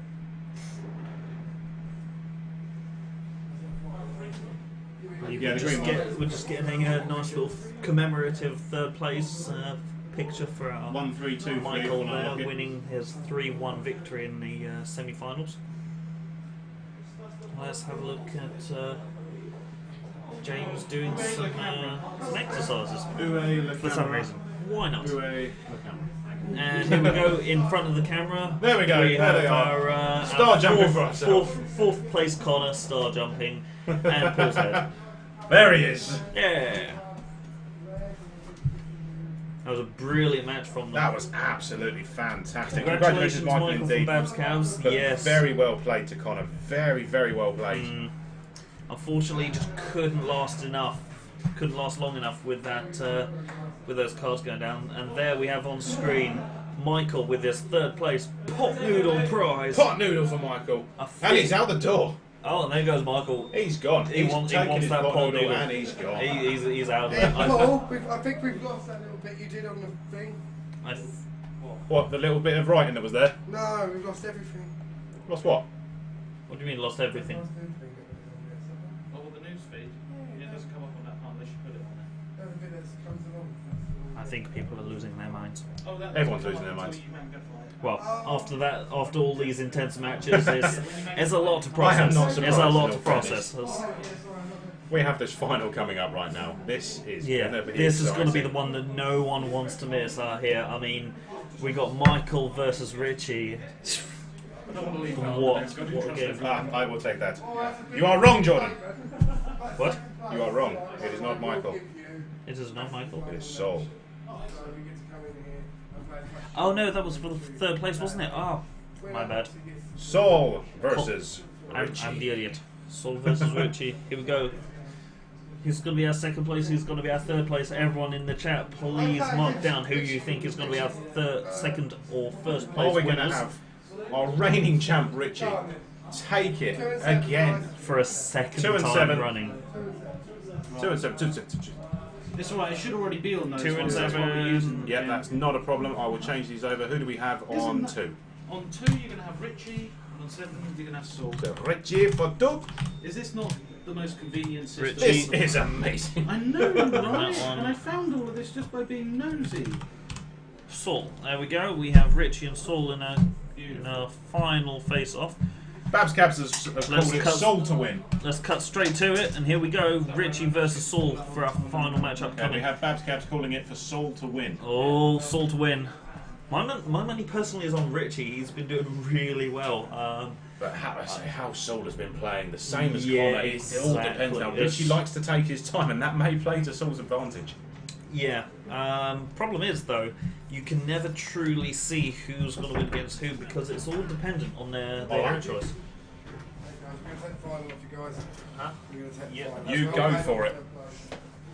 we're just getting a nice little commemorative 3rd place picture for our 1, 3, 2, Michael there winning his 3-1 victory in the semi-finals. Let's have a look at James doing some exercises for some reason. Why not? And here we go in front of the camera. There we go. We have our star jumping for ourselves. Fourth place Connor star jumping and Paul's head. There he is. Yeah. That was a brilliant match from them. That was absolutely fantastic. Congratulations Michael indeed. from Babs Cavs. But yes. Very well played to Connor. Very, very well played. Unfortunately, just couldn't last long enough with that, with those cards going down. And there we have on screen Michael with his 3rd place pot noodle prize. Pot noodle for Michael. And he's out the door. Oh, and there goes Michael. He's gone. He wants that pot noodle, and he's gone. He's out. Hey, Paul, I think we've lost that little bit you did on the thing. What, the little bit of writing that was there? No, we've lost everything. Lost what? What do you mean lost everything? Oh, the news feed. It doesn't come up on that part unless you put it on there. Everything that comes along. I think people are losing their minds. Oh, everyone's losing their minds. Well, after all these intense matches, it's a lot to process. It's a lot to process. We have this final coming up right now. This is this is going to be the one that no one wants to miss here. I mean, we got Michael versus Richie. What a game. I will take that. You are wrong, Jordan. What? You are wrong. It is not Michael. It is not Michael. It is Sol. Oh no, that was for the 3rd place, wasn't it? Oh, my bad. Sol versus Richie. I'm the idiot. Sol versus Richie. Here we go. Who's going to be our 2nd place? Who's going to be our 3rd place? Everyone in the chat, please mark down who you think is going to be our 2nd or 1st place. Are we going to have our reigning champ Richie take it again for a 2nd time running? 2 and 7. 2 and 7. It's alright, it should already be on those 2 and 7. Yeah, that's not a problem. I will change these over. Who do we have on 2? On 2, you're going to have Richie, and on 7, you're going to have Saul. So Richie for 2. Is this not the most convenient system? This is amazing. I know, right? one. And I found all of this just by being nosy. Saul. There we go. We have Richie and Saul in a final face-off. Babs Cabs has called it Saul to win. Let's cut straight to it, and here we go. Richie versus Saul for our final matchup And coming. we have Babs Cabs calling it for Saul to win. Oh, Saul to win. My money personally is on Richie. He's been doing really well. But how Saul has been playing, the same as Yeah, Connor. It all depends now. exactly. Richie likes to take his time, and that may play to Saul's advantage. Yeah. Problem is, though, you can never truly see who's going to win against who because it's all dependent on their own choice. Huh? You go for it.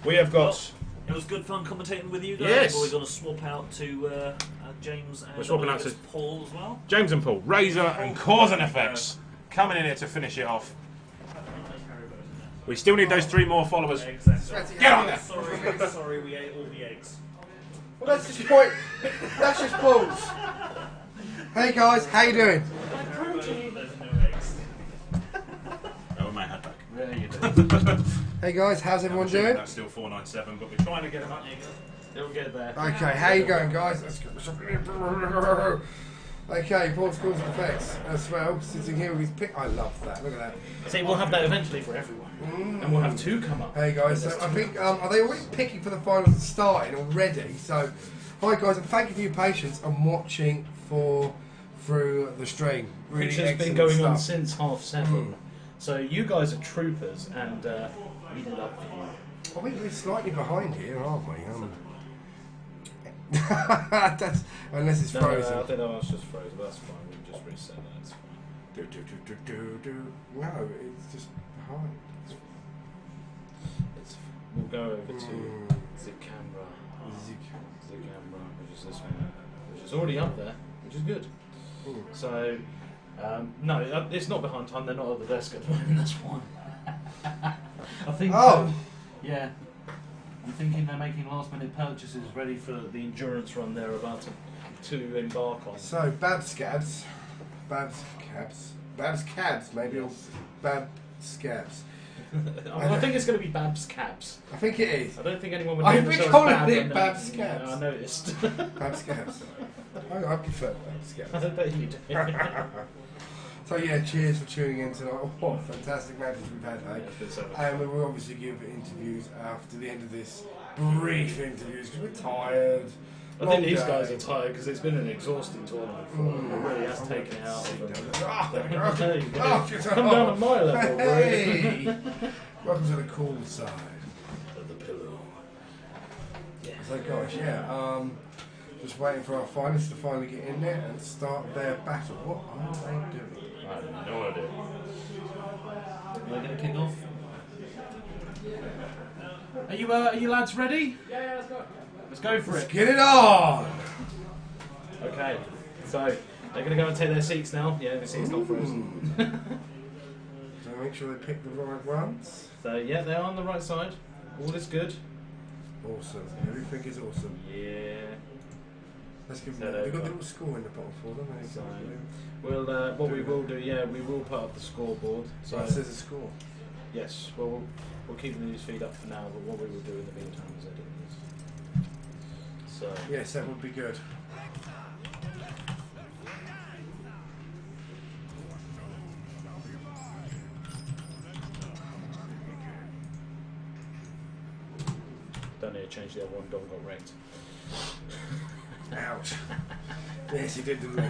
We have got. It was good fun commentating with you guys. Yes. We're going to swap out to James and We're swapping out to Paul as well. James and Paul, Razor and Cause and Effects coming in here to finish it off. We still need those 3 more followers. Get on there! Sorry, we ate all the eggs. Well, that's just point. That's just balls. Hey guys, how you doing? There's no eggs. Oh, my hat back. There you go. Hey guys, how's everyone doing? That's still 497, but we're trying to get them up. They'll get there. Okay, how you going, guys? Let's go. Okay, Paul's Calls and Effects as well, sitting here with his pick. I love that. Look at that. See, we'll have that eventually for everyone. And we'll have 2 come up. Hey guys, so I think are they already picking for the finals starting already? So, hi guys, and thank you for your patience and watching through the stream. Really Which has been excellent going on stuff. since 7:30. So you guys are troopers, and we love you. I think we're slightly behind here, aren't we? That's, unless it's frozen. I think that one's just frozen, but that's fine. We can just reset that. It's fine. No, it's just behind. We'll go over to the camera. The camera, which is this one, which is already up there, which is good. So, no, it's not behind time. They're not at the desk at the moment. That's fine. I think. Yeah. I'm thinking they're making last-minute purchases ready for the endurance run they're about to embark on. So, Babs Cabs, maybe, or Babs Cabs. I think it's going to be Babs Cabs. I think it is. I don't think anyone would. I've been calling it Bab Babs Cabs. Yeah, I noticed. Babs Cabs. I prefer Babs Cabs. I bet you do. So yeah, cheers for tuning in tonight. Oh, fantastic matches we've had, and we will obviously give interviews after the end of this brief interviews because we're tired. I think these guys are tired because it's been an exhausting tournament for them. It really has taken it out of them. There you go. Come down at my level, bro. Hey! Welcome to the cool side of the pillow. Yeah. So guys, yeah, just waiting for our finalists to finally get in there and start their battle. What are they doing? I have no idea. Are they going to kick off? Are you lads ready? Yeah, let's go. Let's go for Let's it. get it on! Okay, so they're going to go and take their seats now. Yeah, the seat's not frozen. So make sure they pick the right ones. So yeah, they're on the right side. All is good. Awesome. Everything is awesome. Yeah. Let's give So them. They've got a little score in the bottom for them. So we'll what we will do, yeah, we will put up the scoreboard. So it says a score. yes, well we'll keep the news feed up for now. But what we will do in the meantime is edit this. So Yes, that would be good. don't need to change the other one. Don got wrecked. Ouch. Yes, he did, didn't he?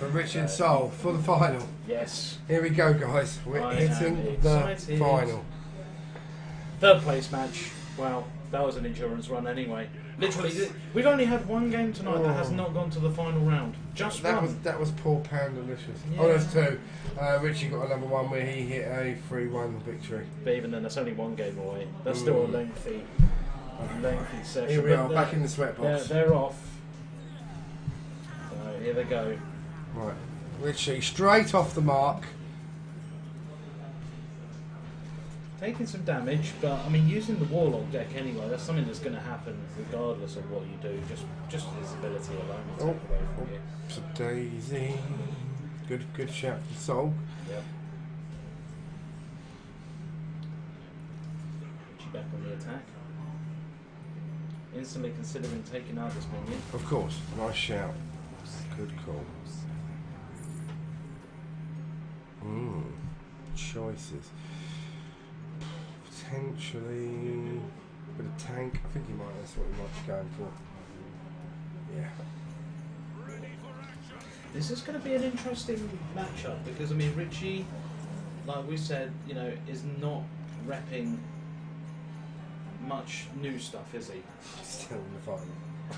So Richie and Soul for the final. Yes. Here we go, guys. We're I am hitting the excited. final. Third place match. Wow, that was an endurance run anyway. Literally, we've only had one game tonight that has not gone to the final round. Just that one. That was poor Pandalicious. Yeah. Oh, there's two. Richie got another one where he hit a 3-1 victory. But even then, that's only one game away. That's still a lengthy session. Here we But are, back in the sweatbox. They're off. So here they go. Right, Richie, straight off the mark. taking some damage, but I mean, using the Warlock deck anyway, that's something that's going to happen regardless of what you do. Just his ability alone will take away from you. So Daisy, good shout from Soul. Yep. Back on the attack. Instantly considering taking out this minion. Of course, nice shout. Good call. Choices. Potentially a bit of tank. I think that's what he might be going for. Yeah. This is going to be an interesting matchup because I mean Richie, like we said, you know, is not repping much new stuff, is he? Still in the final.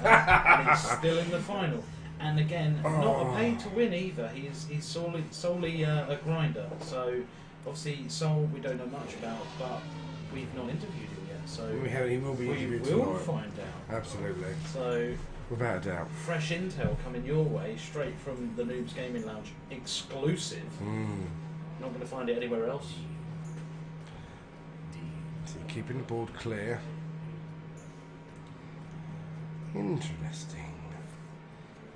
And he's still in the final. And again, not a pay to win either. He's solely a grinder. So obviously Soul we don't know much about, but we've not interviewed him yet. So he will be interviewed we will tomorrow. find out. Absolutely. So without a doubt. fresh intel coming your way straight from the Noobz Gaming Lounge, exclusive. Not going to find it anywhere else. So keeping the board clear. Interesting.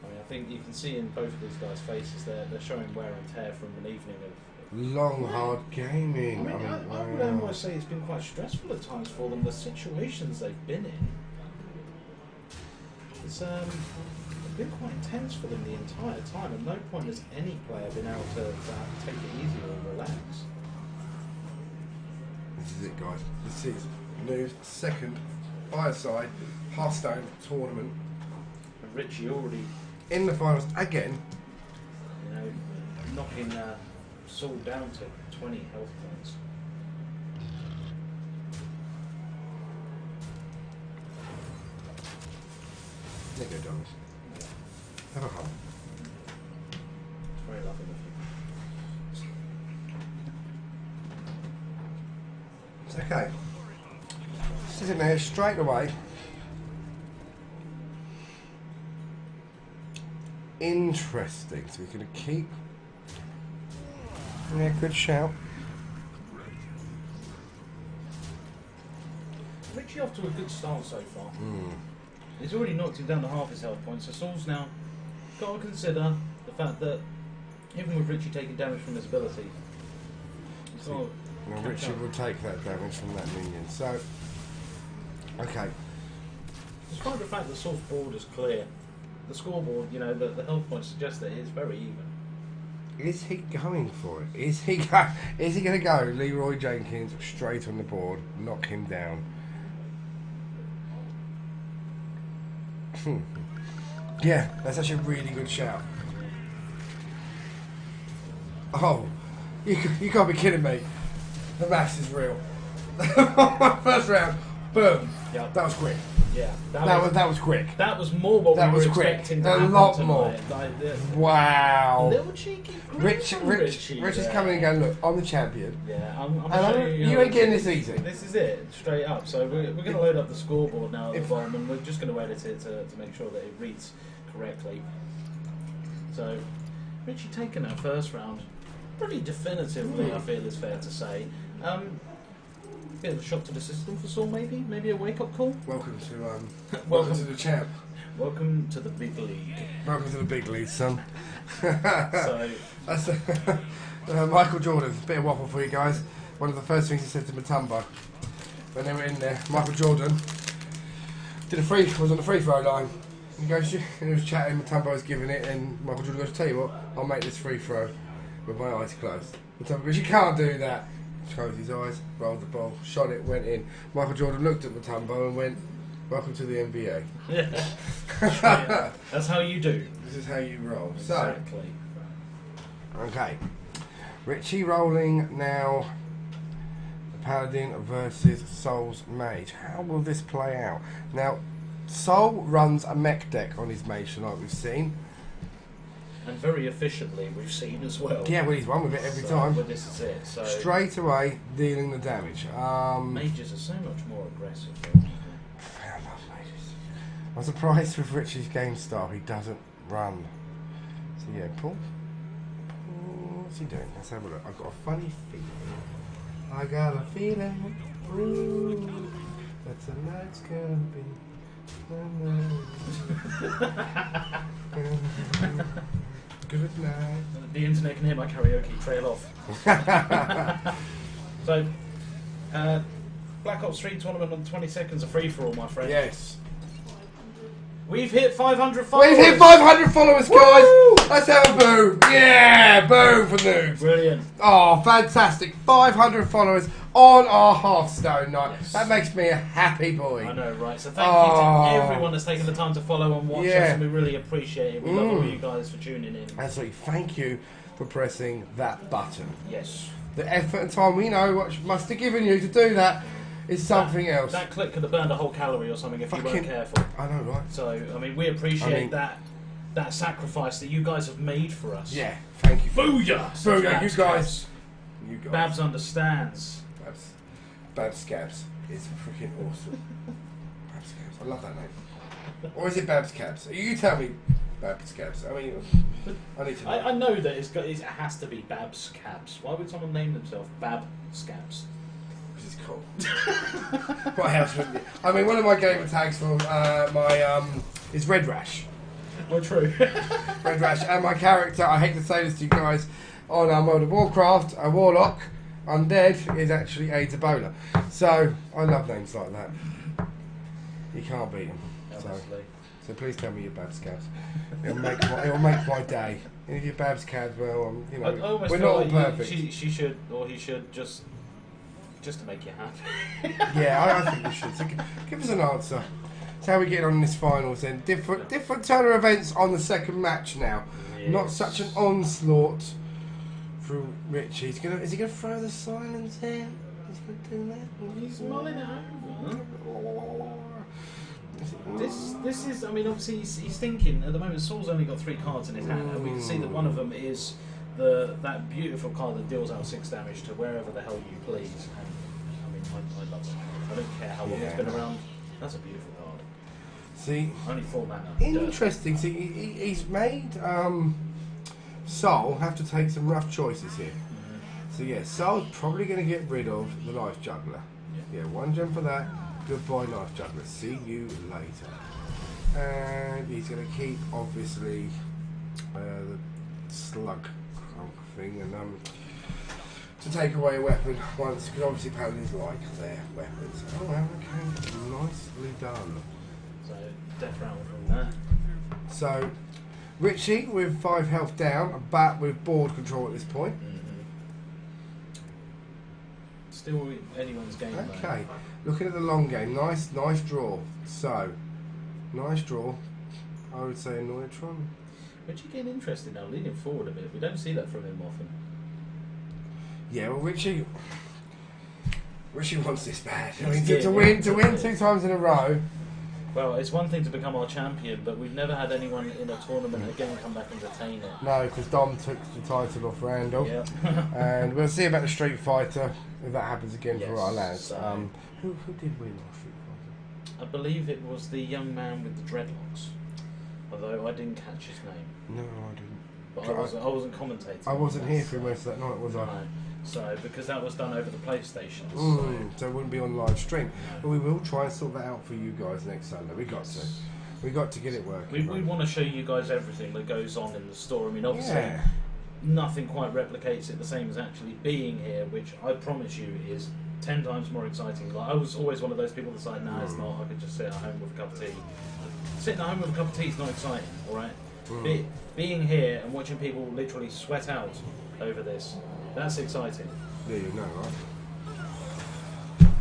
I mean, I think you can see in both of these guys' faces they're showing wear and tear from an evening of Long, hard gaming. I would almost say it's been quite stressful at times for them. The situations they've been in, it's been quite intense for them the entire time. At no point has any player been able to take it easy or relax. This is it, guys. This is Noobz' second fireside Hearthstone tournament. And Richie already in the finals again. You know, knocking Saul down to 20 health points. There you go, Douglas. Have a hug. It's very lovely of you. It's okay. Sitting there straight away. Interesting. So we're going to keep. Yeah, good shout. Richie off to a good start so far. He's already knocked him down to half his health points, so Saul's now got to consider the fact that even with Richie taking damage from his ability, he's got now Richie will take that damage from that minion. So, okay. Despite the fact that Saul's board is clear, the scoreboard, you know, the health points suggest that it's very even. Is he going for it? Is he going to go Leroy Jenkins straight on the board, knock him down? Yeah, that's actually a really good shout. Oh, you can't be kidding me. The maths is real. First round, boom. Yep. That was quick. Yeah, that was quick. That was more what we were expecting to happen. A lot tonight. more. Like, wow. Little cheeky Richie's coming and going, look, I'm the champion. Yeah, I'm and sure you ain't getting this easy. This is it, straight up. So we're going to load up the scoreboard now at the bottom, and we're just going to edit it to make sure that it reads correctly. So Richie taking that first round pretty definitively, I feel is fair to say. Bit of a shock to the system for Saul, maybe a wake-up call. Welcome to welcome to the champ. Welcome to the big league. Welcome to the big league, son. So that's Michael Jordan. Bit of waffle for you guys. One of the first things he said to Matumbo when they were in there. Michael Jordan was on the free throw line. He goes, and he was chatting. Matumbo was giving it, and Michael Jordan goes, "Tell you what, I'll make this free throw with my eyes closed." Matumbo goes, "You can't do that." Closed his eyes, rolled the ball, shot it, went in. Michael Jordan looked at Matumbo and went, "Welcome to the NBA." Yeah. That's how you do. This is how you roll. Exactly. So, okay. Richie rolling now. The Paladin versus Soul's Mage. How will this play out? Now, Soul runs a mech deck on his mage tonight, we've seen. And very efficiently, we've seen as well. Yeah, well, he's won with it every time. But this is it. So straight away, dealing the damage. Mages are so much more aggressive. I love mages. I'm surprised with Richie's game style, he doesn't run. So yeah, Paul. What's he doing? Let's have a look. I've got a funny feeling I got a feeling, ooh, that tonight's gonna be good night. The internet can hear my karaoke trail off. So, Black Ops 3 tournament on the 22nd is a free-for-all, my friend. Yes. We've hit 500 followers. We've hit 500 followers, guys. Woo! Let's have a boom. Yeah, boom for Noobz. Brilliant. Oh, fantastic. 500 followers on our Hearthstone night. Yes. That makes me a happy boy. I know, right? So thank you to everyone that's taken the time to follow and watch us, and we really appreciate it. We love all you guys for tuning in. Absolutely. Thank you for pressing that button. Yes. The effort and time we know what must have given you to do that is something else. That click could have burned a whole calorie or something if you weren't careful. I know, right? So, I mean, we appreciate that sacrifice that you guys have made for us. Yeah, thank you. Booyah! Booyah, you guys. Babs understands. Babs Scabs is freaking awesome. Babs Scabs, I love that name. Or is it Babs Cabs? You tell me, Babs Scabs. I mean, I need to know. I know that it has to be Babs Cabs. Why would someone name themselves Bab Scabs? Because it's cool. What else would it? I mean, one of my gamer tags for is Red Rash. Well, true. Red Rash. And my character, I hate to say this to you guys, on World of Warcraft, a Warlock, Undead, is actually a Ebola. So, I love names like that. You can't beat them. So please tell me you're Babs Cabs. It'll make my day. And if you're Babs Cabs, well, you know, we're not all perfect. She should, or he should, just to make you happy. Yeah, I think we should. So give us an answer. So how are we getting on in this finals then? Different turn of events on the second match now. Yes. Not such an onslaught through Richie. Is he gonna throw the silence here? He's gonna do that? He's mulling it over. This is, I mean, obviously he's thinking, at the moment Saul's only got 3 cards in his hand, and we can see that one of them is that beautiful card that deals out 6 damage to wherever the hell you please. And I mean, I love it. I don't care how long it's been around. That's a beautiful card. See, only 4 mana. Interesting. See, he's made Soul have to take some rough choices here. So yeah, Soul's probably going to get rid of the Knife Juggler. Yeah, 1 gem for that. Goodbye, Knife Juggler. See you later. And he's going to keep, obviously, the Slug thing, and to take away a weapon once, because obviously Paladins like their weapons. Oh, well, okay, nicely done. So death round from there. So Richie with 5 health down, but with board control at this point. Still anyone's game. Okay, looking at the long game, nice draw. So nice draw. I would say a Neutron. Richie getting interested now, leaning forward a bit. We don't see that from him often. Yeah, well, Richie wants this bad. I mean, to win 2 times in a row. Well, it's one thing to become our champion, but we've never had anyone in a tournament again come back and retain it. No, because Dom took the title off Randall. Yep. And we'll see about the Street Fighter if that happens again for our lads. So who did win our Street Fighter? I believe it was the young man with the dreadlocks. Although I didn't catch his name. No, I didn't. But I wasn't commentating. I wasn't here for most of that night, was I? No. So, because that was done over the PlayStation. So it wouldn't be on live stream. No. But we will try and sort that out for you guys next Sunday. We got to. We got to get it working. We want to show you guys everything that goes on in the store. I mean, obviously, nothing quite replicates it the same as actually being here, which I promise you is 10 times more exciting. Like, I was always one of those people that said, "No, it's not. I could just sit at home with a cup of tea." Sitting at home with a cup of tea is not exciting, all right? Being here and watching people literally sweat out over this, that's exciting. Yeah, you know, right?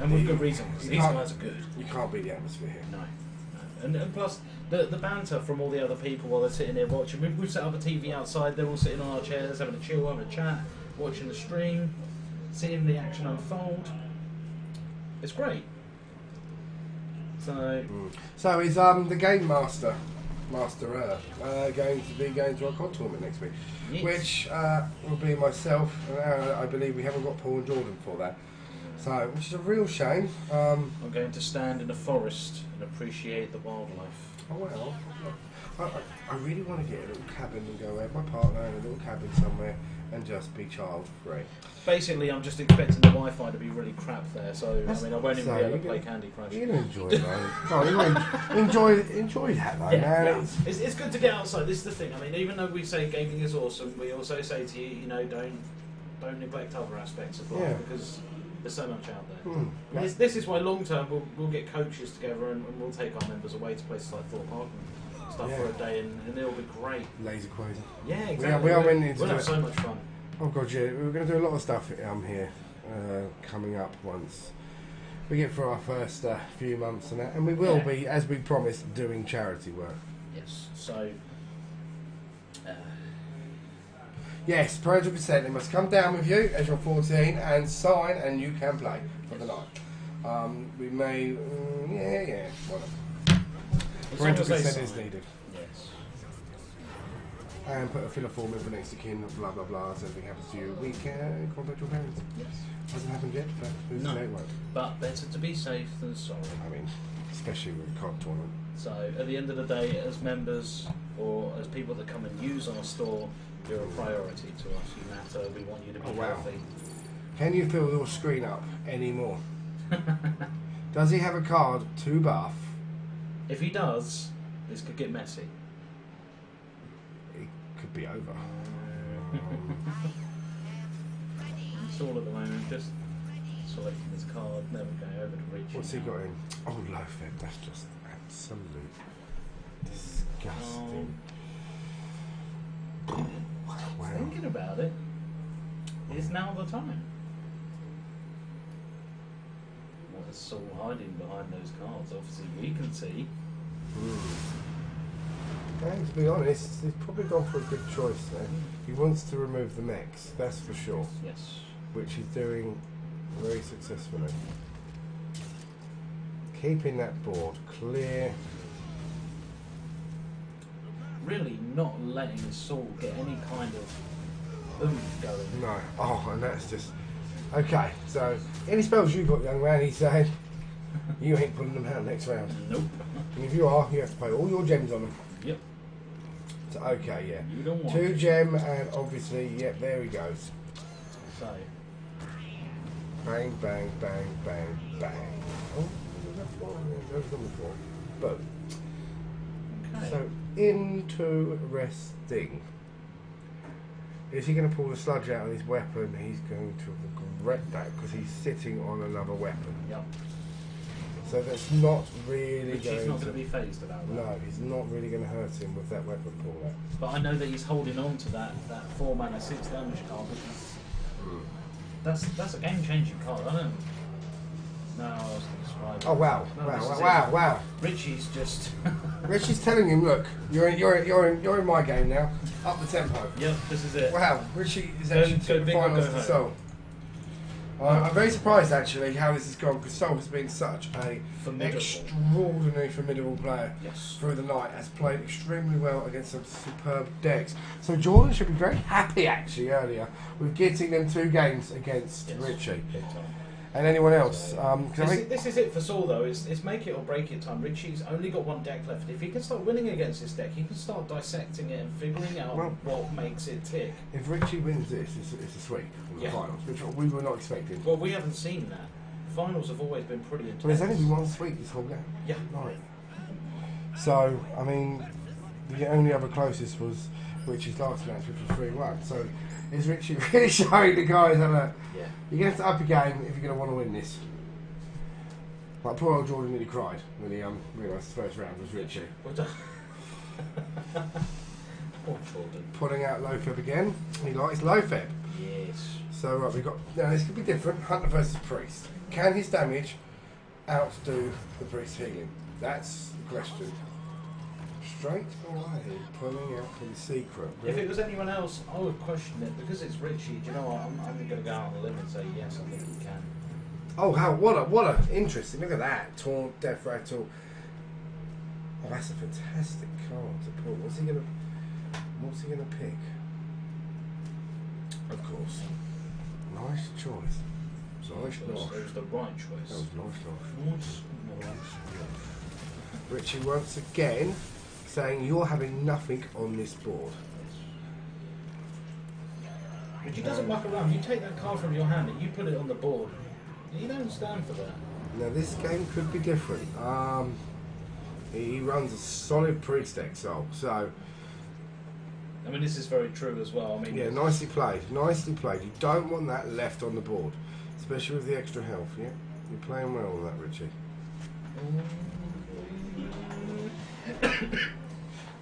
And with good reason, because these guys are good. You can't beat the atmosphere here. No. And plus, the banter from all the other people while they're sitting here watching. We've set up a TV outside, they're all sitting on our chairs, having a chill, having a chat, watching the stream, seeing the action unfold. It's great. So is the Game Master going to be going to our COD tournament next week? Yes. Which will be myself, and I believe we haven't got Paul and Jordan for that. So, which is a real shame. I'm going to stand in the forest and appreciate the wildlife. Oh well. I really want to get a little cabin and go with my partner in a little cabin somewhere and just be child free. Basically, I'm just expecting the Wi-Fi to be really crap there, so That's I mean, I won't even be able to play you're Candy Crush. You're gonna enjoy it, though. Oh, you're gonna enjoy that, though, man. Yeah. It's good to get outside. This is the thing. I mean, even though we say gaming is awesome, we also say to you, you know, don't neglect other aspects of life because there's so much out there. This is why long term we'll get coaches together and we'll take our members away to places like Thorpe Park and stuff for a day, and it'll be great. Laser quoting. Yeah, exactly. We are winning to we'll do have it. so much fun. Oh god, yeah, we're going to do a lot of stuff here coming up once we get through our first few months and that, and we will be, as we promised, doing charity work. Yes. So. Yes, parental consent. They must come down with you as you're 14 and sign, and you can play for the night. We may, whatever. Parental consent is needed. Yes. And put a filler form in for next of kin, blah blah blah. So if anything happens to you, we can contact your parents. Yes. Hasn't happened yet, but who's to say it won't. But better to be safe than sorry. I mean, especially with a card tournament. So at the end of the day, as members or as people that come and use our store, you're a priority to us. You matter. We want you to be healthy. Can you fill your screen up anymore? Does he have a card to buff? If he does, this could get messy. It could be over. It's all at the moment. Just selecting his card. There we go. Over to Richie. What's he got in? Oh, Lofed. That's just absolute disgusting. Wow. Thinking about it, is now the time. What is Saul hiding behind those cards? Obviously, we can see. And to be honest, he's probably gone for a good choice there. He wants to remove the mechs, that's for sure. Yes. Which he's doing very successfully. Keeping that board clear. Really not letting Saul get any kind of oomph going. No. Oh, and that's just... Okay, so any spells you got, young man, he's saying, you ain't pulling them out next round. Nope. And if you are, you have to pay all your gems on them. Yep. So, okay, yeah. You don't want 2 gem, and obviously, yep, there he goes. So. Bang, bang, bang, bang, bang. Oh, there's number 4. Boom. Okay. So, interesting. Is he going to pull the sludge out of his weapon? He's going to regret that because he's sitting on another weapon. Yep. So that's not really Which going he's not to... going to be phased about that. No, he's not really going to hurt him with that weapon pull out. But I know that he's holding on to that 4 mana 6 damage card, which is that's a game changing card. I don't know how else to describe it. Oh wow! No, this is Wow! Richie's just Richie's telling him, look, you're in my game now. Up the tempo. Yep, this is it. Wow, Richie is actually to the finals to Soul. I'm very surprised actually how this has gone because Soul has been such a extraordinary formidable player through the night. Has played extremely well against some superb decks. So Jordan should be very happy actually earlier with getting them 2 games against Richie. And anyone else? This is it for Saul though. It's make it or break it time. Richie's only got 1 deck left. If he can start winning against this deck, he can start dissecting it and figuring out what makes it tick. If Richie wins this, it's a sweep in the finals, which we were not expecting. Well, we haven't seen that. Finals have always been pretty intense. Well, there's only been 1 sweep this whole game. Yeah. Right. So, I mean, the only other closest was Richie's last match, which was 3-1. So, is Richie really showing the guys that you're going to have to up your game if you're going to want to win this? Like poor old Jordan nearly cried when he realised the first round was Richie. Poor Jordan. Putting out Lofeb again. He likes Lofeb. Yes. So right, we've got now this could be different. Hunter versus Priest. Can his damage outdo the Priest's healing? That's the question. Straight away, pulling out for the secret. If it was anyone else, I would question it because it's Richie. Do you know what? I'm going to go out on a limb and say yes. I think he can. Oh, how what a interesting! Look at that taunt, death rattle. Oh, that's a fantastic card to pull. What's he gonna pick? Of course, nice choice. It was the right choice. That was nice. Richie once again saying you're having nothing on this board. Richie doesn't muck around. You take that card from your hand and you put it on the board. You don't stand for that. Now this game could be different. He runs a solid priest deck, so I mean, this is very true as well. I mean, yeah, nicely played, nicely played. You don't want that left on the board, especially with the extra health. Yeah, you're playing well on that, Richie.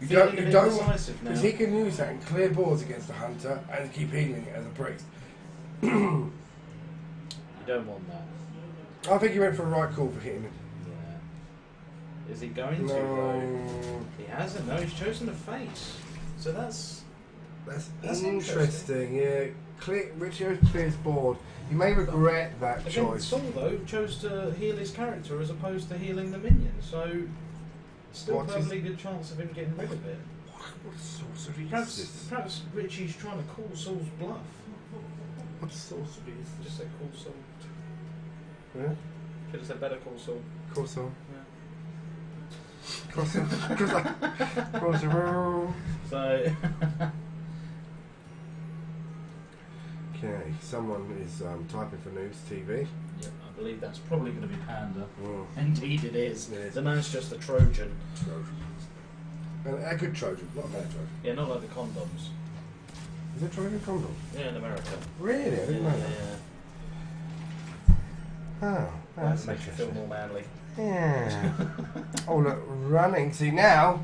You don't want, because he can use that and clear boards against a hunter and keep healing it as a priest. You don't want that. I think he went for a right call for hitting him. Yeah. Is he going to though? He hasn't. No, he's chosen the face. So that's interesting. Yeah, Richie clears board. You may regret that choice. Saul though chose to heal his character as opposed to healing the minion. So still perfectly good chance of him getting rid of it. What sorcery is this? Perhaps Richie's trying to call Saul's bluff. What sorcery is this? Just say call Saul. Yeah? Should have said better call Saul. Call Saul. Yeah. Call Saul. Call Saul. So. Okay, someone is typing for Noobz TV. Yeah, I believe that's probably going to be Panda. Oh. Indeed it is. It is. The man's just a Trojan. And a good Trojan, not a bad Trojan. Yeah, not like the condoms. Is it Trojan condom? Yeah, in America. Really? I didn't know that. Yeah. Oh, that's makes you feel more manly. Yeah. Oh look, running. See now,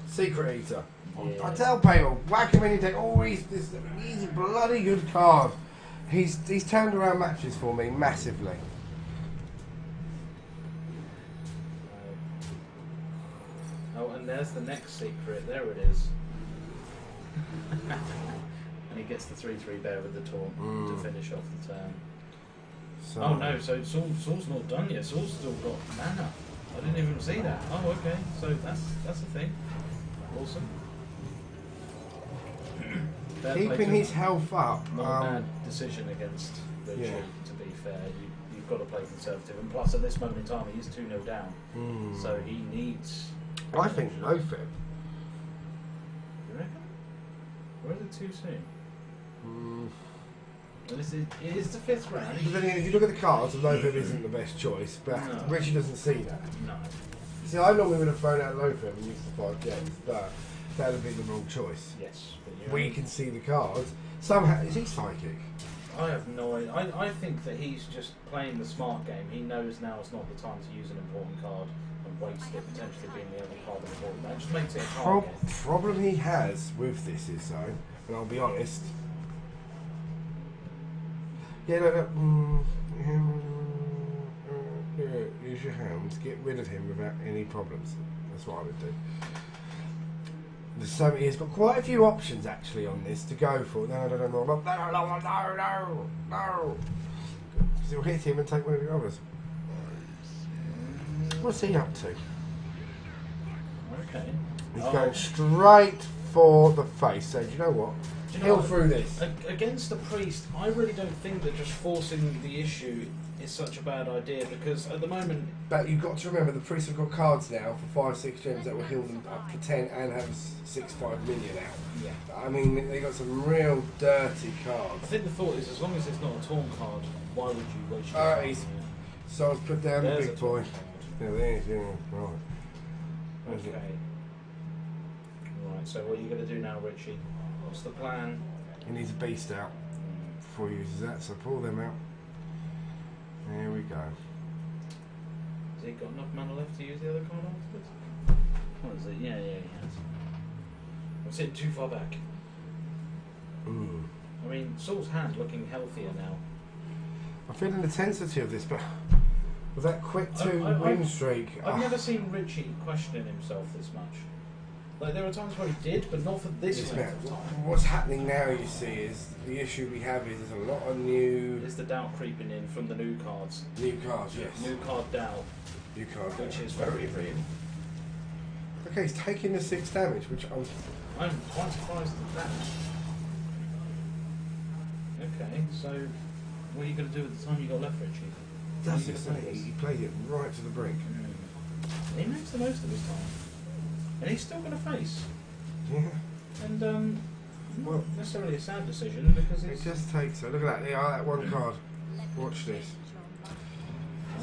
Secret Eater. Yeah. I tell people, whack him any day. Oh, he's a bloody good card. He's turned around matches for me massively. Oh, and there's the next secret. There it is. And he gets the 3/3 bear with the taunt to finish off the turn. So, Oh no, so Saul's not done yet. Saul's still got mana. I didn't even see that. Oh, okay. So that's a thing. Awesome. keeping his health up. Not a bad decision against Richie, to be fair. You've got to play conservative. And plus, at this moment in time, he is 2-0 down. So he needs... I think no fib. You reckon? Or is it too soon? It is the 5th round. But then again, if you look at the cards, no fib isn't the best choice, but Richie doesn't see that. No. See, I normally would have thrown out low fib and used the 5 gems, but that would have been the wrong choice. Yes. We can see the cards. Somehow, is he psychic? I have no idea. I think that he's just playing the smart game. He knows now is not the time to use an important card and waste it, potentially being the only card on the board. That just makes it a hard game. Problem he has with this is, though, and I'll be honest. Use your hands, get rid of him without any problems. That's what I would do. He's got quite a few options actually on this to go for. No. Because he'll hit him and take one of the others. What's he up to? Okay. He's going straight for the face. So do you know what? Heal through this. Against the priest, I really don't think that just forcing the issue is such a bad idea, because at the moment... But you've got to remember, the priests have got cards now for 5-6 gems that will heal them up to 10 and have 6-5 million out. Yeah. I mean, they got some real dirty cards. I think the thought is, as long as it's not a taunt card, why would you waste your time? So I've put down There's the big boy. Yeah, there's, right. Okay. Right, so what are you going to do now, Richie? What's the plan? He needs a beast out before he uses that, so pull them out. There we go. Has he got enough mana left to use the other card afterwards? What is it? Yeah, he has. I'm sitting too far back. I mean, Saul's hand looking healthier now. I'm feeling the intensity of this, but with that quick 2 win streak... I've never seen Richie questioning himself this much. Like, there were times where he did, but not for this length of time. What's happening now, you see, is the issue we have is there's a lot of new... There's the doubt creeping in from the new cards. New cards, yes. New card doubt. New card Which is very real. Okay, he's taking the 6 damage, which I'm quite surprised at that. Okay, so what are you going to do with the time you got left, Richie? That's it, he played it right to the brink. He makes the most of his time. And he's still going to face. Yeah. And, not necessarily a sad decision because It it's... just takes her. Look at that. Yeah, that one card. Watch this.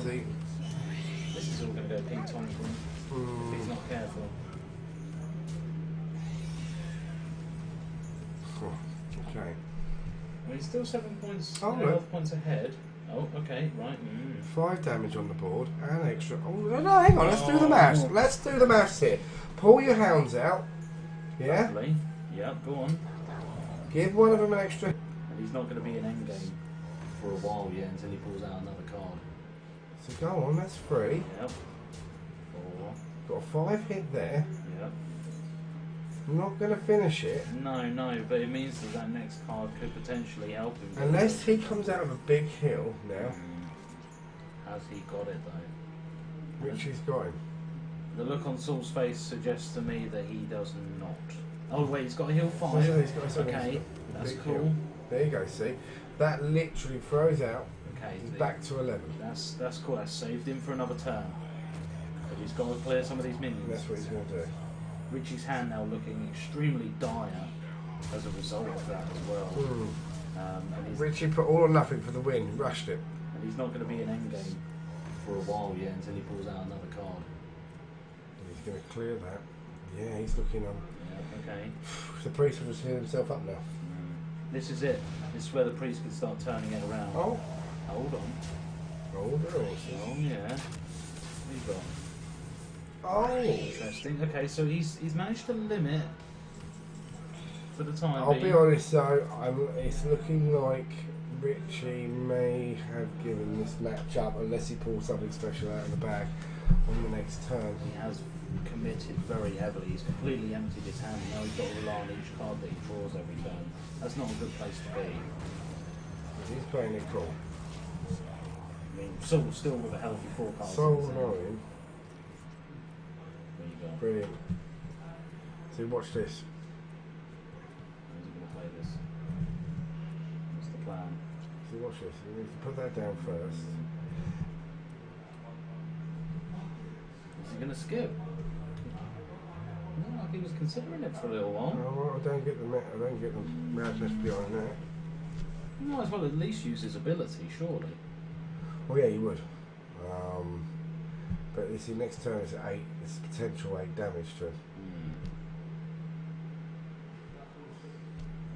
See? This is all going to go ping pong for him if he's not careful. Oh, okay. I mean, he's still 7 points, Oh, 12 points ahead. Oh, okay, right. 5 damage on the board and extra. Oh no, hang on. Let's do the maths. Let's do the maths here. Pull your hounds out. Yeah. Lovely. Yeah, go on. Give one of them an extra. And he's not going to be in endgame for a while yet until he pulls out another card. So go on. That's 3. Yep. 4. Got a 5 hit there. Yep. I'm not going to finish it. No, but it means that that next card could potentially help him. Unless he comes out of a big hill now. Has he got it though? Richie's got him. The look on Saul's face suggests to me that he does not. Oh wait, he's got a heal 5. Yeah, he's got a okay, that's big cool. hill. There you go, see? That literally throws out. Okay, He's back to 11. That's cool. That's saved him for another turn. But he's got to clear some of these minions. And that's what he's going to do. Richie's hand now looking extremely dire as a result of that as well. And Richie put all or nothing for the win, rushed it. And he's not going to be in endgame for a while yet until he pulls out another card. He's going to clear that. Yeah, he's looking on. Yeah, okay. The priest will just heal himself up now. This is it. This is where the priest can start turning it around. Oh. Hold on. Hold on. Oh, yeah. What you got? Oh. Interesting. Okay, so he's managed to limit for the time I'll being. be honest though, it's looking like Richie may have given this match up unless he pulls something special out of the bag on the next turn. He has committed very heavily. He's completely emptied his hand. Now he's got to rely on each card that he draws every turn. That's not a good place to be. He's playing it cool. I mean, Saul still with a healthy 4 cards. So in his hand. annoying. There you go. Brilliant. See, watch this. How's he going to play this? What's the plan? See, watch this. You need to put that down first. Is he going to skip? No, he was considering it for a little while. Oh, well, I don't get the madness behind that. He might as well at least use his ability, surely. Well, yeah, you would. But you see, next turn is 8. It's potential 8 damage to him.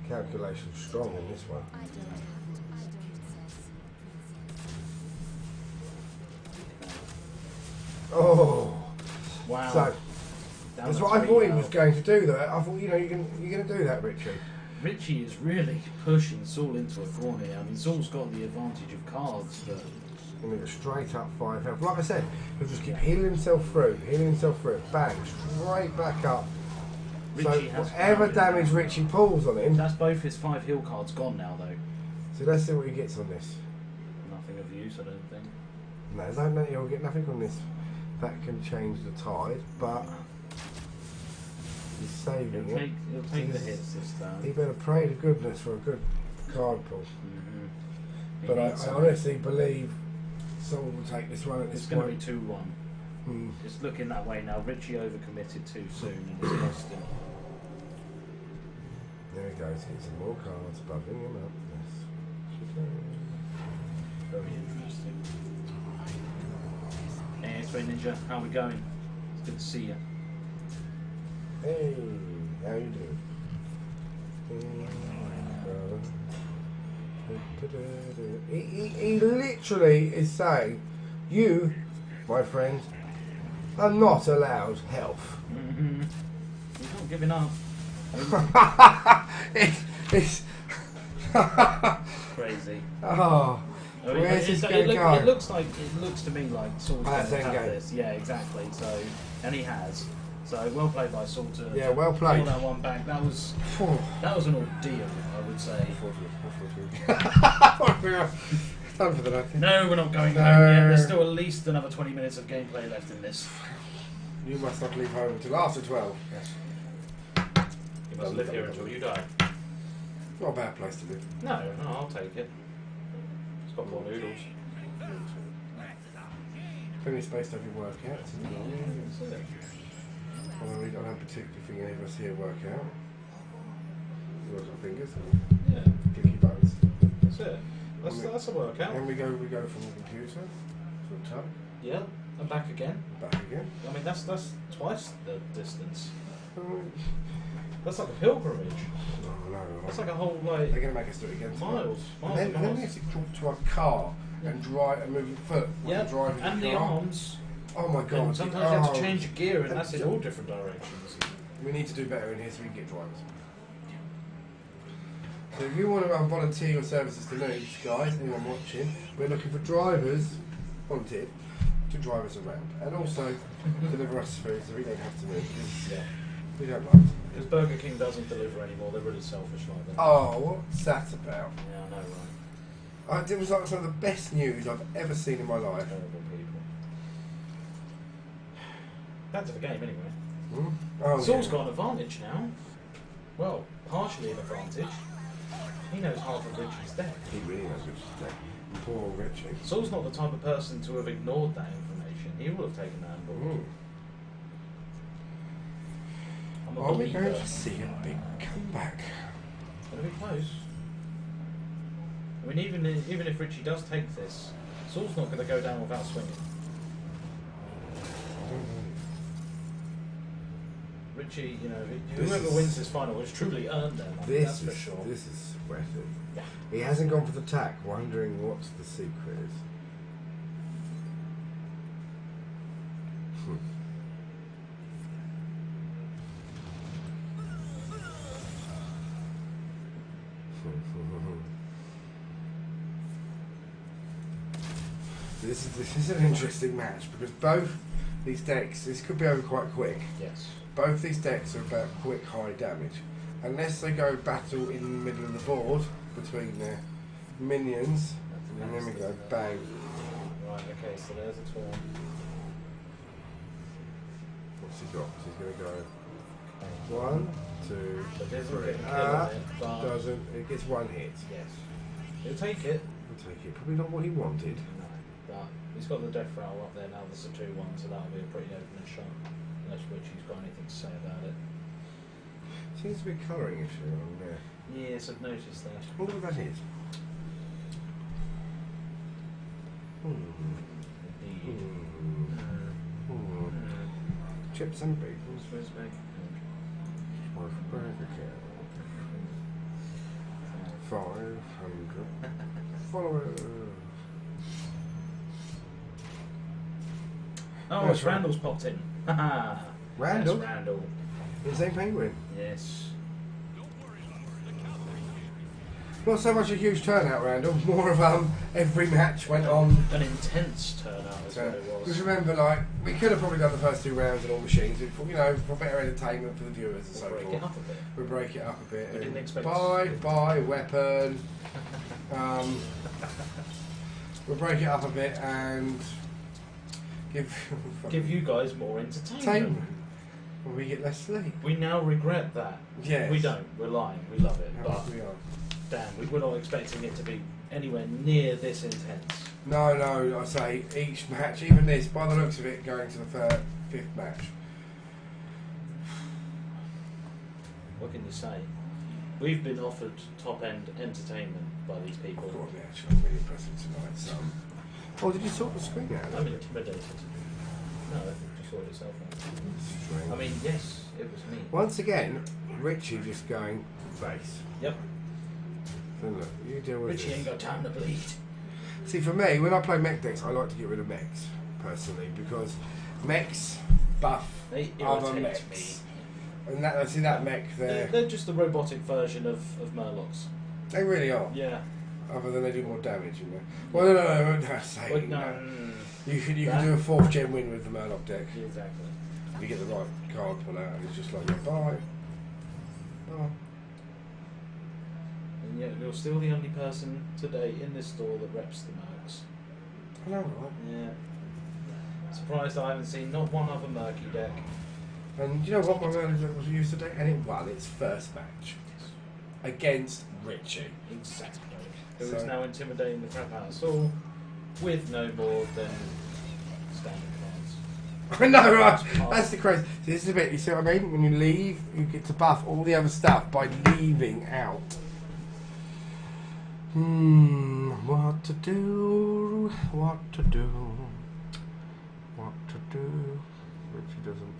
Calculation strong in this one. Oh, wow! So that's what I thought he was going to do. Though I thought, you're going to do that, Richie. Richie is really pushing Saul into a corner here. I mean, Saul's got the advantage of cards, but going to go straight up 5 health. Like I said, he'll just keep healing himself through, bang, straight back up. Richie So has whatever found damage it. Richie pulls on him. That's both his 5 heal cards gone now, though. So let's see what he gets on this. Nothing of use, I don't think. No, he'll get nothing on this. That can change the tide, but he's saving it. He'll take the hits this time. He better pray to goodness for a good card pull. Mm-hmm. But I honestly believe someone will take this one at this It's going point. to be 2-1. It's looking that way now. Richie overcommitted too soon and it's lost him. There he goes, get some more cards, bugging him up. Yes. Very interesting. Hey, X-Ray Ninja, how we going? It's good to see you. Hey, how you doing? He literally is saying, you, my friend, are not allowed health. Mm-hmm. He's not giving up. It's crazy. Oh, I mean, where's this it going to go? It looks to me like Saul's going to have Endgame. this. Yeah, exactly. So, and he has. So well played by Saul to Yeah, well played. pull that one back. That was an ordeal, I would say. Time for the night. No, we're not going home yet. There's still at least another 20 minutes of gameplay left in this. You must not leave home until after 12. Yes. You must live here until you die. Not a bad place to live. No, I'll take it. It's got more noodles. Plenty of space to have your workouts. Although I don't particularly think any of us here work out. We work our fingers and Yeah. clicky buttons. That's it. That's a workout. And we go from the computer to a tub, Yeah, and back again. back again. I mean, that's twice the distance. Oh, That's like a pilgrimage. no. That's like a whole like They're going to make us do it again. tonight. miles. And then we have to talk to our car and drive and move your foot when Yeah, you're driving and the the car. arms. Oh my god. And sometimes you have to Oh. change your gear, and that's in all different directions. We need to do better in here so we can get drivers. So if you want to volunteer your services to Noobz, guys, anyone watching, we're looking for drivers, volunteered, to drive us around. And also deliver us food so we don't have to move, because we don't like to move. Because Burger King doesn't deliver anymore. They're really selfish like that. Oh, what's that about? Yeah, I know, right? It was like some of the best news I've ever seen in my life. Terrible people. Back to the game anyway. Hmm? Oh, Saul's yeah. got an advantage now. Well, partially an advantage. He knows half of Richie's deck. He really knows Richie's deck. Poor old Richie. Saul's not the type of person to have ignored that information. He would have taken that on board. Mm. I'm a Are we believer. going to see a big comeback? Gonna be close. I mean, even if Richie does take this, Saul's not going to go down without swinging. I don't know. Richie, you know, This whoever is- wins this final has truly earned them. I think that's for sure. This is sweaty. Yeah. He hasn't gone for the tack, wondering what the secret is. This is an interesting match because both these decks, this could be over quite quick. Yes. Both these decks are about quick high damage. Unless they go battle in the middle of the board between their minions, and then we go bang. Right, okay, so there's a torn. What's he got? He's going to go 1, 2, But there's a 3. bit of kill on it, but Doesn't. It gets one hit. yes. He'll take it. I'll take it. Probably not what he wanted. No, but he's got the death rattle up there now. There's a 2-1, so that'll be a pretty open shot. Unless Richie's got anything to say about it. Seems to be a colouring issue on there. Yes, I've noticed that. I wonder what that is. Indeed. Chips and bagels. Where's Meg? Worth Burger King. 500 followers. Oh, That's it's right. Randall's popped in. Haha. Randall? That's Randall. The same penguin. Yes. Not so much a huge turnout, Randall. More of every match went on. An intense turnout is what it Because was. remember, like, we could have probably done the first 2 rounds on all machines, for, you know, for better entertainment for the viewers and so Break forth. it up a bit. We break it up a bit. We didn't and expect buy weapon. We'll break it up a bit and Give you guys more entertainment. entertainment. Well, we get less sleep. We now regret that. Yes. We don't. We're lying. We love it. How But we are. damn, we were not expecting it to be anywhere near this intense. No, I say each match, even this, by the looks of it, going to the 5th match. What can you say? We've been offered top-end entertainment by these people. God, yeah, actually, I'm really impressed with tonight. So. Oh, did you sort the screen out? I'm intimidated. No, I think you sorted yourself out. I mean, yes, it was me. Once again, Richie just going base. Yep. So look, you deal with Richie this. ain't got time to bleed. See, for me, when I play mech decks, I like to get rid of mechs, personally, because mechs buff They other irritate mechs. me. And that, I see that mech there. They're just the robotic version of Murlocs. They really are. Yeah. Other than they do more damage, you know. Well, no, say, Well, you no, know. no, no. You can That- do a 4th gen win with the Murloc deck. Yeah, exactly. You get the right card pull out, and it's just like, yeah, bye. Bye. And yet you're still the only person today in this store that reps the Mercs. I know, right? Yeah. Surprised I haven't seen not one other Murky deck. And you know what my Murloc deck was used today? And it won its first match. Against Richie. Exactly. Who So- is now intimidating the crap out of Saul with no more than standard cards. I know, right? That's the crazy. See, this is a bit. You see what I mean? When you leave, you get to buff all the other stuff by leaving out. What to do? What to do? What to do? Richie doesn't.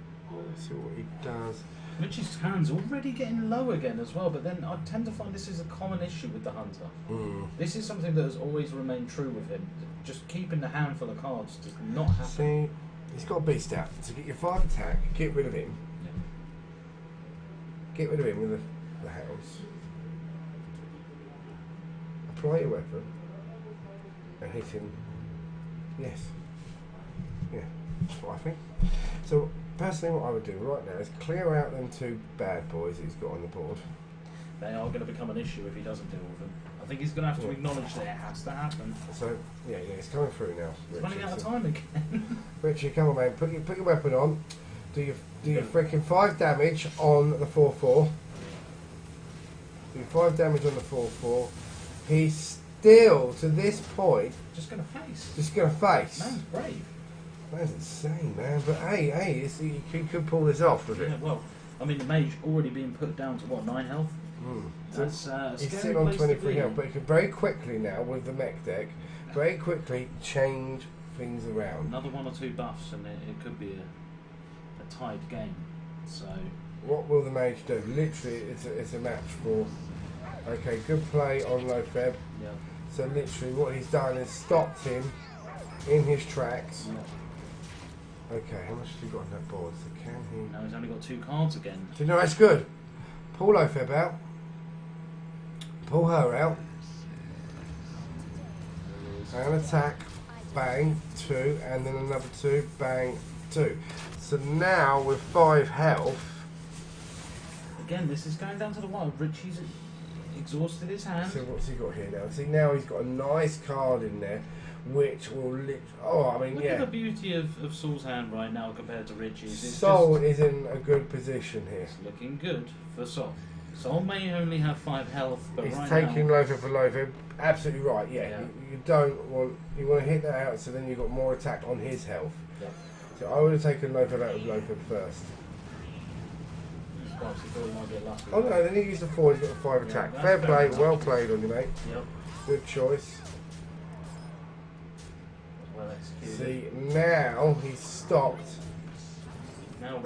Let's see what he does. Richie's hand's already getting low again as well, but then I tend to find this is a common issue with the hunter. This is something that has always remained true with him. Just keeping the handful of cards does not happen. See, he's got a beast out. So get your 5 attack, get rid of him. Yeah. Get rid of him with the hounds. Apply your weapon and hit him. Yes. Yeah, that's what I think. So, personally, what I would do right now is clear out them 2 bad boys that he's got on the board. They are going to become an issue if he doesn't deal with them. I think he's going to have to acknowledge that it has to happen. So, yeah, it's coming through now. He's running out of time again. Richie, come on, man. Put your weapon on. Do your freaking 5 damage on the 4/4. Do 5 damage on the 4/4. He's still, to this point, Just going to face. just going to face. Man's brave. That's insane, man. But hey, he could pull this off, does it? Yeah, well, I mean, the mage already being put down to what, 9 health? That's a He's scary sitting on place to 23 be. health, but he can very quickly now, with the mech deck, very quickly change things around. Another 1 or 2 buffs, and it could be a tied game. So What will the mage do? Literally, it's a match for. Okay, good play on Lofeb. yeah, So literally, what he's done is stopped him in his tracks. yeah. Okay, how much has he got on that board? So can he? Now he's only got 2 cards again. Do you know that's good? Pull Lofeb out. Pull her out. And attack. Bang. 2. And then another 2. Bang. 2. So now with 5 health. Again, this is going down to the wire. Richie's exhausted his hand. So what's he got here now? See, now he's got a nice card in there, which will Look at the beauty of Saul's hand right now compared to Richie's. It's Soul just, is in a good position here. it's looking good for Saul. Saul may only have 5 health, but He's right taking now, Lothar for Lothar. Absolutely right. Yeah, Yeah. You don't want to hit that out, so then you've got more attack on his health. yeah. So I would have taken Lothar out of Lothar first. Perhaps he thought he might get lucky. Oh no, then he used the 4. He's got the 5 attack. that's Fair fair play. enough. Well played on you, mate. Yep. Good choice. Well executed. See, now he's stopped.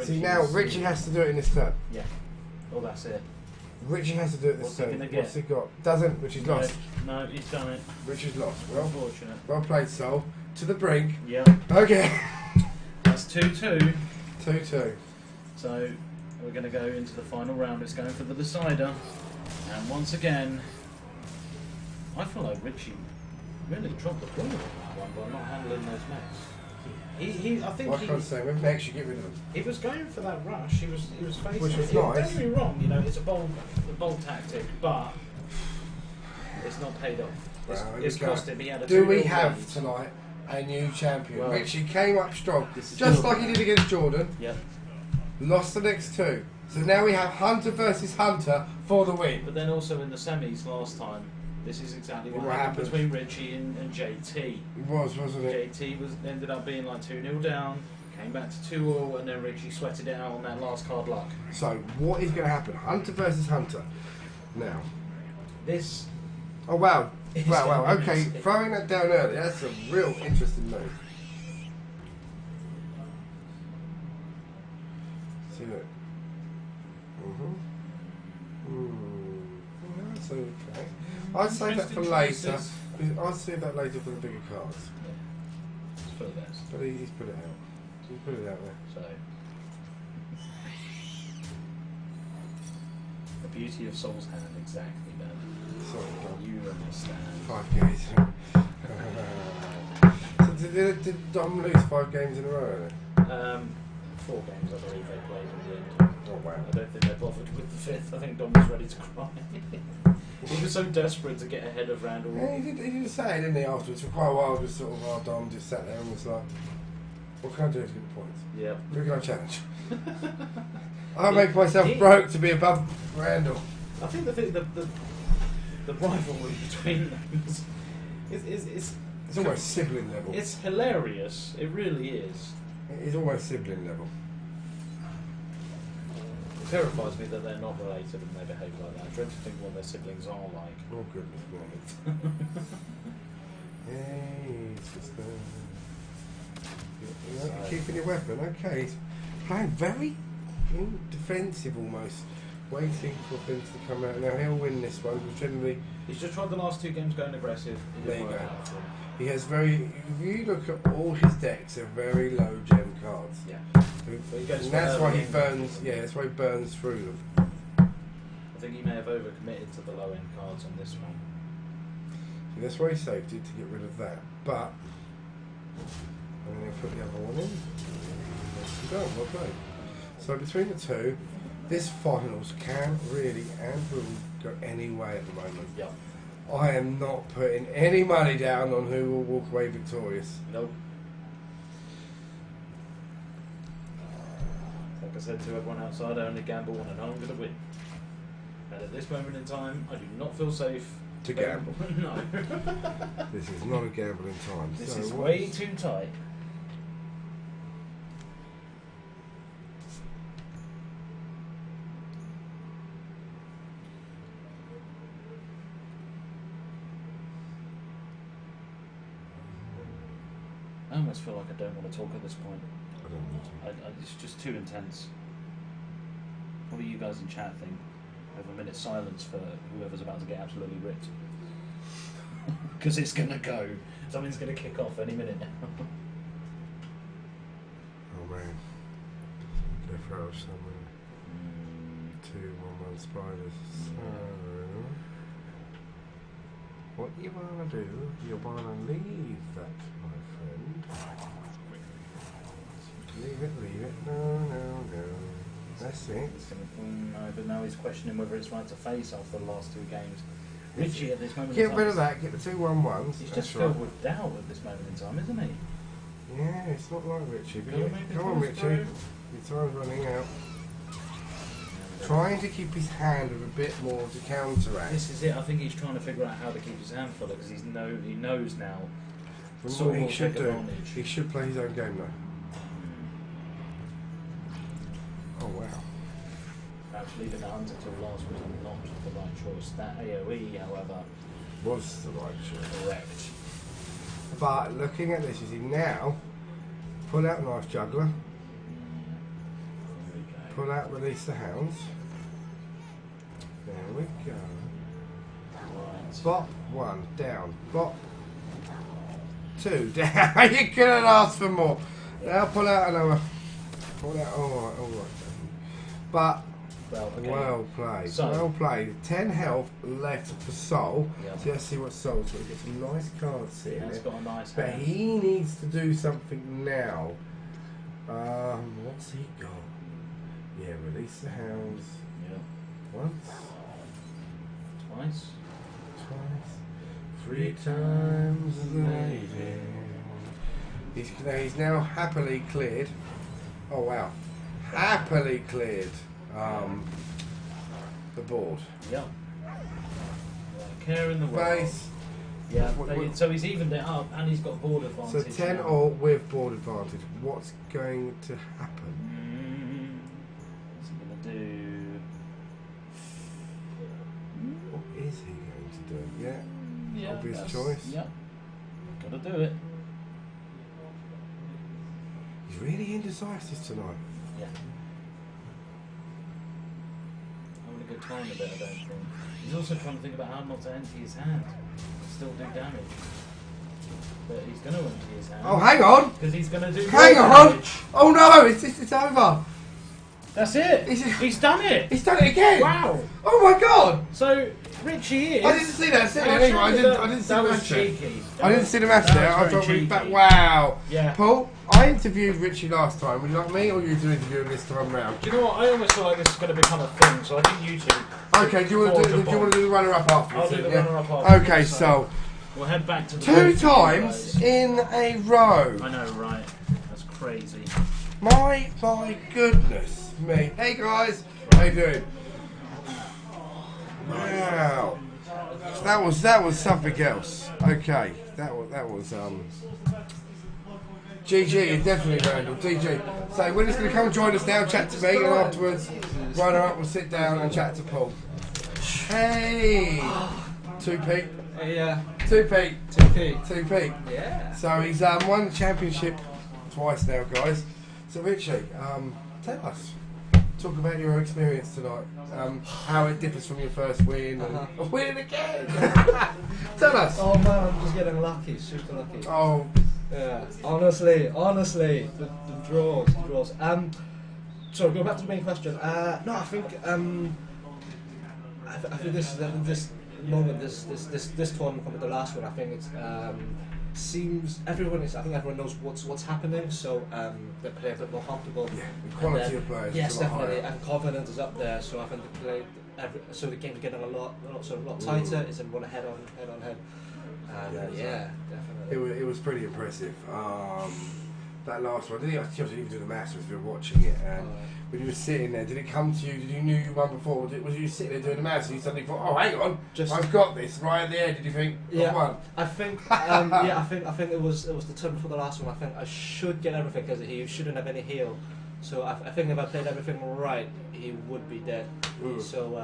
See, now Richie has to do it in this turn. Yeah. Oh, that's it. Richie has to do it this What's he turn. gonna get? What's he got? Doesn't. Richie's lost. No, he's done it. Richie's lost. Well, Unfortunate. well played, Soul. To the brink. Yeah. Okay. That's 2-2. 2-2. So we're going to go into the final round. It's going for the decider. And once again, I feel like Richie really dropped the ball on that one by not handling those mechs. I think I can't say. With next, you get rid of them. he was going for that rush. He was facing. Which was it. nice. Don't get me wrong. You know, it's a bold tactic, but it's not paid off. Well, It's cost him. He had a Do 2-0 we have lead. tonight a new champion? Well, Richie came up strong, this is just good. like he did against Jordan. Yep. Lost the next 2. So now we have Hunter versus Hunter for the win. But then also in the semis last time, this is exactly what What happened happened? between Richie and JT. It was, wasn't it? JT ended up being like 2-0 down, came back to 2-0, and then Richie sweated it out on that last card luck. So what is going to happen? Hunter versus Hunter. Now. This. Oh wow. is Wow, wow. gonna be Okay, sick. throwing that down early, that's a real interesting move. See that? That's okay. I'd save that for Interesting later. choices. I'd save that later for the bigger cards. It's for the best. But he's put it out. He's put it out there. So. The beauty of Soul's hand, exactly, man. Sorry, Dom. You understand. 5 games. So did Dom lose 5 games in a row? 4 games, I believe they played in the end. Oh wow. I don't think they bothered with the 5th. I think Dom was ready to cry. He was so desperate to get ahead of Randall. Yeah, he did say, didn't he, afterwards? For quite a while, just sort of, Dom just sat there and was like, what can I do to get the points? Yeah. Who can I challenge? I make myself broke to be above Randall. I think the rivalry between them is It's almost sibling level. It's hilarious. It really is. It is almost sibling level. It terrifies me that they're not related and they behave like that. I dread to think what their siblings are like. Oh goodness me. Hey, it's just keeping your weapon. Okay, he's playing very defensive almost. Waiting for things to come out. Now he'll win this one because generally He's just tried the last 2 games going aggressive. there you go. He has very. If you look at all his decks, they're very low gem cards. Yeah. And that's why he burns. Yeah, that's why he burns through them. I think he may have overcommitted to the low end cards on this one. So that's why he saved it to get rid of that. But I'm going to put the other one in. Well done, well played. So between the two, this finals can really and will go any way at the moment. Yep. I am not putting any money down on who will walk away victorious. Nope. Like I said to everyone outside, I only gamble when I know I'm going to win. And at this moment in time, I do not feel safe To gamble. No. This is not a gambling time. This So is what- way too tight. I almost feel like I don't want to talk at this point. I don't know. It's just too intense. What do you guys in chat think? Have a minute's silence for whoever's about to get absolutely ripped. Because it's going to go. Something's going to kick off any minute now. Oh man. Go for out somewhere. 2 1-1 spiders. So, what you wanna do? You wanna leave that, my friend. Leave it. No. That's it. No, but now he's questioning whether it's right to face after the last 2 games. Richie at this moment in Get time. rid of that, get the 2 1-1s. He's That's just right. filled with doubt at this moment in time, isn't he? Yeah, it's not like Richie. Go on, make the Come on, calls, Richie. bro. Your time's running out. Trying to keep his hand with a bit more to counteract. This is it. I think he's trying to figure out how to keep his hand fuller because he knows now. From Saul what he will should take do, advantage. he should play his own game though. Oh wow. Perhaps leaving the hunter till last was not the right choice. That AoE, however, Was the right choice. correct. But looking at this, you see now, pull out Knife Juggler, There we go. pull out Release the Hounds. There we go. Right. Bop 1 down. Bop 2 down. You couldn't ask for more. Now pull out another. Pull out. All right. But Well, okay. well played. So- well played. 10 health left for Soul. Yep. So let's see what Soul's got. Get some nice cards here. He's got a nice But hand. he needs to do something now. What's he got? Yeah, Release the Hounds. Yeah. Once, Twice. twice, 3 times a lady. He's now happily cleared. Oh wow. Happily cleared the board. Yep. Care in the world. Base. Yeah. What- So he's evened it up and he's got board So advantage. 10 now. all with board advantage. What's going to happen? What's he gonna do? What is he going to do? Yeah. Yeah. Obvious that's- choice. Yep. Gotta do it. He's really indecisive tonight. Yeah. Having a good time with it, I don't think. He's also trying to think about how not to empty his hand. Still do damage. But he's going to empty his hand. Oh, hang on! Because he's going to do Hang more on! damage. Oh no! It's over! That's it! He's done it! He's done it again! Wow! Oh my god! So, Richie is... I didn't see that. Oh, Anyway, I sure, didn't see that the was match there. cheeky. I didn't see the match That there. was I very thought we cheeky. back. Wow. Yeah. Paul, I interviewed Richie last time. Would you like me or you to interview him this time round? Do you know what? I almost feel like this is going to become a thing, so I think you two... Okay, do you want to do the runner-up afterwards? I'll do the yeah? runner-up afterwards, Okay, so- so We'll head back to the... 2 booth, times guys. in a row. I know, right? That's crazy. My goodness me. Hey guys, how you doing? Wow. That was something else. Okay, that was GG, and definitely Randall. GG. So when he's going to come join us now, chat to me, and afterwards, runner up, we'll sit down and chat to Paul. Hey, 2P. Yeah. 2P. 2P. 2P. Yeah. So he's won the championship twice now, guys. So Richie, tell us. Talk about your experience tonight. How it differs from your first win. And win again. Tell us. Oh man, I'm just getting lucky, super lucky. Oh. Yeah. Honestly, the draws. So going back to the main question. No, I think I think this moment, this tournament compared to the last one, I think it's seems I think everyone knows what's happening, so they play a bit more comfortable. Yeah, the quality of players. Yes, is a lot definitely, higher. and confidence is up there. So I think they play so the game's getting a lot tighter. It's everyone head on head. Yeah, definitely. It was pretty impressive. That last one, didn't even do the maths as we were watching it. And when you were sitting there, did it come to you? Did you knew you won before? Was you sitting there doing the maths and you suddenly thought, oh, hang on, I've got this right at the end? Did you think, yeah, I've won? I think, I think it was the turn before the last one. I think I should get everything because he shouldn't have any heal. So I think if I played everything right, he would be dead. So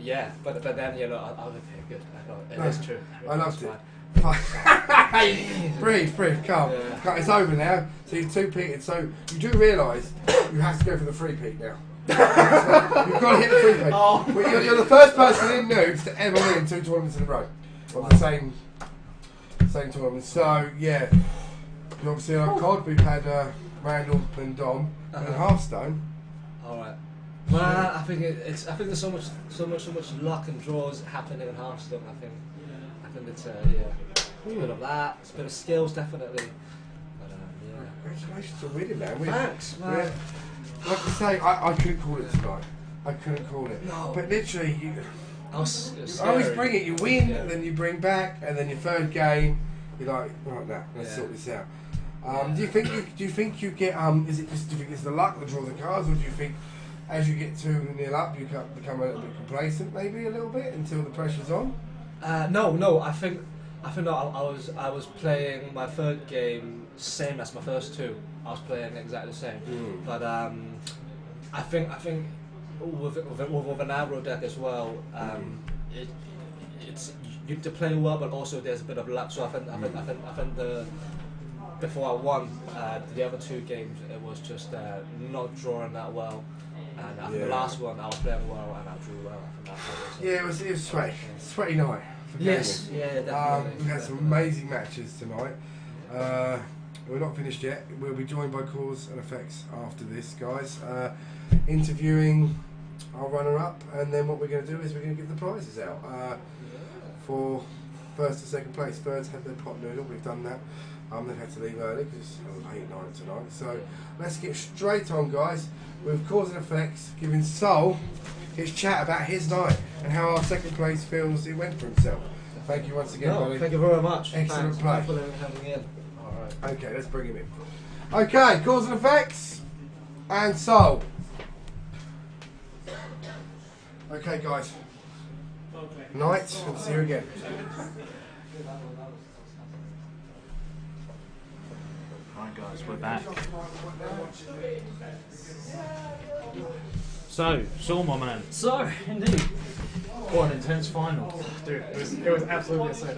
yeah, but then I was good. It is true. I loved it. breathe, calm. Yeah. It's over now. So you're 2-peated. So you do realise you have to go for the 3-peat now. You've got to hit the 3-peat. Oh. You're the first person in Noobz to ever win 2 tournaments in a row on the same tournament. So yeah, obviously on COD we've had Randall and Dom and Hearthstone. All right. Well, I think there's so much luck and draws happening in Hearthstone. I think it's a bit of that, it's a bit of skills definitely. But, yeah. Congratulations on winning, man. Thanks, man. Like I say, I couldn't call it tonight. I couldn't call it. No. But literally, you always scary. bring it. You win, and then you bring back, and then your third game, you're like, right now, let's sort this out. Do you think you get do you think it's the luck that draw the cards, or do you think as you get 2-0 up, you become a little bit complacent, maybe a little bit until the pressure's on? No. I think no. I was playing my third game same as my first two. I was playing exactly the same. But I think with an aggro deck as well, it's you have to play well, but also there's a bit of luck. So I think before I won the other 2 games, it was just not drawing that well. And after the last one, I was playing well and I drew well. Yeah, it was sweaty night. Yes, yeah, definitely. We had some amazing matches tonight. We're not finished yet. We'll be joined by Cause and Effects after this, guys. Interviewing our runner-up, and then what we're going to do is we're going to give the prizes out for first and second place. Thirds had their pot noodle. We've done that. They've had to leave early because it was late night tonight. So let's get straight on, guys, with Cause and Effects giving Soul his chat about his night and how our second place feels it went for himself. Thank you once again, buddy. Thank you very much. Excellent play. Thanks for having me in. Alright. Okay, let's bring him in. Okay, Cause and Effects and Soul. Okay, guys. Night, and see you again. Right, guys, we're back. So, Saul, my man. So, indeed. What an intense final. Dude, it was absolutely insane.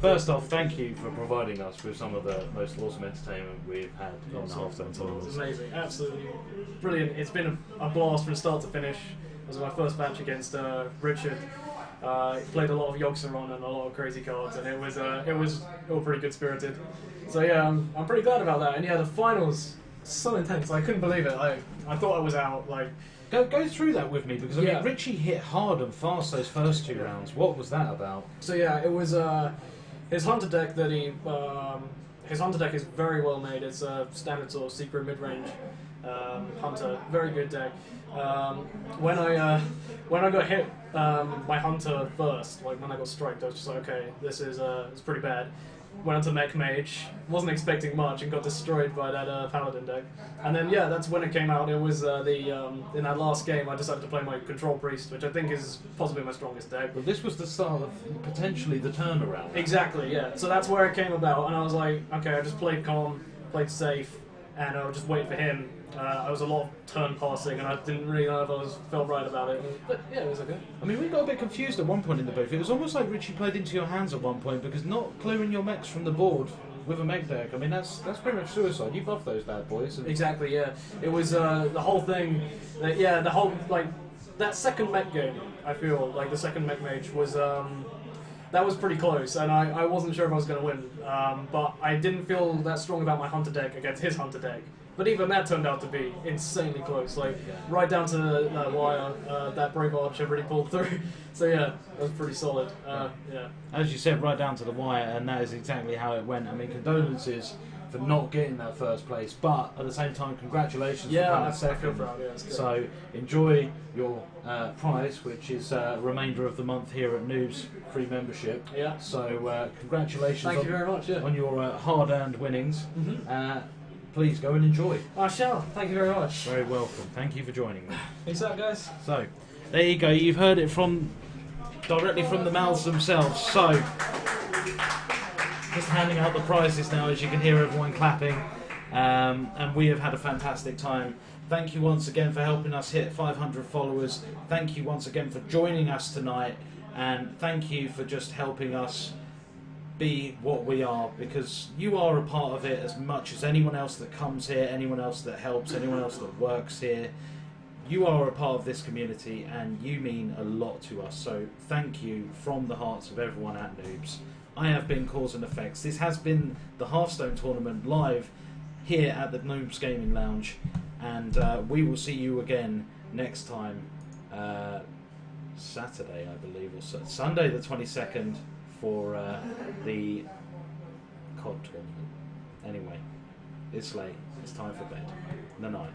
First off, thank you for providing us with some of the most awesome entertainment we've had in the Hearthstone tournament. It's amazing, absolutely brilliant. It's been a blast from start to finish. It was my first match against Richard. Played a lot of Yogg-Saron and a lot of crazy cards, and it was all pretty good spirited. So yeah, I'm pretty glad about that. And yeah, the finals, so intense. I couldn't believe it. I thought I was out. Like, go through that with me, because I mean, Richie hit hard and fast those first 2 rounds. What was that about? So yeah, it was his hunter deck that his hunter deck is very well made. It's a standard sort of secret mid-range hunter, very good deck. When I got hit my hunter first, like when I got striked, I was just like, okay, this is it's pretty bad. went on to Mech Mage, wasn't expecting much, and got destroyed by that Paladin deck. And then yeah, that's when it came out. It was in that last game I decided to play my Control Priest, which I think is possibly my strongest deck. But this was the start of potentially the turnaround. Exactly, yeah. So that's where it came about, and I was like, okay, I just played calm, played safe, and I'll just wait for him. I was a lot of turn passing, and I didn't really know if I felt right about it. But yeah, it was okay. I mean, we got a bit confused at one point in the booth. It was almost like Richie played into your hands at one point because not clearing your mechs from the board with a mech deck. I mean, that's pretty much suicide. You buff those bad boys. Exactly, yeah. It was the whole thing. The whole like that second mech game. I feel like the second Mech Mage was. That was pretty close, and I wasn't sure if I was going to win, but I didn't feel that strong about my Hunter deck against his Hunter deck. But even that turned out to be insanely close, like right down to the wire. That Brave Archer really pulled through. So yeah, that was pretty solid. Yeah. As you said, right down to the wire, and that is exactly how it went. I mean, condolences for not getting that first place, but at the same time, congratulations for coming second. I feel proud. Yeah, it's good. So enjoy your prize, which is remainder of the month here at Noobz free membership. Yeah. So congratulations. Thank you very much. Yeah. On your hard-earned winnings. Mm-hmm. Please go and enjoy. I shall. Thank you very much. Very welcome. Thank you for joining me. Peace out, guys. So, there you go. You've heard it directly from the mouths themselves. So, just handing out the prizes now, as you can hear everyone clapping. And we have had a fantastic time. Thank you once again for helping us hit 500 followers. Thank you once again for joining us tonight. And thank you for just helping us be what we are, because you are a part of it as much as anyone else that comes here, anyone else that helps, anyone else that works here. You are a part of this community and you mean a lot to us, so thank you from the hearts of everyone at Noobz. I have been Cause and Effects. This has been the Hearthstone tournament live here at the Noobz Gaming Lounge, and we will see you again next time, Saturday I believe, or Sunday the 22nd, for the COD tournament. Anyway, it's late. It's time for bed. Night.